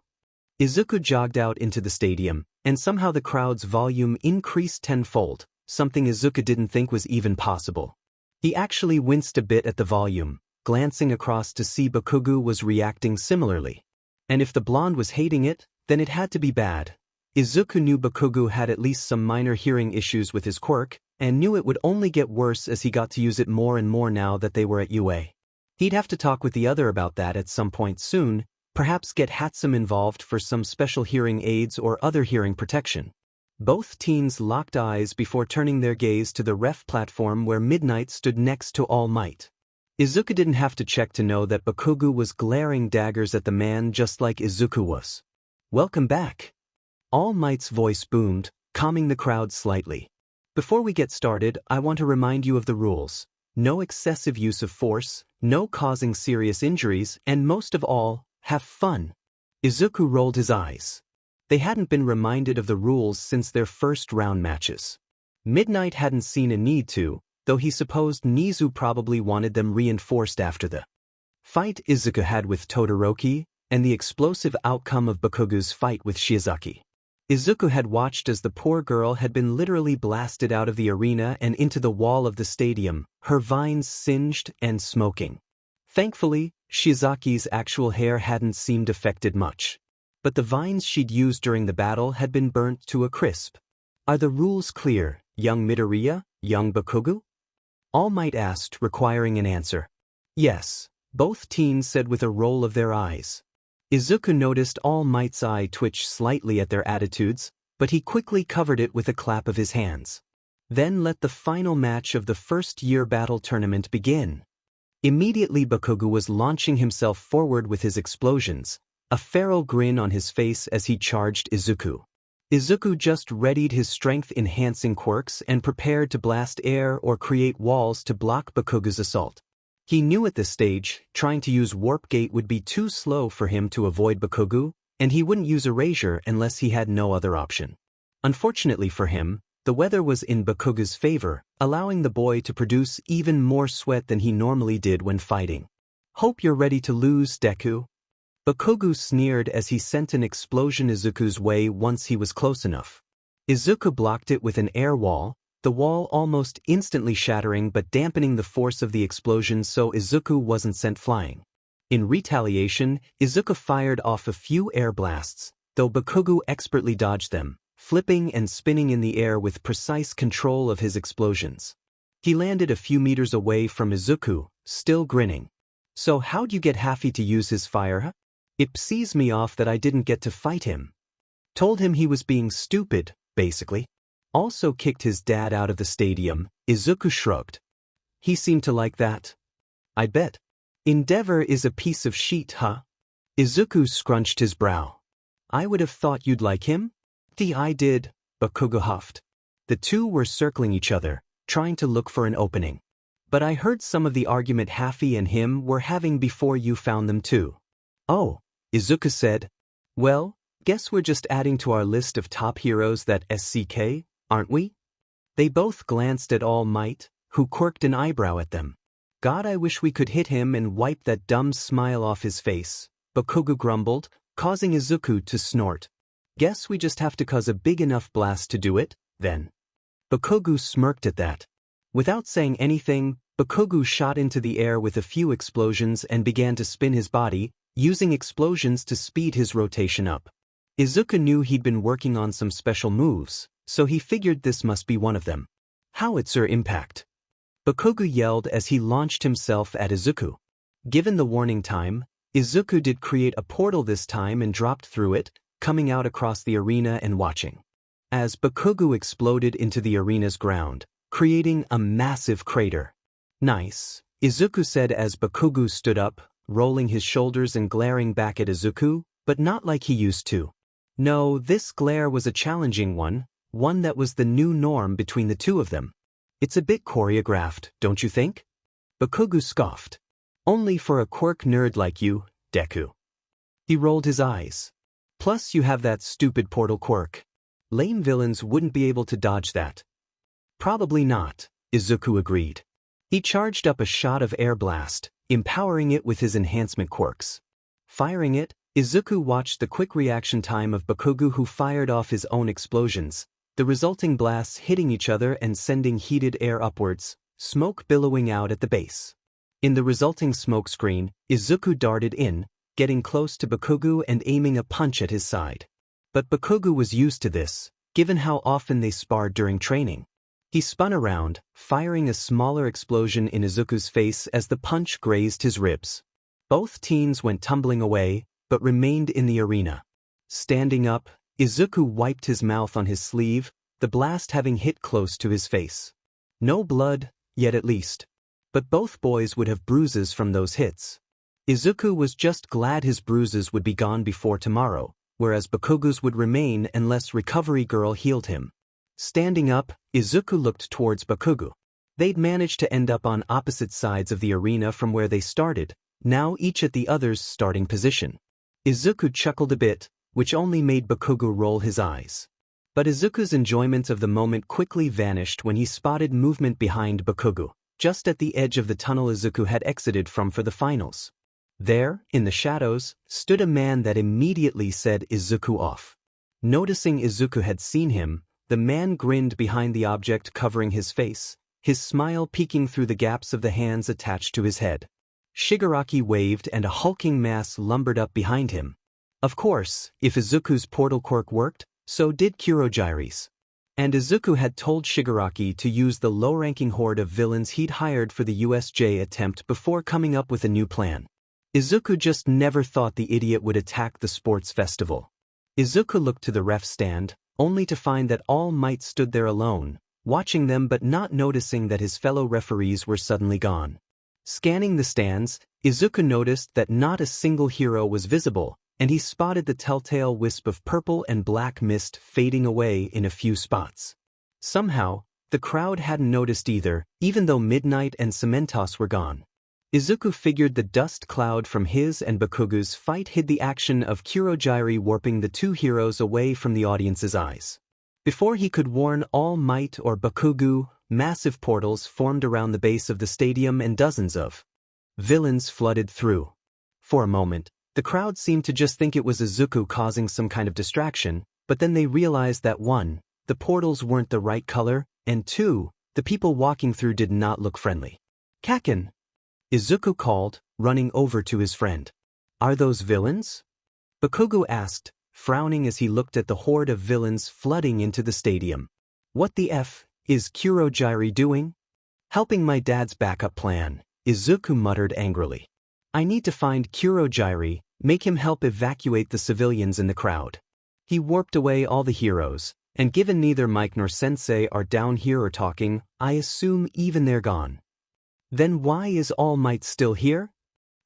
Izuku jogged out into the stadium, and somehow the crowd's volume increased tenfold, something Izuku didn't think was even possible. He actually winced a bit at the volume, glancing across to see Bakugo was reacting similarly. And if the blonde was hating it, then it had to be bad. Izuku knew Bakugo had at least some minor hearing issues with his quirk, and knew it would only get worse as he got to use it more and more now that they were at UA. He'd have to talk with the other about that at some point soon, perhaps get Hatsum involved for some special hearing aids or other hearing protection. Both teens locked eyes before turning their gaze to the ref platform where Midnight stood next to All Might. Izuku didn't have to check to know that Bakugo was glaring daggers at the man just like Izuku was. Welcome back. All Might's voice boomed, calming the crowd slightly. Before we get started, I want to remind you of the rules. No excessive use of force, no causing serious injuries, and most of all, have fun. Izuku rolled his eyes. They hadn't been reminded of the rules since their first round matches. Midnight hadn't seen a need to, though he supposed Nizu probably wanted them reinforced after the fight Izuku had with Todoroki, and the explosive outcome of Bakugo's fight with Shiozaki. Izuku had watched as the poor girl had been literally blasted out of the arena and into the wall of the stadium, her vines singed and smoking. Thankfully, Shiozaki's actual hair hadn't seemed affected much. But the vines she'd used during the battle had been burnt to a crisp. Are the rules clear, young Midoriya, young Bakugo? All Might asked, requiring an answer. Yes, both teens said with a roll of their eyes. Izuku noticed All Might's eye twitch slightly at their attitudes, but he quickly covered it with a clap of his hands. Then let the final match of the first-year battle tournament begin. Immediately Bakugo was launching himself forward with his explosions, a feral grin on his face as he charged Izuku. Izuku just readied his strength-enhancing quirks and prepared to blast air or create walls to block Bakugo's assault. He knew at this stage, trying to use Warp Gate would be too slow for him to avoid Bakugo, and he wouldn't use Erasure unless he had no other option. Unfortunately for him, the weather was in Bakugo's favor, allowing the boy to produce even more sweat than he normally did when fighting. Hope you're ready to lose, Deku. Bakugo sneered as he sent an explosion Izuku's way once he was close enough. Izuku blocked it with an air wall, the wall almost instantly shattering but dampening the force of the explosion so Izuku wasn't sent flying. In retaliation, Izuku fired off a few air blasts, though Bakugo expertly dodged them, flipping and spinning in the air with precise control of his explosions. He landed a few meters away from Izuku, still grinning. So how'd you get Happy to use his fire, huh? It pisses me off that I didn't get to fight him. Told him he was being stupid, basically. Also kicked his dad out of the stadium, Izuku shrugged. He seemed to like that. I bet. Endeavor is a piece of shit, huh? Izuku scrunched his brow. I would have thought you'd like him? I did, Bakugo huffed. The two were circling each other, trying to look for an opening. But I heard some of the argument Happy and him were having before you found them too. Oh, Izuku said. Well, guess we're just adding to our list of top heroes that SCK, aren't we? They both glanced at All Might, who quirked an eyebrow at them. God, I wish we could hit him and wipe that dumb smile off his face, Bakugo grumbled, causing Izuku to snort. Guess we just have to cause a big enough blast to do it, then. Bakugo smirked at that. Without saying anything, Bakugo shot into the air with a few explosions and began to spin his body, using explosions to speed his rotation up. Izuku knew he'd been working on some special moves, so he figured this must be one of them. Howitzer impact. Bakugo yelled as he launched himself at Izuku. Given the warning time, Izuku did create a portal this time and dropped through it, coming out across the arena and watching. As Bakugo exploded into the arena's ground, creating a massive crater. Nice, Izuku said as Bakugo stood up, rolling his shoulders and glaring back at Izuku, but not like he used to. No, this glare was a challenging one that was the new norm between the two of them. It's a bit choreographed, don't you think? Bakugo scoffed. Only for a quirk nerd like you, Deku. He rolled his eyes. Plus you have that stupid portal quirk. Lame villains wouldn't be able to dodge that. Probably not, Izuku agreed. He charged up a shot of air blast, empowering it with his enhancement quirks. Firing it, Izuku watched the quick reaction time of Bakugo, who fired off his own explosions, the resulting blasts hitting each other and sending heated air upwards, smoke billowing out at the base. In the resulting smoke screen, Izuku darted in, getting close to Bakugo and aiming a punch at his side. But Bakugo was used to this, given how often they sparred during training. He spun around, firing a smaller explosion in Izuku's face as the punch grazed his ribs. Both teens went tumbling away, but remained in the arena. Standing up, Izuku wiped his mouth on his sleeve, the blast having hit close to his face. No blood, yet at least. But both boys would have bruises from those hits. Izuku was just glad his bruises would be gone before tomorrow, whereas Bakugo's would remain unless Recovery Girl healed him. Standing up, Izuku looked towards Bakugo. They'd managed to end up on opposite sides of the arena from where they started, now each at the other's starting position. Izuku chuckled a bit, which only made Bakugo roll his eyes. But Izuku's enjoyment of the moment quickly vanished when he spotted movement behind Bakugo, just at the edge of the tunnel Izuku had exited from for the finals. There, in the shadows, stood a man that immediately set Izuku off. Noticing Izuku had seen him, the man grinned behind the object covering his face, his smile peeking through the gaps of the hands attached to his head. Shigaraki waved and a hulking mass lumbered up behind him. Of course, if Izuku's portal quirk worked, so did Kurogiri's. And Izuku had told Shigaraki to use the low-ranking horde of villains he'd hired for the USJ attempt before coming up with a new plan. Izuku just never thought the idiot would attack the sports festival. Izuku looked to the ref stand, only to find that All Might stood there alone, watching them but not noticing that his fellow referees were suddenly gone. Scanning the stands, Izuku noticed that not a single hero was visible, and he spotted the telltale wisp of purple and black mist fading away in a few spots. Somehow, the crowd hadn't noticed either, even though Midnight and Cementos were gone. Izuku figured the dust cloud from his and Bakugu's fight hid the action of Kurogiri warping the two heroes away from the audience's eyes. Before he could warn All Might or Bakugu, massive portals formed around the base of the stadium and dozens of villains flooded through. For a moment, the crowd seemed to just think it was Izuku causing some kind of distraction, but then they realized that 1, the portals weren't the right color, and 2, the people walking through did not look friendly. "Kaken!" Izuku called, running over to his friend. "Are those villains?" Bakugu asked, frowning as he looked at the horde of villains flooding into the stadium. "What the F is Kurogiri doing?" "Helping my dad's backup plan," Izuku muttered angrily. "I need to find Kurogiri, make him help evacuate the civilians in the crowd." He warped away all the heroes, and given neither Mike nor Sensei are down here or talking, I assume even they're gone. "Then why is All Might still here?"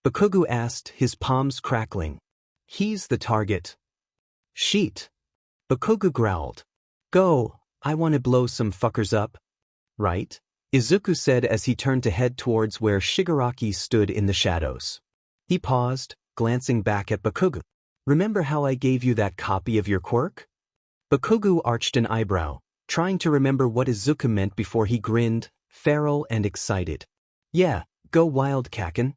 Bakugu asked, his palms crackling. "He's the target." "Sheet." Bakugu growled. "Go, I want to blow some fuckers up." "Right?" Izuku said as he turned to head towards where Shigaraki stood in the shadows. He paused, glancing back at Bakugu. "Remember how I gave you that copy of your quirk?" Bakugu arched an eyebrow, trying to remember what Izuku meant before he grinned, feral and excited. "Yeah, go wild, Kaken."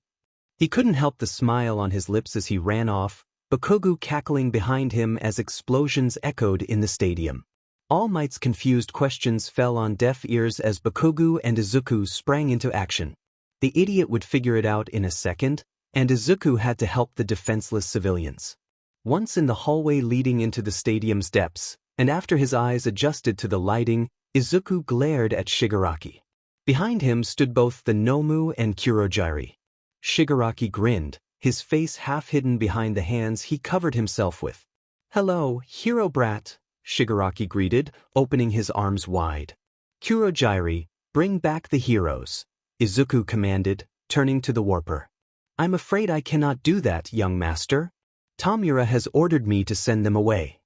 He couldn't help the smile on his lips as he ran off, Bakugu cackling behind him as explosions echoed in the stadium. All Might's confused questions fell on deaf ears as Bakugu and Izuku sprang into action. The idiot would figure it out in a second, and Izuku had to help the defenseless civilians. Once in the hallway leading into the stadium's depths, and after his eyes adjusted to the lighting, Izuku glared at Shigaraki. Behind him stood both the Nomu and Kurogiri. Shigaraki grinned, his face half hidden behind the hands he covered himself with. "Hello, hero brat," Shigaraki greeted, opening his arms wide. "Kurogiri, bring back the heroes," Izuku commanded, turning to the warper. "I'm afraid I cannot do that, young master. Tamura has ordered me to send them away."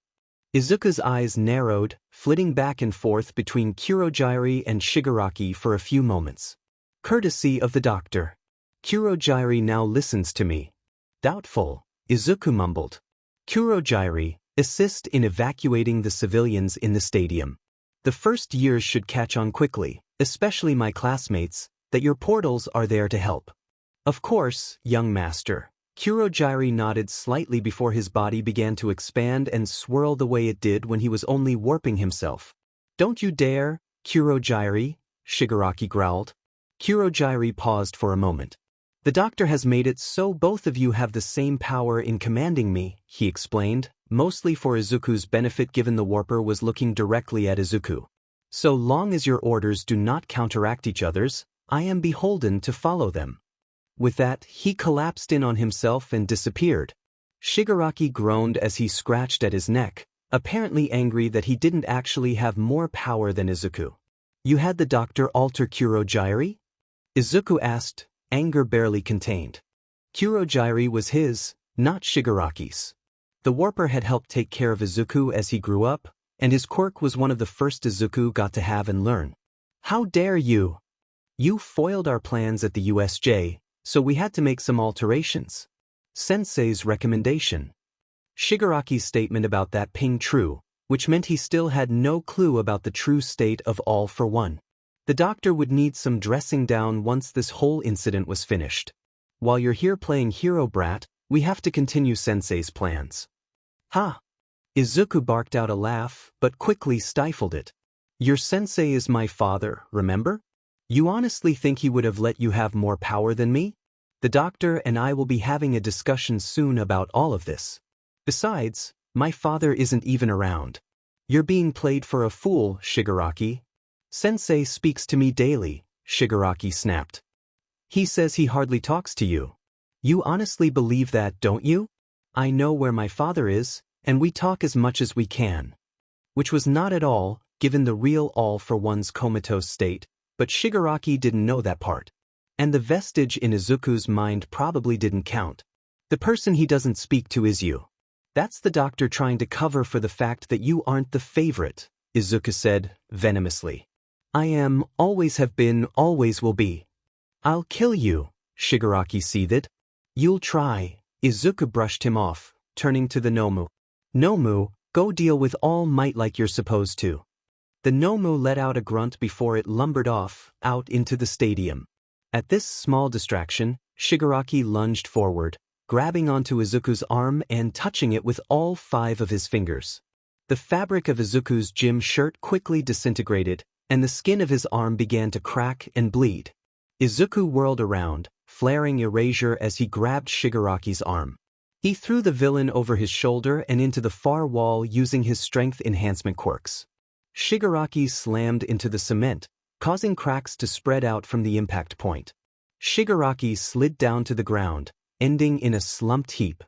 Izuku's eyes narrowed, flitting back and forth between Kurogiri and Shigaraki for a few moments. "Courtesy of the doctor. Kurogiri now listens to me." "Doubtful," Izuku mumbled. "Kurogiri, assist in evacuating the civilians in the stadium. The first years should catch on quickly, especially my classmates, that your portals are there to help." "Of course, young master." Kurogiri nodded slightly before his body began to expand and swirl the way it did when he was only warping himself. "Don't you dare, Kurogiri," Shigaraki growled. Kurogiri paused for a moment. "The doctor has made it so both of you have the same power in commanding me," he explained, mostly for Izuku's benefit given the warper was looking directly at Izuku. "So long as your orders do not counteract each other's, I am beholden to follow them." With that, he collapsed in on himself and disappeared. Shigaraki groaned as he scratched at his neck, apparently angry that he didn't actually have more power than Izuku. "You had the doctor alter Kurogiri?" Izuku asked, anger barely contained. Kurogiri was his, not Shigaraki's. The warper had helped take care of Izuku as he grew up, and his quirk was one of the first Izuku got to have and learn. "How dare you! You foiled our plans at the USJ, so we had to make some alterations." Sensei's recommendation. Shigaraki's statement about that ping true, which meant he still had no clue about the true state of All for One. The doctor would need some dressing down once this whole incident was finished. While you're here playing hero brat, we have to continue Sensei's plans. Ha! Izuku barked out a laugh, but quickly stifled it. Your sensei is my father, remember? You honestly think he would have let you have more power than me? The doctor and I will be having a discussion soon about all of this. Besides, my father isn't even around. You're being played for a fool, Shigaraki. Sensei speaks to me daily, Shigaraki snapped. He says he hardly talks to you. You honestly believe that, don't you? I know where my father is, and we talk as much as we can. Which was not at all, given the real all for one's comatose state, but Shigaraki didn't know that part. And the vestige in Izuku's mind probably didn't count. The person he doesn't speak to is you. That's the doctor trying to cover for the fact that you aren't the favorite, Izuku said, venomously. I am, always have been, always will be. I'll kill you, Shigaraki seethed. You'll try, Izuku brushed him off, turning to the Nomu. Nomu, go deal with All Might like you're supposed to. The Nomu let out a grunt before it lumbered off, out into the stadium. At this small distraction, Shigaraki lunged forward, grabbing onto Izuku's arm and touching it with all 5 of his fingers. The fabric of Izuku's gym shirt quickly disintegrated, and the skin of his arm began to crack and bleed. Izuku whirled around, flaring erasure as he grabbed Shigaraki's arm. He threw the villain over his shoulder and into the far wall using his strength enhancement quirks. Shigaraki slammed into the cement, causing cracks to spread out from the impact point. Shigaraki slid down to the ground, ending in a slumped heap.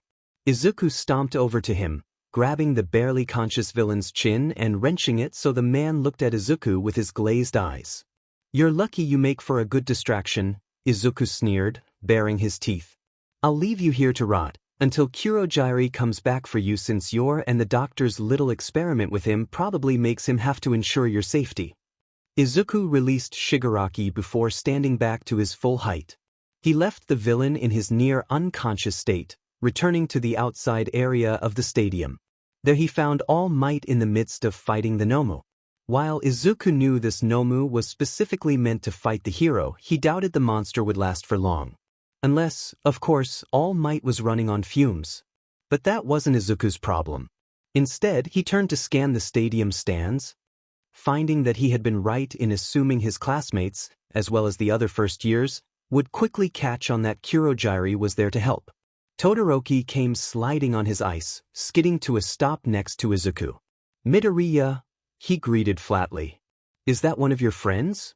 Izuku stomped over to him, grabbing the barely conscious villain's chin and wrenching it so the man looked at Izuku with his glazed eyes. You're lucky you make for a good distraction, Izuku sneered, baring his teeth. I'll leave you here to rot, until Kurojirai comes back for you since your and the doctor's little experiment with him probably makes him have to ensure your safety. Izuku released Shigaraki before standing back to his full height. He left the villain in his near-unconscious state, returning to the outside area of the stadium. There he found All Might in the midst of fighting the Nomu. While Izuku knew this Nomu was specifically meant to fight the hero, he doubted the monster would last for long. Unless, of course, All Might was running on fumes. But that wasn't Izuku's problem. Instead, he turned to scan the stadium stands. Finding that he had been right in assuming his classmates, as well as the other first years, would quickly catch on that Kurojirai was there to help. Todoroki came sliding on his ice, skidding to a stop next to Izuku. Midoriya, he greeted flatly. Is that one of your friends?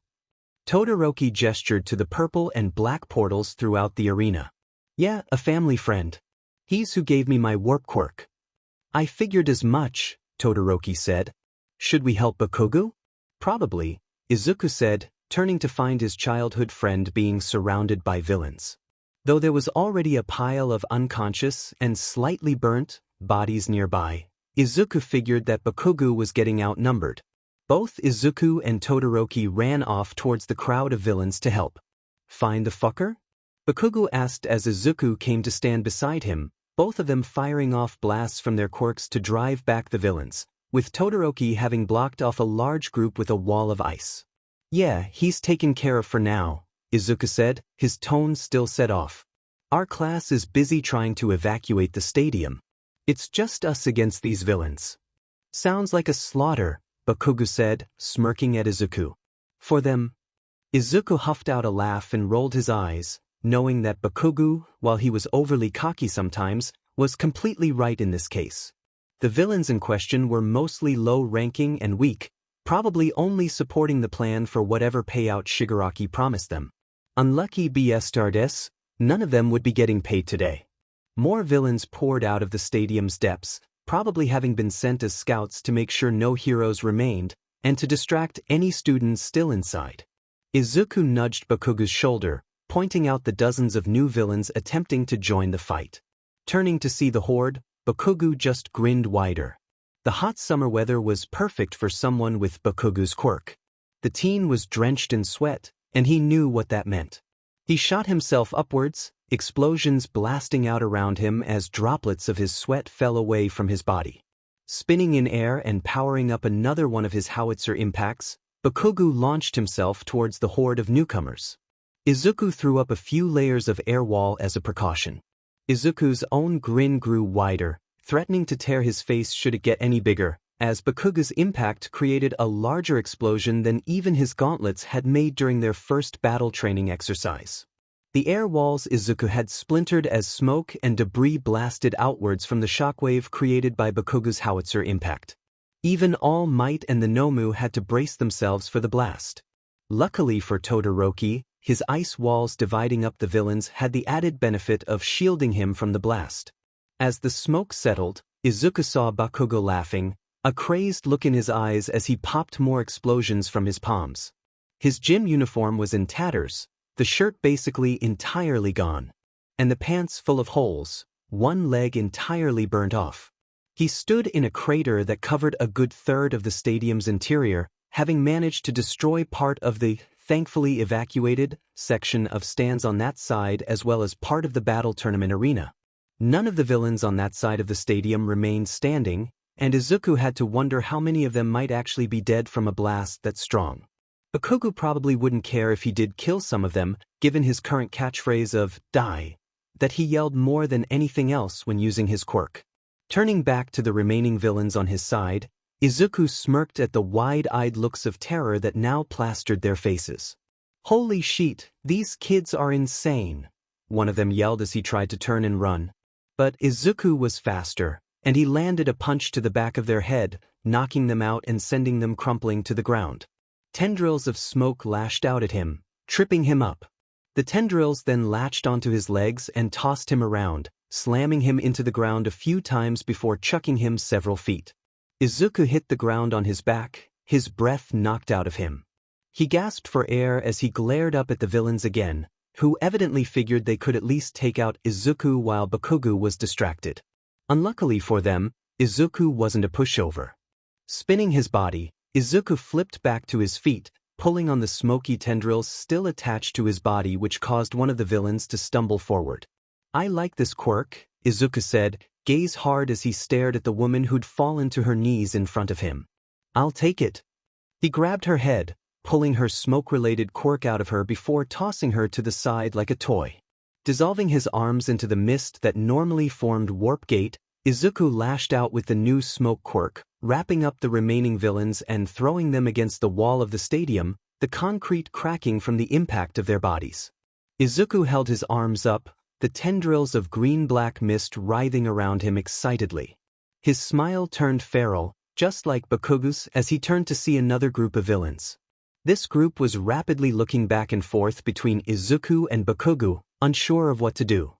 Todoroki gestured to the purple and black portals throughout the arena. Yeah, a family friend. He's who gave me my warp quirk. I figured as much, Todoroki said. Should we help Bakugo? Probably, Izuku said, turning to find his childhood friend being surrounded by villains. Though there was already a pile of unconscious and slightly burnt bodies nearby, Izuku figured that Bakugo was getting outnumbered. Both Izuku and Todoroki ran off towards the crowd of villains to help. Find the fucker? Bakugo asked as Izuku came to stand beside him, both of them firing off blasts from their quirks to drive back the villains, with Todoroki having blocked off a large group with a wall of ice. Yeah, he's taken care of for now, Izuku said, his tone still set off. Our class is busy trying to evacuate the stadium. It's just us against these villains. Sounds like a slaughter, Bakugo said, smirking at Izuku. For them. Izuku huffed out a laugh and rolled his eyes, knowing that Bakugo, while he was overly cocky sometimes, was completely right in this case. The villains in question were mostly low-ranking and weak, probably only supporting the plan for whatever payout Shigaraki promised them. Unlucky bastardes, none of them would be getting paid today. More villains poured out of the stadium's depths, probably having been sent as scouts to make sure no heroes remained, and to distract any students still inside. Izuku nudged Bakugo's shoulder, pointing out the dozens of new villains attempting to join the fight. Turning to see the horde, Bakugo just grinned wider. The hot summer weather was perfect for someone with Bakugo's quirk. The teen was drenched in sweat, and he knew what that meant. He shot himself upwards, explosions blasting out around him as droplets of his sweat fell away from his body. Spinning in air and powering up another one of his howitzer impacts, Bakugo launched himself towards the horde of newcomers. Izuku threw up a few layers of air wall as a precaution. Izuku's own grin grew wider, threatening to tear his face should it get any bigger, as Bakuga's impact created a larger explosion than even his gauntlets had made during their first battle training exercise. The air walls Izuku had splintered as smoke and debris blasted outwards from the shockwave created by Bakuga's howitzer impact. Even All Might and the Nomu had to brace themselves for the blast. Luckily for Todoroki, his ice walls dividing up the villains had the added benefit of shielding him from the blast. As the smoke settled, Izuku saw Bakugo laughing, a crazed look in his eyes as he popped more explosions from his palms. His gym uniform was in tatters, the shirt basically entirely gone, and the pants full of holes, one leg entirely burnt off. He stood in a crater that covered a good third of the stadium's interior, having managed to destroy part of the thankfully evacuated section of stands on that side as well as part of the battle tournament arena. None of the villains on that side of the stadium remained standing, and Izuku had to wonder how many of them might actually be dead from a blast that strong. Bakugo probably wouldn't care if he did kill some of them, given his current catchphrase of "die," that he yelled more than anything else when using his quirk. Turning back to the remaining villains on his side, Izuku smirked at the wide-eyed looks of terror that now plastered their faces. "Holy shit, these kids are insane," one of them yelled as he tried to turn and run. But Izuku was faster, and he landed a punch to the back of their head, knocking them out and sending them crumpling to the ground. Tendrils of smoke lashed out at him, tripping him up. The tendrils then latched onto his legs and tossed him around, slamming him into the ground a few times before chucking him several feet. Izuku hit the ground on his back, his breath knocked out of him. He gasped for air as he glared up at the villains again, who evidently figured they could at least take out Izuku while Bakugo was distracted. Unluckily for them, Izuku wasn't a pushover. Spinning his body, Izuku flipped back to his feet, pulling on the smoky tendrils still attached to his body, which caused one of the villains to stumble forward. "I like this quirk," Izuku said, gaze hard as he stared at the woman who'd fallen to her knees in front of him. "I'll take it." He grabbed her head, pulling her smoke-related quirk out of her before tossing her to the side like a toy. Dissolving his arms into the mist that normally formed Warp Gate, Izuku lashed out with the new smoke quirk, wrapping up the remaining villains and throwing them against the wall of the stadium, the concrete cracking from the impact of their bodies. Izuku held his arms up, the tendrils of green-black mist writhing around him excitedly. His smile turned feral, just like Bakugo's, as he turned to see another group of villains. This group was rapidly looking back and forth between Izuku and Bakugo, unsure of what to do.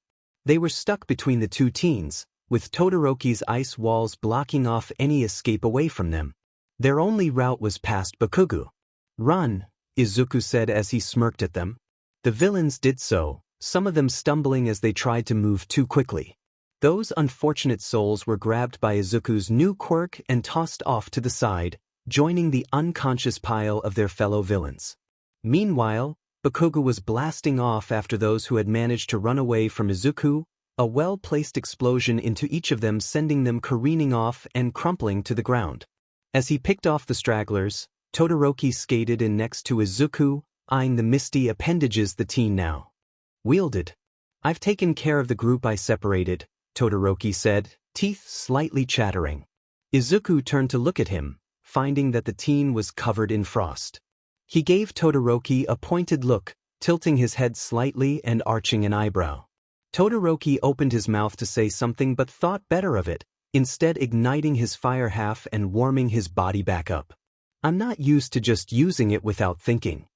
They were stuck between the two teens, with Todoroki's ice walls blocking off any escape away from them. Their only route was past Bakugo. "Run," Izuku said as he smirked at them. The villains did so, some of them stumbling as they tried to move too quickly. Those unfortunate souls were grabbed by Izuku's new quirk and tossed off to the side, joining the unconscious pile of their fellow villains. Meanwhile, Bakugo was blasting off after those who had managed to run away from Izuku, a well-placed explosion into each of them sending them careening off and crumpling to the ground. As he picked off the stragglers, Todoroki skated in next to Izuku, eyeing the misty appendages the teen now wielded. "I've taken care of the group I separated," Todoroki said, teeth slightly chattering. Izuku turned to look at him, finding that the teen was covered in frost. He gave Todoroki a pointed look, tilting his head slightly and arching an eyebrow. Todoroki opened his mouth to say something but thought better of it, instead igniting his fire half and warming his body back up. "I'm not used to just using it without thinking."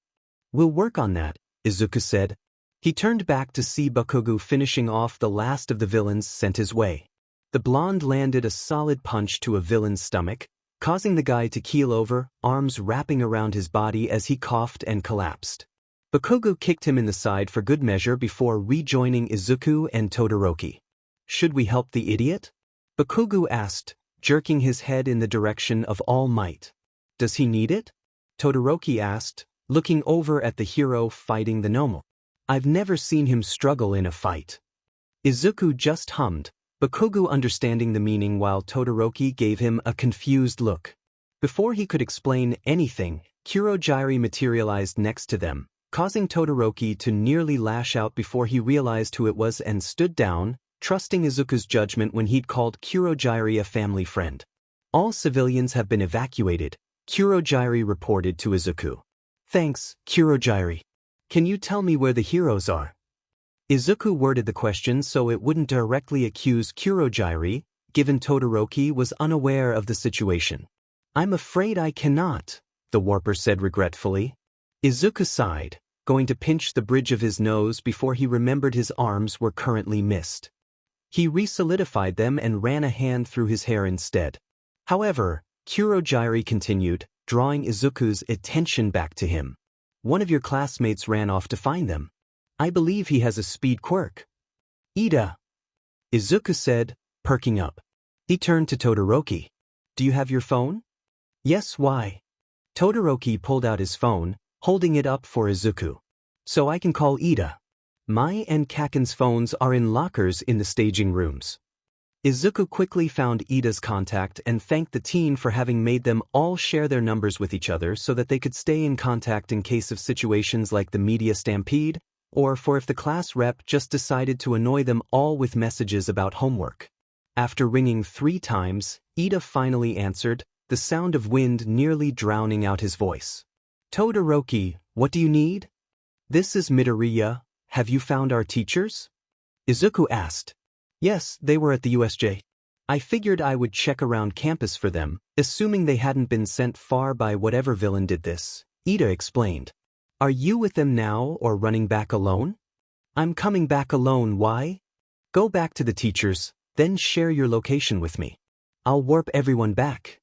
"We'll work on that," Izuku said. He turned back to see Bakugo finishing off the last of the villains sent his way. The blonde landed a solid punch to a villain's stomach, causing the guy to keel over, arms wrapping around his body as he coughed and collapsed. Bakugo kicked him in the side for good measure before rejoining Izuku and Todoroki. "Should we help the idiot?" Bakugo asked, jerking his head in the direction of All Might. "Does he need it?" Todoroki asked, looking over at the hero fighting the Nomu. "I've never seen him struggle in a fight." Izuku just hummed, Bakugo understanding the meaning while Todoroki gave him a confused look. Before he could explain anything, Kurogiri materialized next to them, causing Todoroki to nearly lash out before he realized who it was and stood down, trusting Izuku's judgment when he'd called Kurogiri a family friend. All civilians have been evacuated, Kurogiri reported to Izuku. Thanks, Kurogiri. Can you tell me where the heroes are? Izuku worded the question so it wouldn't directly accuse Kurogiri, given Todoroki was unaware of the situation. I'm afraid I cannot, the warper said regretfully. Izuku sighed, going to pinch the bridge of his nose before he remembered his arms were currently mist. He re-solidified them and ran a hand through his hair instead. However, Kurogiri continued, drawing Izuku's attention back to him. One of your classmates ran off to find them. I believe he has a speed quirk. Ida, Izuku said, perking up. He turned to Todoroki. Do you have your phone? Yes, why? Todoroki pulled out his phone, holding it up for Izuku. So I can call Ida. Mai and Kaken's phones are in lockers in the staging rooms. Izuku quickly found Ida's contact and thanked the teen for having made them all share their numbers with each other so that they could stay in contact in case of situations like the media stampede, or for if the class rep just decided to annoy them all with messages about homework. After ringing 3 times, Ida finally answered, the sound of wind nearly drowning out his voice. Todoroki, what do you need? This is Midoriya. Have you found our teachers? Izuku asked. Yes, they were at the USJ. I figured I would check around campus for them, assuming they hadn't been sent far by whatever villain did this, Ida explained. Are you with them now or running back alone? I'm coming back alone, why? Go back to the teachers, then share your location with me. I'll warp everyone back.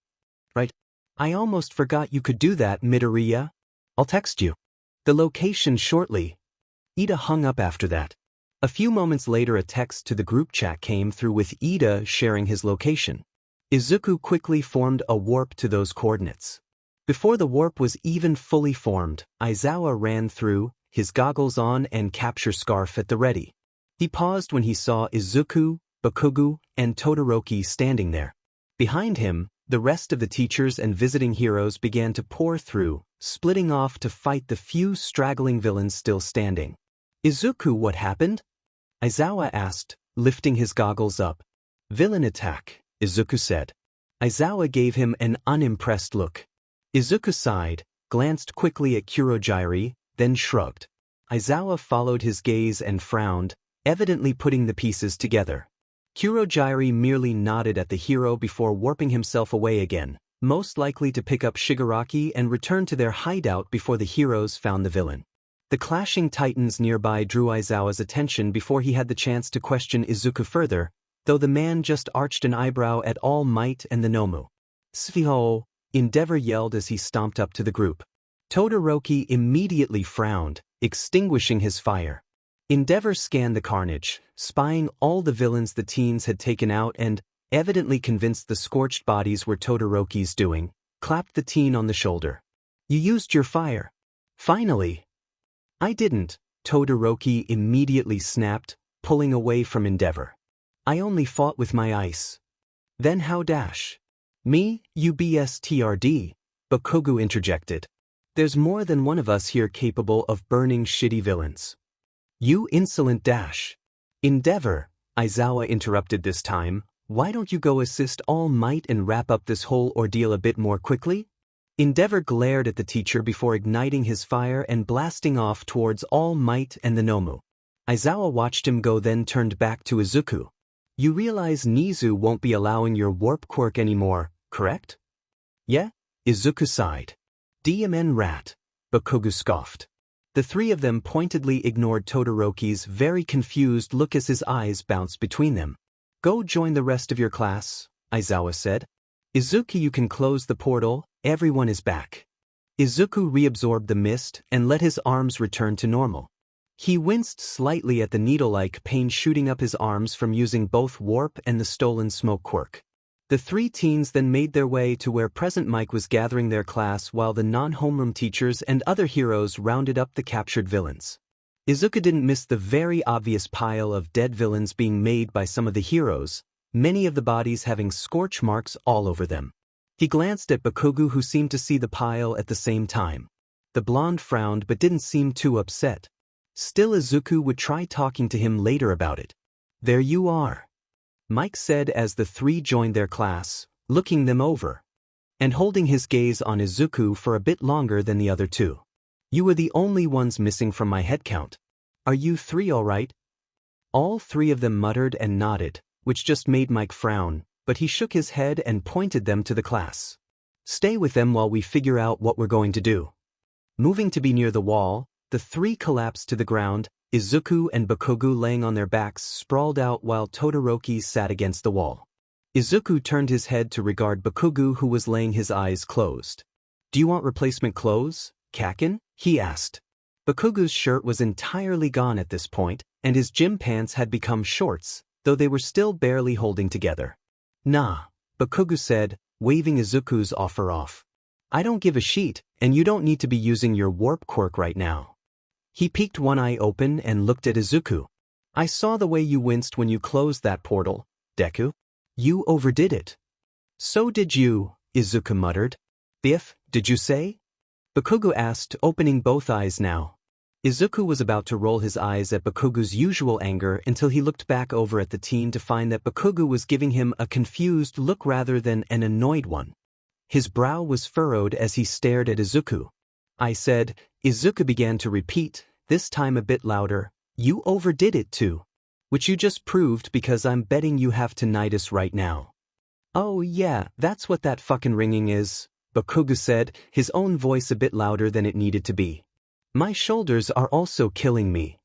Right. I almost forgot you could do that, Midoriya. I'll text you the location shortly. Ida hung up after that. A few moments later a text to the group chat came through with Ida sharing his location. Izuku quickly formed a warp to those coordinates. Before the warp was even fully formed, Aizawa ran through, his goggles on and capture scarf at the ready. He paused when he saw Izuku, Bakugo, and Todoroki standing there. Behind him, the rest of the teachers and visiting heroes began to pour through, splitting off to fight the few straggling villains still standing. Izuku, what happened? Aizawa asked, lifting his goggles up. Villain attack, Izuku said. Aizawa gave him an unimpressed look. Izuku sighed, glanced quickly at Kurogiri, then shrugged. Aizawa followed his gaze and frowned, evidently putting the pieces together. Kurogiri merely nodded at the hero before warping himself away again, most likely to pick up Shigaraki and return to their hideout before the heroes found the villain. The clashing titans nearby drew Aizawa's attention before he had the chance to question Izuku further, though the man just arched an eyebrow at All Might and the Nomu. Sviho, Endeavor yelled as he stomped up to the group. Todoroki immediately frowned, extinguishing his fire. Endeavor scanned the carnage, spying all the villains the teens had taken out and, evidently convinced the scorched bodies were Todoroki's doing, clapped the teen on the shoulder. You used your fire. Finally. I didn't, Todoroki immediately snapped, pulling away from Endeavor. I only fought with my ice. Then how dash? Me, UBSTRD, Bakugo interjected. There's more than one of us here capable of burning shitty villains. You insolent dash. Endeavor, Aizawa interrupted this time, why don't you go assist All Might and wrap up this whole ordeal a bit more quickly? Endeavor glared at the teacher before igniting his fire and blasting off towards All Might and the Nomu. Aizawa watched him go, then turned back to Izuku. You realize Nizu won't be allowing your warp quirk anymore, correct? Yeah? Izuku sighed. DMN rat, Bakugo scoffed. The 3 of them pointedly ignored Todoroki's very confused look as his eyes bounced between them. Go join the rest of your class, Aizawa said. Izuku, you can close the portal, everyone is back. Izuku reabsorbed the mist and let his arms return to normal. He winced slightly at the needle-like pain shooting up his arms from using both warp and the stolen smoke quirk. The 3 teens then made their way to where Present Mike was gathering their class while the non-homeroom teachers and other heroes rounded up the captured villains. Izuku didn't miss the very obvious pile of dead villains being made by some of the heroes, many of the bodies having scorch marks all over them. He glanced at Bakugo, who seemed to see the pile at the same time. The blonde frowned but didn't seem too upset. Still, Izuku would try talking to him later about it. There you are, Mike said as the three joined their class, looking them over and holding his gaze on Izuku for a bit longer than the other two. You were the only ones missing from my head count. Are you three all right? All three of them muttered and nodded, which just made Mike frown, but he shook his head and pointed them to the class. Stay with them while we figure out what we're going to do. Moving to be near the wall, the three collapsed to the ground, Izuku and Bakugo laying on their backs sprawled out while Todoroki sat against the wall. Izuku turned his head to regard Bakugo, who was laying his eyes closed. Do you want replacement clothes, Kakin? He asked. Bakugo's shirt was entirely gone at this point, and his gym pants had become shorts, though they were still barely holding together. Nah, Bakugo said, waving Izuku's offer off. I don't give a shit, and you don't need to be using your warp quirk right now. He peeked one eye open and looked at Izuku. I saw the way you winced when you closed that portal, Deku. You overdid it. So did you, Izuku muttered. Biff, did you say? Bakugo asked, opening both eyes now. Izuku was about to roll his eyes at Bakugo's usual anger until he looked back over at the teen to find that Bakugo was giving him a confused look rather than an annoyed one. His brow was furrowed as he stared at Izuku. I said, Izuku began to repeat, this time a bit louder, you overdid it too. Which you just proved because I'm betting you have tinnitus right now. Oh yeah, that's what that fucking ringing is, Bakugo said, his own voice a bit louder than it needed to be. My shoulders are also killing me.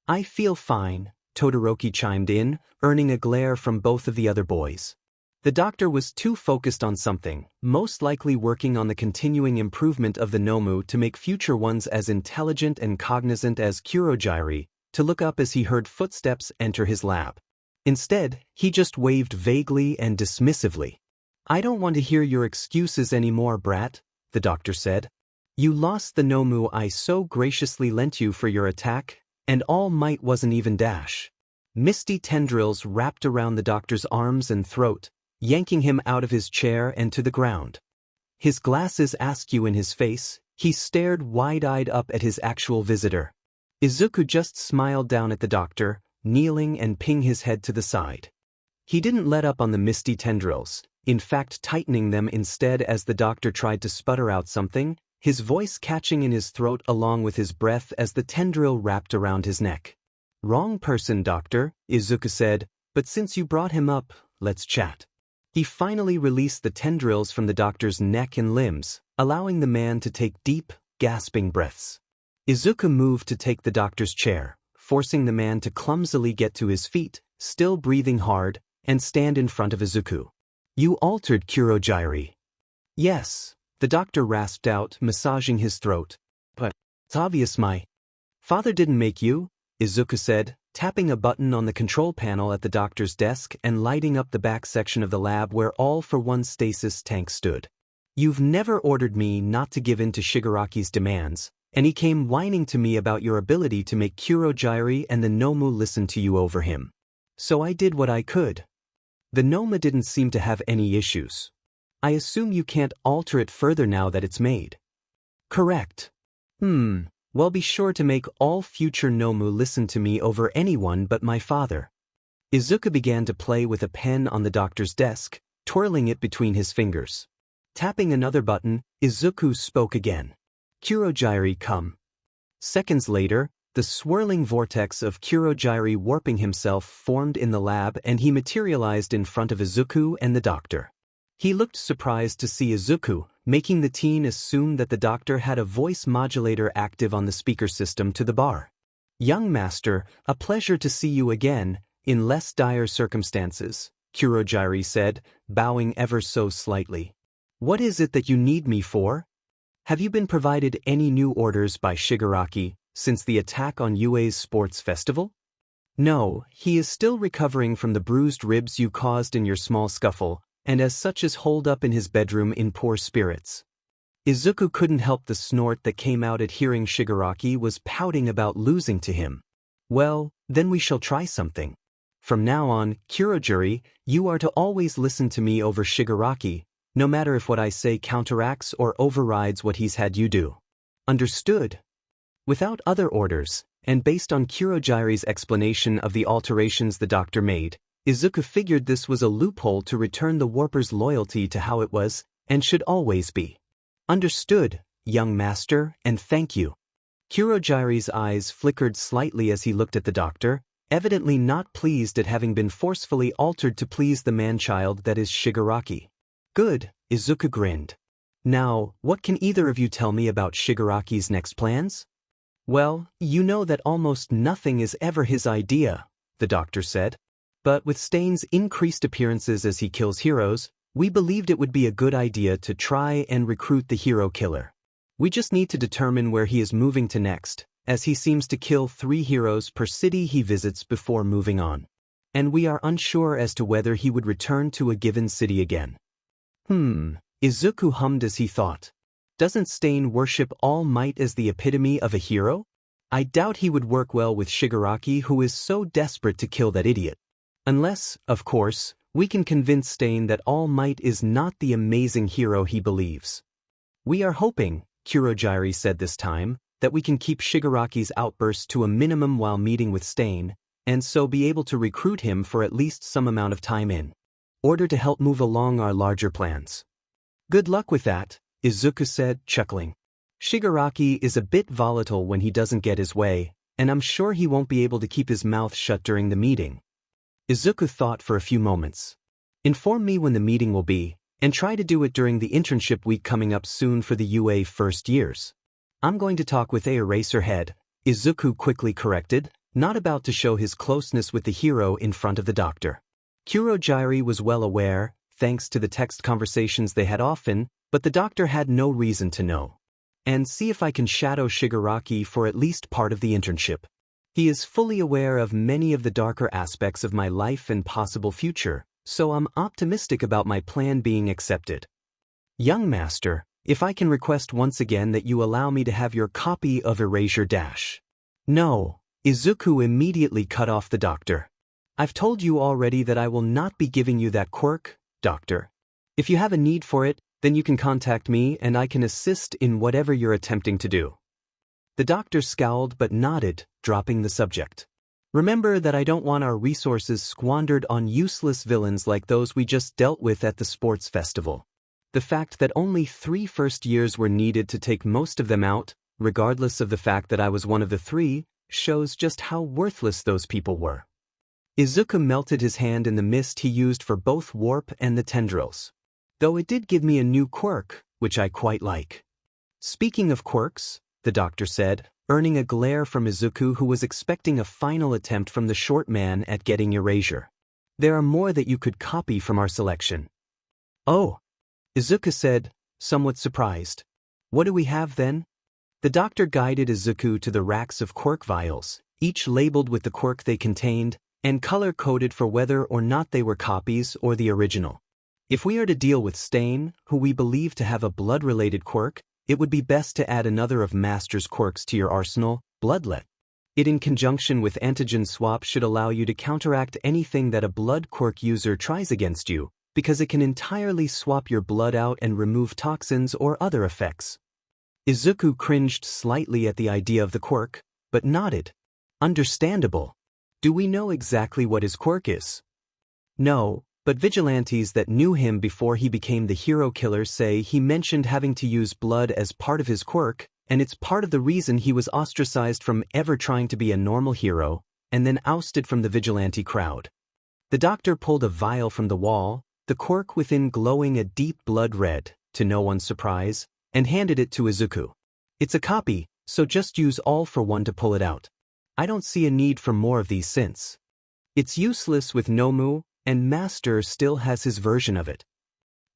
I feel fine, Todoroki chimed in, earning a glare from both of the other boys. The doctor was too focused on something, most likely working on the continuing improvement of the Nomu to make future ones as intelligent and cognizant as Kurogiri, to look up as he heard footsteps enter his lab. Instead, he just waved vaguely and dismissively. I don't want to hear your excuses anymore, brat, the doctor said. You lost the Nomu I so graciously lent you for your attack, and All Might wasn't even dash. Misty tendrils wrapped around the doctor's arms and throat, yanking him out of his chair and to the ground. His glasses askew in his face, he stared wide-eyed up at his actual visitor. Izuku just smiled down at the doctor, kneeling and pinging his head to the side. He didn't let up on the misty tendrils, in fact tightening them instead as the doctor tried to sputter out something, his voice catching in his throat along with his breath as the tendril wrapped around his neck. Wrong person, doctor, Izuku said, but since you brought him up, let's chat. He finally released the tendrils from the doctor's neck and limbs, allowing the man to take deep, gasping breaths. Izuku moved to take the doctor's chair, forcing the man to clumsily get to his feet, still breathing hard, and stand in front of Izuku. You altered Kurogiri. Yes, the doctor rasped out, massaging his throat. But it's obvious my father didn't make you, Izuku said, tapping a button on the control panel at the doctor's desk and lighting up the back section of the lab where All for One stasis tank stood. You've never ordered me not to give in to Shigaraki's demands, and he came whining to me about your ability to make Kurogiri and the Nomu listen to you over him. So I did what I could. The Noma didn't seem to have any issues. I assume you can't alter it further now that it's made. Correct. Well, be sure to make all future Nomu listen to me over anyone but my father. Izuku began to play with a pen on the doctor's desk, twirling it between his fingers. Tapping another button, Izuku spoke again. Kurogiri, come. Seconds later, the swirling vortex of Kurogiri warping himself formed in the lab and he materialized in front of Izuku and the doctor. He looked surprised to see Izuku, making the teen assume that the doctor had a voice modulator active on the speaker system to the bar. Young master, a pleasure to see you again, in less dire circumstances, Kurogiri said, bowing ever so slightly. What is it that you need me for? Have you been provided any new orders by Shigaraki since the attack on UA's sports festival? No, he is still recovering from the bruised ribs you caused in your small scuffle, and as such is holed up in his bedroom in poor spirits. Izuku couldn't help the snort that came out at hearing Shigaraki was pouting about losing to him. Well, then we shall try something. From now on, Kurogiri, you are to always listen to me over Shigaraki, no matter if what I say counteracts or overrides what he's had you do. Understood. Without other orders, and based on Kurojire's explanation of the alterations the doctor made, Izuku figured this was a loophole to return the warper's loyalty to how it was, and should always be. Understood, young master, and thank you. Kurojire's eyes flickered slightly as he looked at the doctor, evidently not pleased at having been forcefully altered to please the man-child that is Shigaraki. Good, Izuku grinned. Now, what can either of you tell me about Shigaraki's next plans? Well, you know that almost nothing is ever his idea, the doctor said. But with Stain's increased appearances as he kills heroes, we believed it would be a good idea to try and recruit the hero killer. We just need to determine where he is moving to next, as he seems to kill 3 heroes per city he visits before moving on. And we are unsure as to whether he would return to a given city again. Izuku hummed as he thought. Doesn't Stain worship All Might as the epitome of a hero? I doubt he would work well with Shigaraki, who is so desperate to kill that idiot. Unless, of course, we can convince Stain that All Might is not the amazing hero he believes. We are hoping, Kurojire said this time, that we can keep Shigaraki's outbursts to a minimum while meeting with Stain, and so be able to recruit him for at least some amount of time in order to help move along our larger plans. Good luck with that, Izuku said, chuckling. Shigaraki is a bit volatile when he doesn't get his way, and I'm sure he won't be able to keep his mouth shut during the meeting. Izuku thought for a few moments. Inform me when the meeting will be, and try to do it during the internship week coming up soon for the UA first years. I'm going to talk with Eraserhead, Izuku quickly corrected, not about to show his closeness with the hero in front of the doctor. Kurojire was well aware, thanks to the text conversations they had often, but the doctor had no reason to know. And see if I can shadow Shigaraki for at least part of the internship. He is fully aware of many of the darker aspects of my life and possible future, so I'm optimistic about my plan being accepted. Young master, if I can request once again that you allow me to have your copy of Erasure Dash. No, Izuku immediately cut off the doctor. I've told you already that I will not be giving you that quirk, doctor. If you have a need for it, then you can contact me and I can assist in whatever you're attempting to do. The doctor scowled but nodded, dropping the subject. Remember that I don't want our resources squandered on useless villains like those we just dealt with at the sports festival. The fact that only 3 first years were needed to take most of them out, regardless of the fact that I was one of the 3, shows just how worthless those people were. Izuku melted his hand in the mist he used for both warp and the tendrils. Though it did give me a new quirk, which I quite like. Speaking of quirks, the doctor said, earning a glare from Izuku, who was expecting a final attempt from the short man at getting erasure. There are more that you could copy from our selection. Oh, Izuku said, somewhat surprised. What do we have then? The doctor guided Izuku to the racks of quirk vials, each labeled with the quirk they contained, and color-coded for whether or not they were copies or the original. If we are to deal with Stain, who we believe to have a blood-related quirk, it would be best to add another of Master's quirks to your arsenal, Bloodlet. It in conjunction with antigen swap should allow you to counteract anything that a blood quirk user tries against you, because it can entirely swap your blood out and remove toxins or other effects. Izuku cringed slightly at the idea of the quirk, but nodded. Understandable. Do we know exactly what his quirk is? No, but vigilantes that knew him before he became the hero killer say he mentioned having to use blood as part of his quirk, and it's part of the reason he was ostracized from ever trying to be a normal hero, and then ousted from the vigilante crowd. The doctor pulled a vial from the wall, the quirk within glowing a deep blood red, to no one's surprise, and handed it to Izuku. It's a copy, so just use all for one to pull it out. I don't see a need for more of these since it's useless with Nomu, and Master still has his version of it.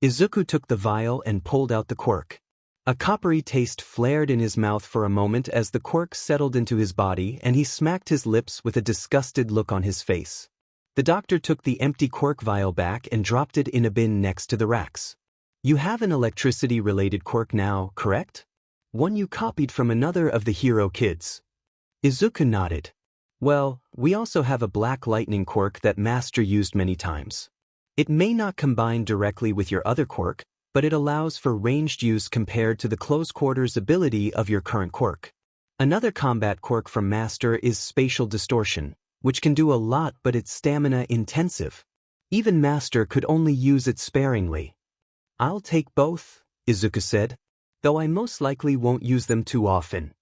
Izuku took the vial and pulled out the quirk. A coppery taste flared in his mouth for a moment as the quirk settled into his body, and he smacked his lips with a disgusted look on his face. The doctor took the empty quirk vial back and dropped it in a bin next to the racks. You have an electricity-related quirk now, correct? One you copied from another of the hero kids. Izuku nodded. Well, we also have a black lightning quirk that Master used many times. It may not combine directly with your other quirk, but it allows for ranged use compared to the close quarters ability of your current quirk. Another combat quirk from Master is spatial distortion, which can do a lot but it's stamina intensive. Even Master could only use it sparingly. I'll take both, Izuku said, though I most likely won't use them too often.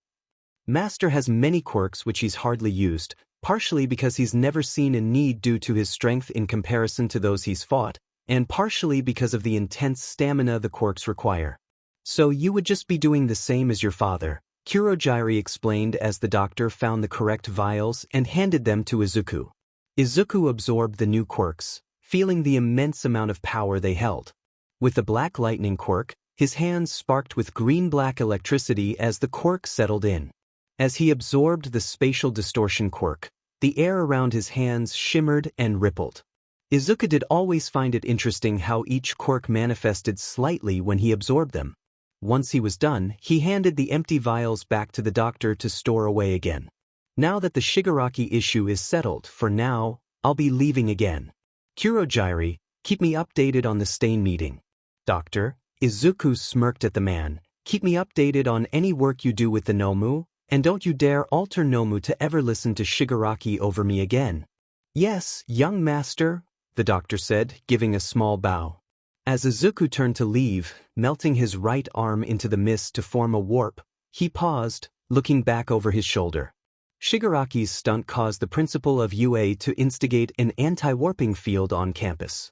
Master has many quirks which he's hardly used, partially because he's never seen a need due to his strength in comparison to those he's fought, and partially because of the intense stamina the quirks require. So you would just be doing the same as your father, Kurogiri explained as the doctor found the correct vials and handed them to Izuku. Izuku absorbed the new quirks, feeling the immense amount of power they held. With the black lightning quirk, his hands sparked with green-black electricity as the quirk settled in. As he absorbed the spatial distortion quirk, the air around his hands shimmered and rippled. Izuku did always find it interesting how each quirk manifested slightly when he absorbed them. Once he was done, he handed the empty vials back to the doctor to store away again. Now that the Shigaraki issue is settled, for now, I'll be leaving again. Kurogiri, keep me updated on the Stain meeting. Doctor, Izuku smirked at the man, keep me updated on any work you do with the Nomu, and don't you dare alter Nomu to ever listen to Shigaraki over me again. Yes, young master, the doctor said, giving a small bow. As Izuku turned to leave, melting his right arm into the mist to form a warp, he paused, looking back over his shoulder. Shigaraki's stunt caused the principal of UA to instigate an anti-warping field on campus.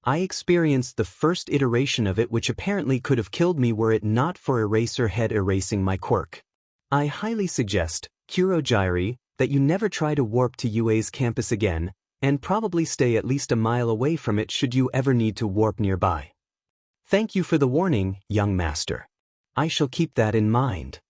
I experienced the first iteration of it, which apparently could have killed me were it not for Eraserhead erasing my quirk. I highly suggest, Kurogiri, that you never try to warp to UA's campus again, and probably stay at least a mile away from it should you ever need to warp nearby. Thank you for the warning, young master. I shall keep that in mind.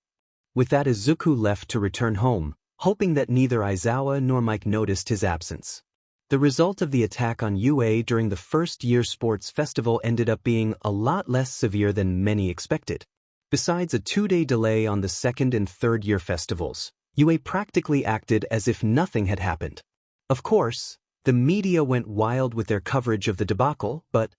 With that, Izuku left to return home, hoping that neither Aizawa nor Mike noticed his absence. The result of the attack on UA during the first-year sports festival ended up being a lot less severe than many expected. Besides a 2-day delay on the second and third-year festivals, UA practically acted as if nothing had happened. Of course, the media went wild with their coverage of the debacle, but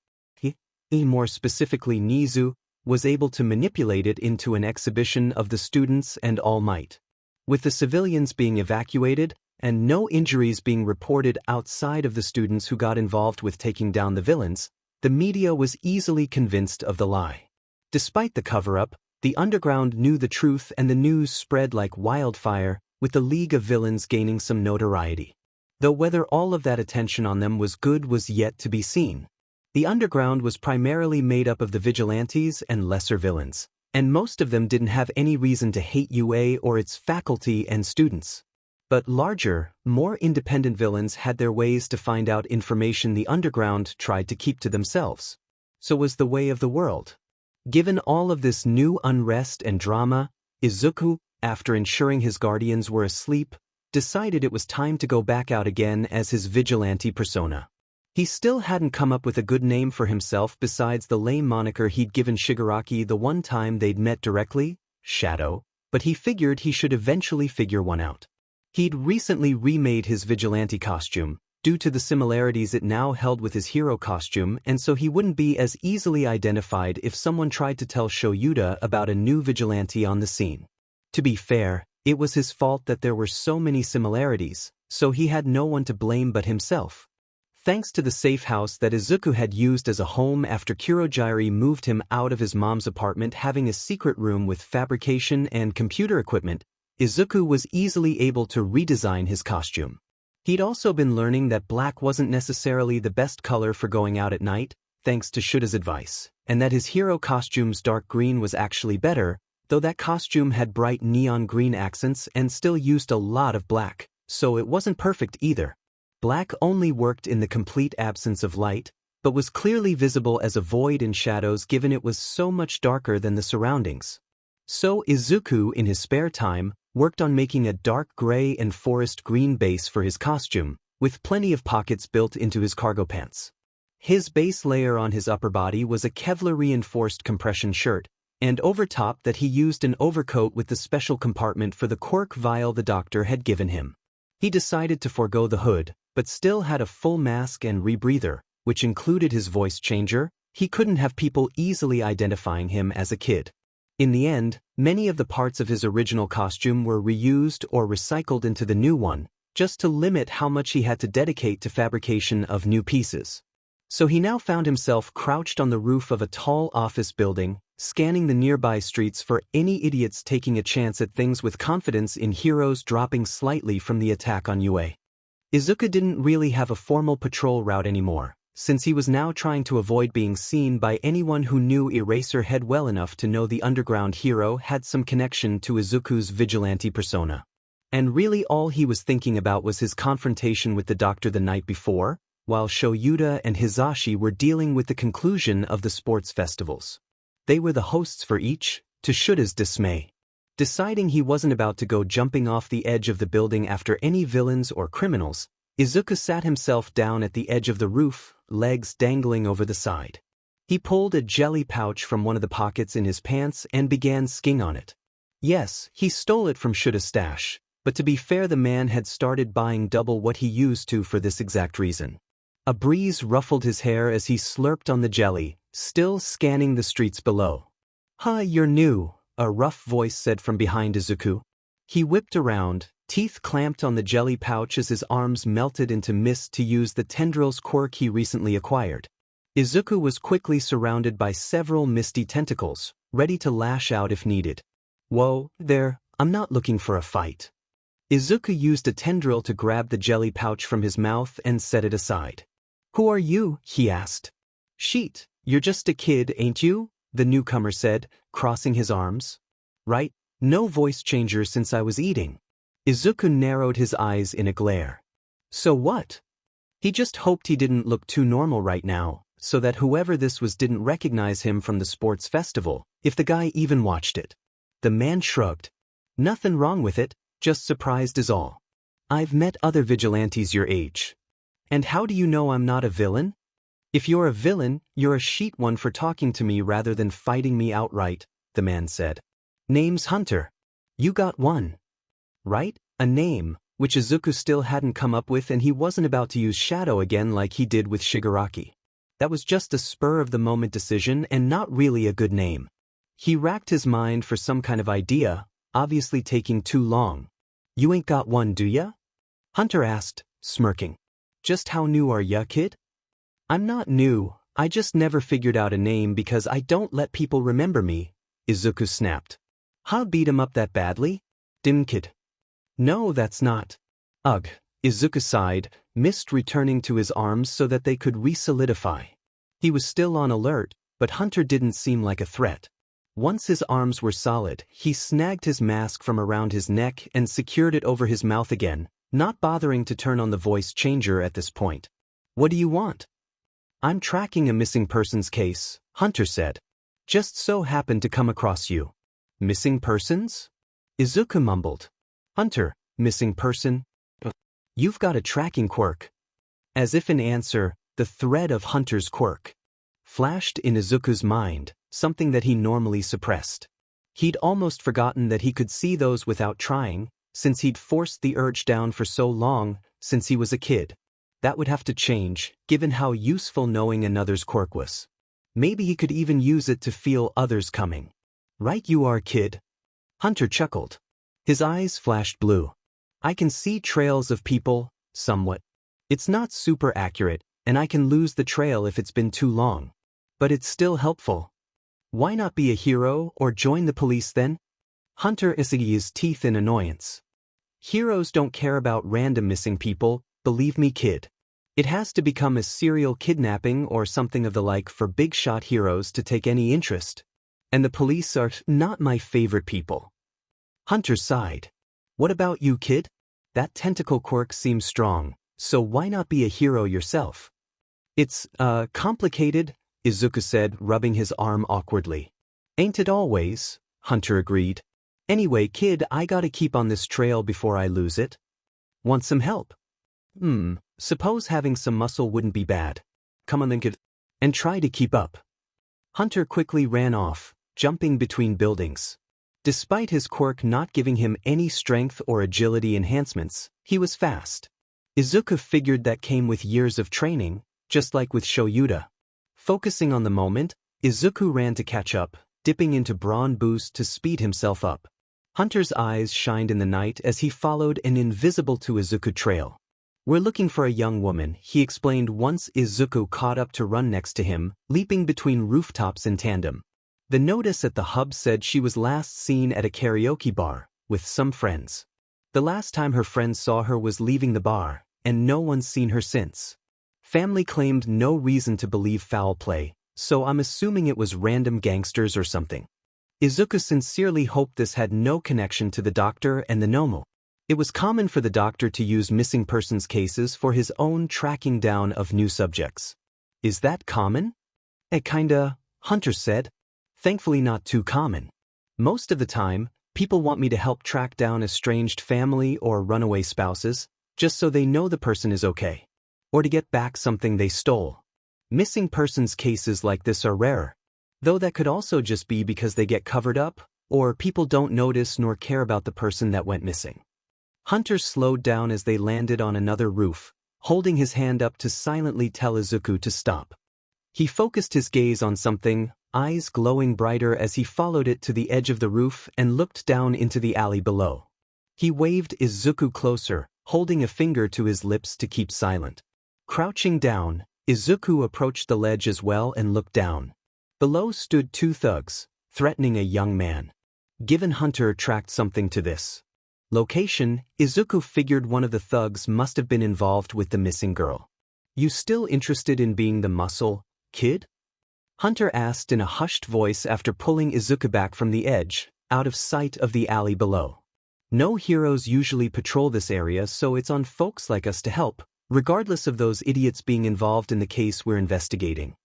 more specifically Nizu, was able to manipulate it into an exhibition of the students and All Might. With the civilians being evacuated, and no injuries being reported outside of the students who got involved with taking down the villains, the media was easily convinced of the lie. Despite the cover-up, the underground knew the truth and the news spread like wildfire, with the League of Villains gaining some notoriety. Though whether all of that attention on them was good was yet to be seen. The underground was primarily made up of the vigilantes and lesser villains, and most of them didn't have any reason to hate UA or its faculty and students. But larger, more independent villains had their ways to find out information the underground tried to keep to themselves. So was the way of the world. Given all of this new unrest and drama, Izuku, after ensuring his guardians were asleep, decided it was time to go back out again as his vigilante persona. He still hadn't come up with a good name for himself besides the lame moniker he'd given Shigaraki the one time they'd met directly, Shadow, but he figured he should eventually figure one out. He'd recently remade his vigilante costume, due to the similarities it now held with his hero costume, and so he wouldn't be as easily identified if someone tried to tell Shoyuda about a new vigilante on the scene. To be fair, it was his fault that there were so many similarities, so he had no one to blame but himself. Thanks to the safe house that Izuku had used as a home after Kurogiri moved him out of his mom's apartment having a secret room with fabrication and computer equipment, Izuku was easily able to redesign his costume. He'd also been learning that black wasn't necessarily the best color for going out at night, thanks to Shuda's advice, and that his hero costume's dark green was actually better, though that costume had bright neon green accents and still used a lot of black, so it wasn't perfect either. Black only worked in the complete absence of light, but was clearly visible as a void in shadows given it was so much darker than the surroundings. So Izuku, in his spare time, worked on making a dark gray and forest green base for his costume, with plenty of pockets built into his cargo pants. His base layer on his upper body was a Kevlar-reinforced compression shirt, and over top that he used an overcoat with the special compartment for the quirk vial the doctor had given him. He decided to forego the hood, but still had a full mask and rebreather, which included his voice changer, he couldn't have people easily identifying him as a kid. In the end, many of the parts of his original costume were reused or recycled into the new one, just to limit how much he had to dedicate to fabrication of new pieces. So he now found himself crouched on the roof of a tall office building, scanning the nearby streets for any idiots taking a chance at things with confidence in heroes dropping slightly from the attack on UA. Izuku didn't really have a formal patrol route anymore, since he was now trying to avoid being seen by anyone who knew Eraserhead well enough to know the underground hero had some connection to Izuku's vigilante persona. And really all he was thinking about was his confrontation with the doctor the night before, while Shoyuta and Hizashi were dealing with the conclusion of the sports festivals. They were the hosts for each, to Shuta's dismay. Deciding he wasn't about to go jumping off the edge of the building after any villains or criminals, Izuku sat himself down at the edge of the roof, legs dangling over the side. He pulled a jelly pouch from one of the pockets in his pants and began skiing on it. Yes, he stole it from Shuta's stash, but to be fair, the man had started buying double what he used to for this exact reason. A breeze ruffled his hair as he slurped on the jelly, still scanning the streets below. "Huh, you're new," a rough voice said from behind Izuku. He whipped around, teeth clamped on the jelly pouch as his arms melted into mist to use the tendril's quirk he recently acquired. Izuku was quickly surrounded by several misty tentacles, ready to lash out if needed. "Whoa, there, I'm not looking for a fight." Izuku used a tendril to grab the jelly pouch from his mouth and set it aside. "Who are you?" he asked. "Sheet, you're just a kid, ain't you?" the newcomer said, crossing his arms. "Right, no voice changer since I was eating." Izuku narrowed his eyes in a glare. So what? He just hoped he didn't look too normal right now, so that whoever this was didn't recognize him from the sports festival, if the guy even watched it. The man shrugged. "Nothing wrong with it, just surprised is all. I've met other vigilantes your age. And how do you know I'm not a villain? If you're a villain, you're a sheet one for talking to me rather than fighting me outright," the man said. "Name's Hunter. You got one. Right? A name, which Izuku still hadn't come up with, and he wasn't about to use Shadow again like he did with Shigaraki. That was just a spur-of-the-moment decision and not really a good name. He racked his mind for some kind of idea, obviously taking too long. "You ain't got one, do ya?" Hunter asked, smirking. "Just how new are ya, kid?" "I'm not new, I just never figured out a name because I don't let people remember me," Izuku snapped. "Huh, beat him up that badly? Dim kid." "No, that's not." "Ugh," Izuku sighed, mist returning to his arms so that they could re-solidify. He was still on alert, but Hunter didn't seem like a threat. Once his arms were solid, he snagged his mask from around his neck and secured it over his mouth again, not bothering to turn on the voice changer at this point. "What do you want?" "I'm tracking a missing persons case," Hunter said. "Just so happened to come across you." "Missing persons?" Izuku mumbled. "Hunter, missing person? You've got a tracking quirk." As if in answer, the thread of Hunter's quirk flashed in Izuku's mind, something that he normally suppressed. He'd almost forgotten that he could see those without trying, since he'd forced the urge down for so long, since he was a kid. That would have to change, given how useful knowing another's quirk was. Maybe he could even use it to feel others coming. "Right you are, kid." Hunter chuckled. His eyes flashed blue. "I can see trails of people, somewhat. It's not super accurate, and I can lose the trail if it's been too long. But it's still helpful. Why not be a hero or join the police then?" Hunter essayed his teeth in annoyance. "Heroes don't care about random missing people, believe me, kid. It has to become a serial kidnapping or something of the like for big-shot heroes to take any interest. And the police are not my favorite people." Hunter sighed. "What about you, kid? That tentacle quirk seems strong, so why not be a hero yourself?" "It's, complicated," Izuku said, rubbing his arm awkwardly. "Ain't it always?" Hunter agreed. "Anyway, kid, I gotta keep on this trail before I lose it. Want some help?" Suppose having some muscle wouldn't be bad. Come on then, kid. And try to keep up." Hunter quickly ran off, jumping between buildings. Despite his quirk not giving him any strength or agility enhancements, he was fast. Izuku figured that came with years of training, just like with Shoyuta. Focusing on the moment, Izuku ran to catch up, dipping into brawn boost to speed himself up. Hunter's eyes shined in the night as he followed an invisible to Izuku trail. "We're looking for a young woman," he explained once Izuku caught up to run next to him, leaping between rooftops in tandem. The notice at the hub said she was last seen at a karaoke bar, with some friends. The last time her friends saw her was leaving the bar, and no one's seen her since. Family claimed no reason to believe foul play, so I'm assuming it was random gangsters or something. Izuku sincerely hoped this had no connection to the doctor and the Nomu. It was common for the doctor to use missing persons cases for his own tracking down of new subjects. "Is that common?" Kinda," Hunter said. "Thankfully not too common. Most of the time, people want me to help track down estranged family or runaway spouses, just so they know the person is okay. Or to get back something they stole. Missing persons cases like this are rarer. Though that could also just be because they get covered up, or people don't notice nor care about the person that went missing." Hunter slowed down as they landed on another roof, holding his hand up to silently tell Izuku to stop. He focused his gaze on something, eyes glowing brighter as he followed it to the edge of the roof and looked down into the alley below. He waved Izuku closer, holding a finger to his lips to keep silent. Crouching down, Izuku approached the ledge as well and looked down. Below stood two thugs, threatening a young man. Given Hunter tracked something to this location, Izuku figured one of the thugs must have been involved with the missing girl. "You still interested in being the muscle, kid?" Hunter asked in a hushed voice after pulling Izuku back from the edge, out of sight of the alley below. "No heroes usually patrol this area, so it's on folks like us to help, regardless of those idiots being involved in the case we're investigating."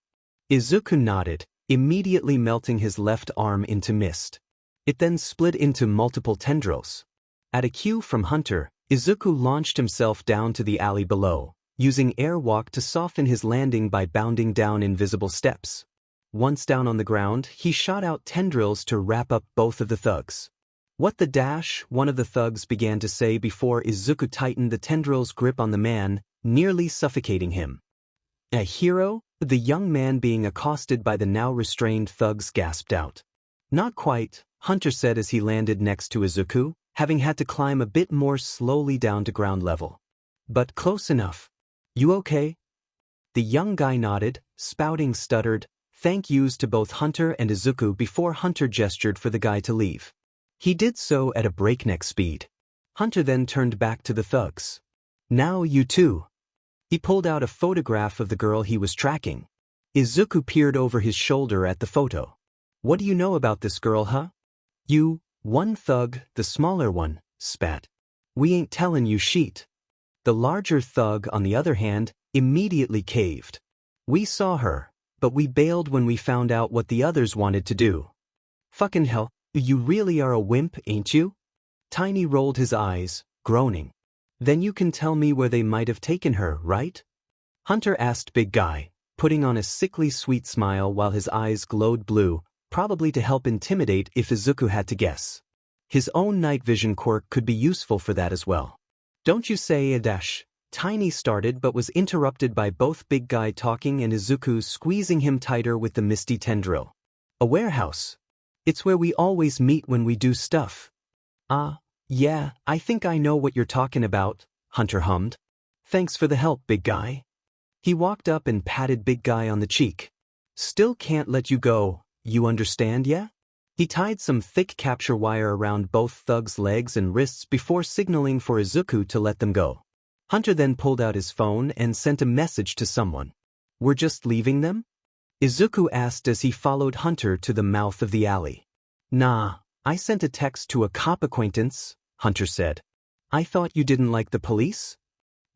Izuku nodded, immediately melting his left arm into mist. It then split into multiple tendrils. At a cue from Hunter, Izuku launched himself down to the alley below, using airwalk to soften his landing by bounding down invisible steps. Once down on the ground, he shot out tendrils to wrap up both of the thugs. "What the dash?" one of the thugs began to say before Izuku tightened the tendrils' grip on the man, nearly suffocating him. "A hero?" the young man being accosted by the now restrained thugs gasped out. "Not quite," Hunter said as he landed next to Izuku, having had to climb a bit more slowly down to ground level. "But close enough. You okay?" The young guy nodded, spouting stuttered thank yous to both Hunter and Izuku before Hunter gestured for the guy to leave. He did so at a breakneck speed. Hunter then turned back to the thugs. "Now you too." He pulled out a photograph of the girl he was tracking. Izuku peered over his shoulder at the photo. "What do you know about this girl, huh?" "You," one thug, the smaller one, spat. "We ain't tellin' you sheet." The larger thug, on the other hand, immediately caved. "We saw her, but we bailed when we found out what the others wanted to do." "Fucking hell, you really are a wimp, ain't you?" Tiny rolled his eyes, groaning. "Then you can tell me where they might have taken her, right?" Hunter asked Big Guy, putting on a sickly sweet smile while his eyes glowed blue, probably to help intimidate if Izuku had to guess. His own night vision quirk could be useful for that as well. "Don't you say a dash?" Tiny started but was interrupted by both Big Guy talking and Izuku squeezing him tighter with the misty tendril. "A warehouse. It's where we always meet when we do stuff." Yeah, I think I know what you're talking about," Hunter hummed. "Thanks for the help, Big Guy." He walked up and patted Big Guy on the cheek. "Still can't let you go, you understand, yeah?" He tied some thick capture wire around both thugs' legs and wrists before signaling for Izuku to let them go. Hunter then pulled out his phone and sent a message to someone. "We're just leaving them?" Izuku asked as he followed Hunter to the mouth of the alley. "Nah, I sent a text to a cop acquaintance," Hunter said. "I thought you didn't like the police?"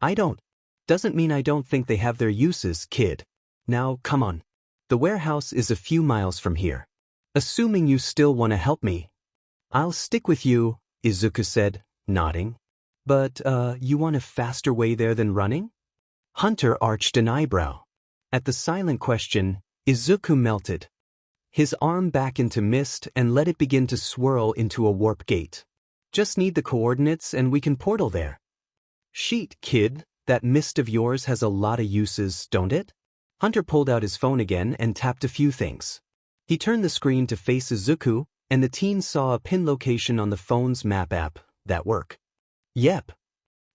"I don't. Doesn't mean I don't think they have their uses, kid. Now, come on. The warehouse is a few miles from here. Assuming you still want to help me." "I'll stick with you," Izuku said, nodding. "But, you want a faster way there than running?" Hunter arched an eyebrow. At the silent question, Izuku melted his arm back into mist and let it begin to swirl into a warp gate. "Just need the coordinates and we can portal there." "Sheet, kid, that mist of yours has a lot of uses, don't it?" Hunter pulled out his phone again and tapped a few things. He turned the screen to face Izuku, and the teen saw a pin location on the phone's map app. That work. Yep.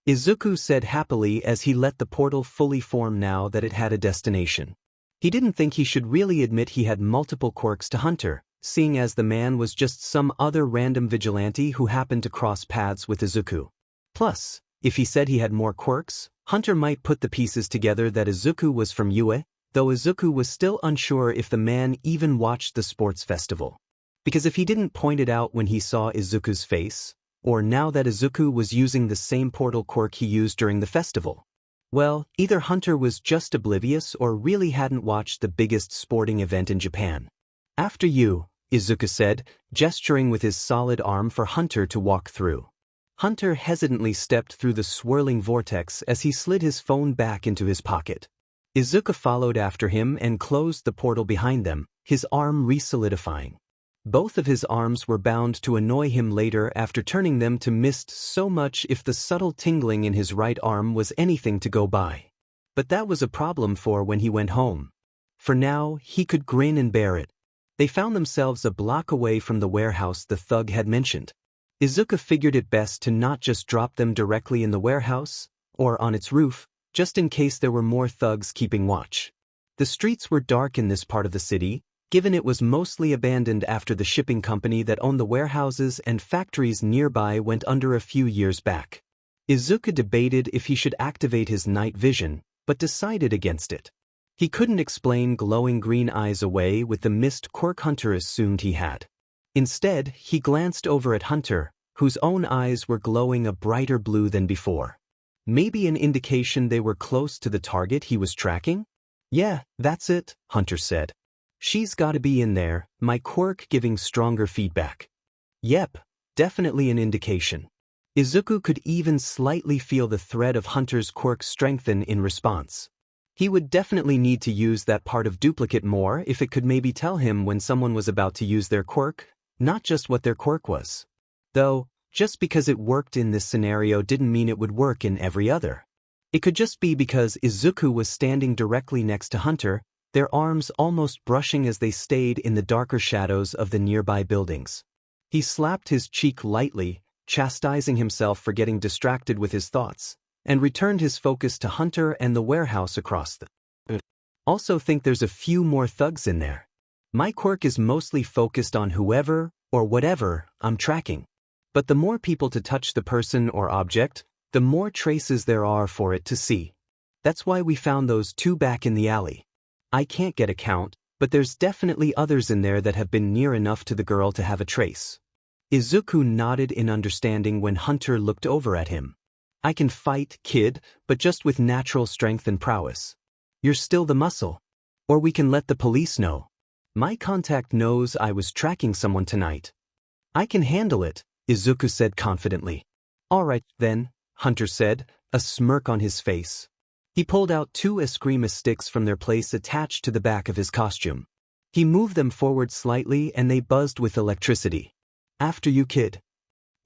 Izuku said happily as he let the portal fully form now that it had a destination. He didn't think he should really admit he had multiple quirks to Hunter, seeing as the man was just some other random vigilante who happened to cross paths with Izuku. Plus, if he said he had more quirks, Hunter might put the pieces together that Izuku was from UA, though Izuku was still unsure if the man even watched the sports festival. Because if he didn't point it out when he saw Izuku's face, or now that Izuku was using the same portal quirk he used during the festival, well, either Hunter was just oblivious or really hadn't watched the biggest sporting event in Japan. After you, Izuku said, gesturing with his solid arm for Hunter to walk through. Hunter hesitantly stepped through the swirling vortex as he slid his phone back into his pocket. Izuku followed after him and closed the portal behind them, his arm re-solidifying. Both of his arms were bound to annoy him later after turning them to mist so much if the subtle tingling in his right arm was anything to go by. But that was a problem for when he went home. For now, he could grin and bear it. They found themselves a block away from the warehouse the thug had mentioned. Izuku figured it best to not just drop them directly in the warehouse, or on its roof, just in case there were more thugs keeping watch. The streets were dark in this part of the city, given it was mostly abandoned after the shipping company that owned the warehouses and factories nearby went under a few years back. Izuku debated if he should activate his night vision, but decided against it. He couldn't explain glowing green eyes away with the mist quirk Hunter assumed he had. Instead, he glanced over at Hunter, whose own eyes were glowing a brighter blue than before. Maybe an indication they were close to the target he was tracking? Yeah, that's it, Hunter said. She's gotta be in there, my quirk giving stronger feedback. Yep, definitely an indication. Izuku could even slightly feel the thread of Hunter's quirk strengthen in response. He would definitely need to use that part of duplicate more if it could maybe tell him when someone was about to use their quirk, not just what their quirk was. Though, just because it worked in this scenario didn't mean it would work in every other. It could just be because Izuku was standing directly next to Hunter, their arms almost brushing as they stayed in the darker shadows of the nearby buildings. He slapped his cheek lightly, chastising himself for getting distracted with his thoughts, and returned his focus to Hunter and the warehouse across the. Also think there's a few more thugs in there. My quirk is mostly focused on whoever, or whatever, I'm tracking. But the more people to touch the person or object, the more traces there are for it to see. That's why we found those two back in the alley. I can't get a count, but there's definitely others in there that have been near enough to the girl to have a trace. Izuku nodded in understanding when Hunter looked over at him. I can fight, kid, but just with natural strength and prowess. You're still the muscle. Or we can let the police know. My contact knows I was tracking someone tonight. I can handle it, Izuku said confidently. All right, then, Hunter said, a smirk on his face. He pulled out two eskrima sticks from their place attached to the back of his costume. He moved them forward slightly and they buzzed with electricity. After you, kid.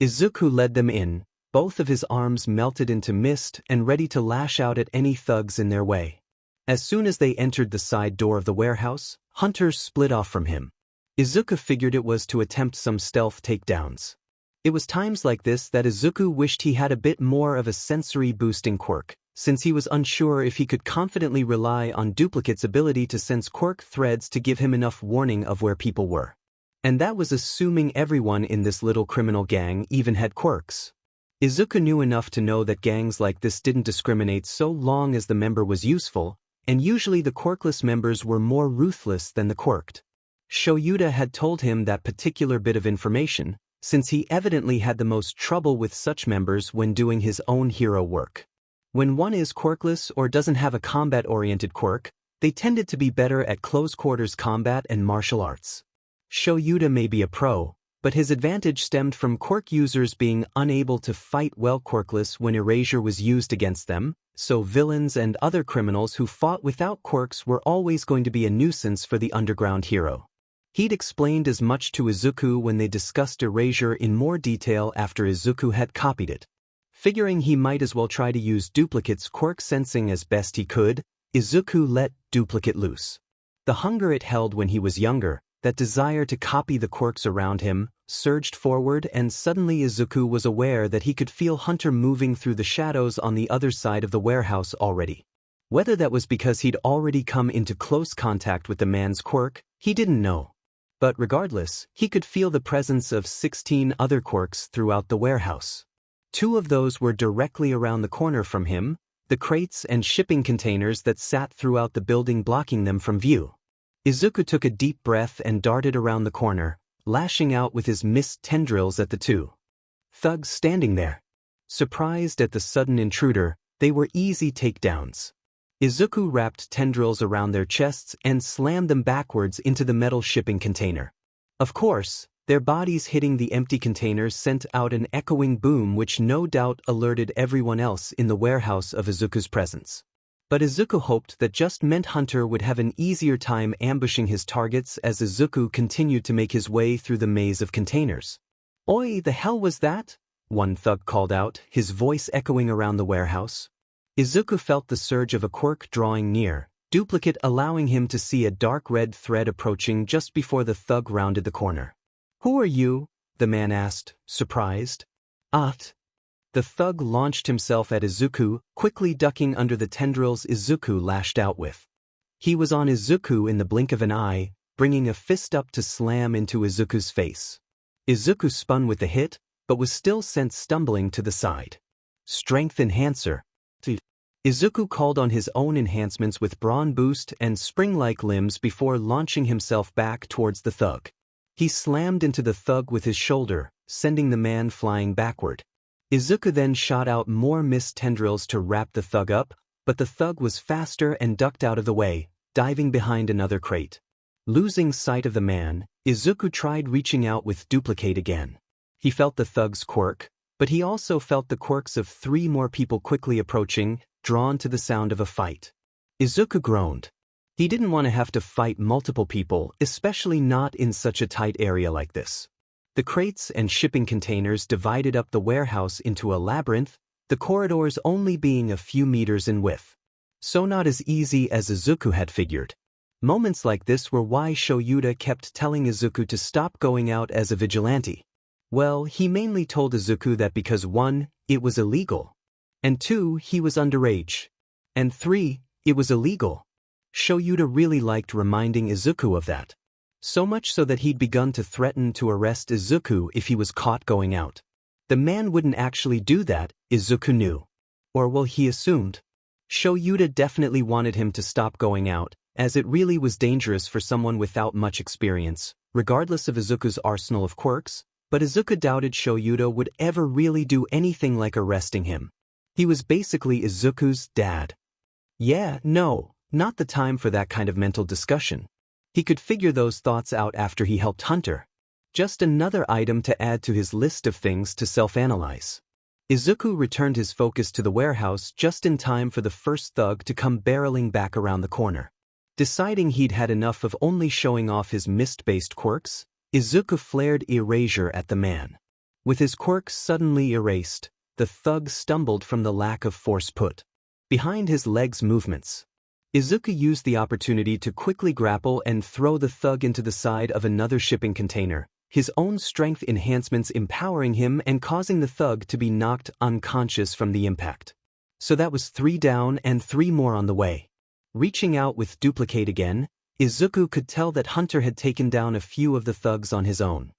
Izuku led them in, both of his arms melted into mist and ready to lash out at any thugs in their way. As soon as they entered the side door of the warehouse, Hunter split off from him. Izuku figured it was to attempt some stealth takedowns. It was times like this that Izuku wished he had a bit more of a sensory-boosting quirk, since he was unsure if he could confidently rely on Duplicate's ability to sense quirk threads to give him enough warning of where people were. And that was assuming everyone in this little criminal gang even had quirks. Izuku knew enough to know that gangs like this didn't discriminate so long as the member was useful, and usually the quirkless members were more ruthless than the quirked. Shoyuda had told him that particular bit of information, since he evidently had the most trouble with such members when doing his own hero work. When one is quirkless or doesn't have a combat-oriented quirk, they tended to be better at close-quarters combat and martial arts. Shoyuda may be a pro, but his advantage stemmed from quirk users being unable to fight well quirkless when erasure was used against them, so villains and other criminals who fought without quirks were always going to be a nuisance for the underground hero. He'd explained as much to Izuku when they discussed erasure in more detail after Izuku had copied it. Figuring he might as well try to use Duplicate's quirk sensing as best he could, Izuku let duplicate loose. The hunger it held when he was younger, that desire to copy the quirks around him, surged forward, and suddenly Izuku was aware that he could feel Hunter moving through the shadows on the other side of the warehouse already. Whether that was because he'd already come into close contact with the man's quirk, he didn't know. But regardless, he could feel the presence of 16 other quirks throughout the warehouse. 2 of those were directly around the corner from him, the crates and shipping containers that sat throughout the building blocking them from view. Izuku took a deep breath and darted around the corner, lashing out with his mist tendrils at the 2 thugs standing there. Surprised at the sudden intruder, they were easy takedowns. Izuku wrapped tendrils around their chests and slammed them backwards into the metal shipping container. Of course, their bodies hitting the empty containers sent out an echoing boom which no doubt alerted everyone else in the warehouse of Izuku's presence. But Izuku hoped that just meant Hunter would have an easier time ambushing his targets as Izuku continued to make his way through the maze of containers. "Oi, the hell was that?" one thug called out, his voice echoing around the warehouse. Izuku felt the surge of a quirk drawing near, duplicate allowing him to see a dark red thread approaching just before the thug rounded the corner. "Who are you?" the man asked, surprised. The thug launched himself at Izuku, quickly ducking under the tendrils Izuku lashed out with. He was on Izuku in the blink of an eye, bringing a fist up to slam into Izuku's face. Izuku spun with the hit, but was still sent stumbling to the side. Strength enhancer. Izuku called on his own enhancements with brawn boost and spring-like limbs before launching himself back towards the thug. He slammed into the thug with his shoulder, sending the man flying backward. Izuku then shot out more mist tendrils to wrap the thug up, but the thug was faster and ducked out of the way, diving behind another crate. Losing sight of the man, Izuku tried reaching out with duplicate again. He felt the thug's quirk, but he also felt the quirks of 3 more people quickly approaching, drawn to the sound of a fight. Izuku groaned. He didn't want to have to fight multiple people, especially not in such a tight area like this. The crates and shipping containers divided up the warehouse into a labyrinth, the corridors only being a few meters in width. So not as easy as Izuku had figured. Moments like this were why Shoyuta kept telling Izuku to stop going out as a vigilante. Well, he mainly told Izuku that because 1, it was illegal, and 2, he was underage, and 3, it was illegal. Shoyuta really liked reminding Izuku of that. So much so that he'd begun to threaten to arrest Izuku if he was caught going out. The man wouldn't actually do that, Izuku knew. Or well, he assumed. Shoyuta definitely wanted him to stop going out, as it really was dangerous for someone without much experience, regardless of Izuku's arsenal of quirks, but Izuku doubted Shoyuta would ever really do anything like arresting him. He was basically Izuku's dad. Yeah, no, not the time for that kind of mental discussion. He could figure those thoughts out after he helped Hunter. Just another item to add to his list of things to self-analyze. Izuku returned his focus to the warehouse just in time for the first thug to come barreling back around the corner. Deciding he'd had enough of only showing off his mist-based quirks, Izuku flared erasure at the man. With his quirks suddenly erased, the thug stumbled from the lack of force put behind his legs' movements. Izuku used the opportunity to quickly grapple and throw the thug into the side of another shipping container, his own strength enhancements empowering him and causing the thug to be knocked unconscious from the impact. So that was 3 down and 3 more on the way. Reaching out with duplicate again, Izuku could tell that Hunter had taken down a few of the thugs on his own.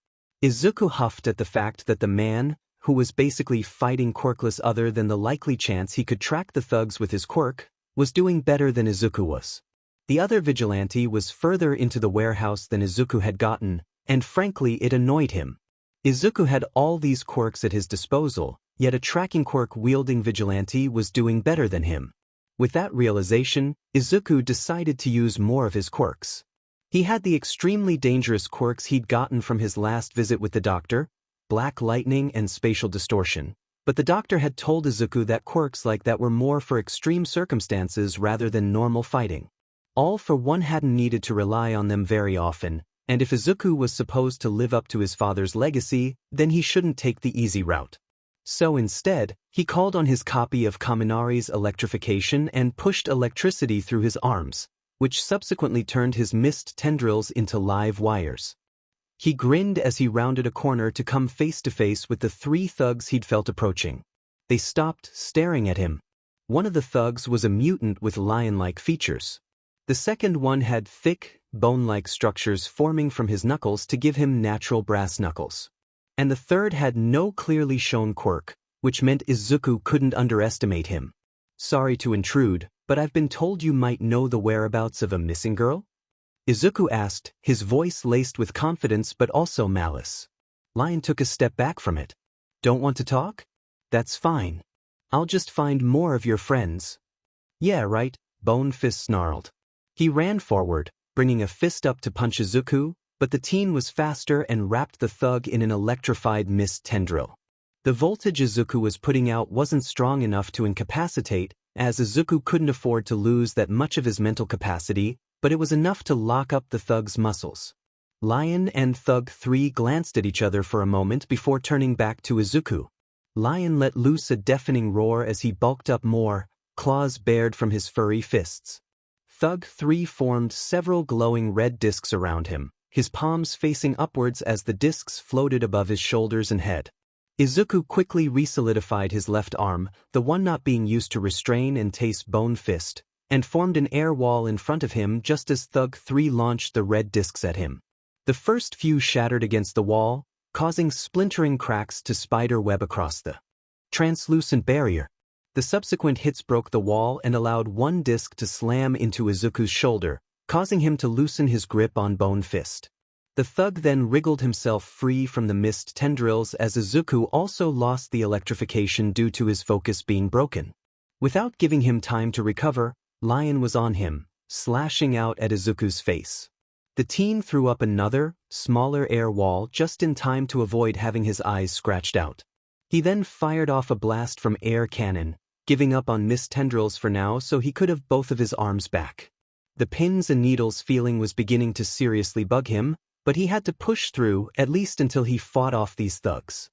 Izuku huffed at the fact that the man, who was basically fighting quirkless other than the likely chance he could track the thugs with his quirk, was doing better than Izuku was. The other vigilante was further into the warehouse than Izuku had gotten, and frankly it annoyed him. Izuku had all these quirks at his disposal, yet a tracking quirk-wielding vigilante was doing better than him. With that realization, Izuku decided to use more of his quirks. He had the extremely dangerous quirks he'd gotten from his last visit with the doctor, black lightning and spatial distortion, but the doctor had told Izuku that quirks like that were more for extreme circumstances rather than normal fighting. All for one hadn't needed to rely on them very often, and if Izuku was supposed to live up to his father's legacy, then he shouldn't take the easy route. So instead, He called on his copy of Kaminari's electrification and pushed electricity through his arms, which subsequently turned his mist tendrils into live wires. He grinned as he rounded a corner to come face to face with the 3 thugs he'd felt approaching. They stopped, staring at him. One of the thugs was a mutant with lion-like features. The second one had thick, bone-like structures forming from his knuckles to give him natural brass knuckles. And the third had no clearly shown quirk, which meant Izuku couldn't underestimate him. "Sorry to intrude, but I've been told you might know the whereabouts of a missing girl?" Izuku asked, his voice laced with confidence but also malice. Lion took a step back from it. "Don't want to talk? That's fine. I'll just find more of your friends." "Yeah, right," Bone Fist snarled. He ran forward, bringing a fist up to punch Izuku, but the teen was faster and wrapped the thug in an electrified mist tendril. The voltage Izuku was putting out wasn't strong enough to incapacitate, as Izuku couldn't afford to lose that much of his mental capacity, but it was enough to lock up the thug's muscles. Lion and Thug 3 glanced at each other for a moment before turning back to Izuku. Lion let loose a deafening roar as he bulked up more, claws bared from his furry fists. Thug 3 formed several glowing red discs around him, his palms facing upwards as the discs floated above his shoulders and head. Izuku quickly resolidified his left arm, the one not being used to restrain and taste Bone Fist, and formed an air wall in front of him just as Thug 3 launched the red discs at him. The first few shattered against the wall, causing splintering cracks to spider web across the translucent barrier. The subsequent hits broke the wall and allowed one disc to slam into Izuku's shoulder, causing him to loosen his grip on Bone Fist. The thug then wriggled himself free from the mist tendrils as Izuku also lost the electrification due to his focus being broken. Without giving him time to recover, Lion was on him, slashing out at Izuku's face. The teen threw up another, smaller air wall just in time to avoid having his eyes scratched out. He then fired off a blast from air cannon, giving up on mist tendrils for now so he could have both of his arms back. The pins and needles feeling was beginning to seriously bug him, but he had to push through at least until he fought off these thugs.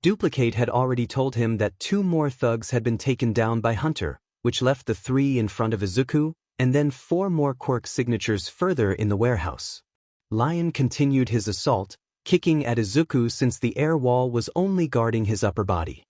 Duplicate had already told him that 2 more thugs had been taken down by Hunter, which left the 3 in front of Izuku, and then 4 more quirk signatures further in the warehouse. Lion continued his assault, kicking at Izuku since the air wall was only guarding his upper body.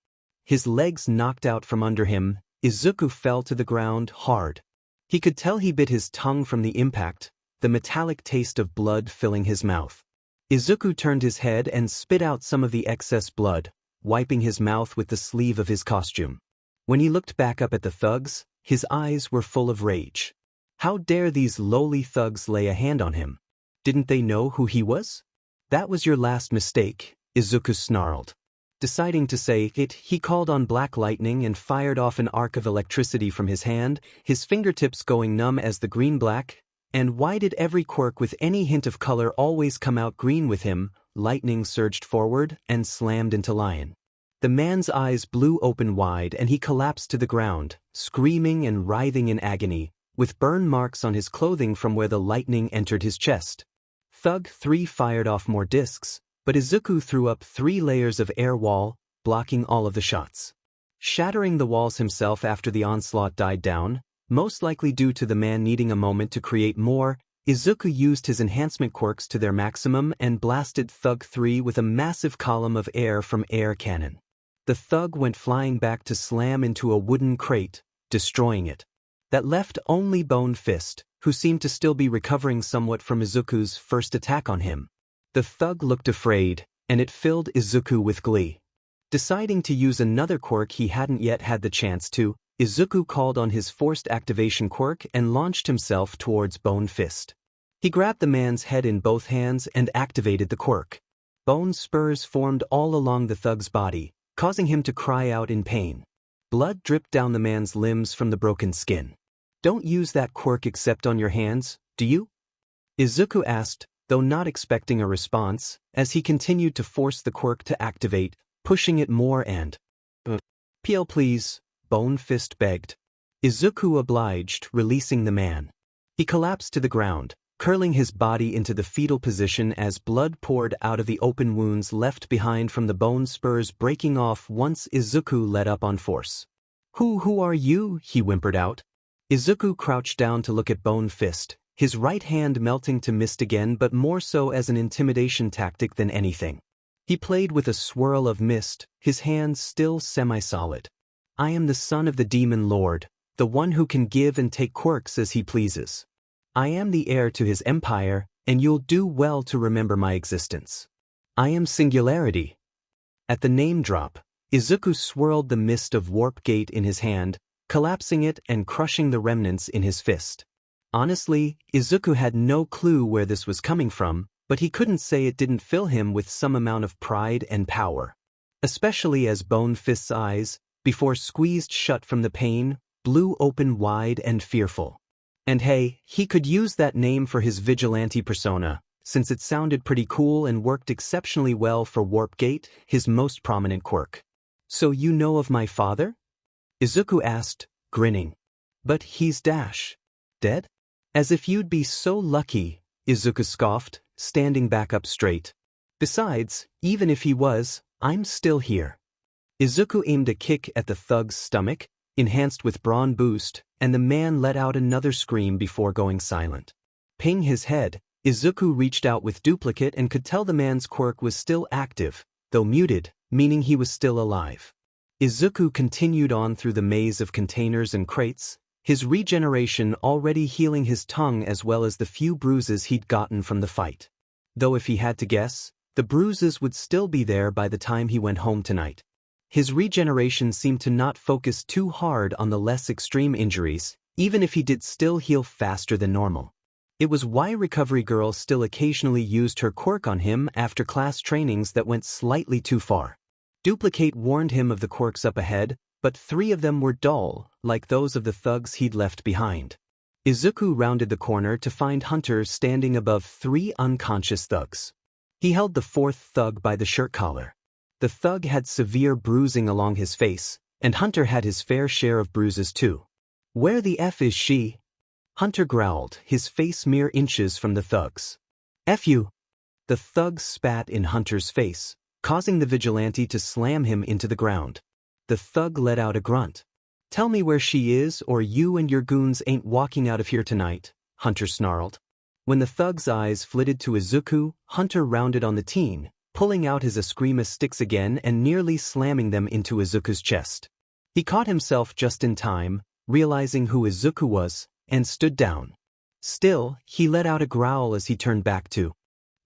His legs knocked out from under him, Izuku fell to the ground hard. He could tell he bit his tongue from the impact, the metallic taste of blood filling his mouth. Izuku turned his head and spit out some of the excess blood, wiping his mouth with the sleeve of his costume. When he looked back up at the thugs, his eyes were full of rage. How dare these lowly thugs lay a hand on him? Didn't they know who he was? "That was your last mistake," Izuku snarled. Deciding to say it, he called on Black Lightning and fired off an arc of electricity from his hand, his fingertips going numb as the green-black. And why did every quirk with any hint of color always come out green with him? Lightning surged forward and slammed into Lion. The man's eyes blew open wide and he collapsed to the ground, screaming and writhing in agony, with burn marks on his clothing from where the lightning entered his chest. Thug 3 fired off more discs, but Izuku threw up 3 layers of air wall, blocking all of the shots. Shattering the walls himself after the onslaught died down, most likely due to the man needing a moment to create more, Izuku used his enhancement quirks to their maximum and blasted Thug 3 with a massive column of air from air cannon. The thug went flying back to slam into a wooden crate, destroying it. That left only Bone Fist, who seemed to still be recovering somewhat from Izuku's first attack on him. The thug looked afraid, and it filled Izuku with glee. Deciding to use another quirk he hadn't yet had the chance to, Izuku called on his forced activation quirk and launched himself towards Bone Fist. He grabbed the man's head in both hands and activated the quirk. Bone spurs formed all along the thug's body, causing him to cry out in pain. Blood dripped down the man's limbs from the broken skin. "Don't use that quirk except on your hands, do you?" Izuku asked, though not expecting a response, as he continued to force the quirk to activate, pushing it more and "PL please," Bone Fist begged. Izuku obliged, releasing the man. He collapsed to the ground, curling his body into the fetal position as blood poured out of the open wounds left behind from the bone spurs breaking off once Izuku let up on force. Who are you?" he whimpered out. Izuku crouched down to look at Bone Fist, his right hand melting to mist again but more so as an intimidation tactic than anything. He played with a swirl of mist, his hands still semi-solid. "I am the son of the Demon Lord, the one who can give and take quirks as he pleases. I am the heir to his empire, and you'll do well to remember my existence. I am Singularity." At the name drop, Izuku swirled the mist of Warp Gate in his hand, collapsing it and crushing the remnants in his fist. Honestly, Izuku had no clue where this was coming from, but he couldn't say it didn't fill him with some amount of pride and power. Especially as Bone Fist's eyes, before squeezed shut from the pain, blew open wide and fearful. And hey, he could use that name for his vigilante persona, since it sounded pretty cool and worked exceptionally well for Warp Gate, his most prominent quirk. "So you know of my father?" Izuku asked, grinning. "But he's dead? As if you'd be so lucky," Izuku scoffed, standing back up straight. "Besides, even if he was, I'm still here." Izuku aimed a kick at the thug's stomach, enhanced with brawn boost, and the man let out another scream before going silent. Ping his head, Izuku reached out with duplicate and could tell the man's quirk was still active, though muted, meaning he was still alive. Izuku continued on through the maze of containers and crates, his regeneration already healing his tongue as well as the few bruises he'd gotten from the fight. Though if he had to guess, the bruises would still be there by the time he went home tonight. His regeneration seemed to not focus too hard on the less extreme injuries, even if he did still heal faster than normal. It was why Recovery Girl still occasionally used her quirk on him after class trainings that went slightly too far. Duplicate warned him of the quirks up ahead, but 3 of them were dull, like those of the thugs he'd left behind. Izuku rounded the corner to find Hunter standing above 3 unconscious thugs. He held the 4th thug by the shirt collar. The thug had severe bruising along his face, and Hunter had his fair share of bruises too. "Where the F is she?" Hunter growled, his face mere inches from the thug's. "F you!" The thug spat in Hunter's face, causing the vigilante to slam him into the ground. The thug let out a grunt. "Tell me where she is or you and your goons ain't walking out of here tonight," Hunter snarled. When the thug's eyes flitted to Izuku, Hunter rounded on the teen, pulling out his Eskrima sticks again and nearly slamming them into Izuku's chest. He caught himself just in time, realizing who Izuku was, and stood down. Still, he let out a growl as he turned back to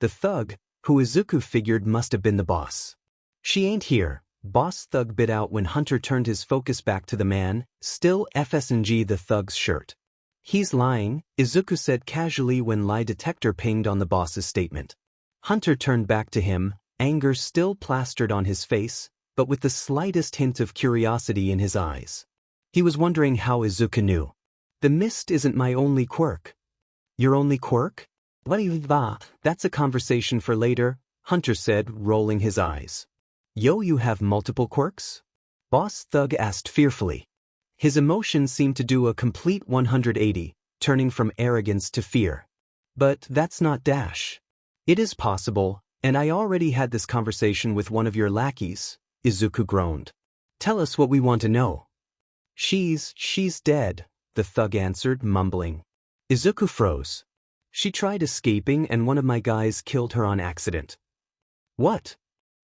the thug, who Izuku figured must have been the boss. "She ain't here," Boss Thug bit out when Hunter turned his focus back to the man, still FSNG the thug's shirt. "He's lying," Izuku said casually when lie detector pinged on the boss's statement. Hunter turned back to him, anger still plastered on his face, but with the slightest hint of curiosity in his eyes. He was wondering how Izuku knew. "The mist isn't my only quirk." "Your only quirk?" "That's a conversation for later," Hunter said, rolling his eyes. "Yo, you have multiple quirks?" Boss Thug asked fearfully. His emotions seemed to do a complete 180, turning from arrogance to fear. "But that's not Dash." "It is possible, and I already had this conversation with one of your lackeys," Izuku groaned. "Tell us what we want to know." She's dead," the thug answered, mumbling. Izuku froze. "She tried escaping and one of my guys killed her on accident." "What?"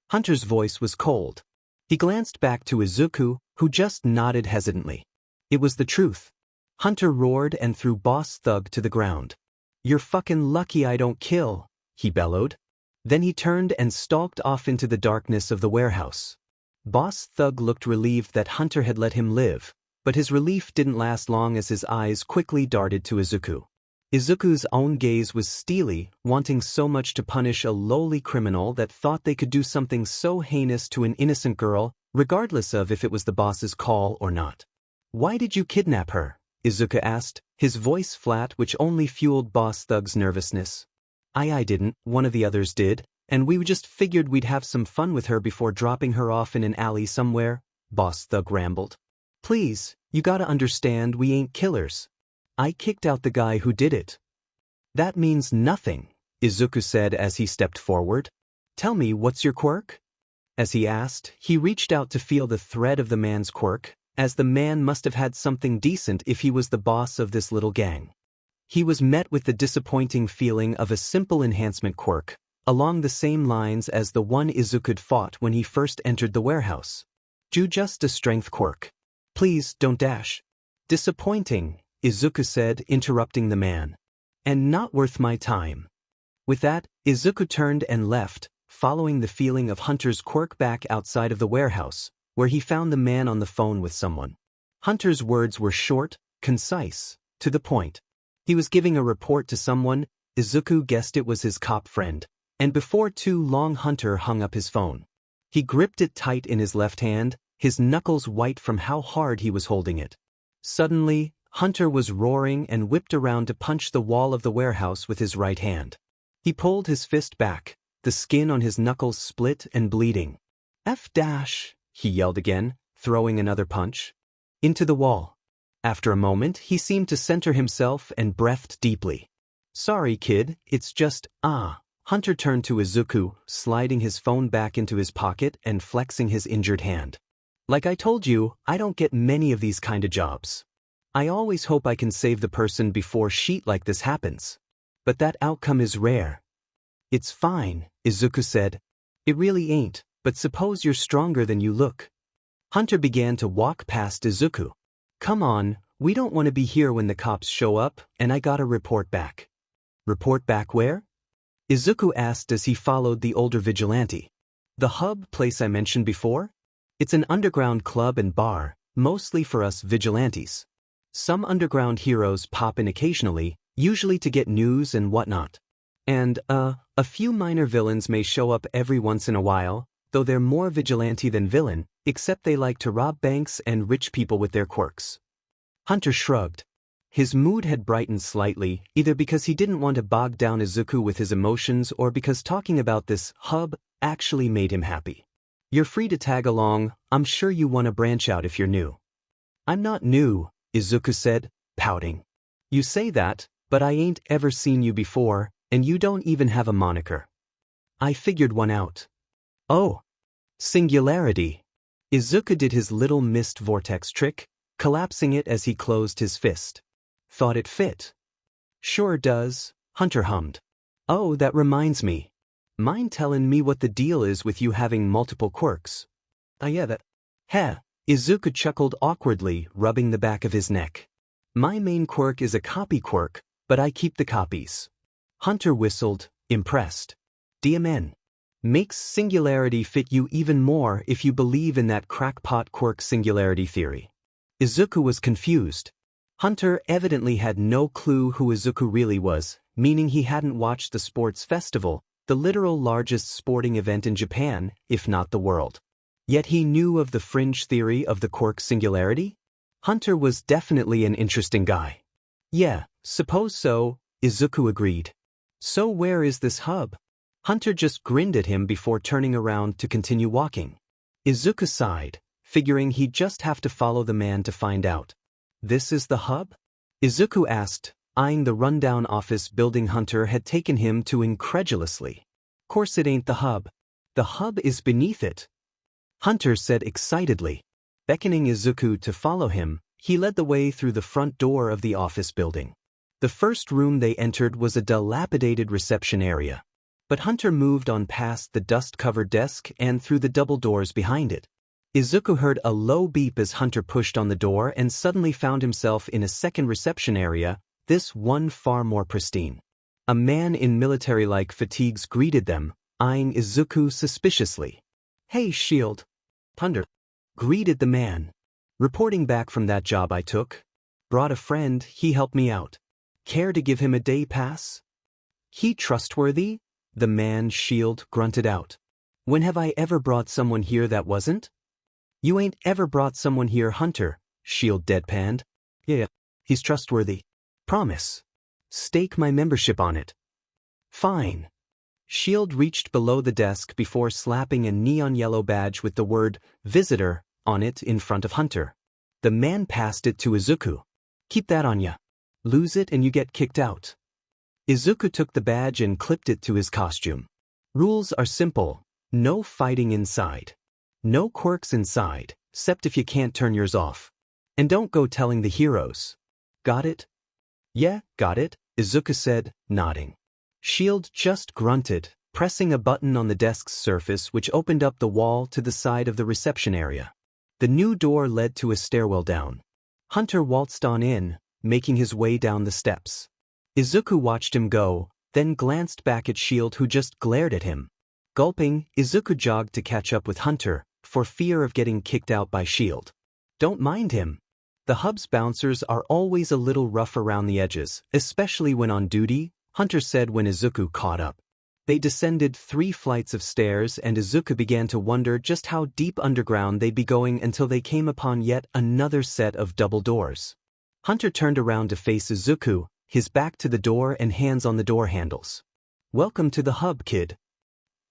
Hunter's voice was cold. He glanced back to Izuku, who just nodded hesitantly. It was the truth. Hunter roared and threw Boss Thug to the ground. "You're fucking lucky I don't kill," he bellowed. Then he turned and stalked off into the darkness of the warehouse. Boss Thug looked relieved that Hunter had let him live, but his relief didn't last long as his eyes quickly darted to Izuku. Izuku's own gaze was steely, wanting so much to punish a lowly criminal that thought they could do something so heinous to an innocent girl, regardless of if it was the boss's call or not. "Why did you kidnap her?" Izuku asked, his voice flat, which only fueled Boss Thug's nervousness. I didn't, one of the others did, and we just figured we'd have some fun with her before dropping her off in an alley somewhere," Boss Thug rambled. "Please, you gotta understand we ain't killers. I kicked out the guy who did it." That means nothing, Izuku said as he stepped forward. Tell me, what's your quirk? As he asked, he reached out to feel the thread of the man's quirk, as the man must have had something decent if he was the boss of this little gang. He was met with the disappointing feeling of a simple enhancement quirk, along the same lines as the one Izuku fought when he first entered the warehouse. Just a strength quirk. Please, don't dash. Disappointing, Izuku said, interrupting the man. And not worth my time. With that, Izuku turned and left, following the feeling of Hunter's quirk back outside of the warehouse, where he found the man on the phone with someone. Hunter's words were short, concise, to the point. He was giving a report to someone. Izuku guessed it was his cop friend, and before too long Hunter hung up his phone. He gripped it tight in his left hand, his knuckles white from how hard he was holding it. Suddenly, Hunter was roaring and whipped around to punch the wall of the warehouse with his right hand. He pulled his fist back, the skin on his knuckles split and bleeding. F dash, he yelled again, throwing another punch. Into the wall. After a moment, he seemed to center himself and breathed deeply. Sorry, kid, it's just, Hunter turned to Izuku, sliding his phone back into his pocket and flexing his injured hand. Like I told you, I don't get many of these kind of jobs. I always hope I can save the person before shit like this happens. But that outcome is rare. It's fine, Izuku said. It really ain't, but suppose you're stronger than you look. Hunter began to walk past Izuku. Come on, we don't want to be here when the cops show up, and I gotta report back. Report back where? Izuku asked as he followed the older vigilante. The hub place I mentioned before? It's an underground club and bar, mostly for us vigilantes. Some underground heroes pop in occasionally, usually to get news and whatnot. And, a few minor villains may show up every once in a while, though they're more vigilante than villain, except they like to rob banks and rich people with their quirks. Hunter shrugged. His mood had brightened slightly, either because he didn't want to bog down Izuku with his emotions or because talking about this hub actually made him happy. You're free to tag along, I'm sure you want to branch out if you're new. I'm not new, Izuku said, pouting. You say that, but I ain't ever seen you before, and you don't even have a moniker. I figured one out. Oh. Singularity. Izuku did his little mist vortex trick, collapsing it as he closed his fist. Thought it fit. Sure does, Hunter hummed. Oh, that reminds me. Mind telling me what the deal is with you having multiple quirks? Yeah, that. Heh, Izuku chuckled awkwardly, rubbing the back of his neck. My main quirk is a copy quirk, but I keep the copies. Hunter whistled, impressed. DMN. Makes singularity fit you even more if you believe in that crackpot quirk singularity theory. Izuku was confused. Hunter evidently had no clue who Izuku really was, meaning he hadn't watched the sports festival, the literal largest sporting event in Japan, if not the world. Yet he knew of the fringe theory of the quirk singularity? Hunter was definitely an interesting guy. Yeah, suppose so, Izuku agreed. So where is this hub? Hunter just grinned at him before turning around to continue walking. Izuku sighed, figuring he'd just have to follow the man to find out. This is the hub? Izuku asked, eyeing the rundown office building Hunter had taken him to incredulously. Course it ain't the hub. The hub is beneath it. Hunter said excitedly. Beckoning Izuku to follow him, he led the way through the front door of the office building. The first room they entered was a dilapidated reception area. But Hunter moved on past the dust-covered desk and through the double doors behind it. Izuku heard a low beep as Hunter pushed on the door and suddenly found himself in a second reception area, this one far more pristine. A man in military-like fatigues greeted them, eyeing Izuku suspiciously. Hey, Shield. Hunter greeted the man. Reporting back from that job I took. Brought a friend, he helped me out. Care to give him a day pass? He trustworthy? The man, Shield, grunted out. When have I ever brought someone here that wasn't? You ain't ever brought someone here, Hunter, Shield deadpanned. Yeah, he's trustworthy. Promise. Stake my membership on it. Fine. Shield reached below the desk before slapping a neon yellow badge with the word, Visitor, on it in front of Hunter. The man passed it to Izuku. Keep that on ya. Lose it and you get kicked out. Izuku took the badge and clipped it to his costume. Rules are simple. No fighting inside. No quirks inside, except if you can't turn yours off. And don't go telling the heroes. Got it? Yeah, got it, Izuku said, nodding. Shield just grunted, pressing a button on the desk's surface which opened up the wall to the side of the reception area. The new door led to a stairwell down. Hunter waltzed on in, making his way down the steps. Izuku watched him go, then glanced back at Shield who just glared at him. Gulping, Izuku jogged to catch up with Hunter, for fear of getting kicked out by Shield. Don't mind him. The hub's bouncers are always a little rough around the edges, especially when on duty, Hunter said when Izuku caught up. They descended 3 flights of stairs and Izuku began to wonder just how deep underground they'd be going until they came upon yet another set of double doors. Hunter turned around to face Izuku, his back to the door and hands on the door handles. Welcome to the hub, kid.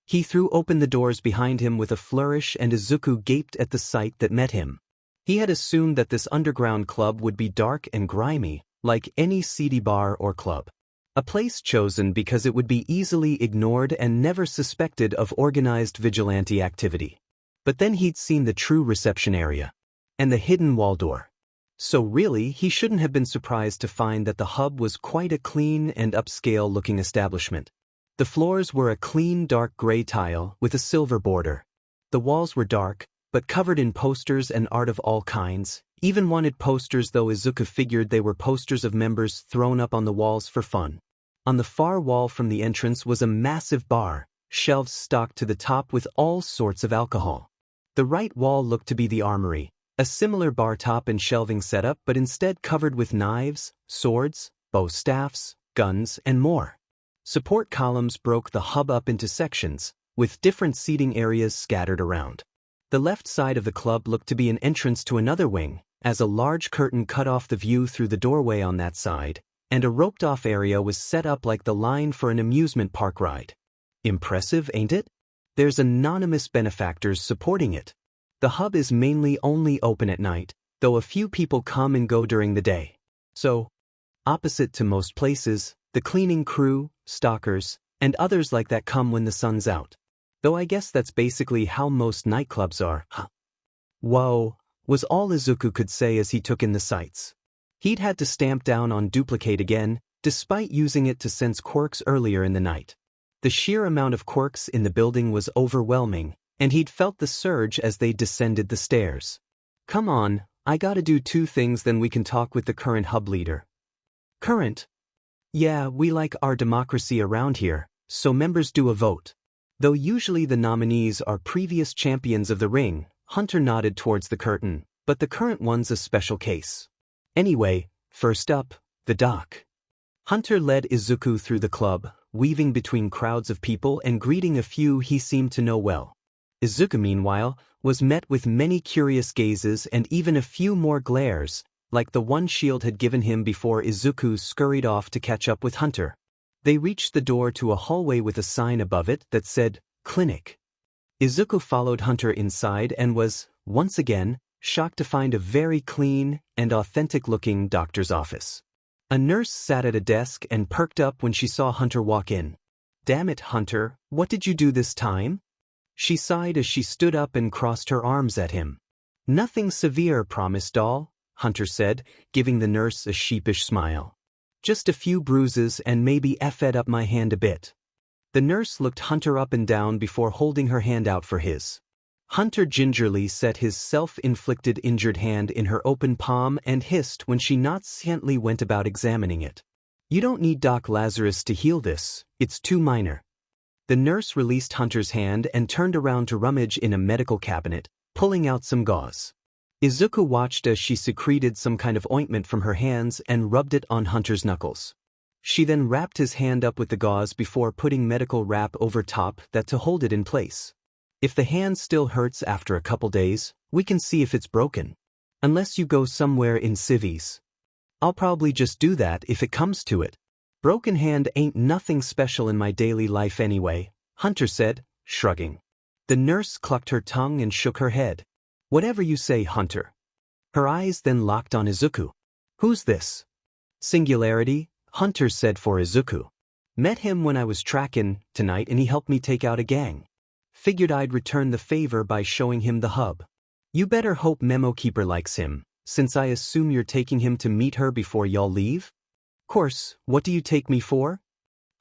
He threw open the doors behind him with a flourish and Izuku gaped at the sight that met him. He had assumed that this underground club would be dark and grimy, like any seedy bar or club. A place chosen because it would be easily ignored and never suspected of organized vigilante activity. But then he'd seen the true reception area. And the hidden wall door. So really, he shouldn't have been surprised to find that the hub was quite a clean and upscale-looking establishment. The floors were a clean dark gray tile with a silver border. The walls were dark, but covered in posters and art of all kinds, even wanted posters though Izuku figured they were posters of members thrown up on the walls for fun. On the far wall from the entrance was a massive bar, shelves stocked to the top with all sorts of alcohol. The right wall looked to be the armory, a similar bar top and shelving setup but instead covered with knives, swords, bow staffs, guns, and more. Support columns broke the hub up into sections, with different seating areas scattered around. The left side of the club looked to be an entrance to another wing, as a large curtain cut off the view through the doorway on that side, and a roped-off area was set up like the line for an amusement park ride. Impressive, ain't it? There's anonymous benefactors supporting it. The hub is mainly only open at night, though a few people come and go during the day. So, opposite to most places, the cleaning crew, stalkers, and others like that come when the sun's out. Though I guess that's basically how most nightclubs are, huh? Whoa, was all Izuku could say as he took in the sights. He'd had to stamp down on duplicate again, despite using it to sense quirks earlier in the night. The sheer amount of quirks in the building was overwhelming, and he'd felt the surge as they descended the stairs. Come on, I gotta do 2 things then we can talk with the current hub leader. Current? Yeah, we like our democracy around here, so members do a vote. Though usually the nominees are previous champions of the ring, Hunter nodded towards the curtain, but the current one's a special case. Anyway, first up, the dock. Hunter led Izuku through the club, weaving between crowds of people and greeting a few he seemed to know well. Izuku, meanwhile, was met with many curious gazes and even a few more glares, like the one Shield had given him before Izuku scurried off to catch up with Hunter. They reached the door to a hallway with a sign above it that said, Clinic. Izuku followed Hunter inside and was, once again, shocked to find a very clean and authentic-looking doctor's office. A nurse sat at a desk and perked up when she saw Hunter walk in. Damn it, Hunter, what did you do this time? She sighed as she stood up and crossed her arms at him. Nothing severe, promise doll, Hunter said, giving the nurse a sheepish smile. Just a few bruises and maybe effed up my hand a bit. The nurse looked Hunter up and down before holding her hand out for his. Hunter gingerly set his self-inflicted injured hand in her open palm and hissed when she nonchalantly went about examining it. You don't need Doc Lazarus to heal this, it's too minor. The nurse released Hunter's hand and turned around to rummage in a medical cabinet, pulling out some gauze. Izuku watched as she secreted some kind of ointment from her hands and rubbed it on Hunter's knuckles. She then wrapped his hand up with the gauze before putting medical wrap over top that to hold it in place. If the hand still hurts after a couple days, we can see if it's broken. Unless you go somewhere in civvies. I'll probably just do that if it comes to it. Broken hand ain't nothing special in my daily life anyway, Hunter said, shrugging. The nurse clucked her tongue and shook her head. Whatever you say, Hunter. Her eyes then locked on Izuku. Who's this? Singularity, Hunter said for Izuku. Met him when I was tracking tonight and he helped me take out a gang. Figured I'd return the favor by showing him the hub. You better hope Memo Keeper likes him, since I assume you're taking him to meet her before y'all leave? Course, what do you take me for?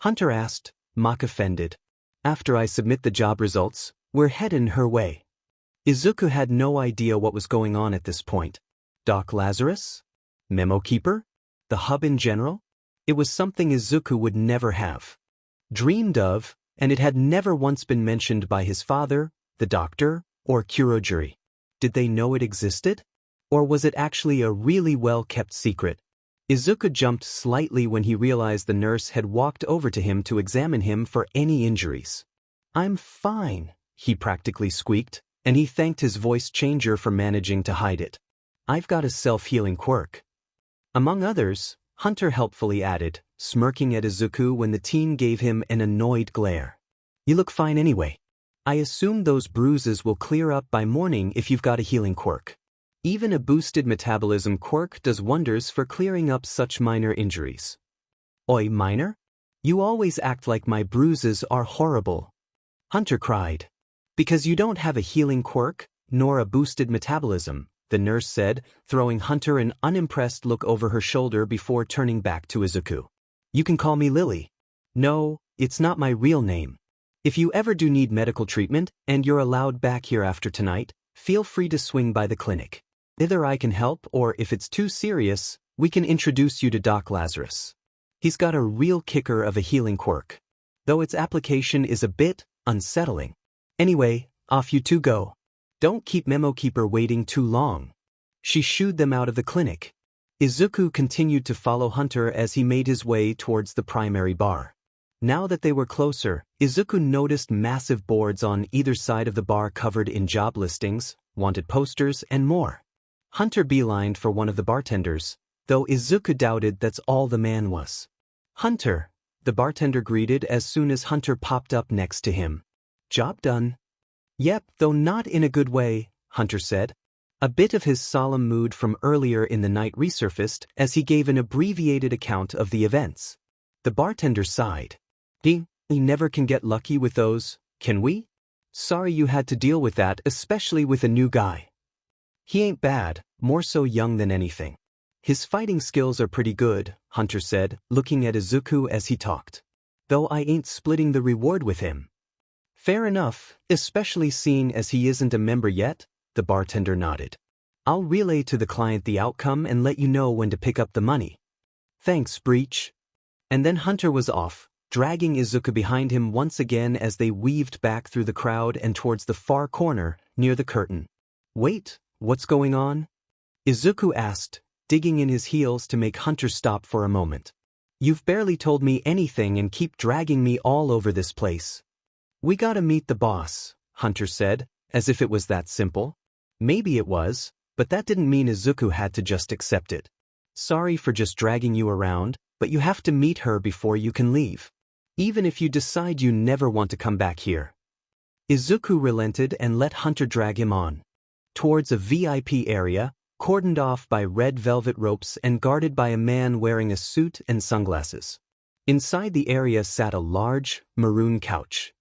Hunter asked, mock offended. After I submit the job results, we're heading her way. Izuku had no idea what was going on at this point. Doc Lazarus? Memo Keeper? The hub in general? It was something Izuku would never have dreamed of, and it had never once been mentioned by his father, the doctor, or Kurogiri. Did they know it existed? Or was it actually a really well-kept secret? Izuku jumped slightly when he realized the nurse had walked over to him to examine him for any injuries. I'm fine, he practically squeaked, and he thanked his voice changer for managing to hide it. I've got a self-healing quirk. Among others, Hunter helpfully added, smirking at Izuku when the teen gave him an annoyed glare. You look fine anyway. I assume those bruises will clear up by morning if you've got a healing quirk. Even a boosted metabolism quirk does wonders for clearing up such minor injuries. Oi, minor? You always act like my bruises are horrible. Hunter cried. Because you don't have a healing quirk, nor a boosted metabolism, the nurse said, throwing Hunter an unimpressed look over her shoulder before turning back to Izuku. You can call me Lily. No, it's not my real name. If you ever do need medical treatment and you're allowed back here after tonight, feel free to swing by the clinic. Either I can help or if it's too serious, we can introduce you to Doc Lazarus. He's got a real kicker of a healing quirk, though its application is a bit unsettling. Anyway, off you two go. Don't keep Memo Keeper waiting too long. She shooed them out of the clinic. Izuku continued to follow Hunter as he made his way towards the primary bar. Now that they were closer, Izuku noticed massive boards on either side of the bar covered in job listings, wanted posters, and more. Hunter beelined for one of the bartenders, though Izuku doubted that's all the man was. Hunter, the bartender greeted as soon as Hunter popped up next to him. Job done. Yep, though not in a good way, Hunter said. A bit of his solemn mood from earlier in the night resurfaced as he gave an abbreviated account of the events. The bartender sighed. We never can get lucky with those, can we? Sorry you had to deal with that, especially with a new guy. He ain't bad, more so young than anything. His fighting skills are pretty good, Hunter said, looking at Izuku as he talked. Though I ain't splitting the reward with him. Fair enough, especially seeing as he isn't a member yet, the bartender nodded. I'll relay to the client the outcome and let you know when to pick up the money. Thanks, Breach. And then Hunter was off, dragging Izuku behind him once again as they weaved back through the crowd and towards the far corner, near the curtain. Wait, what's going on? Izuku asked, digging in his heels to make Hunter stop for a moment. You've barely told me anything and keep dragging me all over this place. We gotta meet the boss, Hunter said, as if it was that simple. Maybe it was, but that didn't mean Izuku had to just accept it. Sorry for just dragging you around, but you have to meet her before you can leave. Even if you decide you never want to come back here. Izuku relented and let Hunter drag him on. Towards a VIP area, cordoned off by red velvet ropes and guarded by a man wearing a suit and sunglasses. Inside the area sat a large, maroon couch.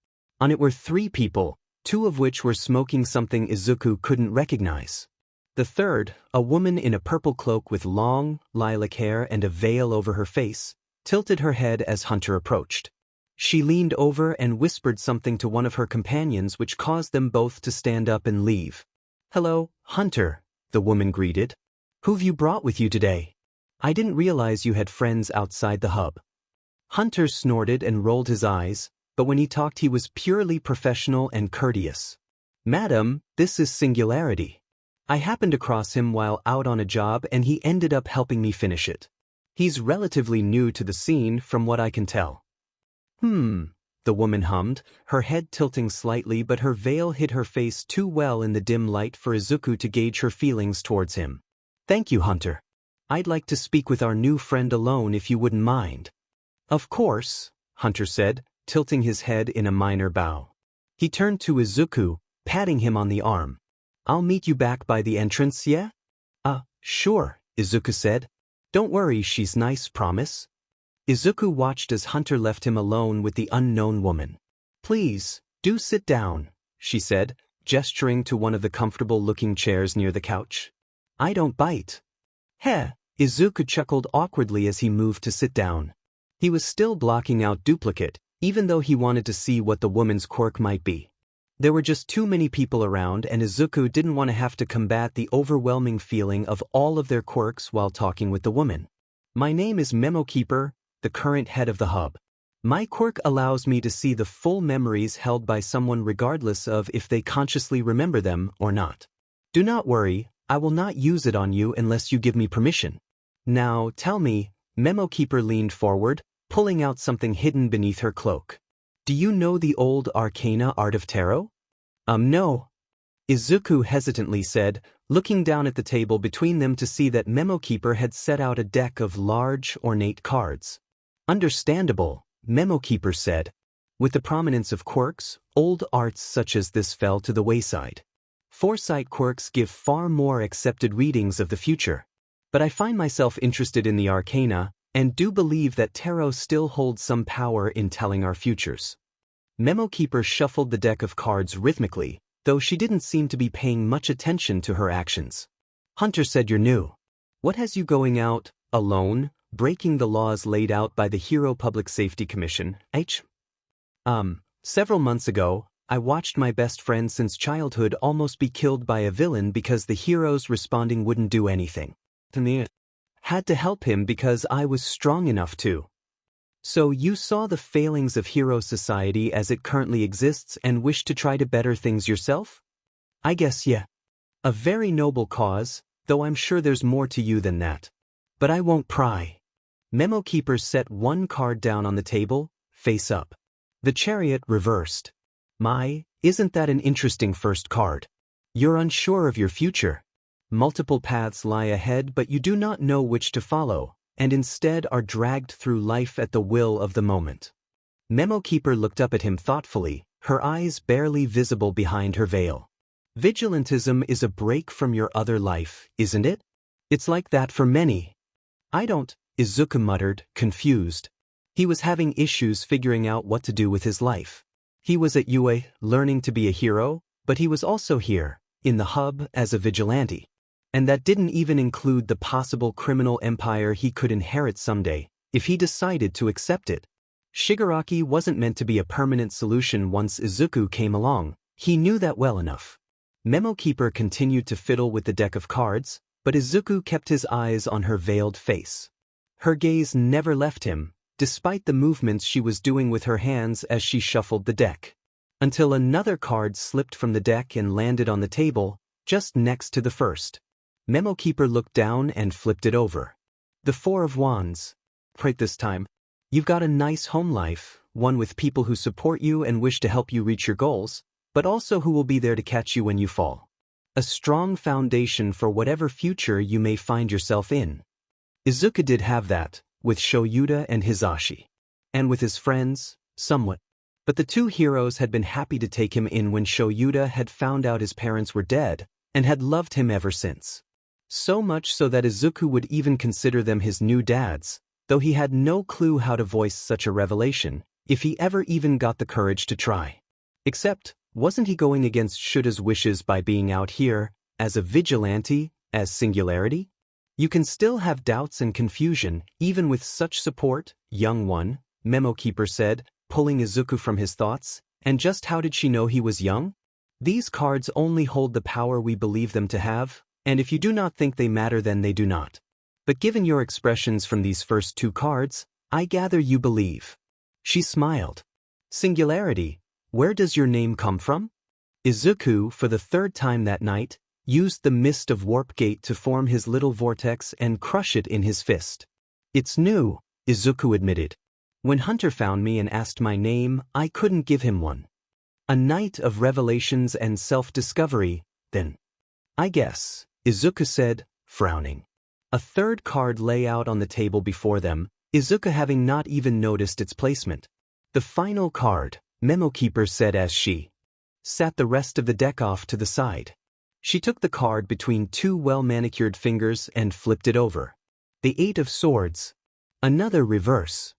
On it were 3 people, 2 of which were smoking something Izuku couldn't recognize. The third, a woman in a purple cloak with long, lilac hair and a veil over her face, tilted her head as Hunter approached. She leaned over and whispered something to one of her companions which caused them both to stand up and leave. Hello, Hunter, the woman greeted. Who've you brought with you today? I didn't realize you had friends outside the hub. Hunter snorted and rolled his eyes, but when he talked he was purely professional and courteous. Madam, this is Singularity. I happened across him while out on a job and he ended up helping me finish it. He's relatively new to the scene from what I can tell. The woman hummed, her head tilting slightly but her veil hid her face too well in the dim light for Izuku to gauge her feelings towards him. Thank you, Hunter. I'd like to speak with our new friend alone if you wouldn't mind. Of course, Hunter said, tilting his head in a minor bow. He turned to Izuku, patting him on the arm. I'll meet you back by the entrance, yeah? Sure, Izuku said. Don't worry, she's nice, promise. Izuku watched as Hunter left him alone with the unknown woman. "Please, do sit down," she said, gesturing to one of the comfortable-looking chairs near the couch. "I don't bite." "Heh," Izuku chuckled awkwardly as he moved to sit down. He was still blocking out duplicate, even though he wanted to see what the woman's quirk might be. There were just too many people around, and Izuku didn't want to have to combat the overwhelming feeling of all of their quirks while talking with the woman. "My name is Memo Keeper, the current head of the hub. My quirk allows me to see the full memories held by someone regardless of if they consciously remember them or not. Do not worry, I will not use it on you unless you give me permission. Now, tell me," Memo Keeper leaned forward, pulling out something hidden beneath her cloak. "Do you know the old arcana art of tarot?" No," Izuku hesitantly said, looking down at the table between them to see that Memo Keeper had set out a deck of large, ornate cards. "Understandable," Memo Keeper said. "With the prominence of quirks, old arts such as this fell to the wayside. Foresight quirks give far more accepted readings of the future. But I find myself interested in the arcana, and do believe that tarot still holds some power in telling our futures." Memo Keeper shuffled the deck of cards rhythmically, though she didn't seem to be paying much attention to her actions. "Hunter said you're new. What has you going out, alone, breaking the laws laid out by the Hero Public Safety Commission, H? Several months ago, I watched my best friend since childhood almost be killed by a villain because the heroes responding wouldn't do anything. Had to help him because I was strong enough to." "So you saw the failings of hero society as it currently exists and wished to try to better things yourself?" "I guess yeah. A very noble cause, though I'm sure there's more to you than that. But I won't pry." Memo Keeper set one card down on the table, face up. The chariot reversed. Isn't that an interesting first card? You're unsure of your future. Multiple paths lie ahead, but you do not know which to follow, and instead are dragged through life at the will of the moment. Memo Keeper looked up at him thoughtfully, her eyes barely visible behind her veil. "Vigilantism is a break from your other life, isn't it? It's like that for many." "I don't," Izuku muttered, confused. He was having issues figuring out what to do with his life. He was at UA, learning to be a hero, but he was also here, in the hub, as a vigilante. And that didn't even include the possible criminal empire he could inherit someday, if he decided to accept it. Shigaraki wasn't meant to be a permanent solution once Izuku came along, he knew that well enough. Memo Keeper continued to fiddle with the deck of cards, but Izuku kept his eyes on her veiled face. Her gaze never left him, despite the movements she was doing with her hands as she shuffled the deck. Until another card slipped from the deck and landed on the table, just next to the first. Memo Keeper looked down and flipped it over. The Four of Wands. "Right this time. You've got a nice home life, one with people who support you and wish to help you reach your goals, but also who will be there to catch you when you fall. A strong foundation for whatever future you may find yourself in." Izuku did have that, with Shoyuta and Hizashi. And with his friends, somewhat. But the two heroes had been happy to take him in when Shoyuta had found out his parents were dead, and had loved him ever since. So much so that Izuku would even consider them his new dads, though he had no clue how to voice such a revelation, if he ever even got the courage to try. Except, wasn't he going against Shuta's wishes by being out here, as a vigilante, as singularity? "You can still have doubts and confusion, even with such support, young one," Memo Keeper said, pulling Izuku from his thoughts. "And just how did she know he was young? These cards only hold the power we believe them to have, and if you do not think they matter then they do not. But given your expressions from these first two cards, I gather you believe." She smiled. "Singularity, where does your name come from?" Izuku, for the third time that night, used the mist of Warp Gate to form his little vortex and crush it in his fist. "It's new," Izuku admitted. "When Hunter found me and asked my name, I couldn't give him one. A night of revelations and self-discovery, then." "I guess," Izuku said, frowning. A third card lay out on the table before them, Izuku having not even noticed its placement. "The final card," Memo Keeper said as she sat the rest of the deck off to the side. She took the card between two well-manicured fingers and flipped it over. "The Eight of Swords." Another reverse.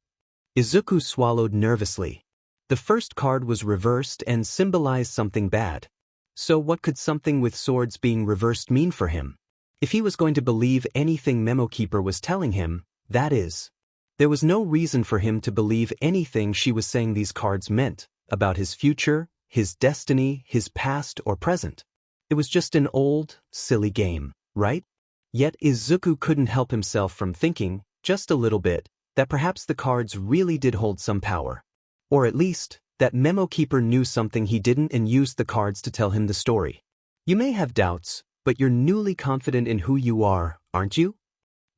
Izuku swallowed nervously. The first card was reversed and symbolized something bad. So what could something with swords being reversed mean for him? If he was going to believe anything Memo Keeper was telling him, that is. There was no reason for him to believe anything she was saying these cards meant, about his future, his destiny, his past or present. It was just an old, silly game, right? Yet Izuku couldn't help himself from thinking, just a little bit, that perhaps the cards really did hold some power. Or at least, that Memo Keeper knew something he didn't and used the cards to tell him the story. You may have doubts, but you're newly confident in who you are, aren't you?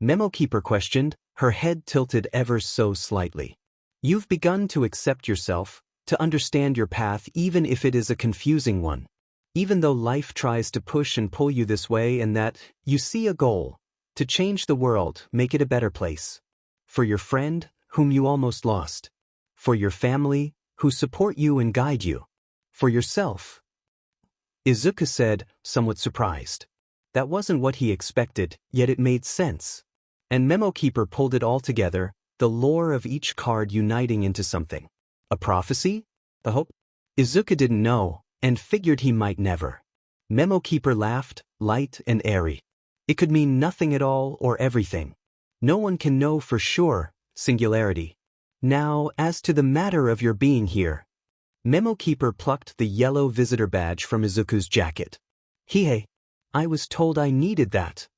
Memo Keeper questioned, her head tilted ever so slightly. You've begun to accept yourself, to understand your path even if it is a confusing one. Even though life tries to push and pull you this way and that, you see a goal. To change the world, make it a better place. For your friend, whom you almost lost. For your family, who support you and guide you. For yourself. Izuku said, somewhat surprised. That wasn't what he expected, yet it made sense. And Memo Keeper pulled it all together, the lore of each card uniting into something. A prophecy? A hope? Izuku didn't know, and figured he might never. Memo Keeper laughed, light and airy. It could mean nothing at all or everything. No one can know for sure, singularity. Now, as to the matter of your being here. Memo Keeper plucked the yellow visitor badge from Izuku's jacket. Hey, I was told I needed that.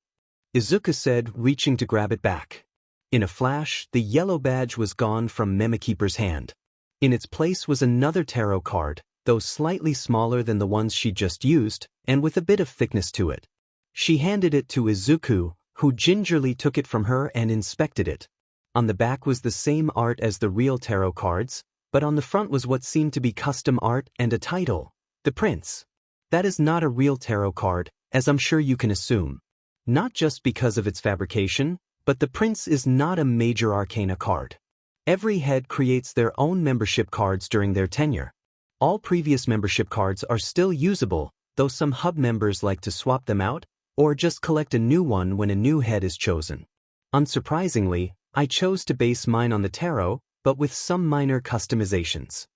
Izuku said, reaching to grab it back. In a flash, the yellow badge was gone from Memo Keeper's hand. In its place was another tarot card, though slightly smaller than the ones she just used, and with a bit of thickness to it. She handed it to Izuku, who gingerly took it from her and inspected it. On the back was the same art as the real tarot cards, but on the front was what seemed to be custom art and a title, The Prince. That is not a real tarot card, as I'm sure you can assume. Not just because of its fabrication, but the Prince is not a major arcana card. Every head creates their own membership cards during their tenure. All previous membership cards are still usable, though some hub members like to swap them out, or just collect a new one when a new head is chosen. Unsurprisingly, I chose to base mine on the tarot, but with some minor customizations.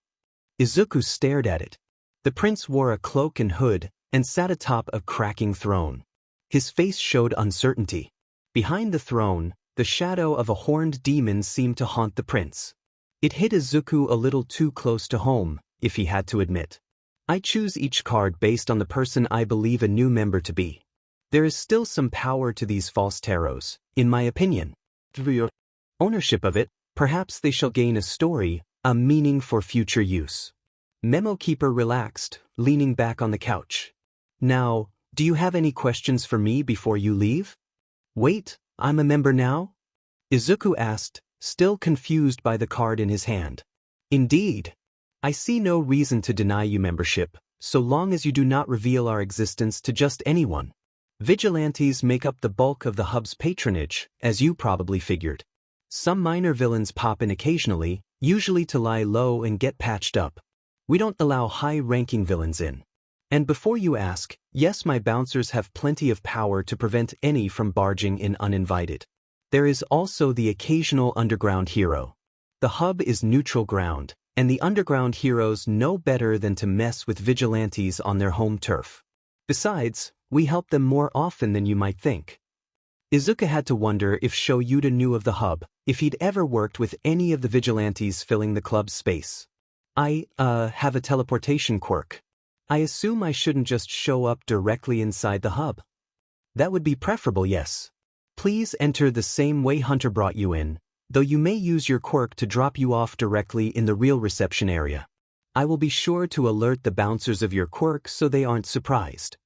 Izuku stared at it. The prince wore a cloak and hood, and sat atop a cracking throne. His face showed uncertainty. Behind the throne, the shadow of a horned demon seemed to haunt the prince. It hit Izuku a little too close to home, if he had to admit. I choose each card based on the person I believe a new member to be. There is still some power to these false tarots, in my opinion. Through your ownership of it, perhaps they shall gain a story, a meaning for future use. Memo Keeper relaxed, leaning back on the couch. Now, do you have any questions for me before you leave? Wait, I'm a member now? Izuku asked, still confused by the card in his hand. Indeed. I see no reason to deny you membership, so long as you do not reveal our existence to just anyone. Vigilantes make up the bulk of the hub's patronage, as you probably figured. Some minor villains pop in occasionally, usually to lie low and get patched up. We don't allow high-ranking villains in. And before you ask, yes, my bouncers have plenty of power to prevent any from barging in uninvited. There is also the occasional underground hero. The hub is neutral ground, and the underground heroes know better than to mess with vigilantes on their home turf. Besides, we help them more often than you might think. Izuku had to wonder if Shoyuta knew of the hub, if he'd ever worked with any of the vigilantes filling the club's space. I have a teleportation quirk. I assume I shouldn't just show up directly inside the hub. That would be preferable, yes. Please enter the same way Hunter brought you in, though you may use your quirk to drop you off directly in the real reception area. I will be sure to alert the bouncers of your quirk so they aren't surprised.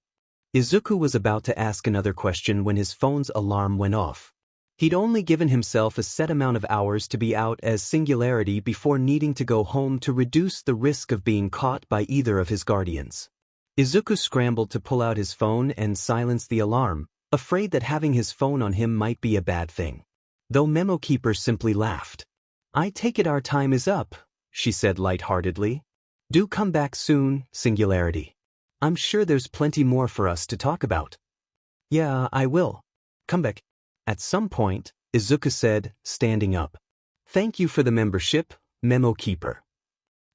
Izuku was about to ask another question when his phone's alarm went off. He'd only given himself a set amount of hours to be out as Singularity before needing to go home to reduce the risk of being caught by either of his guardians. Izuku scrambled to pull out his phone and silence the alarm, afraid that having his phone on him might be a bad thing. Though Memo Keeper simply laughed. I take it our time is up, she said lightheartedly. Do come back soon, Singularity. I'm sure there's plenty more for us to talk about. Yeah, I will. Come back. At some point, Izuku said, standing up. Thank you for the membership, Memo Keeper.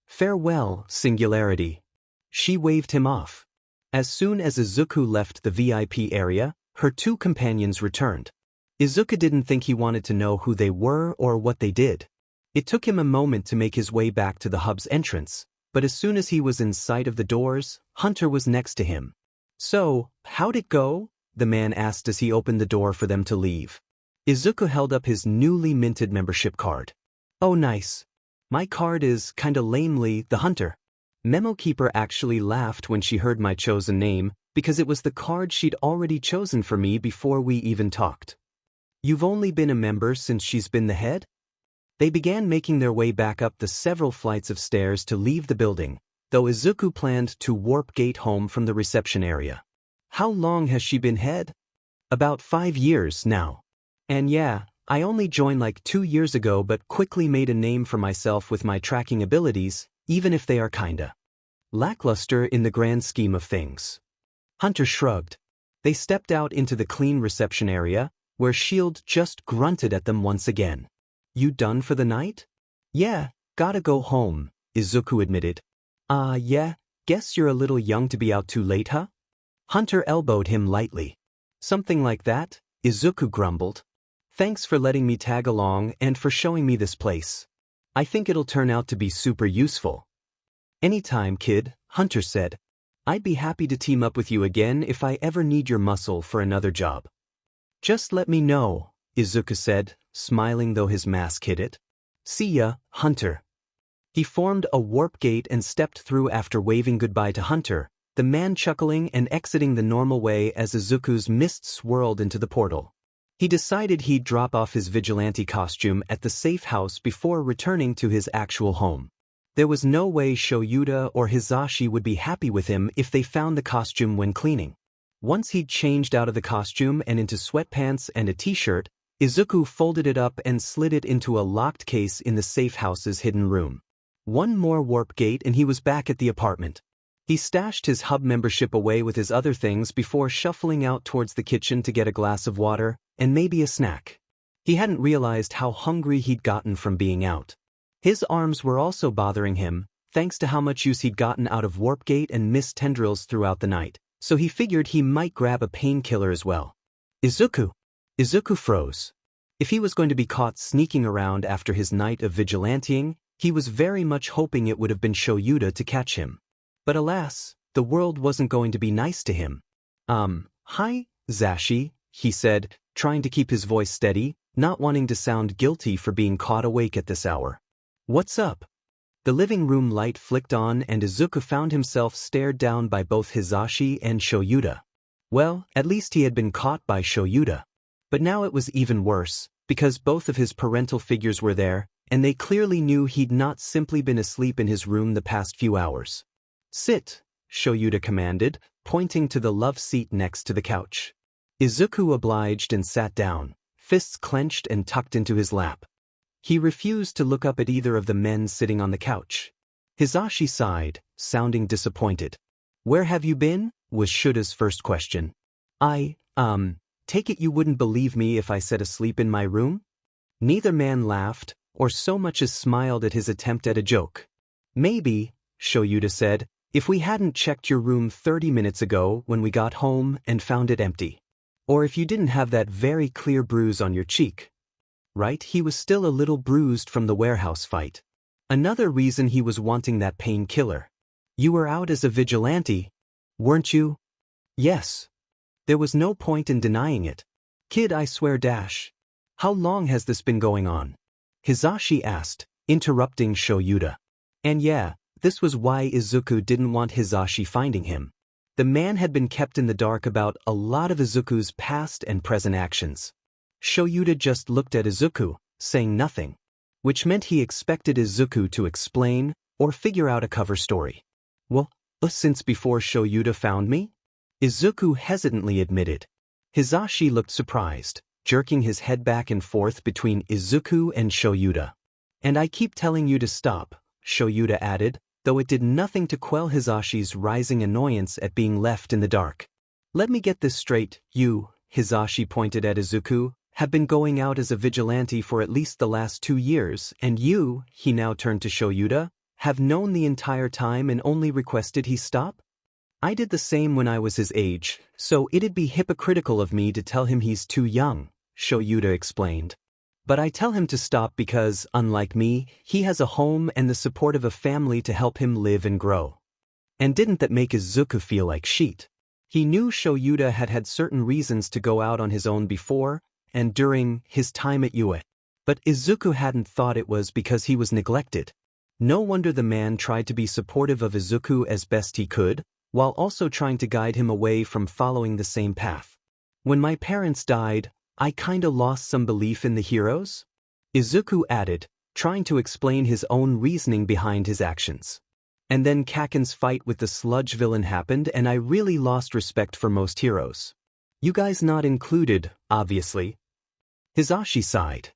Farewell, Singularity. She waved him off. As soon as Izuku left the VIP area, her two companions returned. Izuku didn't think he wanted to know who they were or what they did. It took him a moment to make his way back to the hub's entrance, but as soon as he was in sight of the doors, Hunter was next to him. So, how'd it go? The man asked as he opened the door for them to leave. Izuku held up his newly minted membership card. Oh nice. My card is kinda lamely the Hunter. Memo Keeper actually laughed when she heard my chosen name, because it was the card she'd already chosen for me before we even talked. You've only been a member since she's been the head? They began making their way back up the several flights of stairs to leave the building, though Izuku planned to warp gate home from the reception area. How long has she been head? About 5 years now. And yeah, I only joined like 2 years ago but quickly made a name for myself with my tracking abilities, even if they are kinda lackluster in the grand scheme of things. Hunter shrugged. They stepped out into the clean reception area, where Shield just grunted at them once again. You done for the night? Yeah, gotta go home, Izuku admitted. Yeah, guess you're a little young to be out too late, huh? Hunter elbowed him lightly. Something like that, Izuku grumbled. Thanks for letting me tag along and for showing me this place. I think it'll turn out to be super useful. Anytime, kid, Hunter said. I'd be happy to team up with you again if I ever need your muscle for another job. Just let me know, Izuku said, smiling though his mask hid it. See ya, Hunter. He formed a warp gate and stepped through after waving goodbye to Hunter, the man chuckling and exiting the normal way as Izuku's mist swirled into the portal. He decided he'd drop off his vigilante costume at the safe house before returning to his actual home. There was no way Shoyuta or Hizashi would be happy with him if they found the costume when cleaning. Once he'd changed out of the costume and into sweatpants and a t-shirt, Izuku folded it up and slid it into a locked case in the safe house's hidden room. One more warp gate and he was back at the apartment. He stashed his hub membership away with his other things before shuffling out towards the kitchen to get a glass of water and maybe a snack. He hadn't realized how hungry he'd gotten from being out. His arms were also bothering him, thanks to how much use he'd gotten out of Warpgate and mist tendrils throughout the night, so he figured he might grab a painkiller as well. Izuku froze. If he was going to be caught sneaking around after his night of vigilanteing, he was very much hoping it would have been Shoyuta to catch him. But alas, the world wasn't going to be nice to him. Hi, Zashi, he said, trying to keep his voice steady, not wanting to sound guilty for being caught awake at this hour. What's up? The living room light flicked on and Izuku found himself stared down by both Hizashi and Shoyuta. Well, at least he had been caught by Shoyuta. But now it was even worse, because both of his parental figures were there, and they clearly knew he'd not simply been asleep in his room the past few hours. Sit, Shoyuta commanded, pointing to the love seat next to the couch. Izuku obliged and sat down, fists clenched and tucked into his lap. He refused to look up at either of the men sitting on the couch. Hizashi sighed, sounding disappointed. Where have you been? Was Shuta's first question. Take it you wouldn't believe me if I said asleep in my room? Neither man laughed, or so much as smiled at his attempt at a joke. Maybe, Shoyuta said, if we hadn't checked your room 30 minutes ago when we got home and found it empty. Or if you didn't have that very clear bruise on your cheek. Right, he was still a little bruised from the warehouse fight. Another reason he was wanting that painkiller. You were out as a vigilante, weren't you? Yes. There was no point in denying it. Kid, I swear dash. How long has this been going on? Hizashi asked, interrupting Shoyuta. And yeah, this was why Izuku didn't want Hizashi finding him. The man had been kept in the dark about a lot of Izuku's past and present actions. Shoyuta just looked at Izuku, saying nothing, which meant he expected Izuku to explain or figure out a cover story. Well, since before Shoyuta found me? Izuku hesitantly admitted. Hizashi looked surprised, jerking his head back and forth between Izuku and Shoyuta. And I keep telling you to stop, Shoyuta added, though it did nothing to quell Hizashi's rising annoyance at being left in the dark. Let me get this straight, you, Hizashi pointed at Izuku, have been going out as a vigilante for at least the last 2 years, and you," he now turned to Shoyuta, "have known the entire time and only requested he stop? I did the same when I was his age, so it'd be hypocritical of me to tell him he's too young," Shoyuta explained. "But I tell him to stop because, unlike me, he has a home and the support of a family to help him live and grow." And didn't that make Izuku feel like shit? He knew Shoyuta had had certain reasons to go out on his own before and during his time at UA. But Izuku hadn't thought it was because he was neglected. No wonder the man tried to be supportive of Izuku as best he could, while also trying to guide him away from following the same path. "When my parents died, I kinda lost some belief in the heroes," Izuku added, trying to explain his own reasoning behind his actions. "And then Kaken's fight with the sludge villain happened and I really lost respect for most heroes. You guys not included, obviously." Hisashi sighed.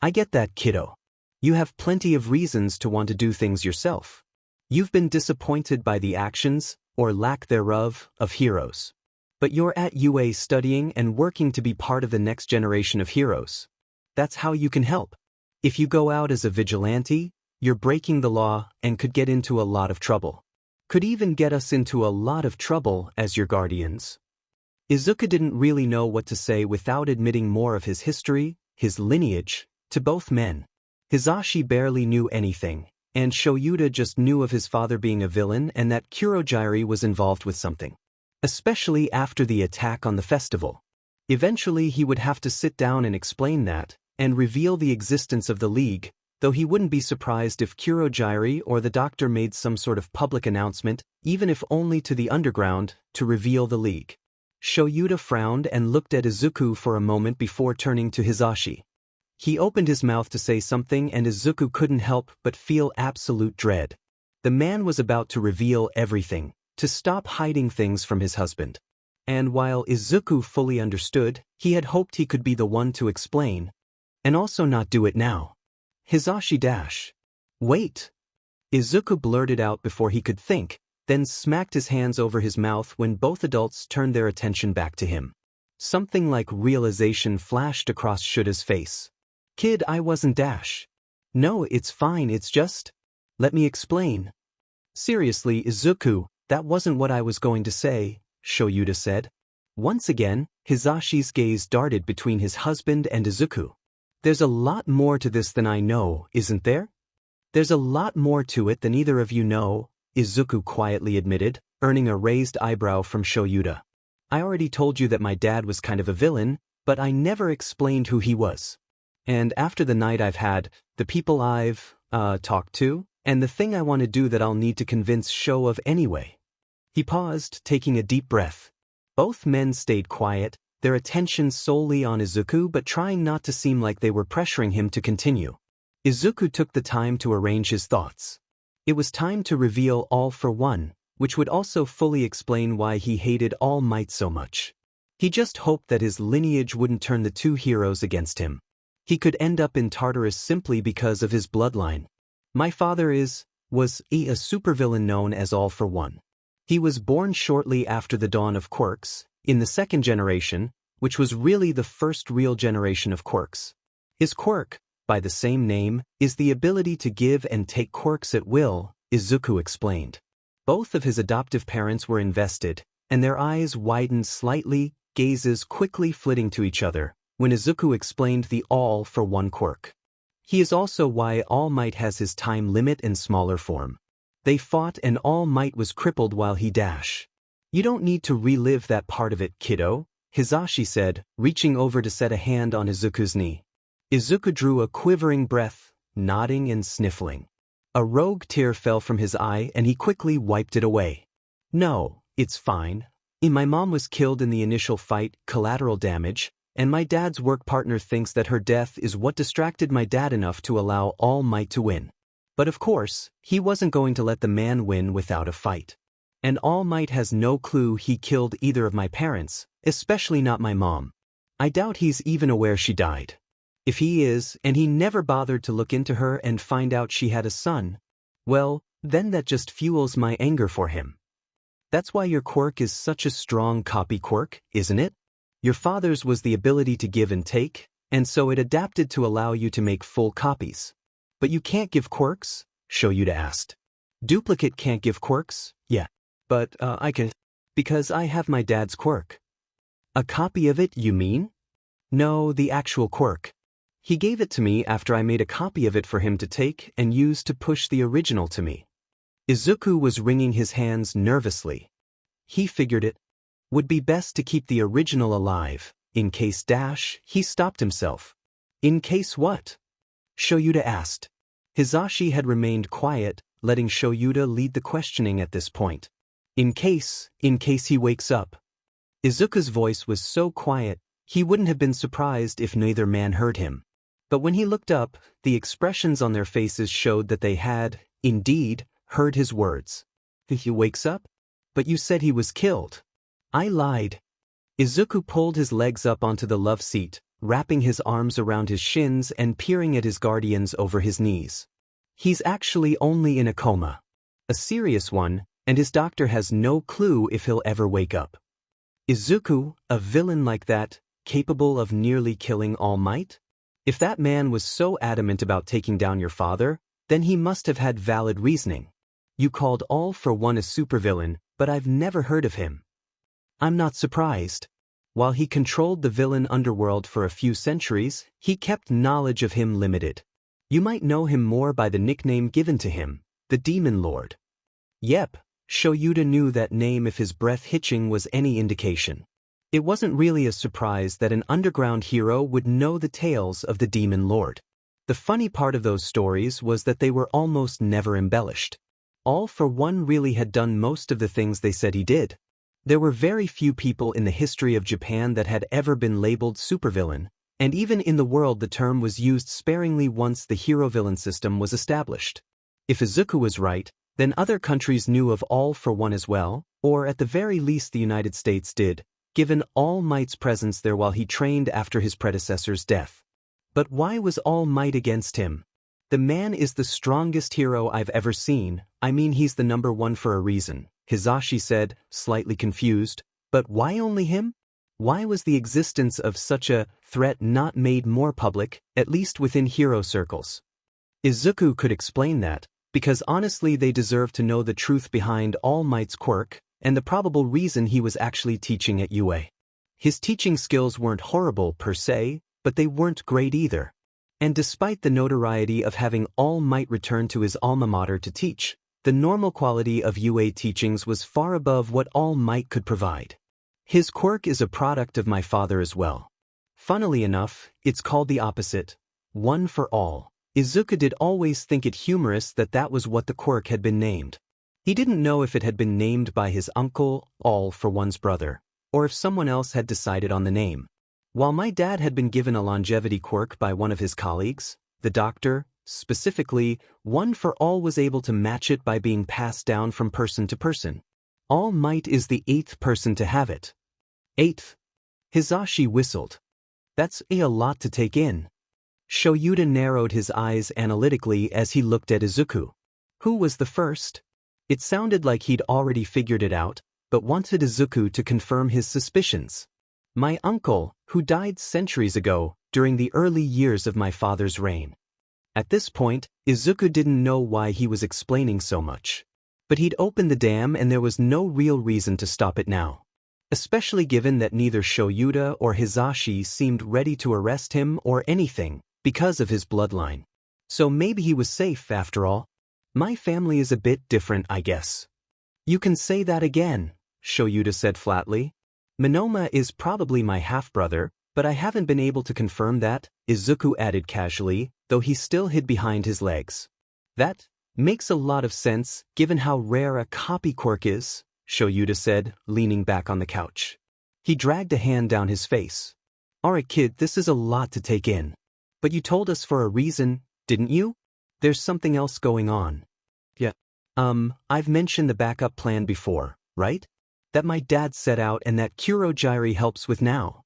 "I get that, kiddo. You have plenty of reasons to want to do things yourself. You've been disappointed by the actions, or lack thereof, of heroes. But you're at UA studying and working to be part of the next generation of heroes. That's how you can help. If you go out as a vigilante, you're breaking the law and could get into a lot of trouble. Could even get us into a lot of trouble as your guardians." Izuku didn't really know what to say without admitting more of his history, his lineage, to both men. Hisashi barely knew anything, and Shoyuta just knew of his father being a villain and that Kurogyari was involved with something. Especially after the attack on the festival. Eventually he would have to sit down and explain that, and reveal the existence of the League, though he wouldn't be surprised if Kurogyari or the doctor made some sort of public announcement, even if only to the underground, to reveal the League. Shoyuta frowned and looked at Izuku for a moment before turning to Hisashi. He opened his mouth to say something and Izuku couldn't help but feel absolute dread. The man was about to reveal everything, to stop hiding things from his husband. And while Izuku fully understood, he had hoped he could be the one to explain. And also not do it now. Hisashi dash. "Wait." Izuku blurted out before he could think, then smacked his hands over his mouth when both adults turned their attention back to him. Something like realization flashed across Shuta's face. "Kid, I wasn't dash." "No, it's fine, it's just. Let me explain." "Seriously, Izuku, that wasn't what I was going to say," Shoyuta said. Once again, Hisashi's gaze darted between his husband and Izuku. "There's a lot more to this than I know, isn't there?" "There's a lot more to it than either of you know," Izuku quietly admitted, earning a raised eyebrow from Shoyuta. "I already told you that my dad was kind of a villain, but I never explained who he was. And after the night I've had, the people I've, talked to, and the thing I want to do that I'll need to convince Sho of anyway." He paused, taking a deep breath. Both men stayed quiet, their attention solely on Izuku but trying not to seem like they were pressuring him to continue. Izuku took the time to arrange his thoughts. It was time to reveal All for One, which would also fully explain why he hated All Might so much. He just hoped that his lineage wouldn't turn the two heroes against him. He could end up in Tartarus simply because of his bloodline. "My father was a supervillain known as All for One. He was born shortly after the dawn of quirks, in the second generation, which was really the first real generation of quirks. His quirk, by the same name, is the ability to give and take quirks at will," Izuku explained. Both of his adoptive parents were invested, and their eyes widened slightly, gazes quickly flitting to each other, when Izuku explained the All for One quirk. He is also why All Might has his time limit in smaller form. They fought and All Might was crippled while he dash. "You don't need to relive that part of it, kiddo," Hisashi said, reaching over to set a hand on Izuku's knee. Izuku drew a quivering breath, nodding and sniffling. A rogue tear fell from his eye and he quickly wiped it away. "No, it's fine. My mom was killed in the initial fight, collateral damage, and my dad's work partner thinks that her death is what distracted my dad enough to allow All Might to win. But of course, he wasn't going to let the man win without a fight. And All Might has no clue he killed either of my parents, especially not my mom. I doubt he's even aware she died. If he is, and he never bothered to look into her and find out she had a son, well, then that just fuels my anger for him. That's why your quirk is such a strong copy quirk, isn't it? Your father's was the ability to give and take, and so it adapted to allow you to make full copies. But you can't give quirks? Shoyuta asked. Duplicate can't give quirks? Yeah. But, I can. Because I have my dad's quirk. A copy of it, you mean? No, the actual quirk. He gave it to me after I made a copy of it for him to take and use to push the original to me. Izuku was wringing his hands nervously. He figured it would be best to keep the original alive, in case he stopped himself. In case what? Shoyuta asked. Hizashi had remained quiet, letting Shoyuta lead the questioning at this point. In case he wakes up. Izuku's voice was so quiet, he wouldn't have been surprised if neither man heard him. But when he looked up, the expressions on their faces showed that they had, indeed, heard his words. He wakes up? But you said he was killed. I lied. Izuku pulled his legs up onto the love seat, wrapping his arms around his shins and peering at his guardians over his knees. He's actually only in a coma. A serious one, and his doctor has no clue if he'll ever wake up. Izuku, a villain like that, capable of nearly killing All Might? If that man was so adamant about taking down your father, then he must have had valid reasoning. You called All for One a supervillain, but I've never heard of him. I'm not surprised. While he controlled the villain underworld for a few centuries, he kept knowledge of him limited. You might know him more by the nickname given to him, the Demon Lord. Yep, Shoyuta knew that name if his breath hitching was any indication. It wasn't really a surprise that an underground hero would know the tales of the Demon Lord. The funny part of those stories was that they were almost never embellished. All for One really had done most of the things they said he did. There were very few people in the history of Japan that had ever been labeled supervillain, and even in the world the term was used sparingly once the hero-villain system was established. If Izuku was right, then other countries knew of All for One as well, or at the very least the United States did, given All Might's presence there while he trained after his predecessor's death. But why was All Might against him? The man is the strongest hero I've ever seen. I mean, he's the number one for a reason, Hizashi said, slightly confused. But why only him? Why was the existence of such a threat not made more public, at least within hero circles? Izuku could explain that, because honestly they deserve to know the truth behind All Might's quirk, and the probable reason he was actually teaching at UA. His teaching skills weren't horrible per se, but they weren't great either. And despite the notoriety of having All Might return to his alma mater to teach, the normal quality of UA teachings was far above what All Might could provide. His quirk is a product of my father as well. Funnily enough, it's called the opposite, One for All. Izuku did always think it humorous that that was what the quirk had been named. He didn't know if it had been named by his uncle, All for One's brother, or if someone else had decided on the name. While my dad had been given a longevity quirk by one of his colleagues, the doctor, specifically, One for All was able to match it by being passed down from person to person. All Might is the 8th person to have it. 8th. Hizashi whistled. That's a lot to take in. Shoyuta narrowed his eyes analytically as he looked at Izuku. Who was the first? It sounded like he'd already figured it out, but wanted Izuku to confirm his suspicions. My uncle, who died centuries ago, during the early years of my father's reign. At this point, Izuku didn't know why he was explaining so much. But he'd opened the dam and there was no real reason to stop it now. Especially given that neither Shoyuta or Hizashi seemed ready to arrest him or anything, because of his bloodline. So maybe he was safe after all. My family is a bit different, I guess. You can say that again, Shoyuta said flatly. Minoma is probably my half-brother, but I haven't been able to confirm that, Izuku added casually, though he still hid behind his legs. That makes a lot of sense, given how rare a copy quirk is, Shoyuta said, leaning back on the couch. He dragged a hand down his face. Alright kid, this is a lot to take in. But you told us for a reason, didn't you? There's something else going on. Yeah. I've mentioned the backup plan before, right? That my dad set out and that Kurogiri helps with now.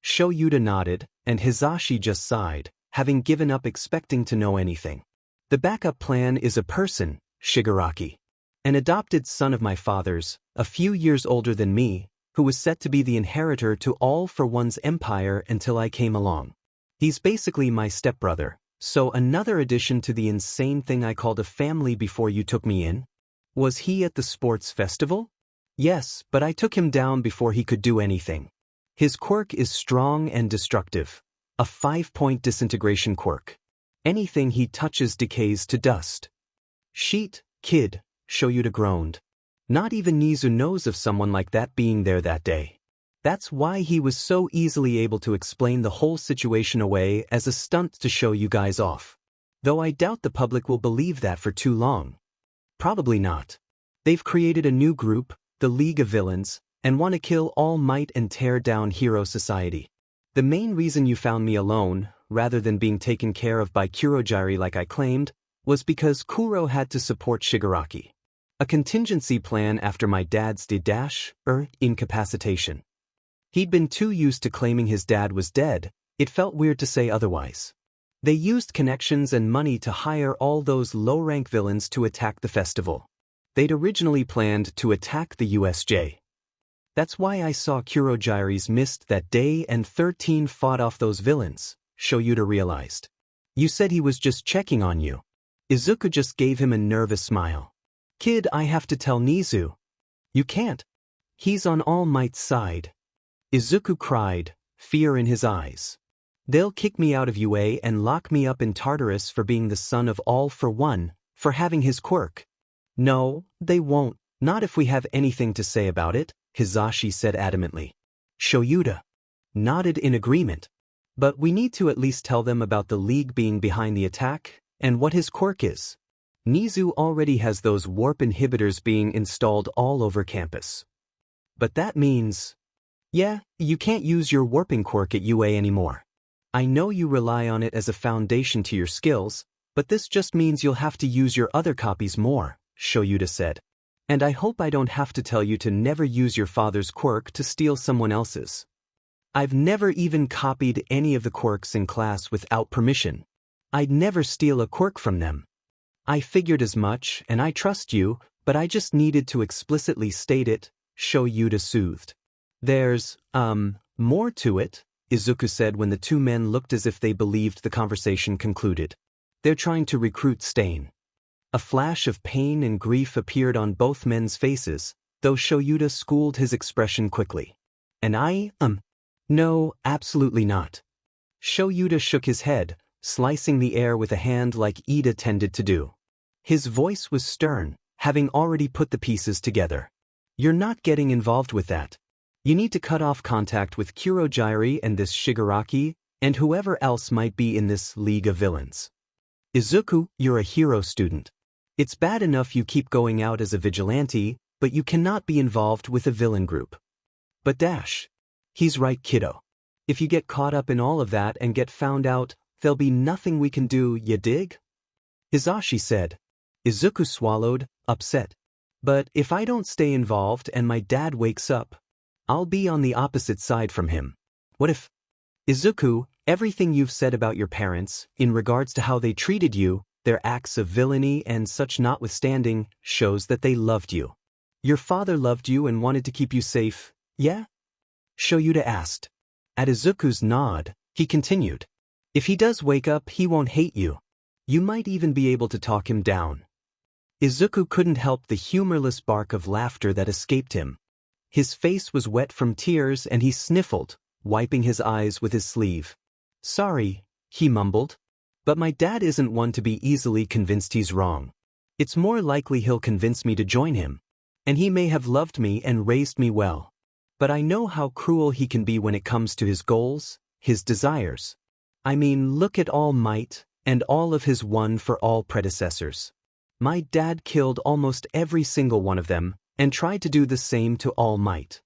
Shoyuta nodded, and Hizashi just sighed, having given up expecting to know anything. The backup plan is a person, Shigaraki. An adopted son of my father's, a few years older than me, who was set to be the inheritor to All for One's empire until I came along. He's basically my stepbrother, so another addition to the insane thing I called a family before you took me in? Was he at the sports festival? Yes, but I took him down before he could do anything. His quirk is strong and destructive. A 5-point disintegration quirk. Anything he touches decays to dust. Sheet, kid, Shoyuta groaned. Not even Nizu knows of someone like that being there that day. That's why he was so easily able to explain the whole situation away as a stunt to show you guys off. Though I doubt the public will believe that for too long. Probably not. They've created a new group, the League of Villains, and want to kill All Might and tear down Hero Society. The main reason you found me alone, rather than being taken care of by Kurogiri like I claimed, was because Kuro had to support Shigaraki. A contingency plan after my dad's incapacitation. He'd been too used to claiming his dad was dead, it felt weird to say otherwise. They used connections and money to hire all those low-rank villains to attack the festival. They'd originally planned to attack the USJ. That's why I saw Kurogiri's mist that day and 13 fought off those villains, Shoyuta realized. You said he was just checking on you. Izuku just gave him a nervous smile. Kid, I have to tell Nizu. You can't. He's on All Might's side. Izuku cried, fear in his eyes. They'll kick me out of UA and lock me up in Tartarus for being the son of All for One, for having his quirk. No, they won't, not if we have anything to say about it, Hizashi said adamantly. Shoyuta nodded in agreement. But we need to at least tell them about the League being behind the attack, and what his quirk is. Nizu already has those warp inhibitors being installed all over campus. But that means... Yeah, you can't use your warping quirk at UA anymore. I know you rely on it as a foundation to your skills, but this just means you'll have to use your other copies more, Shoyuta said. And I hope I don't have to tell you to never use your father's quirk to steal someone else's. I've never even copied any of the quirks in class without permission. I'd never steal a quirk from them. I figured as much, and I trust you, but I just needed to explicitly state it, Shoyuta soothed. There's, more to it, Izuku said when the two men looked as if they believed the conversation concluded. They're trying to recruit Stain. A flash of pain and grief appeared on both men's faces, though Shoyuta schooled his expression quickly. And no, absolutely not. Shoyuta shook his head, slicing the air with a hand like Ida tended to do. His voice was stern, having already put the pieces together. You're not getting involved with that. You need to cut off contact with Kurogiri and this Shigaraki, and whoever else might be in this League of Villains. Izuku, you're a hero student. It's bad enough you keep going out as a vigilante, but you cannot be involved with a villain group. But he's right, kiddo. If you get caught up in all of that and get found out, there'll be nothing we can do, ya dig? Hizashi said. Izuku swallowed, upset. But if I don't stay involved and my dad wakes up, I'll be on the opposite side from him. What if... Izuku, everything you've said about your parents, in regards to how they treated you, their acts of villainy and such notwithstanding, shows that they loved you. Your father loved you and wanted to keep you safe, yeah? Shoyuta asked. At Izuku's nod, he continued. If he does wake up, he won't hate you. You might even be able to talk him down. Izuku couldn't help the humorless bark of laughter that escaped him. His face was wet from tears and he sniffled, wiping his eyes with his sleeve. Sorry, he mumbled. But my dad isn't one to be easily convinced he's wrong. It's more likely he'll convince me to join him. And he may have loved me and raised me well. But I know how cruel he can be when it comes to his goals, his desires. I mean, look at All Might, and all of his one for all predecessors. My dad killed almost every single one of them, and tried to do the same to All Might.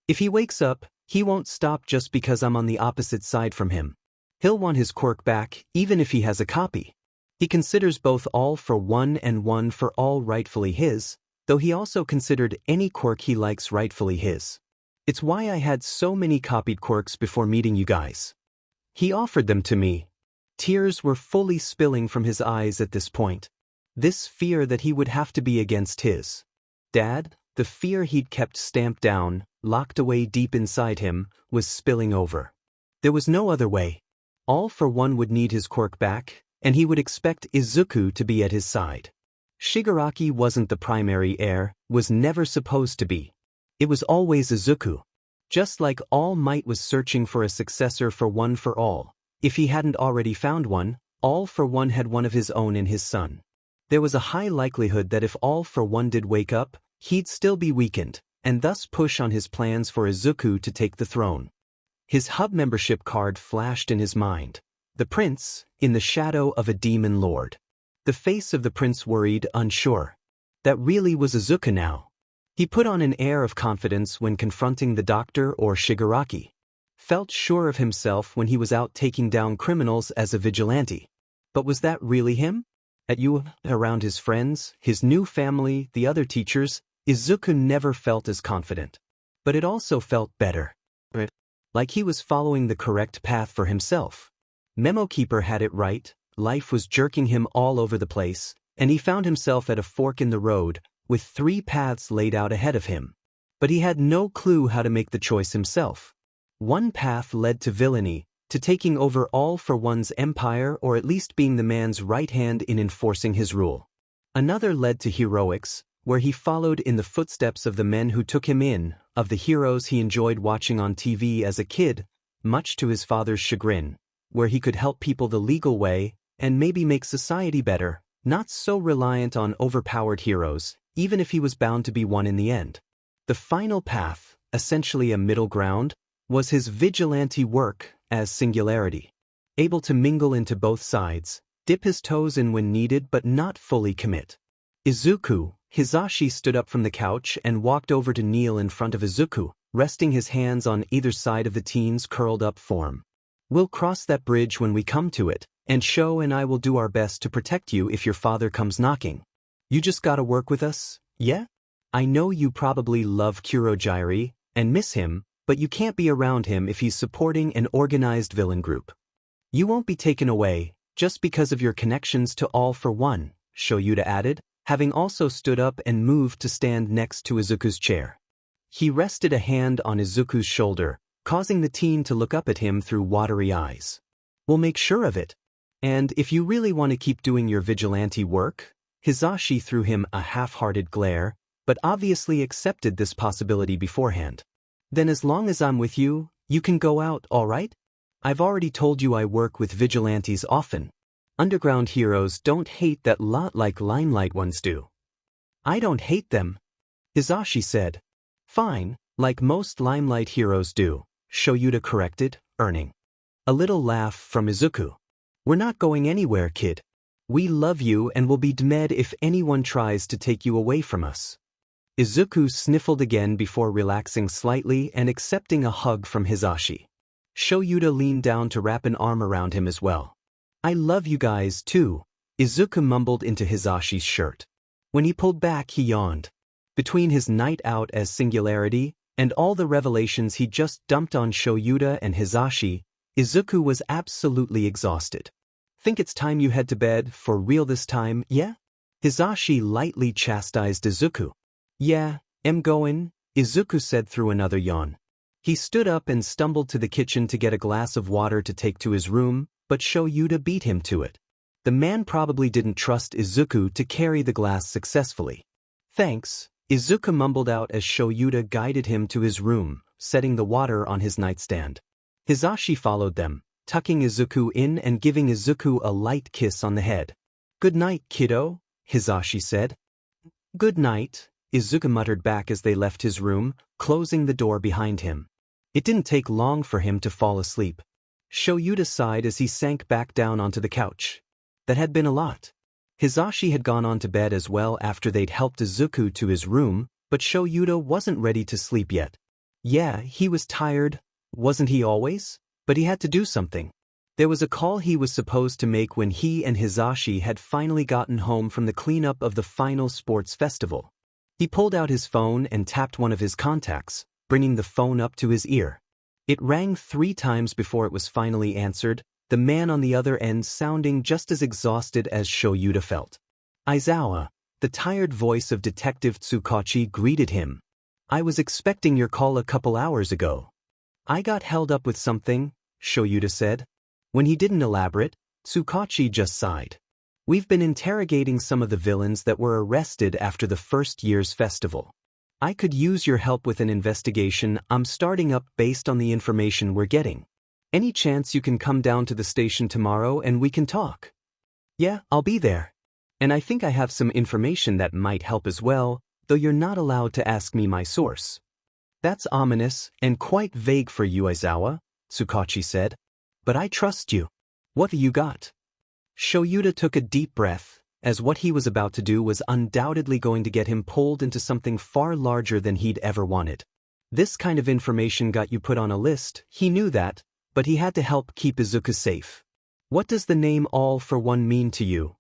If he wakes up, he won't stop just because I'm on the opposite side from him. He'll want his quirk back, even if he has a copy. He considers both All for One and One for All rightfully his, though he also considered any quirk he likes rightfully his. It's why I had so many copied quirks before meeting you guys. He offered them to me. Tears were fully spilling from his eyes at this point. This fear that he would have to be against his dad, the fear he'd kept stamped down, locked away deep inside him, was spilling over. There was no other way. All for One would need his quirk back, and he would expect Izuku to be at his side. Shigaraki wasn't the primary heir, was never supposed to be. It was always Izuku. Just like All Might was searching for a successor for One for All, if he hadn't already found one, All for One had one of his own in his son. There was a high likelihood that if All for One did wake up, he'd still be weakened, and thus push on his plans for Izuku to take the throne. His hub membership card flashed in his mind. The prince, in the shadow of a demon lord. The face of the prince worried, unsure. That really was Izuku now. He put on an air of confidence when confronting the doctor or Shigaraki. Felt sure of himself when he was out taking down criminals as a vigilante. But was that really him? At you, around his friends, his new family, the other teachers, Izuku never felt as confident. But it also felt better. Like he was following the correct path for himself. Memo Keeper had it right, life was jerking him all over the place, and he found himself at a fork in the road, with 3 paths laid out ahead of him. But he had no clue how to make the choice himself. One path led to villainy, to taking over All for One's empire or at least being the man's right hand in enforcing his rule. Another led to heroics, where he followed in the footsteps of the men who took him in, of the heroes he enjoyed watching on TV as a kid, much to his father's chagrin, where he could help people the legal way, and maybe make society better, not so reliant on overpowered heroes, even if he was bound to be one in the end. The final path, essentially a middle ground, was his vigilante work as Singularity. Able to mingle into both sides, dip his toes in when needed but not fully commit. Izuku, Hisashi stood up from the couch and walked over to kneel in front of Izuku, resting his hands on either side of the teen's curled-up form. We'll cross that bridge when we come to it, and Sho and I will do our best to protect you if your father comes knocking. You just gotta work with us, yeah? I know you probably love Kurogyri and miss him, but you can't be around him if he's supporting an organized villain group. You won't be taken away, just because of your connections to All for One, Shoyuta added, having also stood up and moved to stand next to Izuku's chair. He rested a hand on Izuku's shoulder, causing the teen to look up at him through watery eyes. We'll make sure of it. And if you really want to keep doing your vigilante work, Hisashi threw him a half-hearted glare, but obviously accepted this possibility beforehand. Then as long as I'm with you, you can go out, all right? I've already told you I work with vigilantes often. Underground heroes don't hate that lot like limelight ones do. I don't hate them, Hisashi said. Fine, like most limelight heroes do, Shoyuta corrected, earning a little laugh from Izuku. We're not going anywhere, kid. We love you and will be dead if anyone tries to take you away from us. Izuku sniffled again before relaxing slightly and accepting a hug from Hisashi. Shoyuta leaned down to wrap an arm around him as well. I love you guys too, Izuku mumbled into Hisashi's shirt. When he pulled back, he yawned. Between his night out as Singularity and all the revelations he just dumped on Shoyuta and Hisashi, Izuku was absolutely exhausted. Think it's time you head to bed, for real this time, yeah? Hisashi lightly chastised Izuku. Yeah, I'm going, Izuku said through another yawn. He stood up and stumbled to the kitchen to get a glass of water to take to his room, but Shoyuta beat him to it. The man probably didn't trust Izuku to carry the glass successfully. Thanks, Izuku mumbled out as Shoyuta guided him to his room, setting the water on his nightstand. Hisashi followed them, tucking Izuku in and giving Izuku a light kiss on the head. Good night, kiddo, Hisashi said. Good night, Izuku muttered back as they left his room, closing the door behind him. It didn't take long for him to fall asleep. Shoyuta sighed as he sank back down onto the couch. That had been a lot. Hisashi had gone on to bed as well after they'd helped Izuku to his room, but Shoyuta wasn't ready to sleep yet. Yeah, he was tired, wasn't he always? But he had to do something. There was a call he was supposed to make when he and Hisashi had finally gotten home from the cleanup of the final sports festival. He pulled out his phone and tapped one of his contacts, bringing the phone up to his ear. It rang 3 times before it was finally answered, the man on the other end sounding just as exhausted as Shoyuta felt. Aizawa, the tired voice of Detective Tsukachi, greeted him. I was expecting your call a couple hours ago. I got held up with something, Shoyuta said. When he didn't elaborate, Tsukachi just sighed. We've been interrogating some of the villains that were arrested after the first year's festival. I could use your help with an investigation I'm starting up based on the information we're getting. Any chance you can come down to the station tomorrow and we can talk? Yeah, I'll be there. And I think I have some information that might help as well, though you're not allowed to ask me my source. That's ominous and quite vague for you, Aizawa, Tsukachi said. But I trust you. What do you got? Shoyuta took a deep breath, as what he was about to do was undoubtedly going to get him pulled into something far larger than he'd ever wanted. This kind of information got you put on a list, he knew that, but he had to help keep Izuku safe. What does the name All for One mean to you?